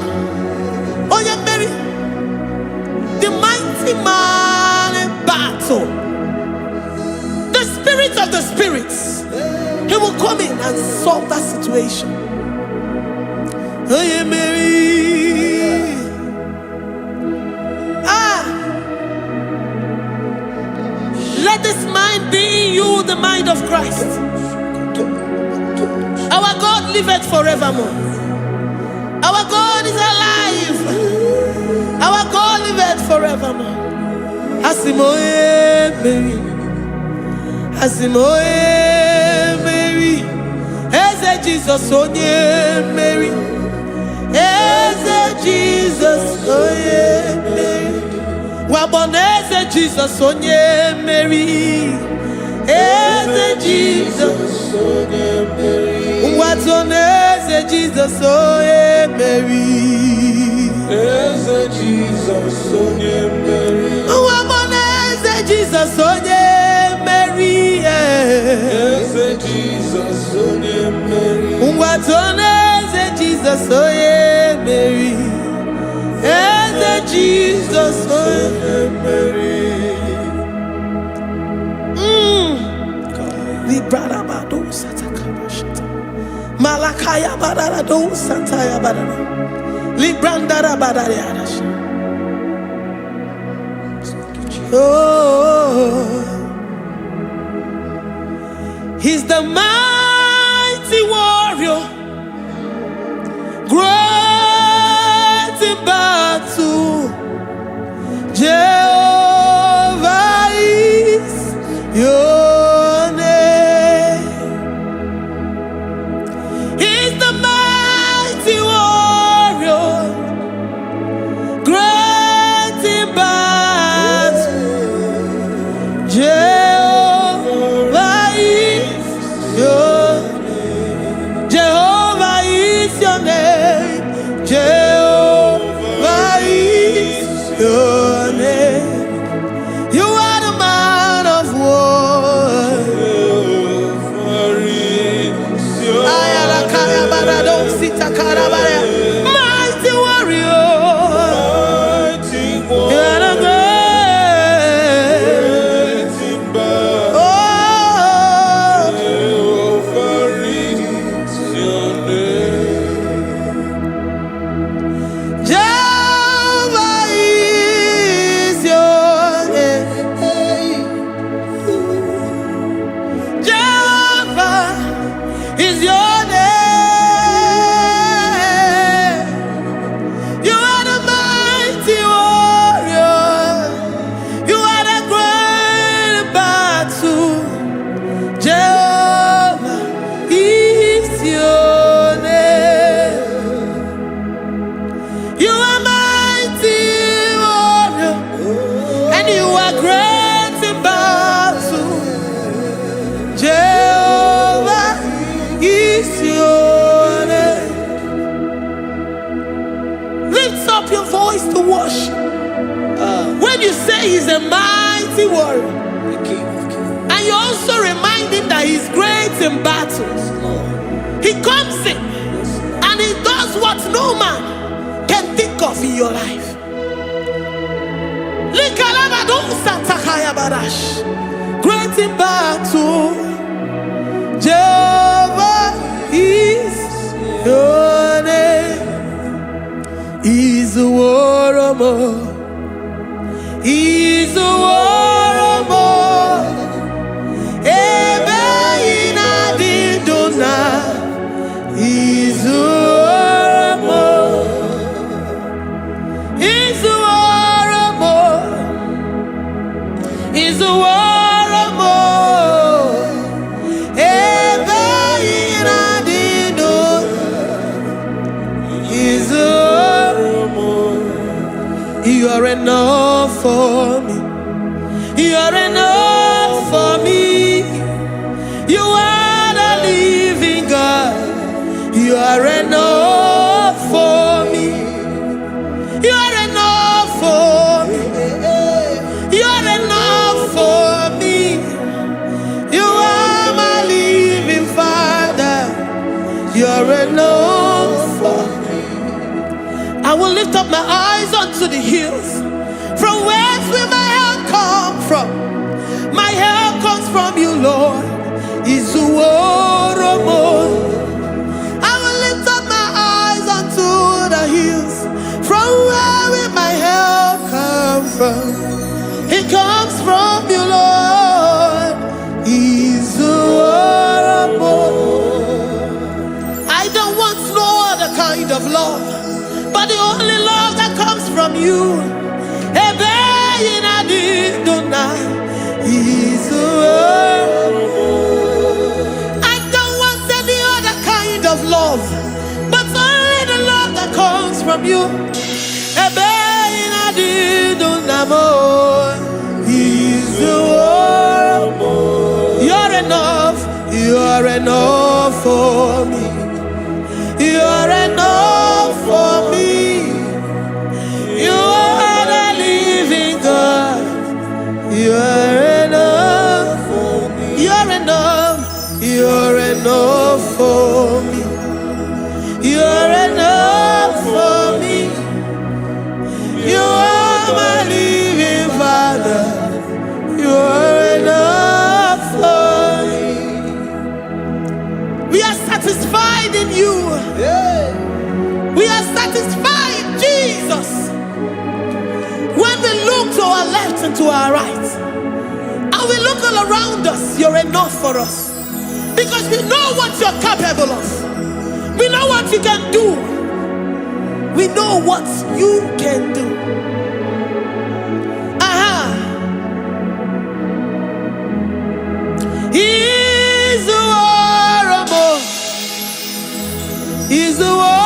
Onya Mary, the mighty man in battle, the spirit of the spirits, he will come in and solve that situation. Onya Mary. Let this mind be in you, the mind of Christ. Our God liveth forevermore. Our God is alive. Our God liveth forevermore. Asimoye Mary. Asimoye Mary. Eze Jesus, onye Mary. Eze Jesus, onye Mary. Waboneze Jesus, onye Mary. Eze Jesus, onye Mary. Watoneze Jesus, onye Mary. Eze Jesus, onye Mary. Waboneze Jesus, onye Mary. Eze Jesus, onye Mary. Watoneze Jesus, onye Mary. Eze Jesus, onye Mary. Librada bado satakaba shata. Malakaya badara do santaya badara. Librandara badara yadash. Oh, he's the mighty warrior, great in battle. Jehovah is your name. He's the mighty warrior, great in battle. Jehovah is your name. Jehovah is your name. Jehovah is your name. You are the man of war. Jehovah is your name. Mighty warrior. Mighty You are the great. great in battle. Oh, Jehovah is your name. Jehovah is your name. Jehovah is your name. He's a mighty warrior. the King of Kings. And you also remind him that he's great in battles. He comes in and he does what no man can think of in your life. Great in battle, Jehovah is your name. He's a warrior. He's a warrior. Ebe ina di dona. He's a warrior. He's a warrior. He's a warrior. Ebe ina di dona. He's a warrior. You are enough for me. You are enough for me. You are the living God. You are enough for me. You are enough for me. You are enough for me. You are my living Father. You are enough for me. I will lift up my eyes unto the hills. From whence will my help come from? My help comes from you, Lord. Is the word of God. I will lift up my eyes unto the hills. From where will my help come from? It comes from you, Lord. Is the word of God. I don't want no other kind of love, but the only love that comes from you. I don't want any other kind of love, but only the love that comes from you. You're enough. You're enough for me. You're enough for me. You are the living God. You're enough for me. You're enough. You're enough for me. You're enough for me. You are my living Father. You're enough for me. We are satisfied in you. We are satisfied in Jesus. When we look to our left and to our right, and we look all around us, you're enough for us. Because we know what you're capable of. We know what you can do. We know what you can do. He's the warrior. He's the warrior.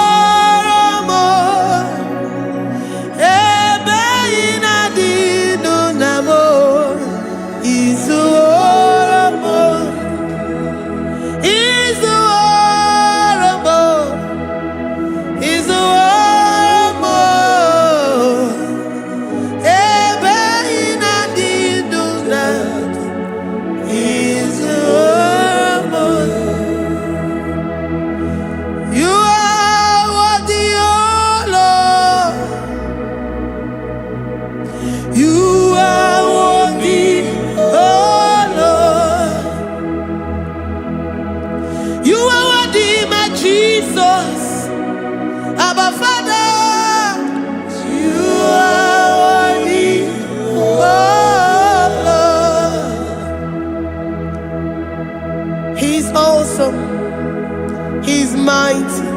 He's mighty.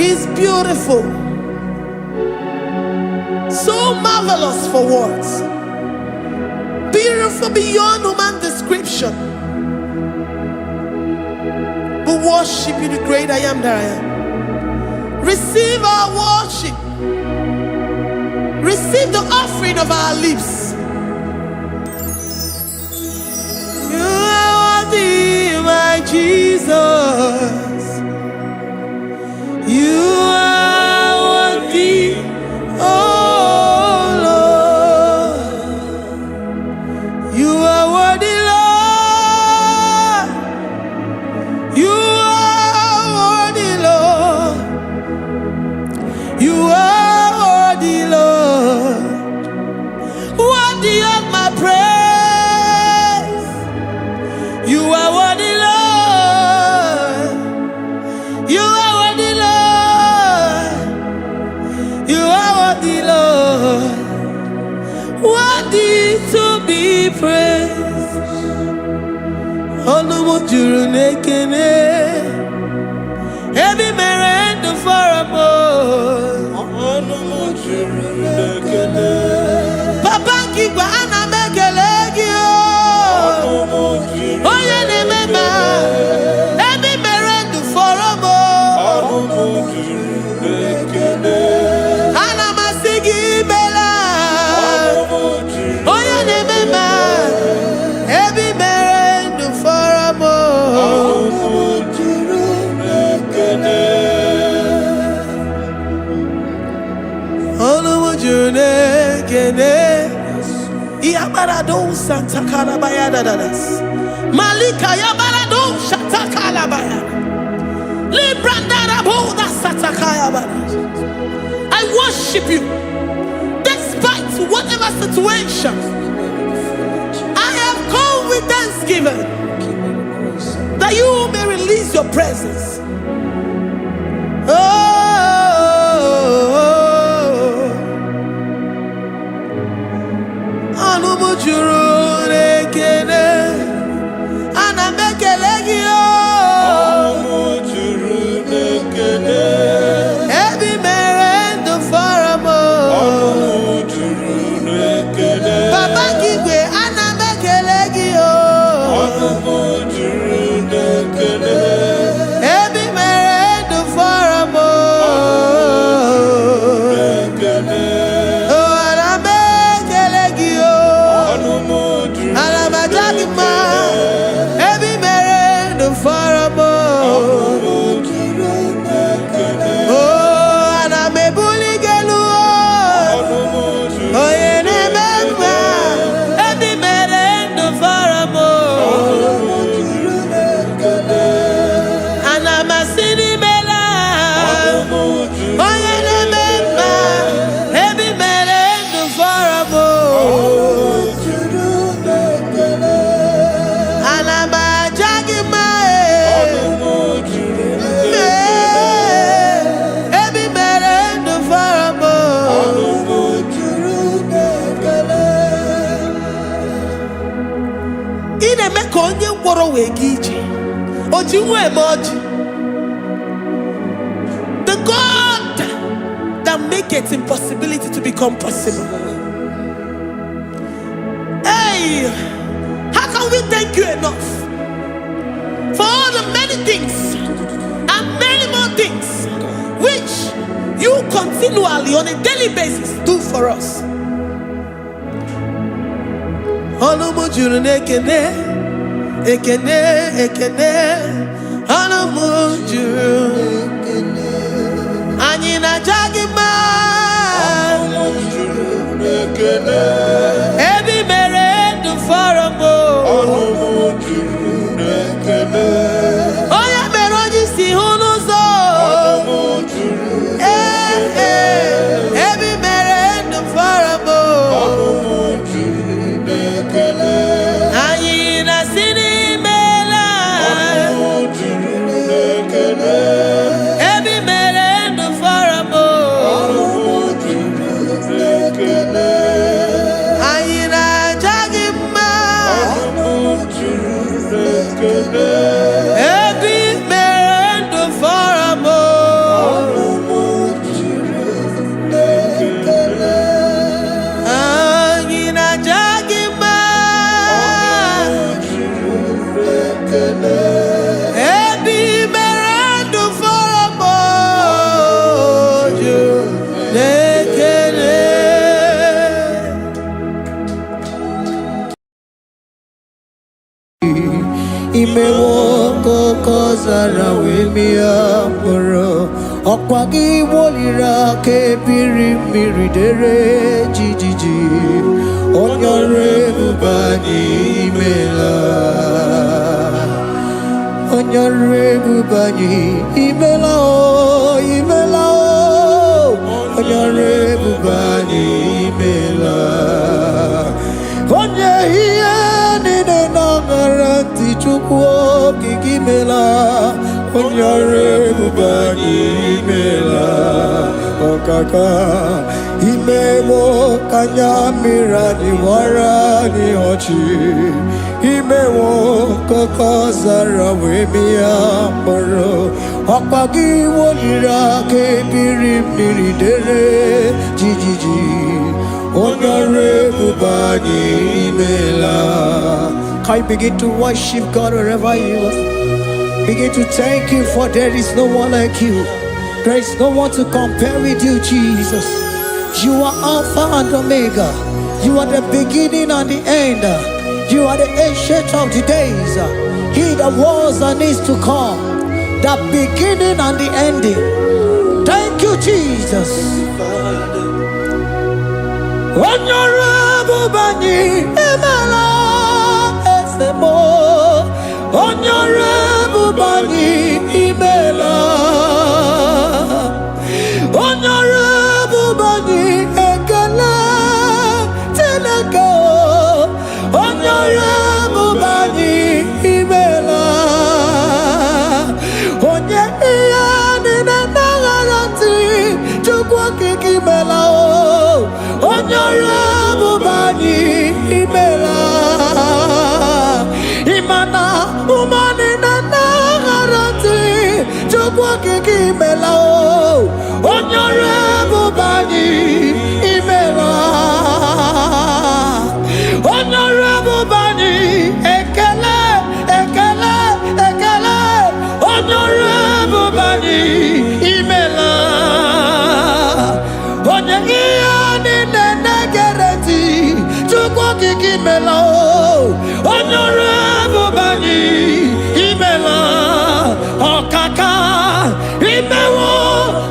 He's beautiful. So marvelous for words. Beautiful beyond human description. We worship you, the great I am that I am. Receive our worship. Receive the offering of our lips. You are worthy, my Jesus. You are worthy, oh Lord. Olumu juru nekene. Ebi mere ndu foramo. Olumu juru nekene. Papa kigwa ana mekele gi o. Olumu juru Oye ne mema. Ebi mere ndu foramo. Olumu juru nekene. Ana masigi bela. Olumu juru Oye ne mema. Ebi mere ndu foramo. Olumu juru nekene. Olumu juru nekene. Yabarado Santa Calabaya dadas. Malika Yabarado Shata Calabaya. Librandara Boda Satakaya badas. I worship you despite whatever situation. I have come with thanksgiving that you may release your presence. Anumu juru nekene, ana mekele gi o. Olumu juru nekene. Ebi mere ndu foramo. Olumu juru nekene. Baba kigwe ana mekele gi o. Olumu juru nekene. Ebi mere ndu foramo. Nekene. Oh, ana mekele gi o. Olumu juru Ana majagi ma. Ebi mere ndu foramo. Olumu juru nekene. Oh, ana mebuli gelu o. Olumu juru Oye ne mema. Ebi mere ndu foramo. Olumu juru nekene. Ana masini bela. Olumu juru Oye ne mema. Ebi mere ndu foramo. juru nekene. Ana majagi ma. Olumu juru Ebi mere ndu foramo. Olumu juru nekene. Ine me ka onye gwọrọ wee ga ije. O ji nwa eme ọjị. The God that maketh impossibility to become possible. Hey, how can we thank you enough for all the many things and many more things which you continually on a daily basis do for us? Olumu juru nekene, ekene, ekene. Olumu juru, anyị na-aja gị mma. Olumu juru nekene. Ebi mere ndụ fọrọ m o. Olumu juru nekene. Onye mere onye isi hụ n'ụzọ. Olumu juru Ebi mere ndụ fọrọ m o. Olumu juru nekene. Anyị na-asị n'imela. Olumu juru nekene. Ebi mere ndụ fọrọ m o. Olumu juru nekene. Anyị na-aja gị mma. Olumu juru nekene. Ebi mere ndụ fọrọ m o. Olumu juru nekene. Anyị na-aja gị mma. Juru nekene. Ebi mere ndụ fọrọ m o. Juru n'ekele. Imewo koko zara wemia mụrụ ọkwa gị wolira ka ebiri mmiri dere jijiji onye ọrụ ebube anyị imela onye ọrụ ebube anyị imela o imela o onye ọrụ ebube anyị imela onye ihe niile na-aṅara ntị Chukwu okike imela onye ọrụ ebube anyị imela ọkaka imewo ka anya mmiri anyị gbara anyị ọchị imewo kokosara webia moro ọkpagi wolira kebiri mmiri dere jijiji onore bubani imela. Can you begin to worship God wherever you are? Begin to thank Him, for there is no one like you. There is no one to compare with you, Jesus. You are Alpha and Omega. You are the beginning and the end. You are the ancient of the days. He that was and is to come. The beginning and the ending. Thank you, Jesus. Honorable Bani Emala Esemo. Honorable Bani Emala. Honorable Bani Ekala Teleko. Honorable Bani Emala. Onye iyani na nagarati chukwa kiki mela o. Honorable Bani Emala. Imana umani na nagarati chukwa kiki mela o. Honorable Bani Emala. Honorable Bani Ekele Ekele Ekele. Honorable Bani Emala. Onyegiyani nenegereti chukwa kiki mela o. Honorable Bani Emala. Okaka imewo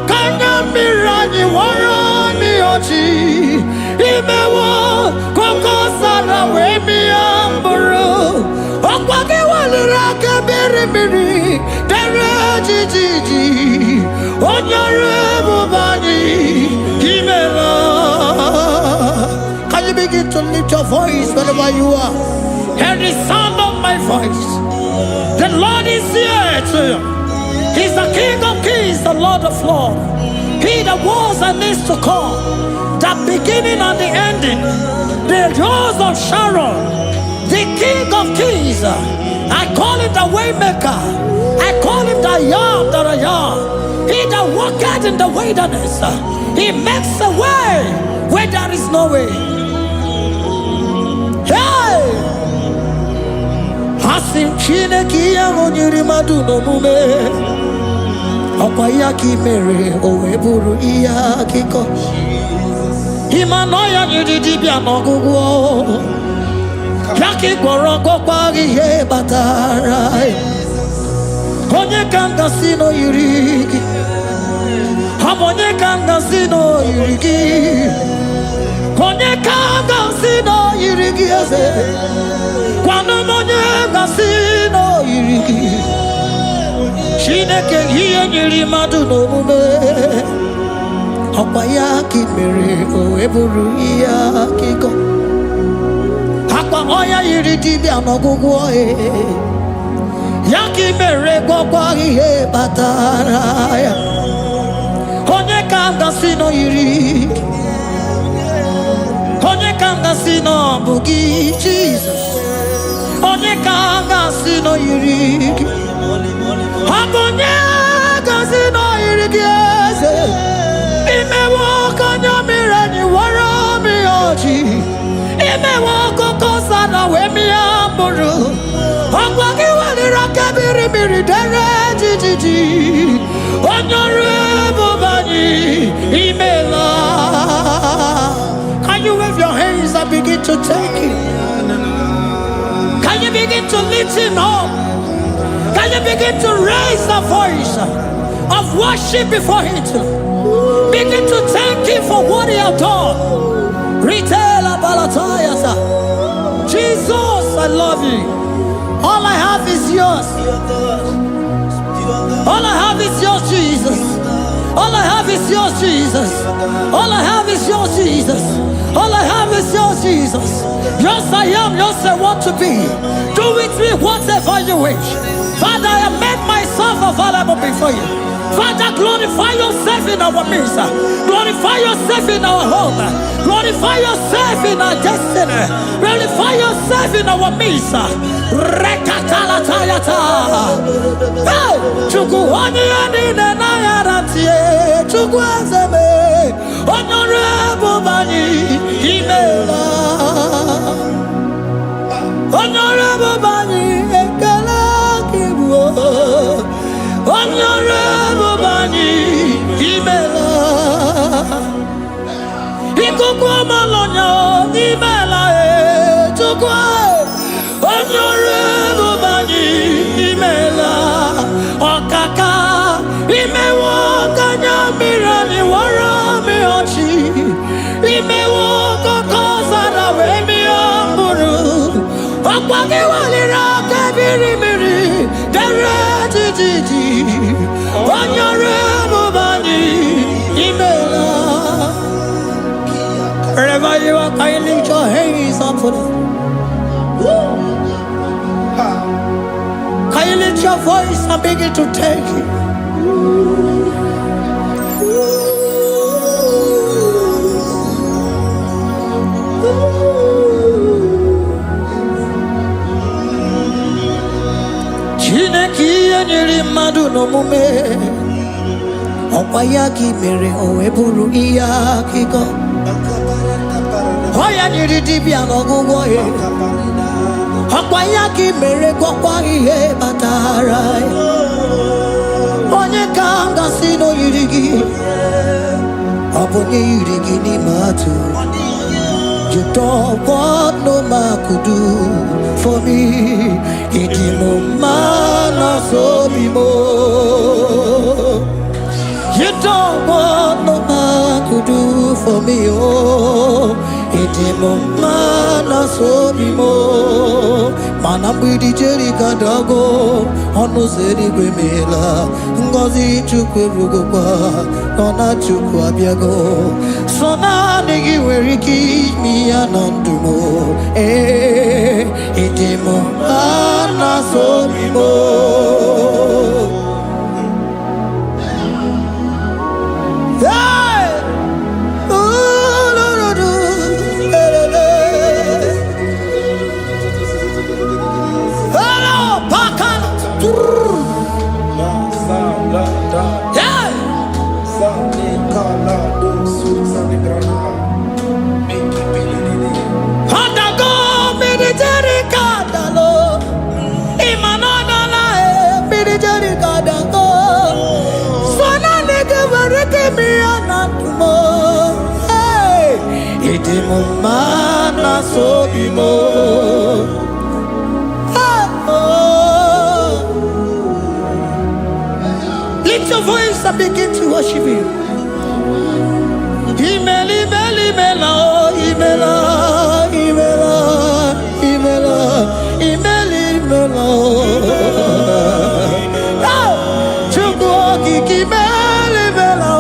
kanyambirani warani ochi. Imewo kokosara wemi amburu. Okwage walira kebiri miri dere jijiji. Honorable Bani Emala. Can you begin to lift your voice wherever you are? Hear the sound of my voice. The Lord is here to you. He's the King of Kings, the Lord of Lords. He that was and is to come, the beginning and the ending, the rose of Sharon, the King of Kings. I call him the Waymaker. I call him the Yam that I am. He that walketh in the wilderness, he makes a way where there is no way. Hey! Asim Chineke ya onyiri madu no mume. Okwa ya ki mere owe buru iya kiko. Imano ya nyiri dibia n'ọgwụgwọ. Ya ki gwọrọ gwọkwa ihe batara. Onye ka ngasi no yiri gị. Onye ka ngasi no yiri gị. Onye ka ngasi no yiri gị eze. Kwanu monye ngasi no yiri gị. Chineke ihe nyiri mmadụ n'omume. Ọkwa ya ka i mere o eburu ihe akịkọ. Akwa ọya yiri dibịa n'ọgwụgwọ ya ka i mere gwọkwa ihe batara ya. Onye ka ngasi no yiri. Onye ka ngasi no bụ gị Jesus. Onye ka ngasi no yiri gị. Onye ngasi no yiri gị eze. Imewo kanya mirani wara mi oji. Imewo kokosara we mi amburu. Okwagi walira kebiri miri dere jijiji. Honorable Bani Emala. Can you wave your hands and begin to take it? Can you begin to lift him up? Can you begin to raise the voice of worship before him? Begin to thank him for what he has done. Retail Balatayasa. Jesus, I love you. All I have is yours. All I have is yours, Jesus. All I have is yours, Jesus. All I have is yours, Jesus. All I have is yours, Jesus. Yours I am, yours I want to be. Do with me whatever you wish. Father, I have made myself available before you. Father, glorify yourself in our midst. Glorify yourself in our home. Glorify yourself in our destiny. Glorify yourself in our midst. Rekatalatayata. Hey, Chukwani anine na yarantie. Chukwazeme. Honorable Bani Imela. Honorable Bani Ekala Kibu. Honorable Bani Imela. Ikukwa Malonya Imela Chukwa. Honorable Bani Imela. Okaka Imewa Kanya Mirani Warami Ochi. Imewa Kokosara Wemi Amburu. Okwagi Walira Kabiri Miri. Derejiji. Honorable Bani Imela. Wherever you are, can you lift your hands up for them? Can you lift your voice and begin to take it? Chineke nyere mmadụ n'omume ọkwa ya ka mere o wee bụrụ ihe akụkọ ọ ya nyere dibịa n'ọgwụgwọ ya ọkwa ya ka mere gwọkwa ihe batara ya onye ka m gasị n'oyiri gị ọ bụ onye yiri gị n'ime atụ. You don't want no man could do for me. Idimo mana so bimo. You don't want no man could do for me. Oh, idimo mana so bimo. Mana bidi jeri kadago. Ono zeri gwemela. Ngozi chukwe rugokwa. Nona chukwa biago. Sona nigi weriki mi anandumo. Idimo mana so bimo. Mana so bimo. Lift your voice and begin to worship Him. Imeli, imeli, imela, imela, imela, imela, imeli, imela. Chukwu okike imeli, imela.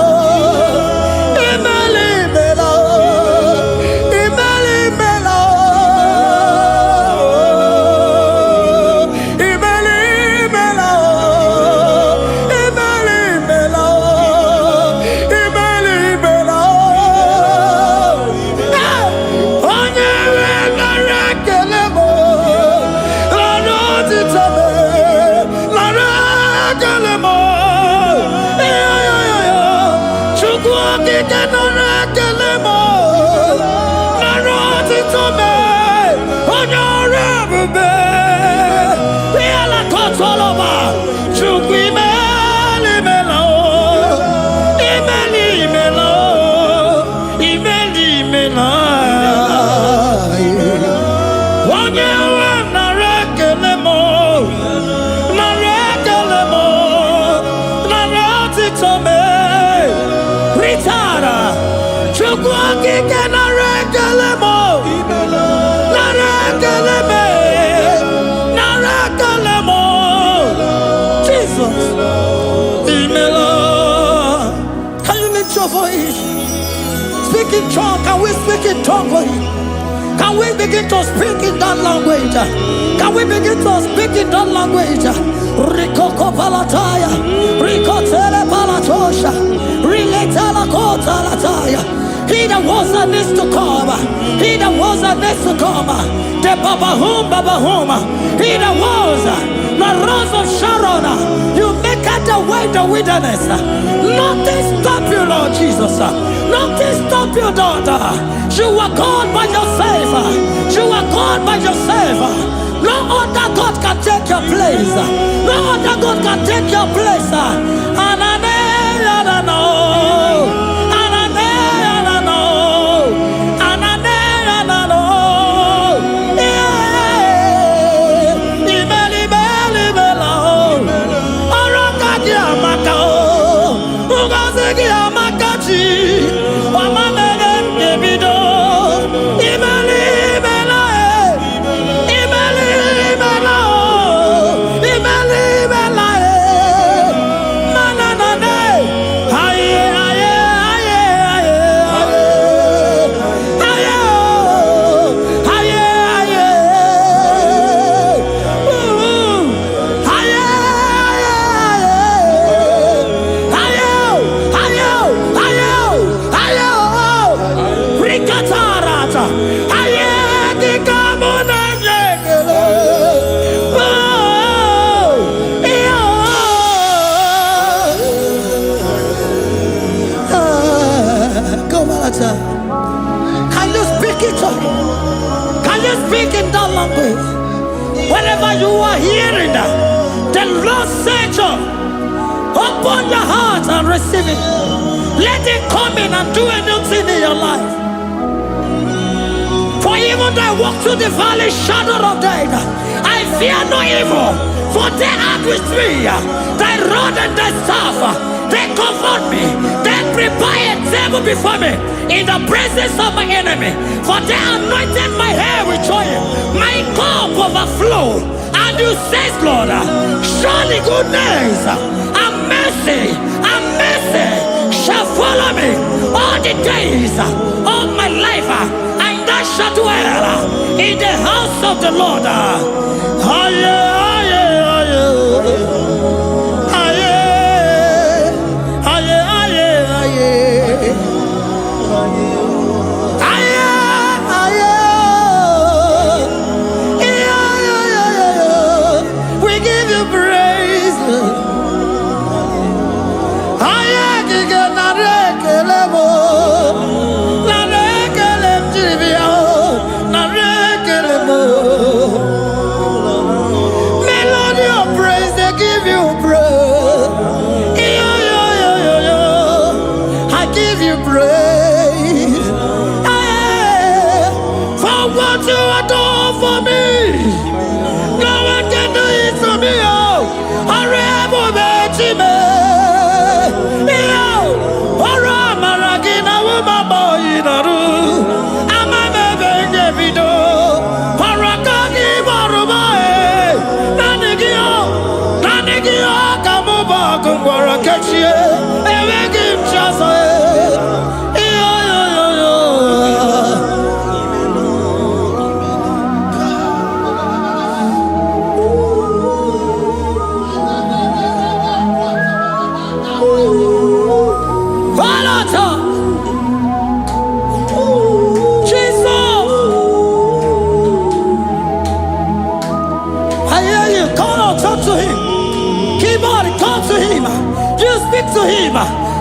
Voice. Speak in tongue. Can we speak in tongue for Him? Can Can we begin to speak in that language? Can we begin to speak in that language? Rikoko palataya, rikotele palatosha, riletala kota lataya. He that was and needs to come. He that was and needs to come. The Babahum. He that was the rose of Sharon. You make out the way in the wilderness. Nothing stop you, Lord Jesus. Nothing stop you, daughter. You are called by yourself. You are called by yourself. No other God can take your place. No other God can take your place. And I know. Can you speak it? Can you speak in that language? Whenever you are hearing that, the Lord said, open your heart and receive it. Let it come in and do a new thing in your life. For even though I walk through the valley shadow of death, I fear no evil. For they are with me. Thy rod and thy staff, they comfort me. They prepare a table before me in the presence of my enemy. For they anointed my hair with oil. My cup overflow. And you say, Lord, surely goodness and mercy shall follow me all the days of my life. And I shall dwell in the house of the Lord. We give you praise. Melody of praise, they give you praise. I give you praise. For what you have done for me, no one can do it for me.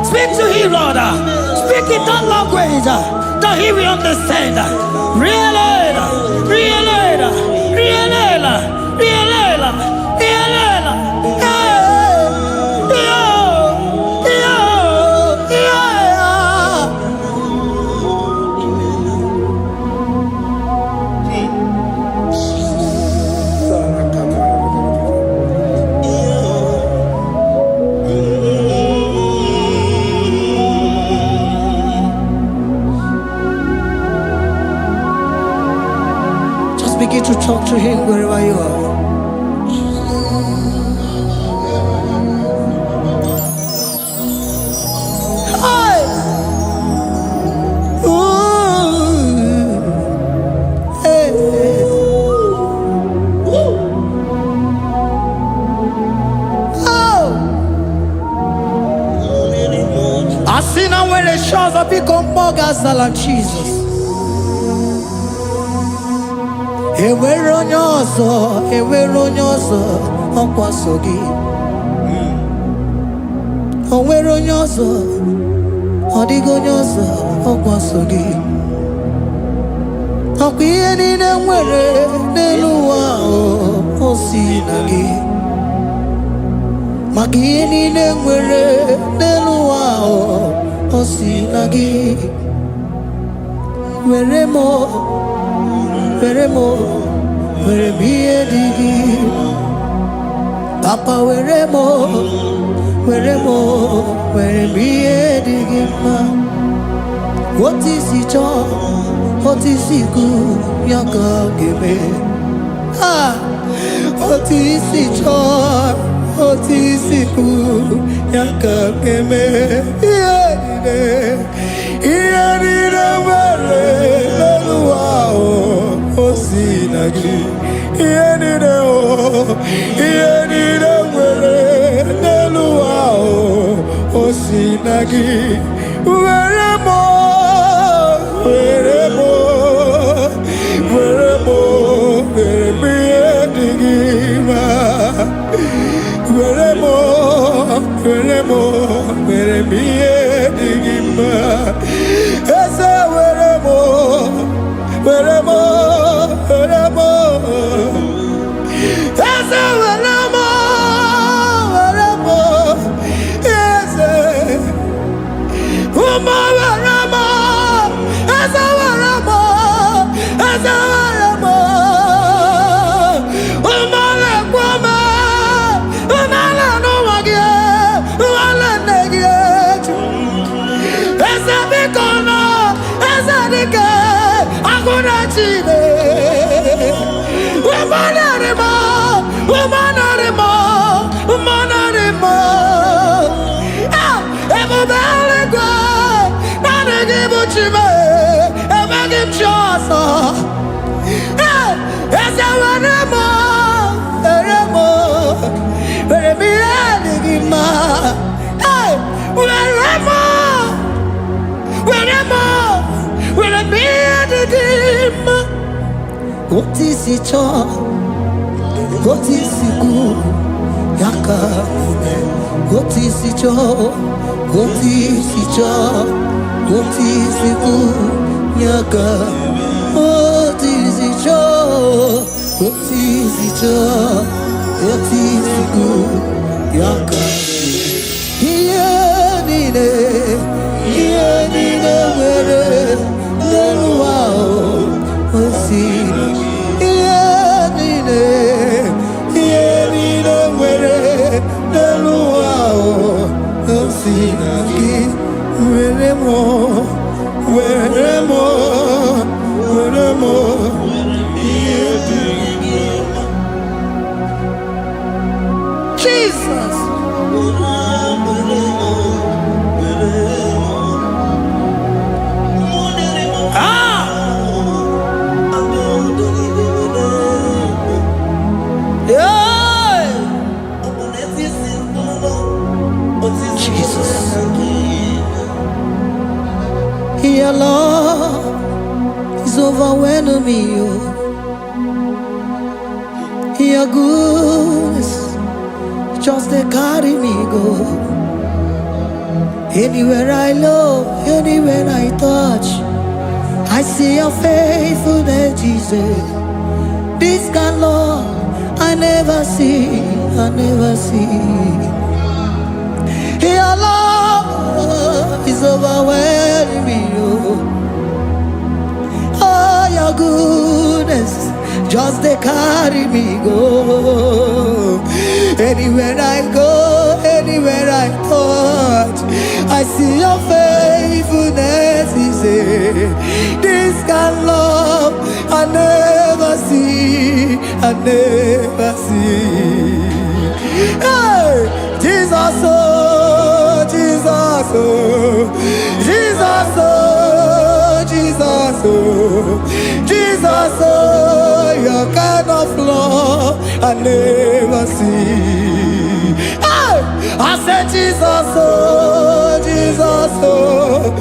Speak to him, Lord. Speak in that language that he will understand. Begin to talk to him wherever you are. Hey! Ooh. Hey! when the shores of become more than Jesus. Enwere onye ọzọ ọkwaso gị. Onwere onye ọzọ, ọ dịghị onye ọzọ ọkwaso gị. Ọkwa ihe niile nwere n'elu ụwa o si na gị. Maka ihe niile nwere n'elu ụwa o si na gị. Were m ihe dị gị. Papa were m ihe dị gị mma. Otu isi chọọ, otu isi kwu ya ka ga-eme. Otu isi chọọ, otu isi kwu ya ka ga-eme. Ihe niile nwere n'elu ụwa o si na gị. Ihe niile nwere n'elu ụwa o si na gị. Were m ihe dị gị mma. Were m ihe dị gị mma. Eze were m Eze were m Eze ụmụ were m Eze were m ụmụ na-ekwe m ụmụala n'ụwa gị ụmụala nne gị eju. Eze biko nọ Eze dike agụna Chine. Ebube eluigwe naanị gị bụ Chime, enweghị m chi ọzọ. Eze were m ihe dị gị mma. Were m ihe dị gị mma. Otu isi chọọ, otu isi kwu ya ka ga-eme. Otu isi chọọ, otu isi kwu ya ka. Otu isi chọọ, otu isi kwu ya ka. Ihe niile nwere n'elu ụwa o si na gị. Ihe niile nwere n'elu ụwa o si na gị. Were m ihe dị gị mma. Jesus. Your love is overwhelming me. Your goodness just they carry me go. Anywhere I look, anywhere I touch, I see your faithfulness, Jesus. This kind of love I never see. Your love is overwhelming me. Oh, your goodness just they carry me go. Anywhere I go, anywhere I touch, I see your faithfulness. This kind of love I never see. Hey, Jesus, oh, Jesus, oh, Jesus, oh, Jesus, oh, Jesus, oh, your kind of love I never see. Hey, I said Jesus, oh, Jesus, oh,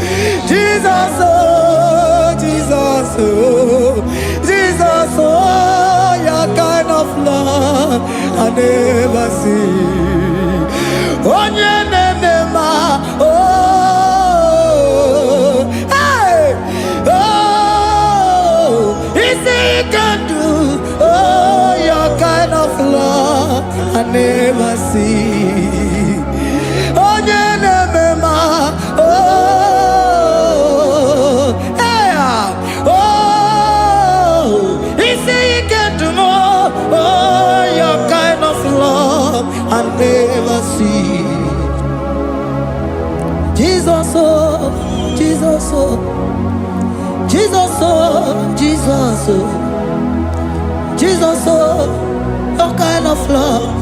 Jesus, oh, Jesus, oh, Jesus, oh, your kind of love I never see. On your name, oh, hey, oh, easy can do, oh, your kind of love I never see. On your name, oh, hey, oh, easy can do more, oh, your kind of love I never see. Jesus, oh, Jesus, oh, Jesus, oh, Jesus, oh, Jesus, oh, your kind of love.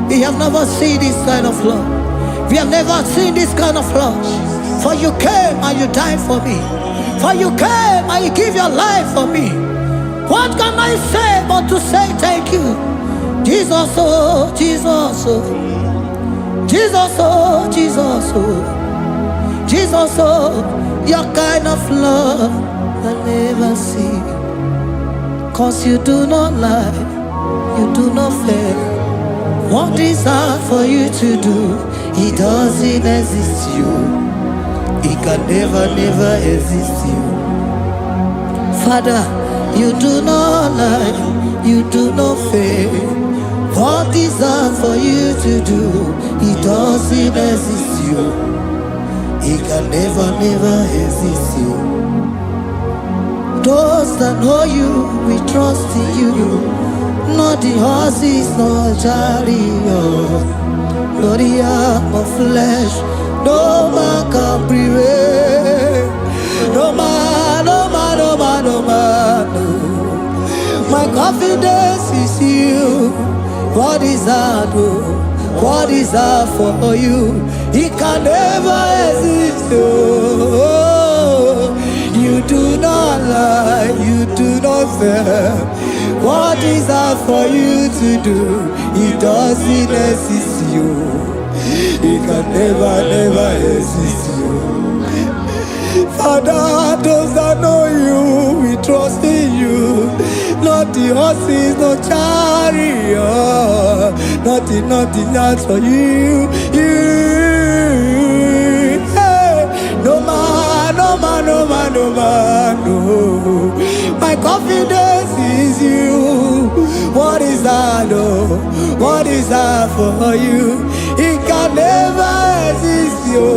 We have never seen this kind of love. We have never seen this kind of love. For you came and you died for me. For you came and you give your life for me. What can I say but to say thank you? Jesus, oh, Jesus, oh, Jesus, oh, Jesus, oh, Jesus, oh, your kind of love I never see. 'Cause you do not lie, you do not fail. What is hard for you to do, it doesn't exist you. It can never, never exist you. Father, you do not lie, you do not fail. What is hard for you to do, it doesn't exist you. It can never, never exist you. Those that know you, we trust in you. Not the horses, not chariot, not the arm of flesh. No man can prevail. No man, no man, no man, no man, no. My confidence is you. What is hard, oh? What is hard for you? It can never exist, oh. You do not lie, you do not fail. What is hard for you to do, it doesn't exist you. It can never, never exist you. Father, those that know you, we trust in you. Not the horses, no chariot. Nothing else for you. Hey, no man, no man, no man, no man, no. My confidence is you. What is that, oh? What is that for you? It can never exist you.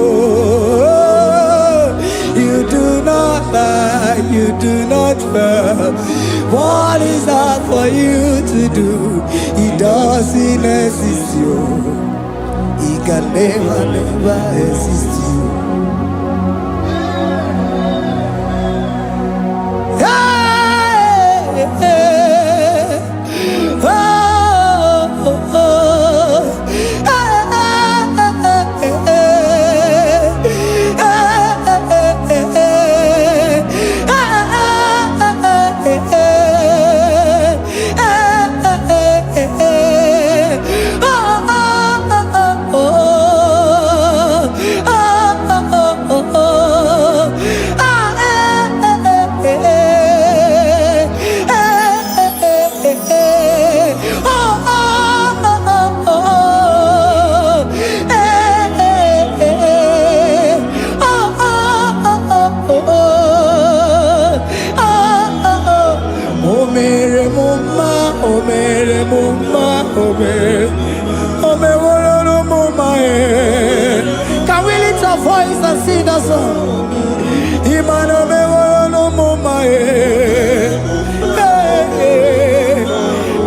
You do not lie, you do not fail. What is that for you to do? It doesn't exist you. It can never, never exist you. Hey, hey, oh, oh, oh. Hey, hey, hey, hey, hey, can we lift our voice and sing that song? Imano me no mama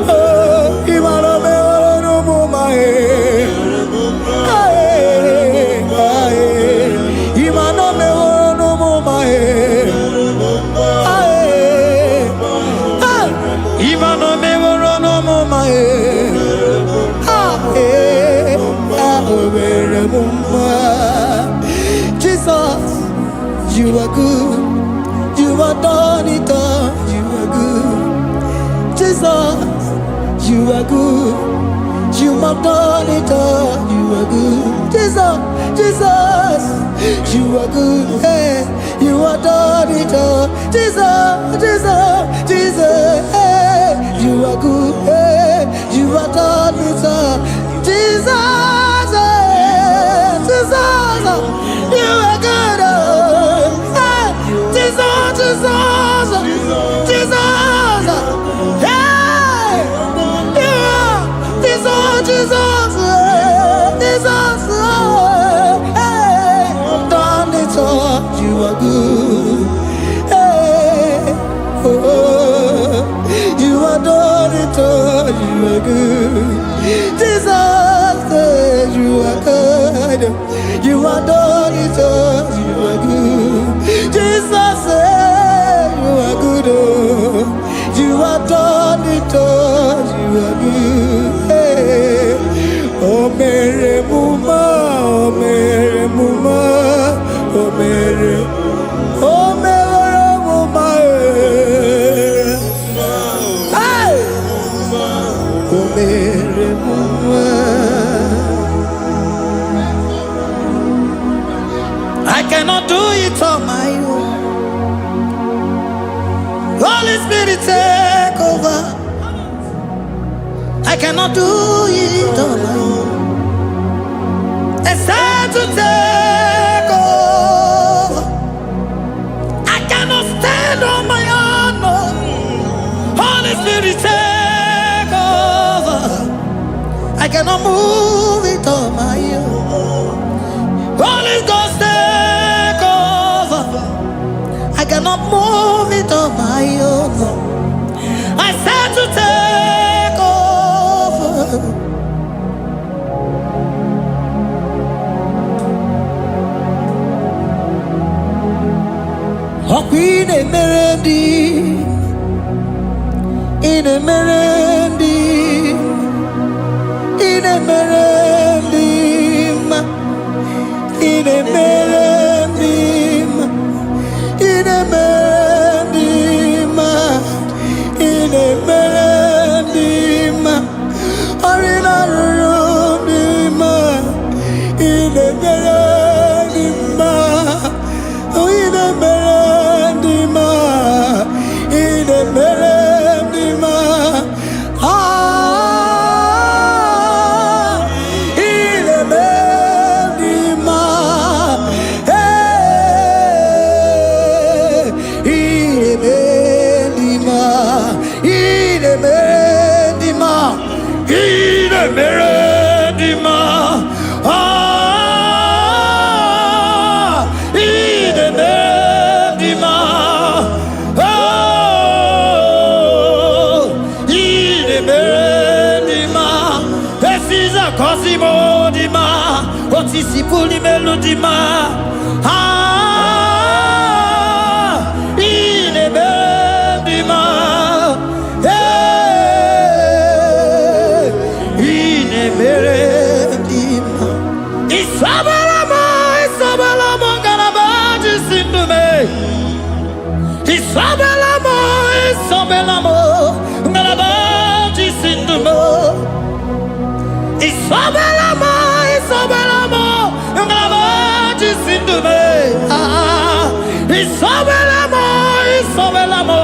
oh, imano me no mama imano me no mama imano me no mama Jesus, you are good, you are done it all, you are good. Jesus, you are good, You have done it all. You are good. Jesus, Jesus, you are good. Hey, you have done it all. Jesus, Jesus, Jesus, hey, you are good. Hey, you have done it all. Jesus, hey, Jesus, you are good. Hey, Jesus, Jesus, Jesus, hey, you are Jesus, Jesus, Jesus, hey, done it all. You are good. Hey, oh, you are done it all. You are good. Jesus, you are good. You are done it all. You are good. Jesus, you are good. Oh, you are done it all. You are good. Hey, oh, Mary Muma, oh, Mary Muma, oh, Mary, oh, Mary Muma, hey, oh, Mary Muma. I cannot do it on my own. Holy Spirit, take over. I cannot do it on my own. It's time to take over. I cannot stand on my own. No. Holy Spirit, take over. I cannot move it on my own. Holy Ghost, take over. I cannot move it on my own. I said to take over. In a melody, in a melody, in a melody, in a melody, in a melody, in a melody, or in a room, in a melody, oh, in a melody, in a melody, ah, in a melody, hey, in a melody, in a melody, in a melody, ah, in a melody, oh, in a melody, this is a Cosimo Dima, what is the fully melody, ah, in a melody, hey, in a melody, Isabelamo, Isabelamo, Ganabaji, Sindume, Isabelamo, Isabelamo, Ganabaji, Sindume, Isabelamo, Isabelamo, Ganabaji, Sindume, ah, Isabelamo, Isabelamo,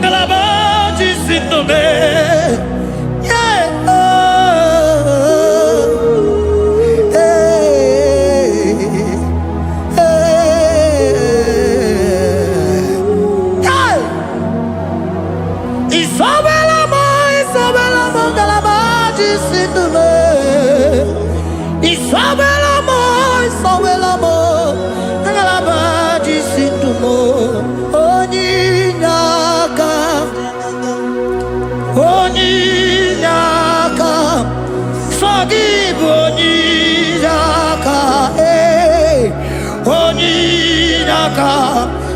Ganabaji, Sindume, yeah, Isabelamo, Isabelamo, Galabaji, Sindume, Isabelamo, Isabelamo, Galabaji, Sindumo, Onyinaka, Onyinaka, forgive Onyinaka, hey, Onyinaka,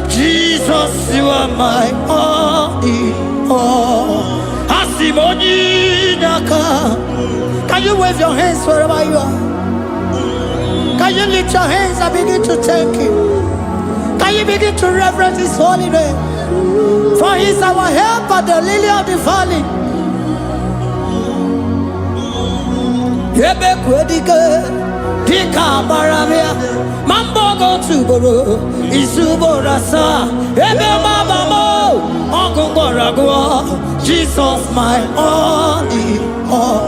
Jesus, you are my only all. Onyinaka. Can you wave your hands wherever you are? Can you lift your hands and begin to thank Him? Can you begin to reverence His holy name? For He is our help at the lily of the valley. ebe kwedike dika baramia mambogo tuboro isuborasa ebe mabamo ogungorago Jesus my only all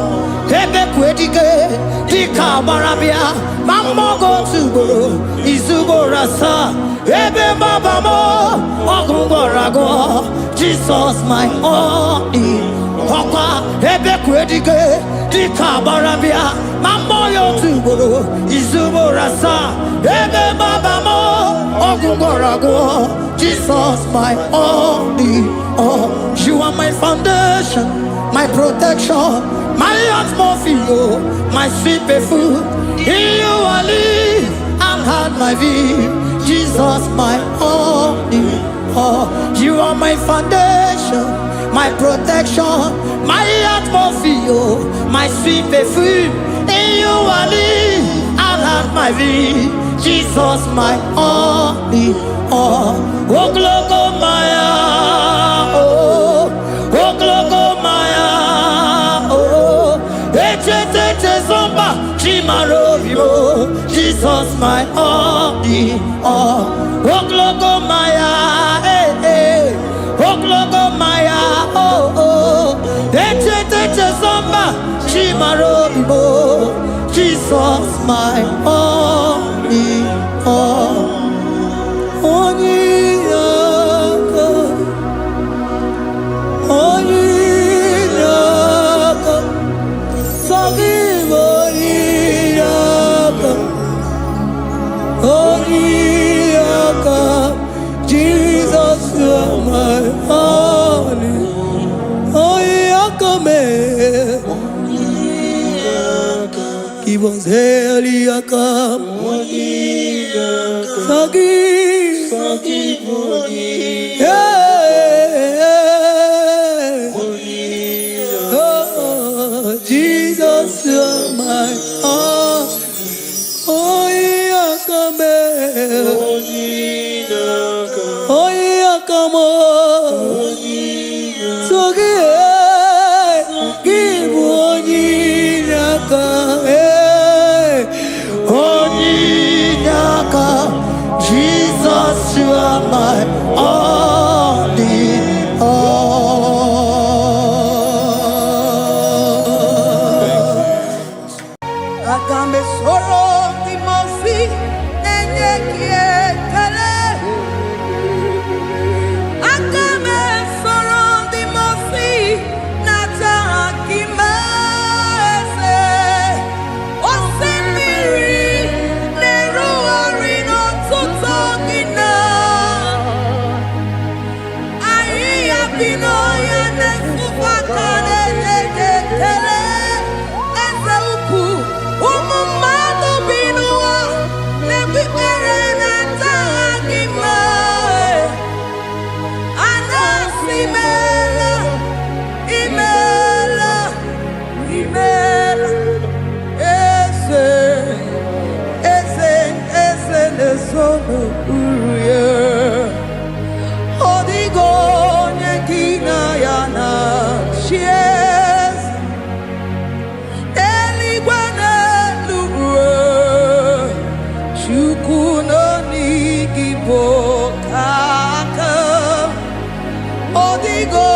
ebe kwedike dika baramia mambogo tuboro isuborasa ebe mabamo ogungorago Jesus my only Papa, ebe kwedike dika barabia mamoyo tuboro izuborasa ebe babamo ogungorago Jesus my only all. You are my foundation, my protection, my atmosphere, my sweet perfume. In you I live and had my view. Jesus my only all. You are my foundation, my protection, my atmosphere, my sweet perfume. In you I live and have my vie. Jesus my only all. Oh glogo maya, oh glogo maya, oh ete zomba chimarovio. Jesus my only all. Oh glogo maya, oh glogo maya, oh ete zomba chimarovio. Jesus my only all. Jesus, you are my only. Give us Eliaka. Jesus, you are my all. Jesus, you are my only all. Agambe soro timosi nenye kiekele. Agambe soro timosi nata akimese. Osemiri neruari no tutogina. Aia pino ya nesufakane nekele. Eze uku umumado binua nebipere nata akima. Anasimela imela imela ese nesono uruye odigo nyekina yana chies eligwana lugwe chukuno nigibo kaka odigo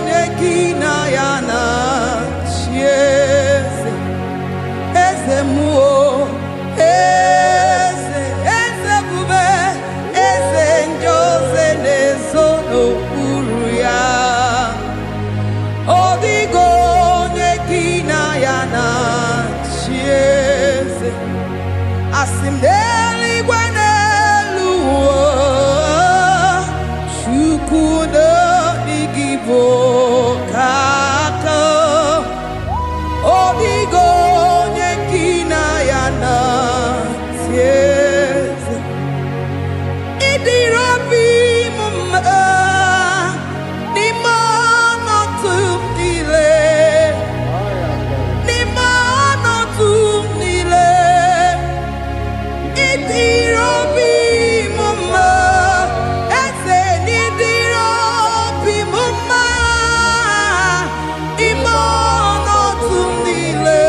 nyekina yana chies eze muo eze bube eze njose nesono uruya odigo nyekina yana chiese asimdeli gwaneluo chukuno igibo kaka odigo nyekina yana chiese idirabi mumma nimano tumile idirabi mumma ese nidirabi mumma imano tumile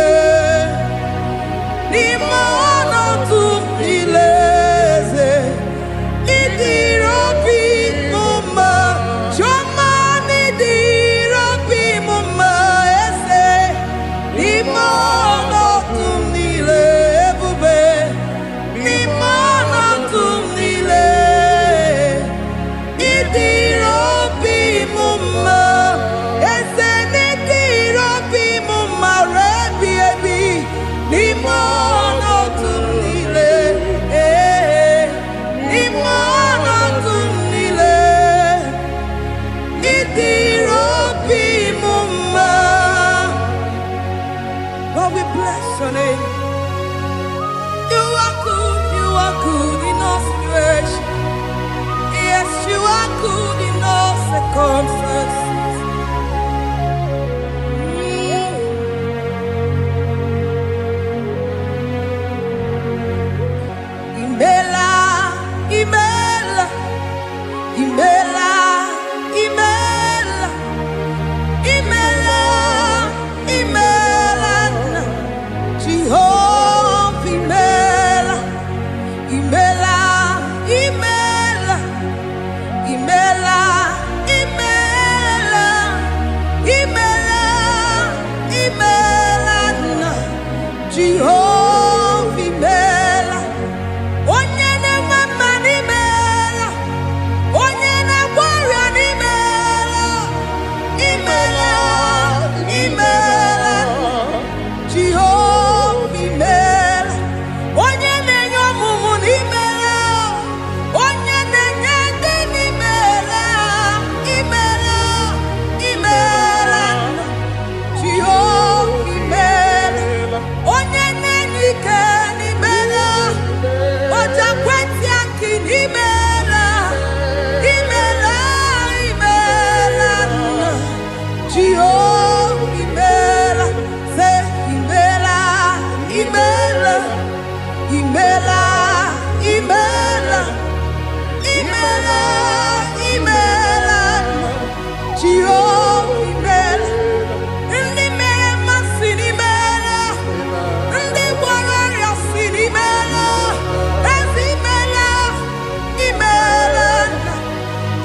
circumstances. Imela, Imela, Imela, Imela, Imela, Imela, Jehovah, Imela, Imela, Imela, Imela, Imela, Imela, Imela, Jehovah, Imela. Onye na-enwe n'imela, onye na-agwara n'imela, imela, imela, Jehova imela. Onye na-enye ọmụmụ n'imela, onye na-enye ndị n'imela, imela, imela, Jehova imela. Onye na-enye ike n'imela, Oja kweti aki imela, imela, imela, Jehovah imela, say imela, imela, imela, imela, imela, imela, Jehovah imela. Ndi mere mmasị n'imela, ndị gwara ọrịa si n'imela.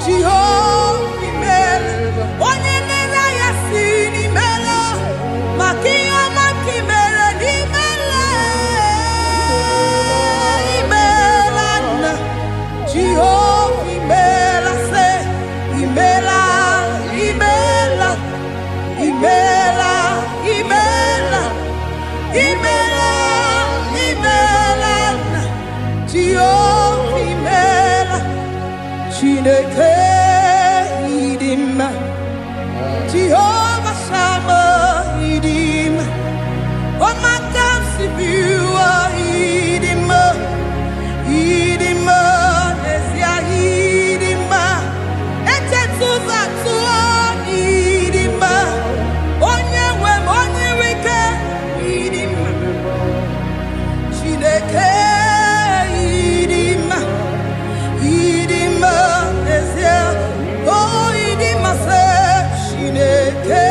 Jehovah imela, onye nere ya si n'imela, maka ihe ọma ka imere n'imela, imela nna. Jehovah imela, say imela, imela, imela, imela, imela, imela nna. Jehovah imela. Chineke idima, Jehovah Shammah idima, Omakasibiwa idima, idima, Nesia idima, Etetuzatuo idima, Onyewe Onyewike idima, Chineke idima, idima. Oh, idima se Chineke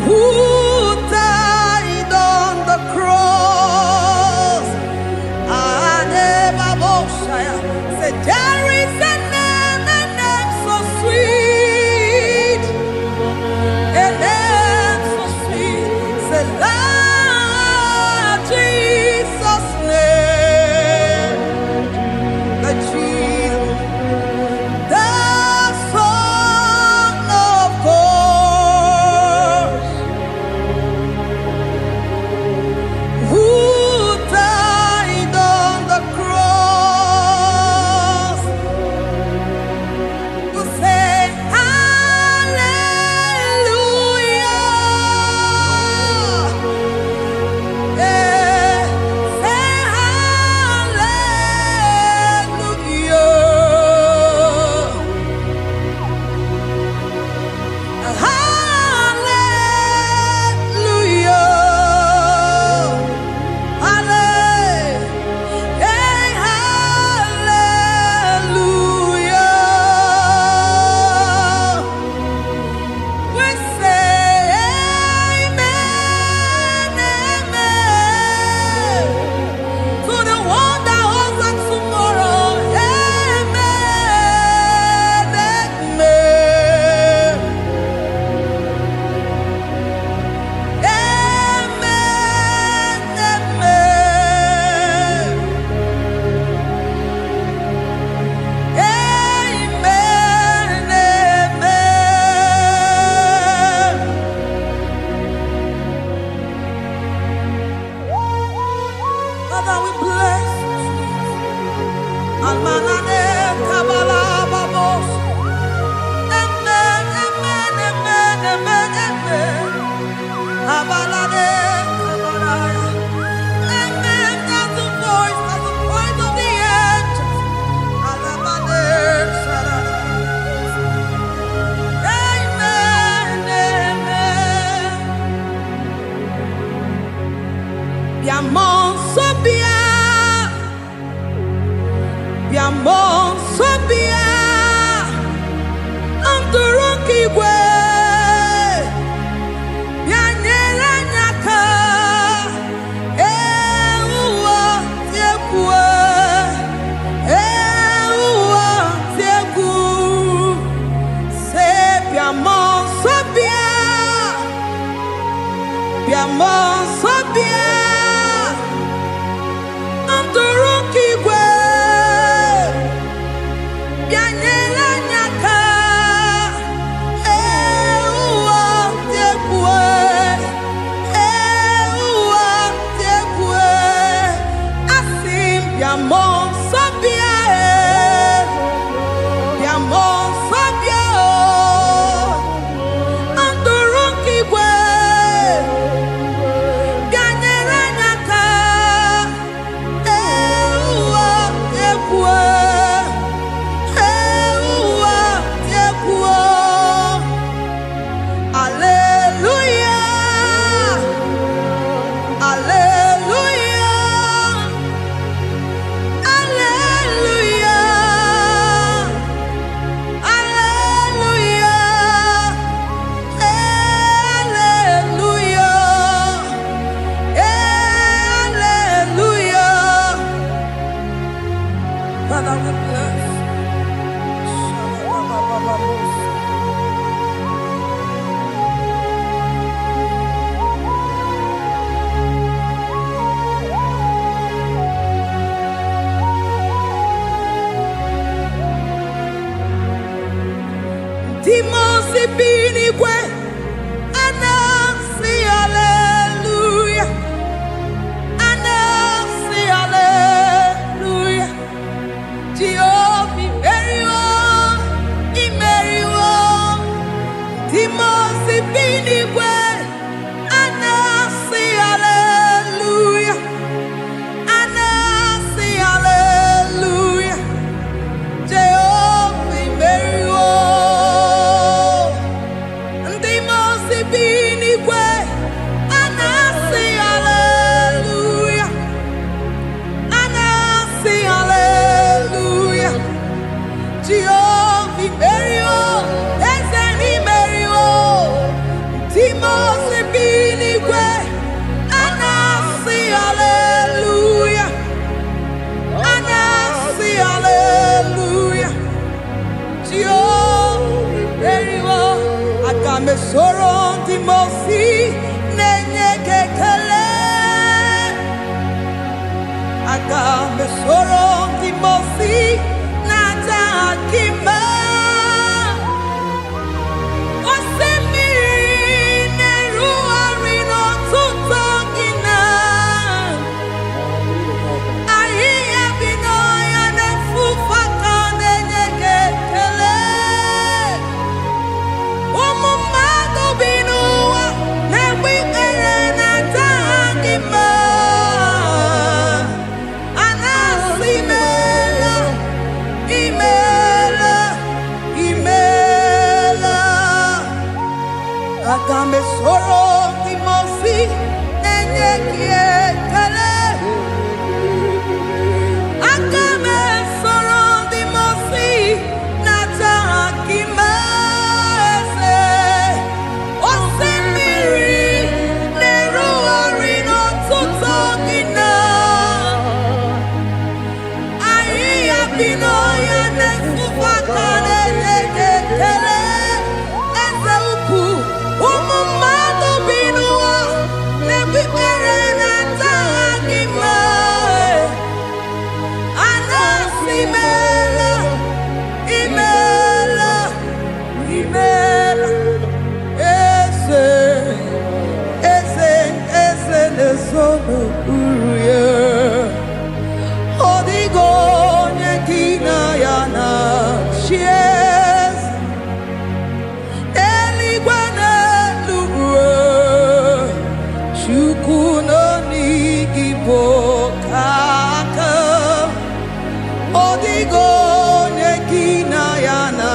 who died on the cross. Said, there is a name so sweet, a name so sweet. Said, Lord Jesus' name, the Jesus, the Son of God, who died on the cross, who said, Hallelujah, say hallelujah, hallelujah. We say amen, amen, to the one that holds us tomorrow. Amen, amen, Father, we bless you. Almanane kabala babos. Amen, amen, amen, amen, amen. Abalade kabalaya. Amen. That's the voice of the angels. Alabade sarada. Amen, amen. Biamon sobia, biamon sobia, anturuki gwe, bianyela nyaka, uwa tiekwe, uwa tieku, se biamon sobia, biamon sobia. Antorokigwe, bianyela nyaka, uwa tiekwe, asim biamon sabia, biamon sabia, Antorokigwe, bianyela Imosi binigwe anasi hallelujah. Anasi hallelujah. Tio eriwo akame soro timosi nenye kekele. Akame soro timosi nata akima. Akame soro timosi nenye kiekele. Akame soro timosi nata akimese. Osemiri neru orino tutogina. Ahiya bino ya nesufaka nenye kiekele. Eze upu umumado binua nebi erena tagima. Anasimela imela imela eze nesono uruye. Odigo nyekina yana shies eligwana lugwe chukuno nigibo kaka. Odigo nyekina yana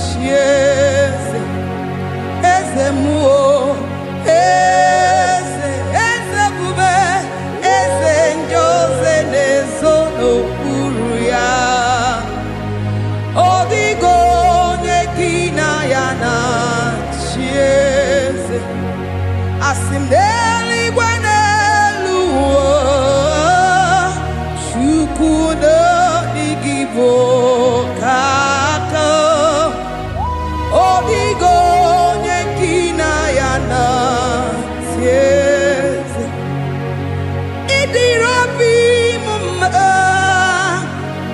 shies eze muo eze bube eze njoze nezono uruya. Odigo nyekina yana chieze asimdeli gwanelu chukuno igibo kaka. Odigo nyekina yana chieze idirobi mumma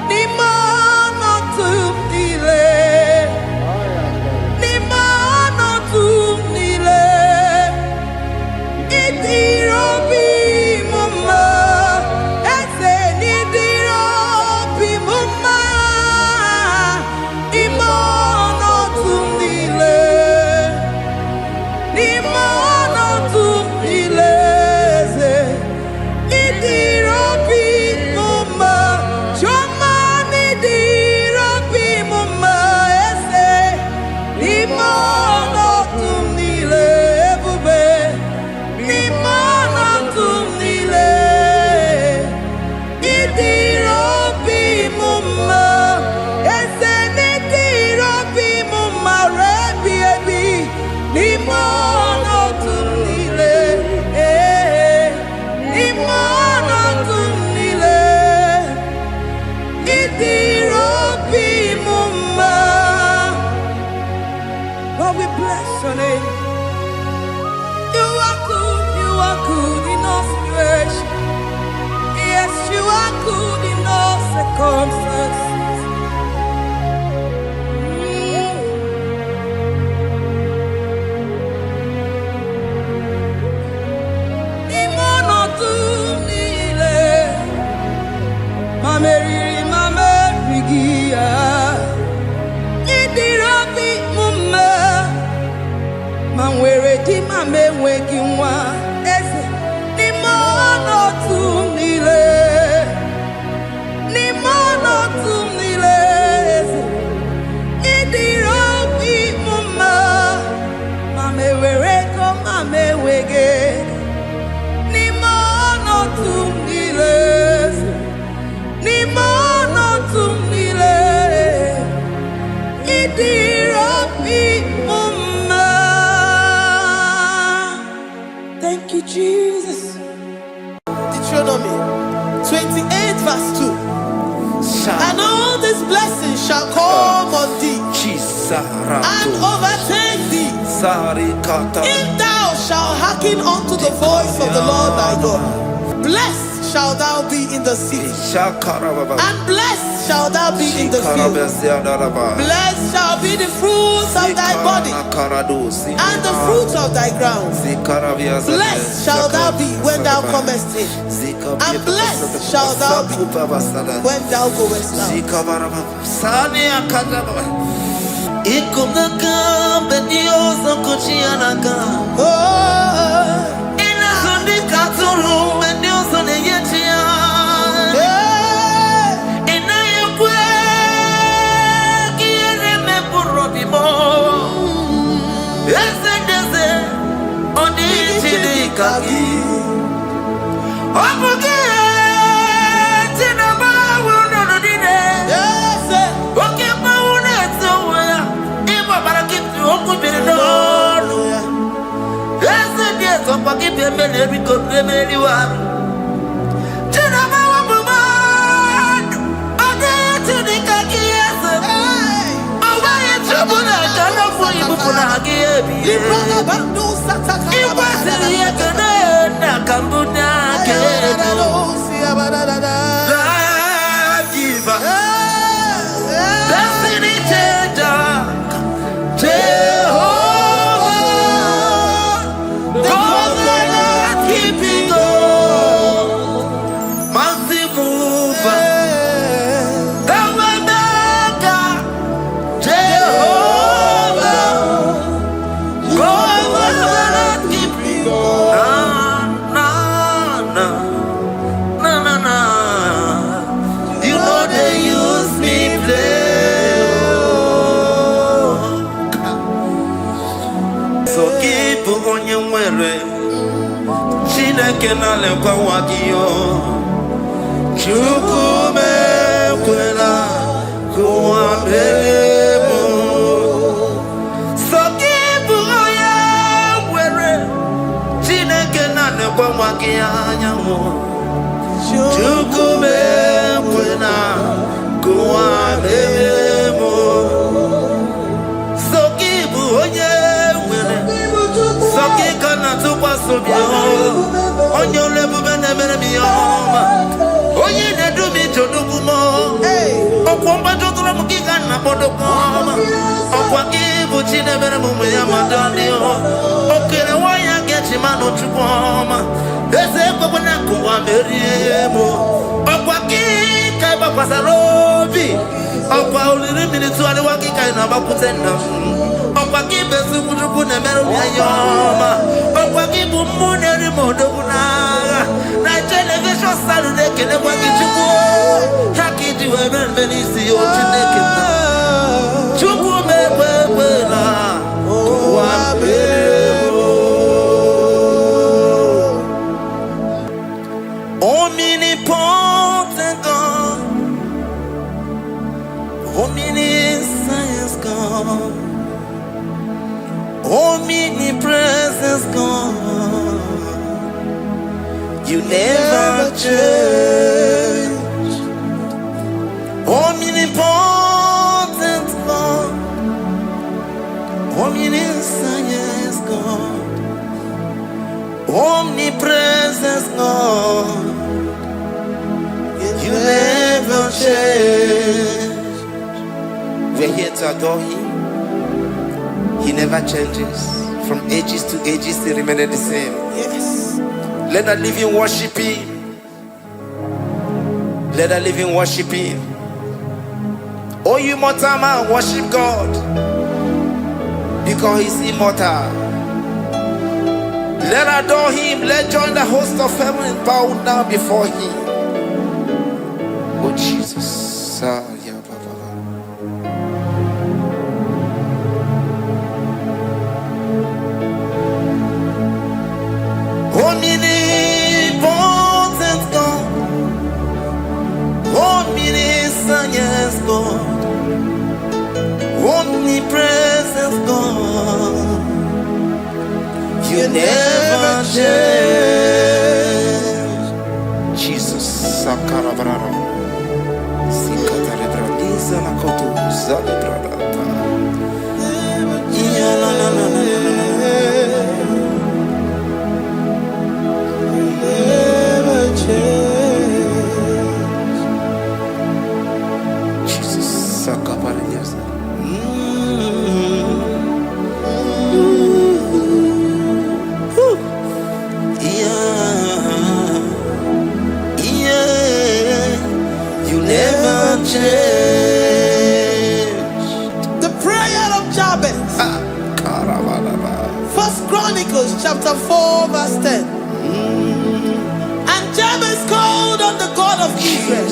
nimono tumdile. Lord, we bless your name. You are good in all situations. Yes, you are good in all circumstances. Thank you, Jesus. Deuteronomy 28 verse 2. And all these blessings shall come on thee and overtake thee if thou shalt hearken unto the voice of the Lord thy God. Blessed shalt thou be in the city, and blessed shalt thou be in the field. Blessed shall be the fruits of thy body, and the fruit of thy ground. Blessed shalt thou be when thou comest in, and blessed shalt thou be when thou goest out. Omnipotent God, omniscience God, omnipresence God, you never change. Omnipotent God, omniscience God, omnipresence God, you never change. We're here to adore Him. He never changes. From ages to ages, He remains the same. Yes. Let the living worship Him. Let the living worship Him. Oh, you mortal man, worship God, because He's immortal. Let adore Him. Let join the host of heaven and bow down before Him. Oh Jesus. Omnipotent God, omniscience God, omnipresence God, you never change. Sakarabrara. Sikatarebradiza la kotu zalebrada. Ya la la la la la. Never change. Jesus sakaparadias. You never change. The prayer of Jabez. First Chronicles chapter 4 verse 10. And Jabez called on the God of Israel,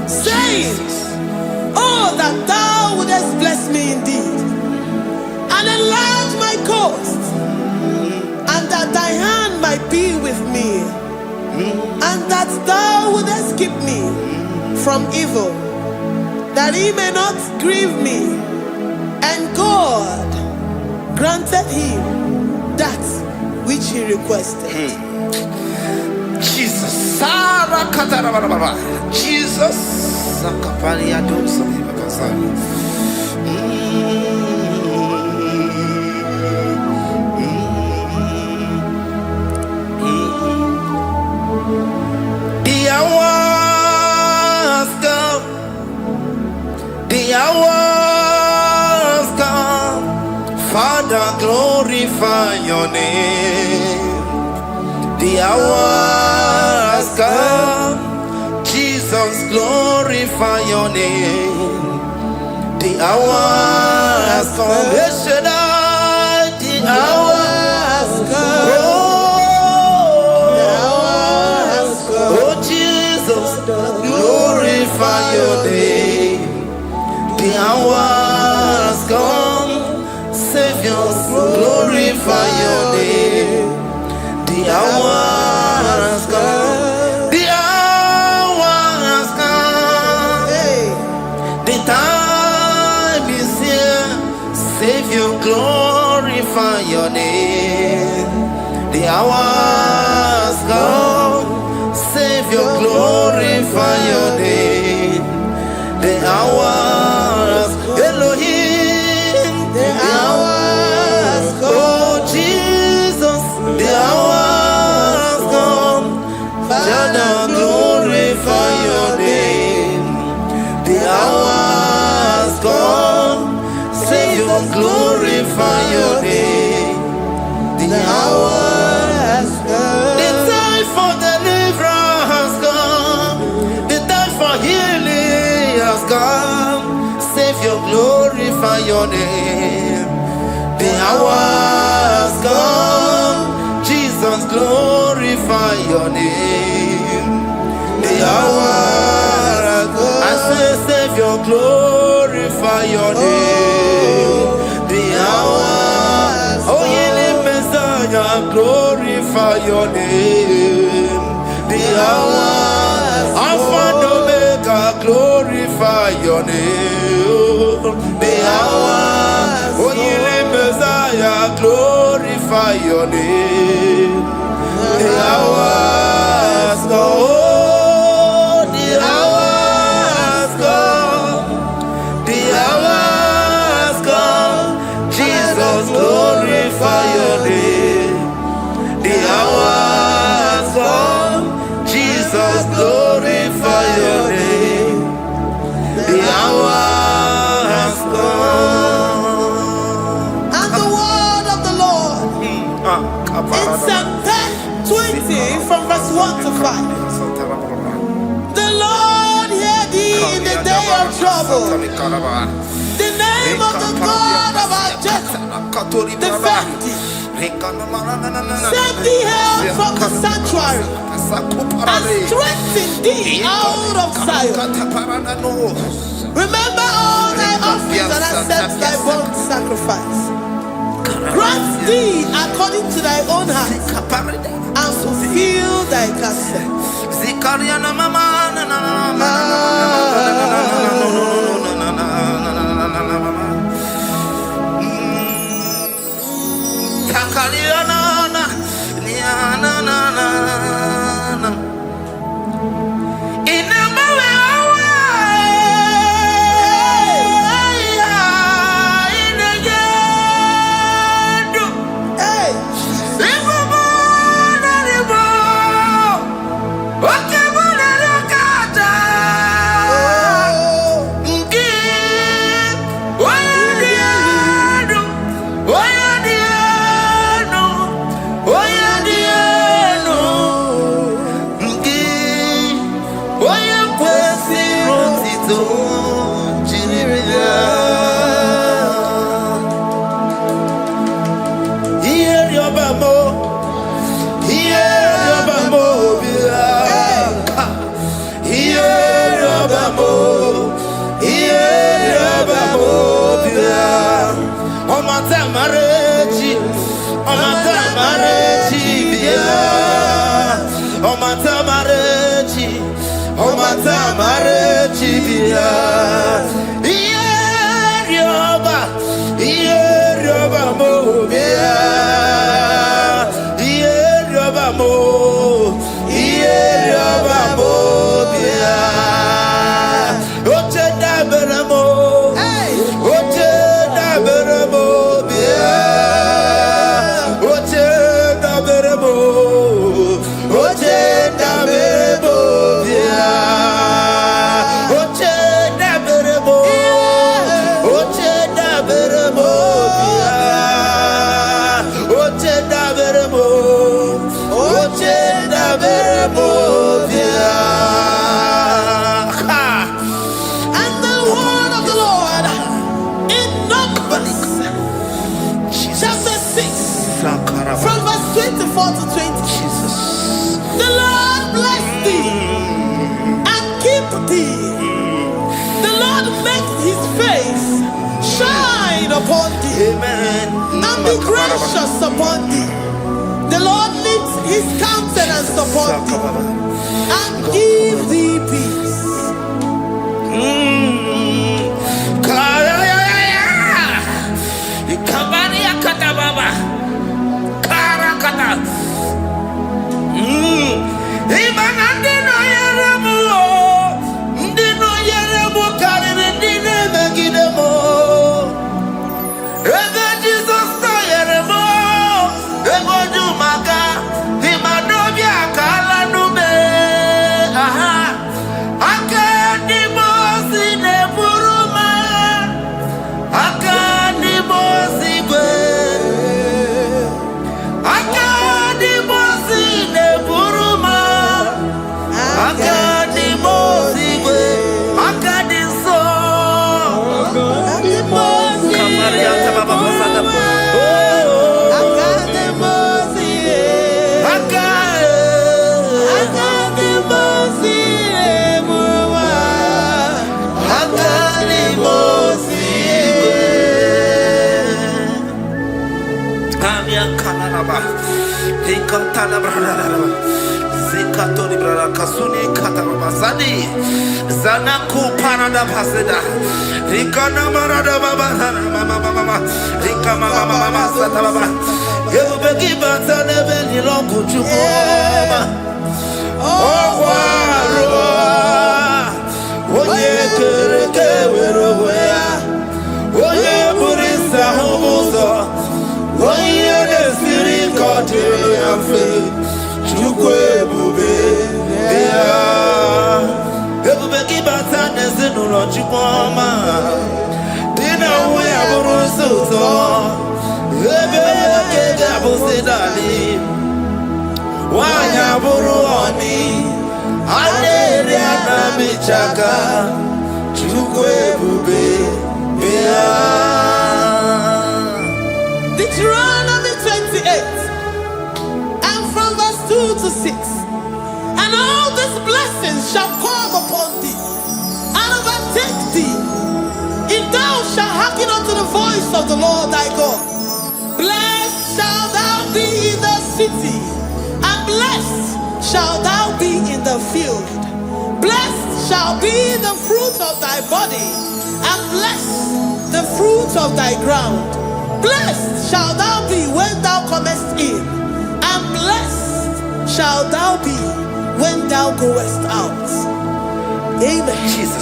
saying, oh, that thou wouldest bless me indeed, and enlarge my coast, and that thy hand might be with me, and that thou wouldest keep me from evil, that he may not grieve me. And God granted him that which he requested. Jesus. Sarah Katarababa. Jesus. Sakapariado Sabibakasari. The hour has come. The hour has come. Father, glorify your name. The hour has come. Jesus, glorify your name. The hour has come. The hour has come. Oh, Jesus, glorify your name. The hour has come. Savior, glorify your name. The hour has come. The hour has come. The time is here. Savior, glorify your name. The hour has come. Savior, glorify your name. The hour has come. Elohim, the hour has come. Oh, Jesus, the hour has come. Father, glorify your name. The hour has come. Savior, glorify your name. The hour has come. The time for deliverance has come. The time for healing has come. Savior, glorify your name. The hour has come. Jesus, glorify your name. The hour has come. I say, Savior, glorify your name. The hour. Oh, ye Messiah, glorify your name. The hour. Alpha and Omega, glorify your name. The hour. Oh, ye Messiah, glorify your name. The hour has come. Oh, the hour has come. The hour has come. Jesus, glorify your name. The hour has come. Jesus, glorify your name. The hour has come. And the word of the Lord in Psalm 20 from verse 1 to 5. The Lord hear thee in the day of trouble. The name of the God of our Jacob defend thee. Send thee help from the sanctuary and strengthen thee out of Zion. Remember all thy offerings and accept thy burnt sacrifice. Grant thee according to thy own heart and fulfill thy counsel. Upon thee, amen, and be gracious upon thee. The Lord lifts his countenance upon thee and give thee peace. Zanaku Panada Paseda Rikana Marada Baba Mama Rika Mama Sataba Yubeki Batana Beni Longu Chuma Oye Kereke Weroya Oye Burisa Homoso Oye Nesiri Kote Afe Chukwe Bube Ebubeki batane zinulo chukoma Dina uwe aburu suto Ebebeke gabusidali Wanya aburu oni Aneri anamichaka Chukwe bube Deuteronomy 28 and from verse 2 to 6. And all these blessings shall come upon thee and overtake thee, if thou shalt hearken unto the voice of the Lord thy God. Blessed shalt thou be in the city, and blessed shalt thou be in the field. Blessed shall be the fruit of thy body, and blessed the fruit of thy ground. Blessed shalt thou be when thou comest in, and blessed shalt thou be when thou goest out. Amen. Jesus.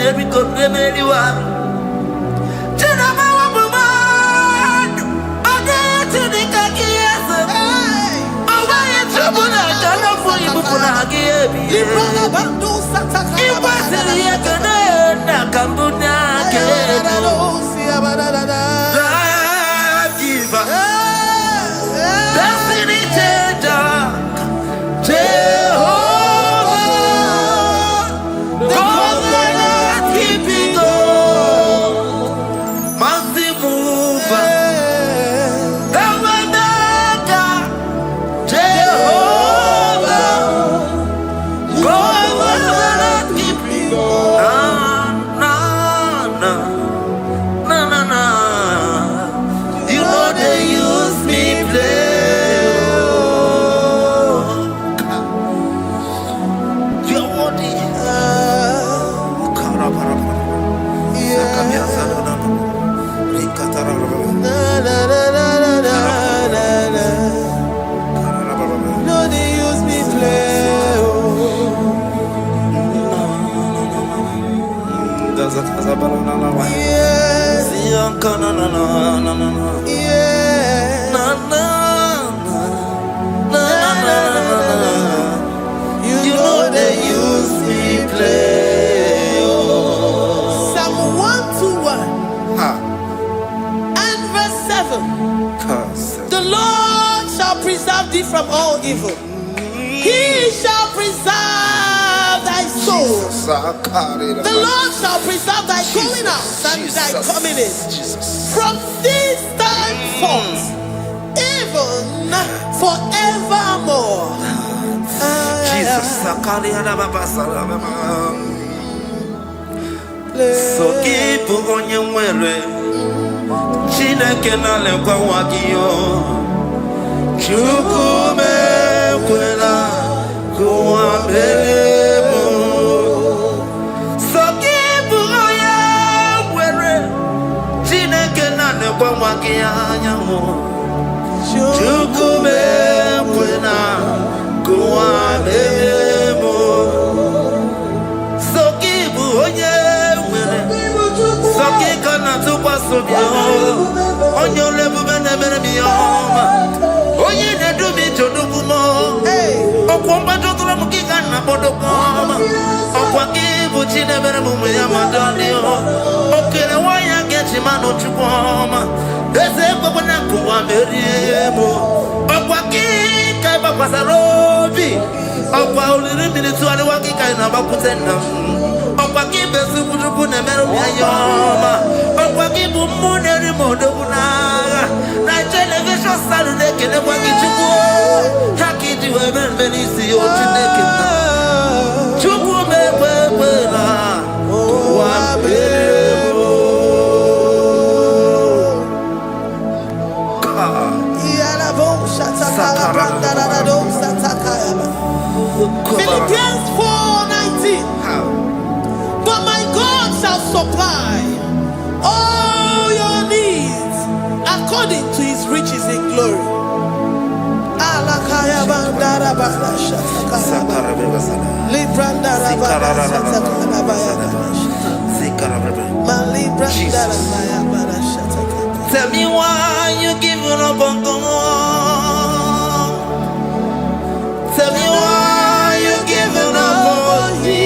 every good anyone. You know they use me play. Psalm 121 and verse 7. The Lord shall preserve thee from all evil. He shall preserve thy soul. The Lord shall preserve thy going out and thy coming in from this time forth, even forevermore. Jesus, so keep on your way. Chineke na lekwa wagiyo. Chukume kwela kuambemo. So keep on your way. Chineke na lekwa wagiyo. Chukume kwela kuambemo. So keep on your way. So keep on on your level, and never be home. Oh, you need to be to do more. Oh, Quamba to the Muki and Nabodoma. Oh, Quaki, which you never move with Madonna. Okay, why I get him out of Chupoma? There's a Babanaku, I'm very able. Oh, Quaki, Kaba Pasarobi. Oh, Paul, minutes to the Waki kind of Aputena. Oh, Quaki, Besu, never be a yama. Wakibu muneri modobunaga na television Saturday kele wakichuku hakiti weben benisi otineke na chuku mepepe na wabebo Philippians 4:19. But my God shall supply all your needs according to his riches in glory. Tell me why you giving up on God. Tell me why you giving up on me.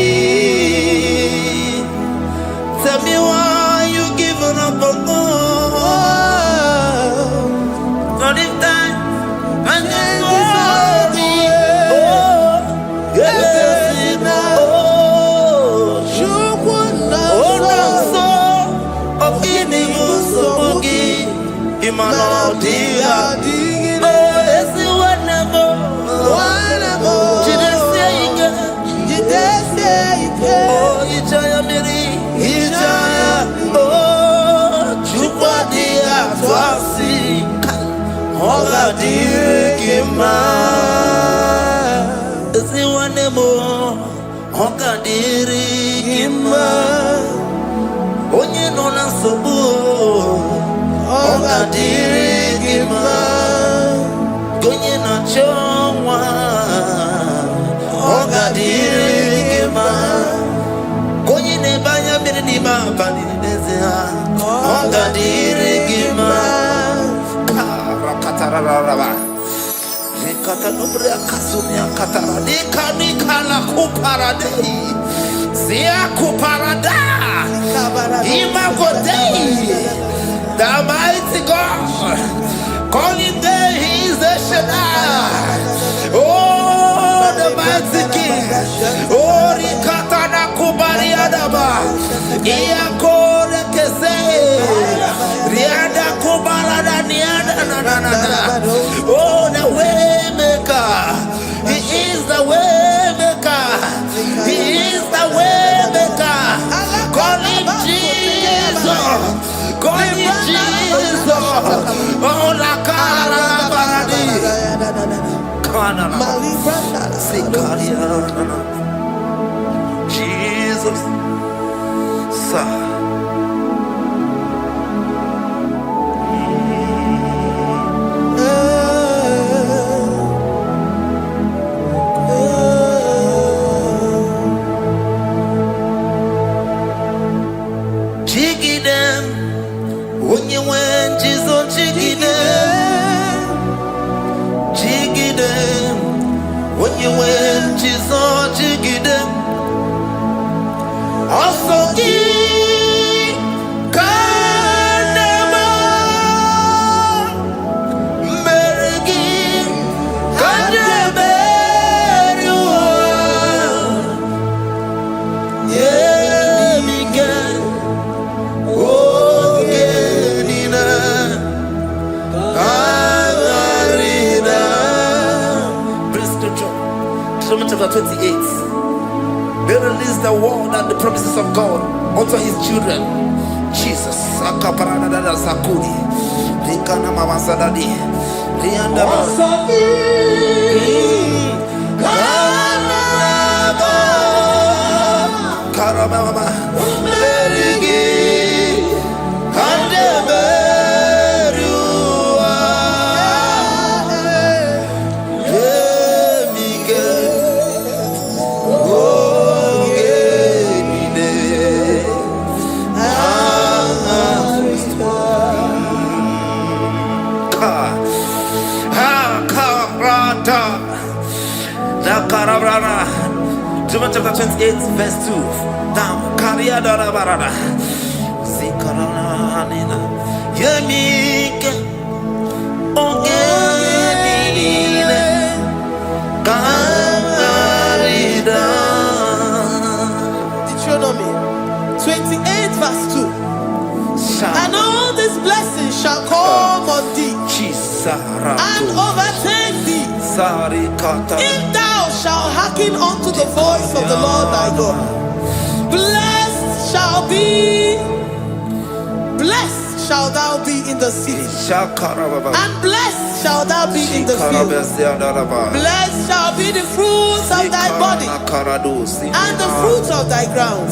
Tell me why you giving up on God. Not in time and then glory. Oh, yes, oh, no, so, oh, in the use of Boogie, Imano, dear, oh, yes, whatever. Oh, Ijaya Miri, Ijaya, oh, Chupadia, Twasi, Hola, dear Kima, is it one more? Hoka, dear Kima, Onye Nona Sobu, Hoka, dear Kima, Gonye Nachoma, Hoka, dear Kima. Gadirigima Karakatararaba Hekatanubria Kasumia Katara Nikala Kuparadei Zia Kuparada Imagodei the mighty God calling there he is the Shaddai. Oh, the mighty King. Oh, Rikatana Kubariadaba. Iakore Kese. Riada Kubarada Niada. Oh, the way maker. He is the way maker. He is the way maker. Call him Jesus. Call him Jesus. Oh, la cara baradi. Jesus, sir. Jiggy them when you went, Jesus, jiggy them, jiggy them. When you went, Jesus, jiggy them. Also, Kanama, Merigi, Kanama, yeah, Miguel, oh, Genina, Amarida. Bring scripture. Psalm chapter 28. They release the word and the promises of God unto his children. Jesus. Akaparadada Sakuri. Rikana Mama Sadadi. Riandaba. Karababa. Merigi. Kandeberua. Yeah, Miguel. Oh, Genine. Karata. La Karabrana. John chapter 28, verse 2. Down. Kariada Barada. Zikaranina. Yemike. Ogenine. Karida. Deuteronomy 28 verse 2. And all these blessings shall come on thee and overtake thee if thou shalt hearken unto the voice of the Lord thy God. Blessed shall thou be in the city, and blessed shall thou be in the field. Blessed shall be the fruits of thy body and the fruits of thy ground.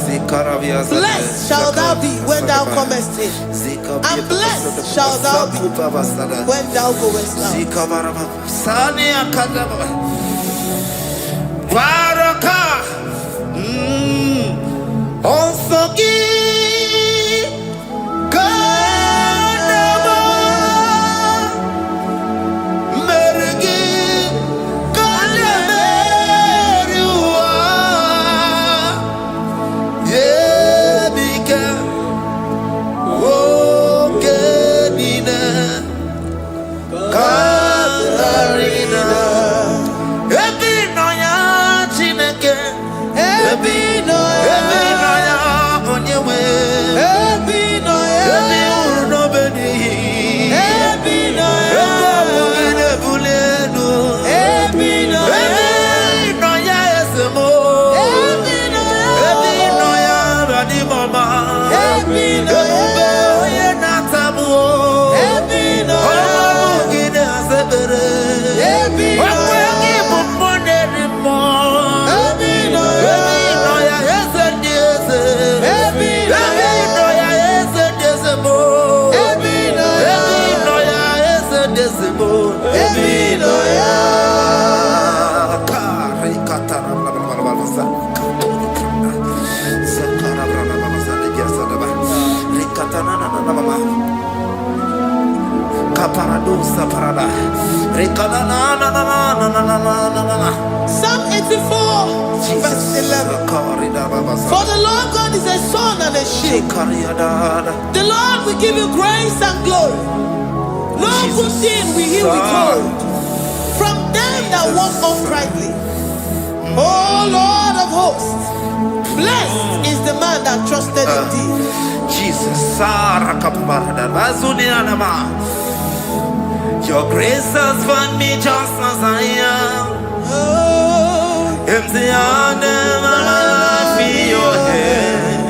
Blessed shall thou be when thou comest in, and blessed shall thou be when thou goest out. Baraka. Also Psalm 84, verse 11. For the Lord God is a sun and a shield. The Lord will give you grace and glory. No good thing will he withhold from them that walk uprightly. O Lord of hosts, blessed is the man that trusted in thee. Jesus, your grace has found me just as I am. Empty handed, my life in your hand.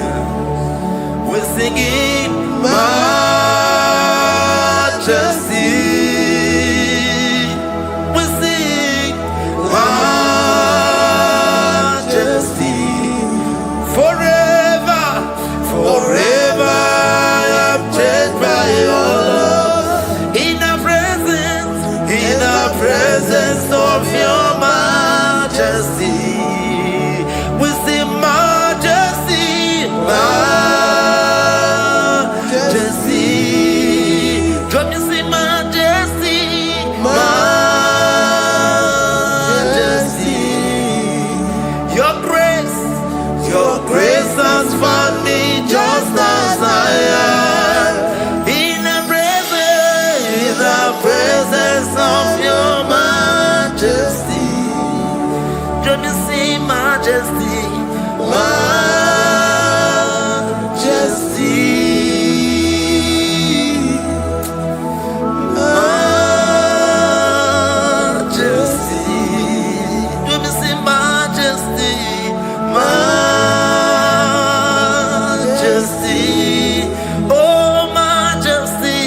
We're singing majesty. We sing majesty. Forever, forever I'm changed by your love. In the presence of your majesty, we see majesty, majesty. Come you see majesty, majesty. Your grace has found me just as I am. In the presence of your majesty, let me see majesty, majesty, majesty. Let me see majesty, majesty. Oh, majesty.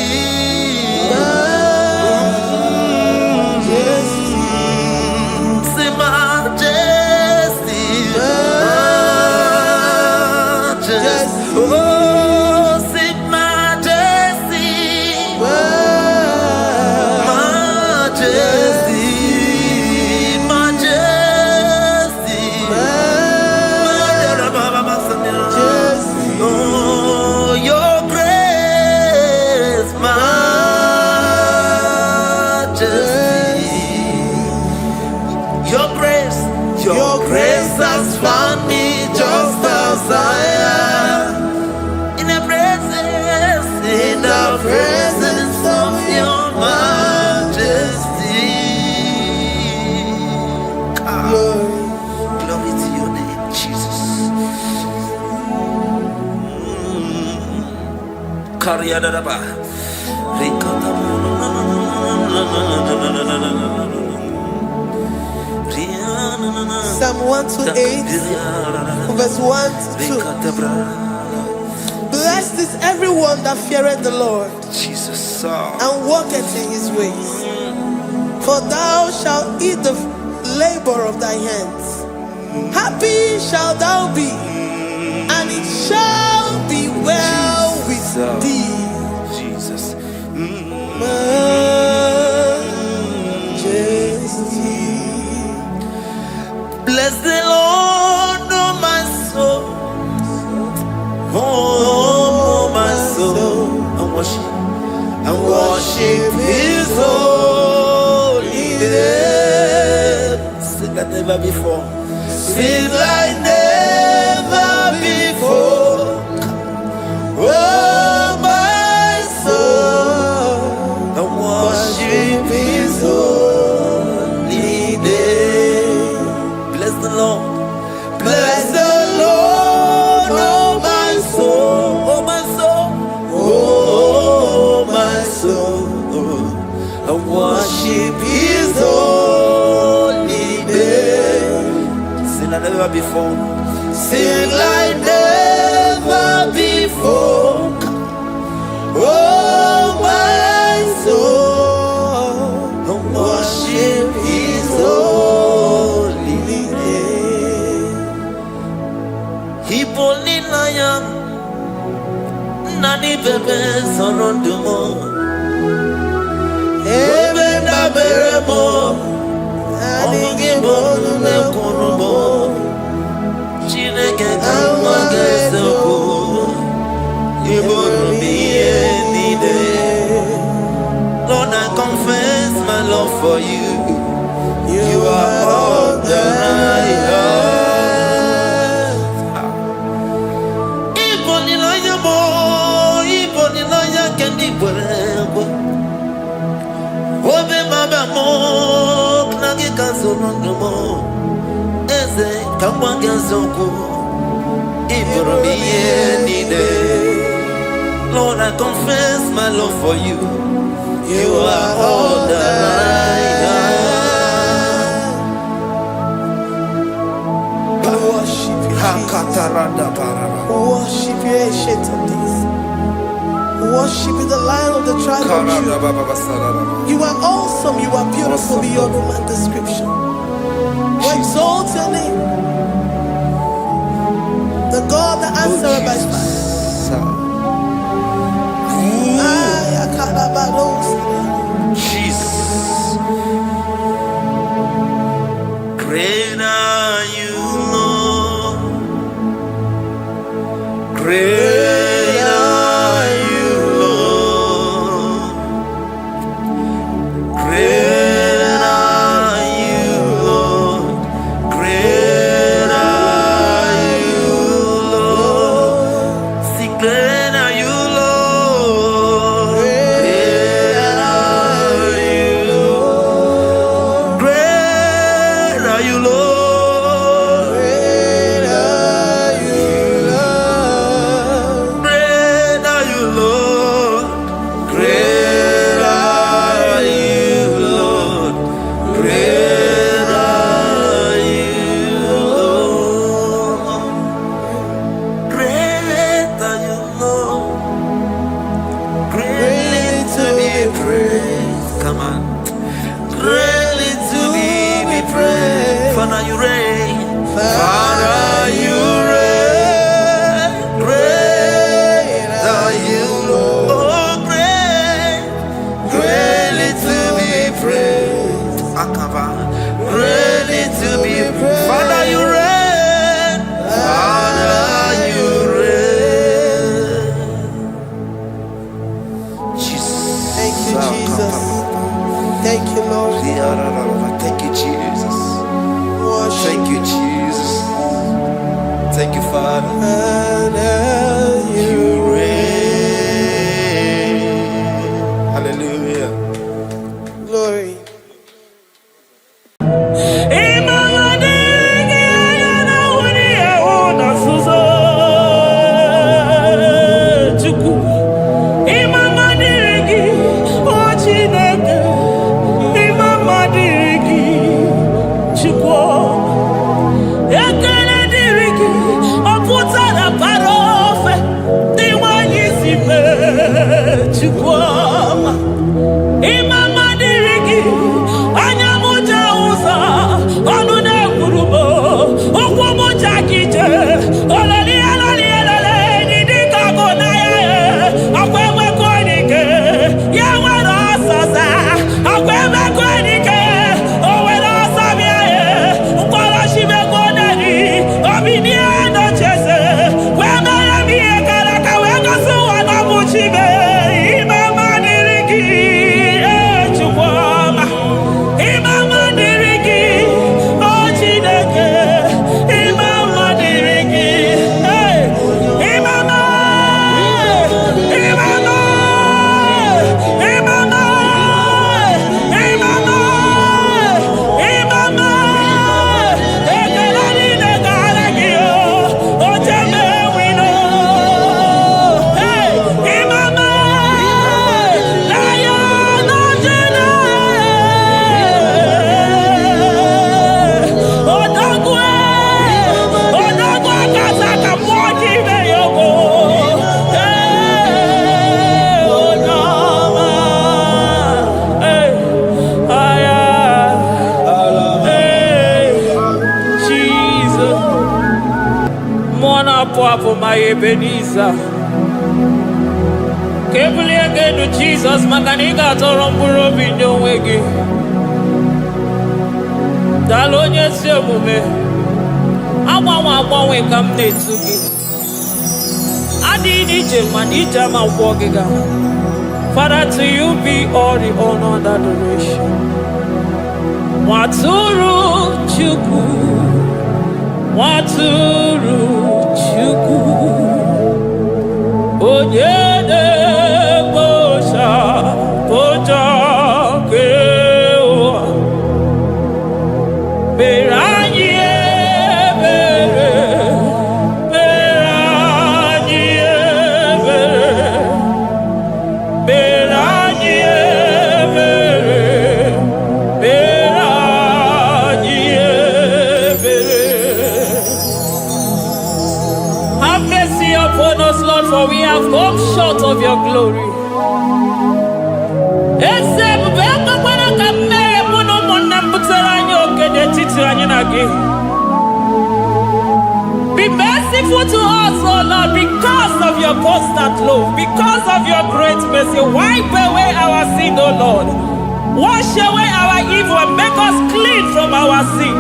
Your grace has found me just as I am. In the presence of your majesty. Glory to your name, Jesus. Psalm 128, verse 1 to 2. Blessed is everyone that feareth the Lord, Jesus, and walketh in his ways. For thou shalt eat the labor of thy hands. Happy shalt thou be, and it shall be well with thee. Jesus. Majesty. Bless the Lord, oh my soul. Oh, my soul. And worship his holy name. Sing like never before. Sing like never before. Oh, my soul. And worship his holy name. Bless the Lord. Bless the Lord, oh my soul, oh my soul, oh my soul, and worship his holy name. Sing like never before. Sing like never before. Oh my soul, and worship his holy name. Hipolilaya nani bebe sorondumo ebe na beremo amugi bolu me konumo chineke kama gesoko ibonu biye for you. You are all that I have. Ibonilaya mo, ibonilaya kendi bwebo. Obe baba mo, knagi kazonondo mo. Eze kamwange zoko, iboromiye nide. Lord, I confess my love for you. You are all that I have. Worship you, Jesus. Worship you, ancient of days. Worship you, the Lion of the tribe of Judah. You are awesome. You are beautiful beyond human description. We exalt your name, the God that answered by fire. Jesus. Great are you, Lord. Great are you, Lord. Great are you, Lord. Great are you, Lord. See, great are you, Lord. Great are you, Lord. Great are you, Lord. Great are you, Lord. Great are you, Lord. Great are you, Lord. Great are you, Lord. Great are you, Lord. Greatly to be praised. Come on. Greatly to be praised. Father, you reign. Father, you reign. Great are you, Lord. Oh, great. Greatly to be praised. Akaba. Greatly to be praised. Father, you reign. Father, you reign. Jesus. Thank you, Jesus. Thank you, Lord. Thank you, Jesus. Worship Thank you, Jesus. Thank you, Father. You reign. Hallelujah. glory. For my Ebenezer, Kebuli again to Jesus, Makanika Toromburo Bino Wegi. Dalonya Semume, Awa we come to me. Adi DJ Manija Mawagiga. Father, to you be all the honor and adoration. Waturu Chukwu, Waturu Chukwu, Onyede Bosha, Boja Kewa, Beranye Bere, Beranye Bere, Beranye Bere, Beranye Bere. Have mercy upon us, Lord, for we have come short of your glory. Be merciful to us, oh Lord, because of your constant love, because of your great mercy. Wipe away our sin, oh Lord. Wash away our evil and make us clean from our sin.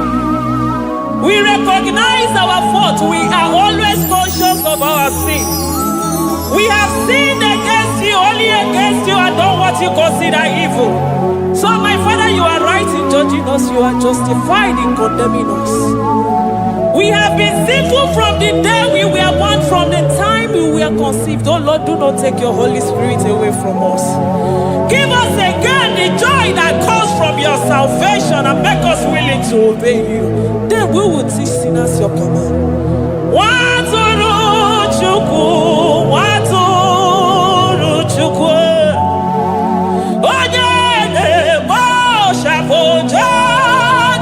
We recognize our fault. We are always conscious of our sin. We have sinned against you, only against you, and done what you consider evil. So, my Father, you are right in judging us. You are justified in condemning us. We have been sinful from the day we were born, from the time we were conceived. Oh Lord, do not take your Holy Spirit away from us. Give us again the joy that comes from your salvation and make us willing to obey you. Then we will teach sinners your command. Waturu Chukwu, Waturu Chukwu, Onyede Bosha Boja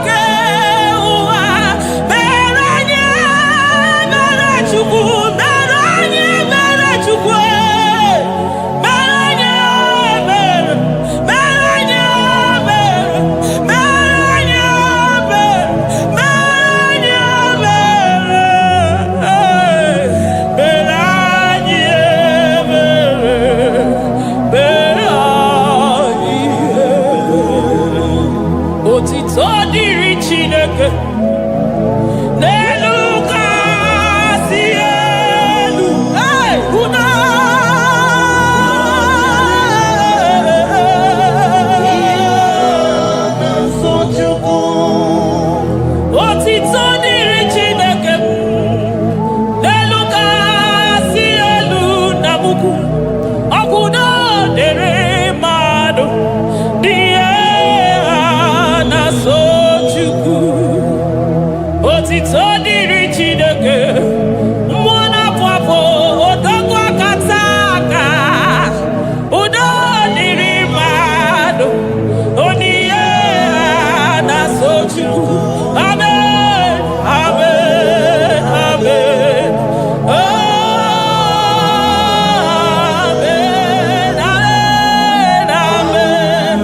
Kewa, Beranye Bere Chukwu, Beranye Bere Chukwu, Beranye Bere, Beranye Bere, Beranye Bere, Beranye Bere, Otito diri Chineke n'elu kasị elu. Una otito diri Chineke n'elu kasị elu na buku ọgwụdo dere mmadụ dị na so Chukwu. Otito diri Chineke mmụọ na-apụ apụ odogwu akata aka udo dịrị mmadụ oniye na so Chukwu. Amen, amen, amen. Amen, amen, amen,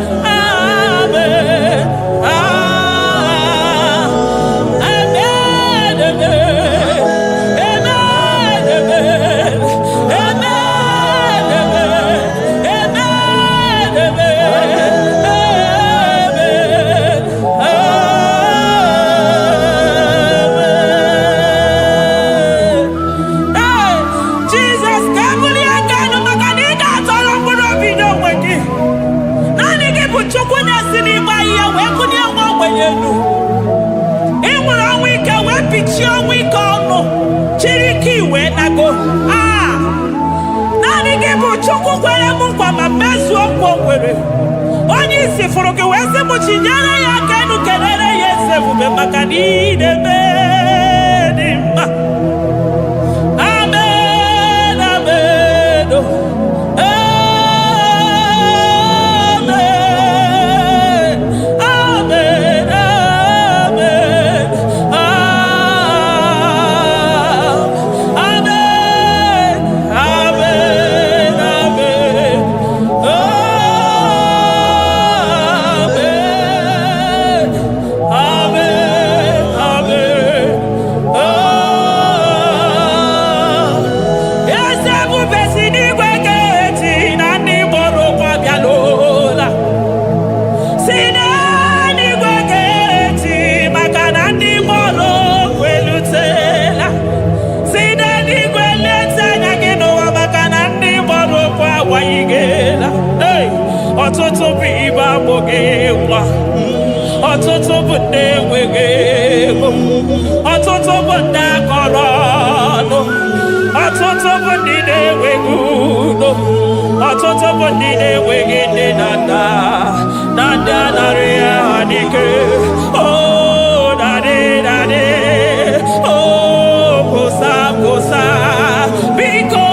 amen, Jesus, kabuli agano makanida toro mkpụrụ obi n'onwe gị. Naanị gị bụ Chukwu na-esi n'ịgba ihe wee kụnye nwa ogbenye elu. Ị nwere ọnwụ ike wee pichie ọnwụ ike ọnụ, chiri ike iwe nago. Naanị gị bụ Chukwu kwere m nkwa ma mezuo nkwa o kwere. Onye isi fụrụ gị wee sị m chinyere ya aka enu kelere ya eze ebube maka na ị na-eme dị mma. Amen, amen, oh. Amen, amen, amen, amen, amen, amen, amen, eze ebube si n'igwe ga-eti na ndị mkpọrọ ụkwụ abịalola. Si n'eluigwe ga-eti maka na ndị mkpọrọ ụkwụ elutela. Si n'eluigwe leta anya gị n'ụwa maka na ndị mkpọrọ ụkwụ awaghịgela. Ọtụtụ bụ ibe agbụghị nwa, ọtụtụ bụ ndị enweghị ego, ọtụtụ bụ ndị akọrọ ọnụ, ọtụtụ bụ ndị na-enweghị udo, ọtụtụ bụ ndị na-enweghị ndị na ndị anarị ya adịke. Oh, daddy, oh, kosa, biko.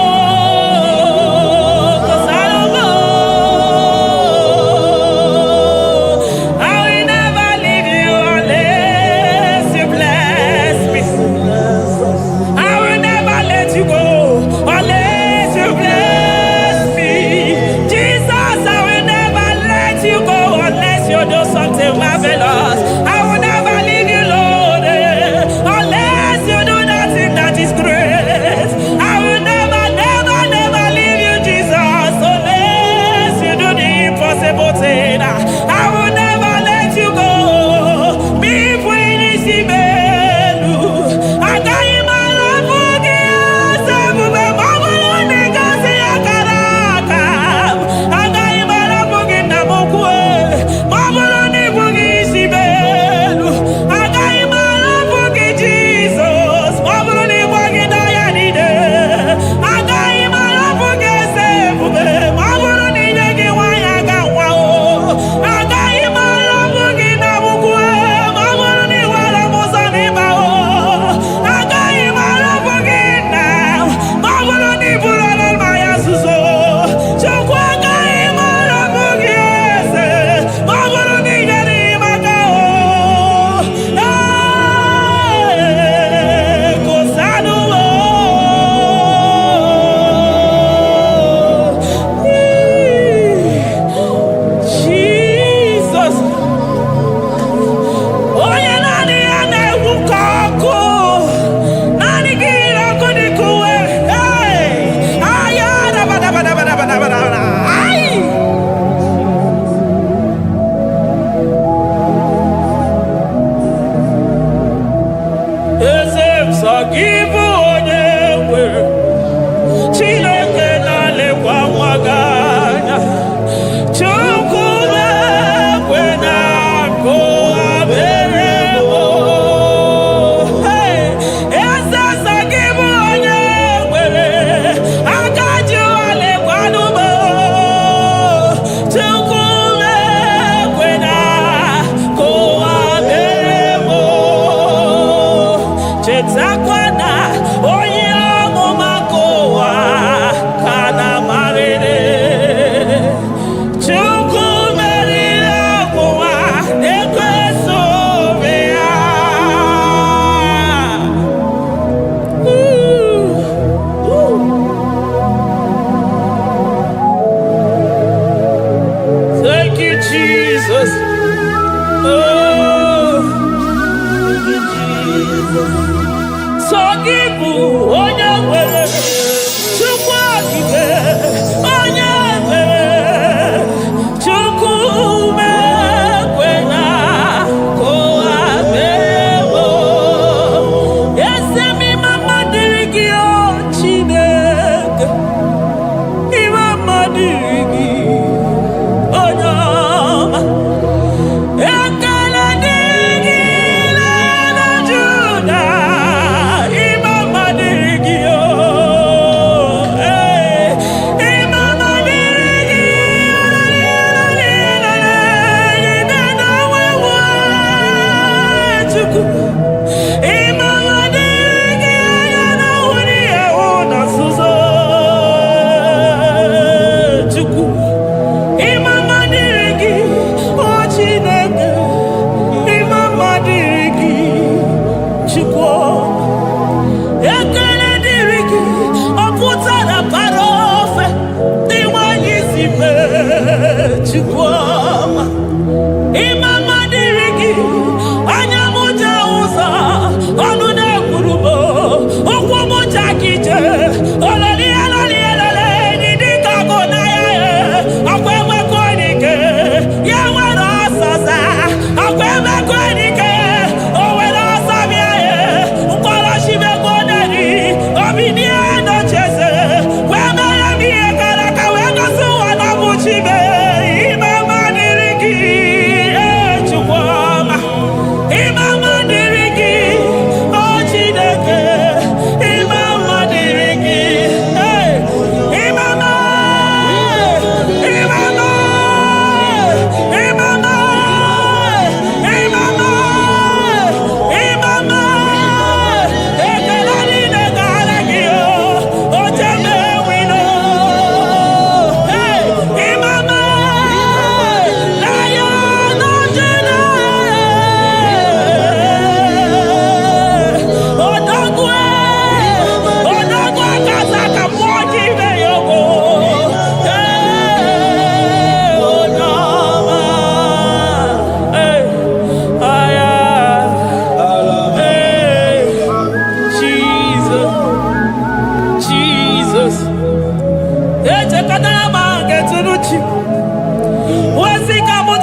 Chukwu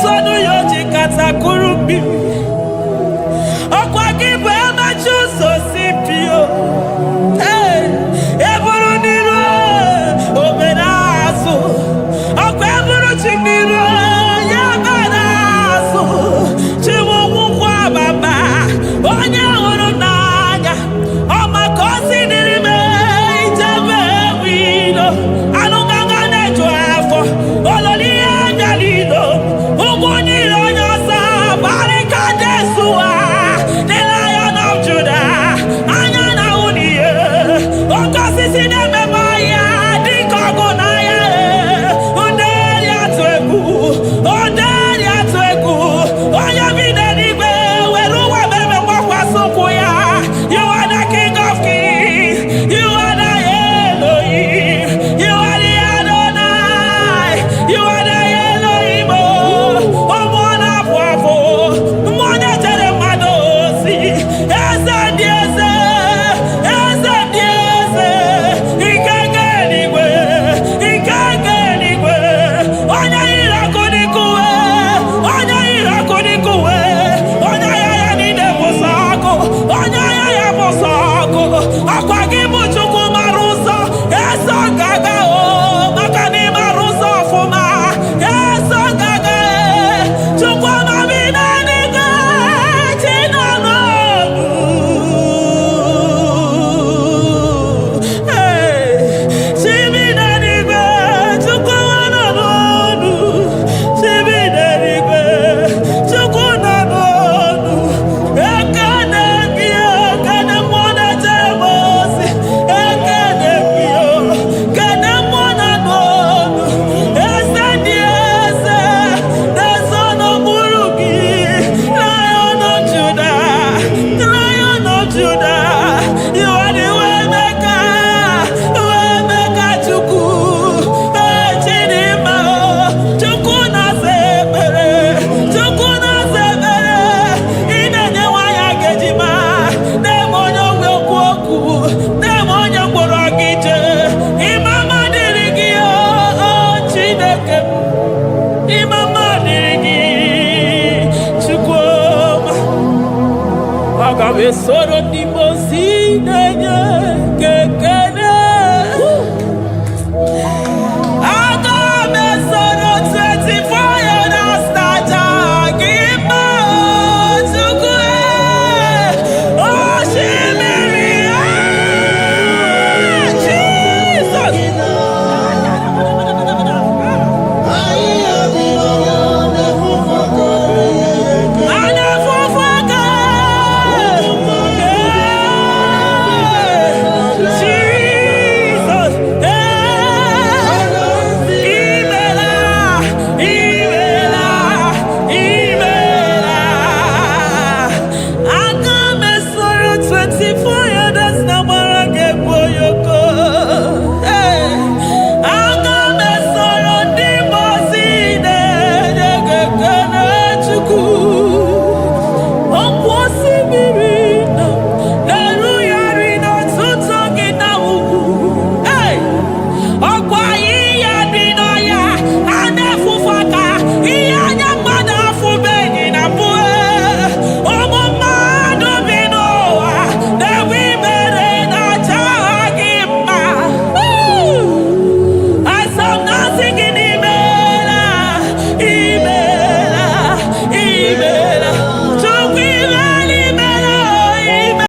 sonu yoji katakuru bibi. Okwa gibe amachu so sipio. Hey, eburu niro obenazo. Okwa eburu chiniro yabanazo. Chiwo kwa baba. Onye huru n'anya. Oma kosi dirime ijebe wido. Anunganga nejo afo. Ololi agalido. Uguniro nyosa barika desua. The Lion of Judah. Anyana uniye. Okosisi neme maya. Dikogo naya. Onderi atwegu. Onderi atwegu. Oya vide nibe. Weruwa bebe wakwa sokuya. You are the King of Kings. You are the Elohim. You are the Adonai. You are the Elohim. Omona bwavo. Mone tere madosi. Eze dieze. Eze dieze. Ikenge nigwe. Ikenge nigwe. Onya irakonikuwe. Onya irakonikuwe. Onya yaya nide posako. Onya yaya posako. Akwa gibu chuku maruso. Eso gaga o. Makani maruso fuma. Eso gaga e. Chuku mamina niga. Chinano. Hey. Chimina niga. Chuku wananonu. Chimina niga. Chuku nanonu. Ekane kio. Kane mwana jemosi. Ekane kio. Kane mwana nonu. Ese dieze. The son of Buruki. Lion of Judah. Lion of Judah. You are the way maker. Way maker chuku. Chinima. Chuku na sebere. Chuku na sebere. Inenye waya gejima. Demonyo wekuoku. Demonyo mborogije. Imama dirigio. Chineke. Imama dirigi. Chukwuma. Agabe soro di mosi nenye.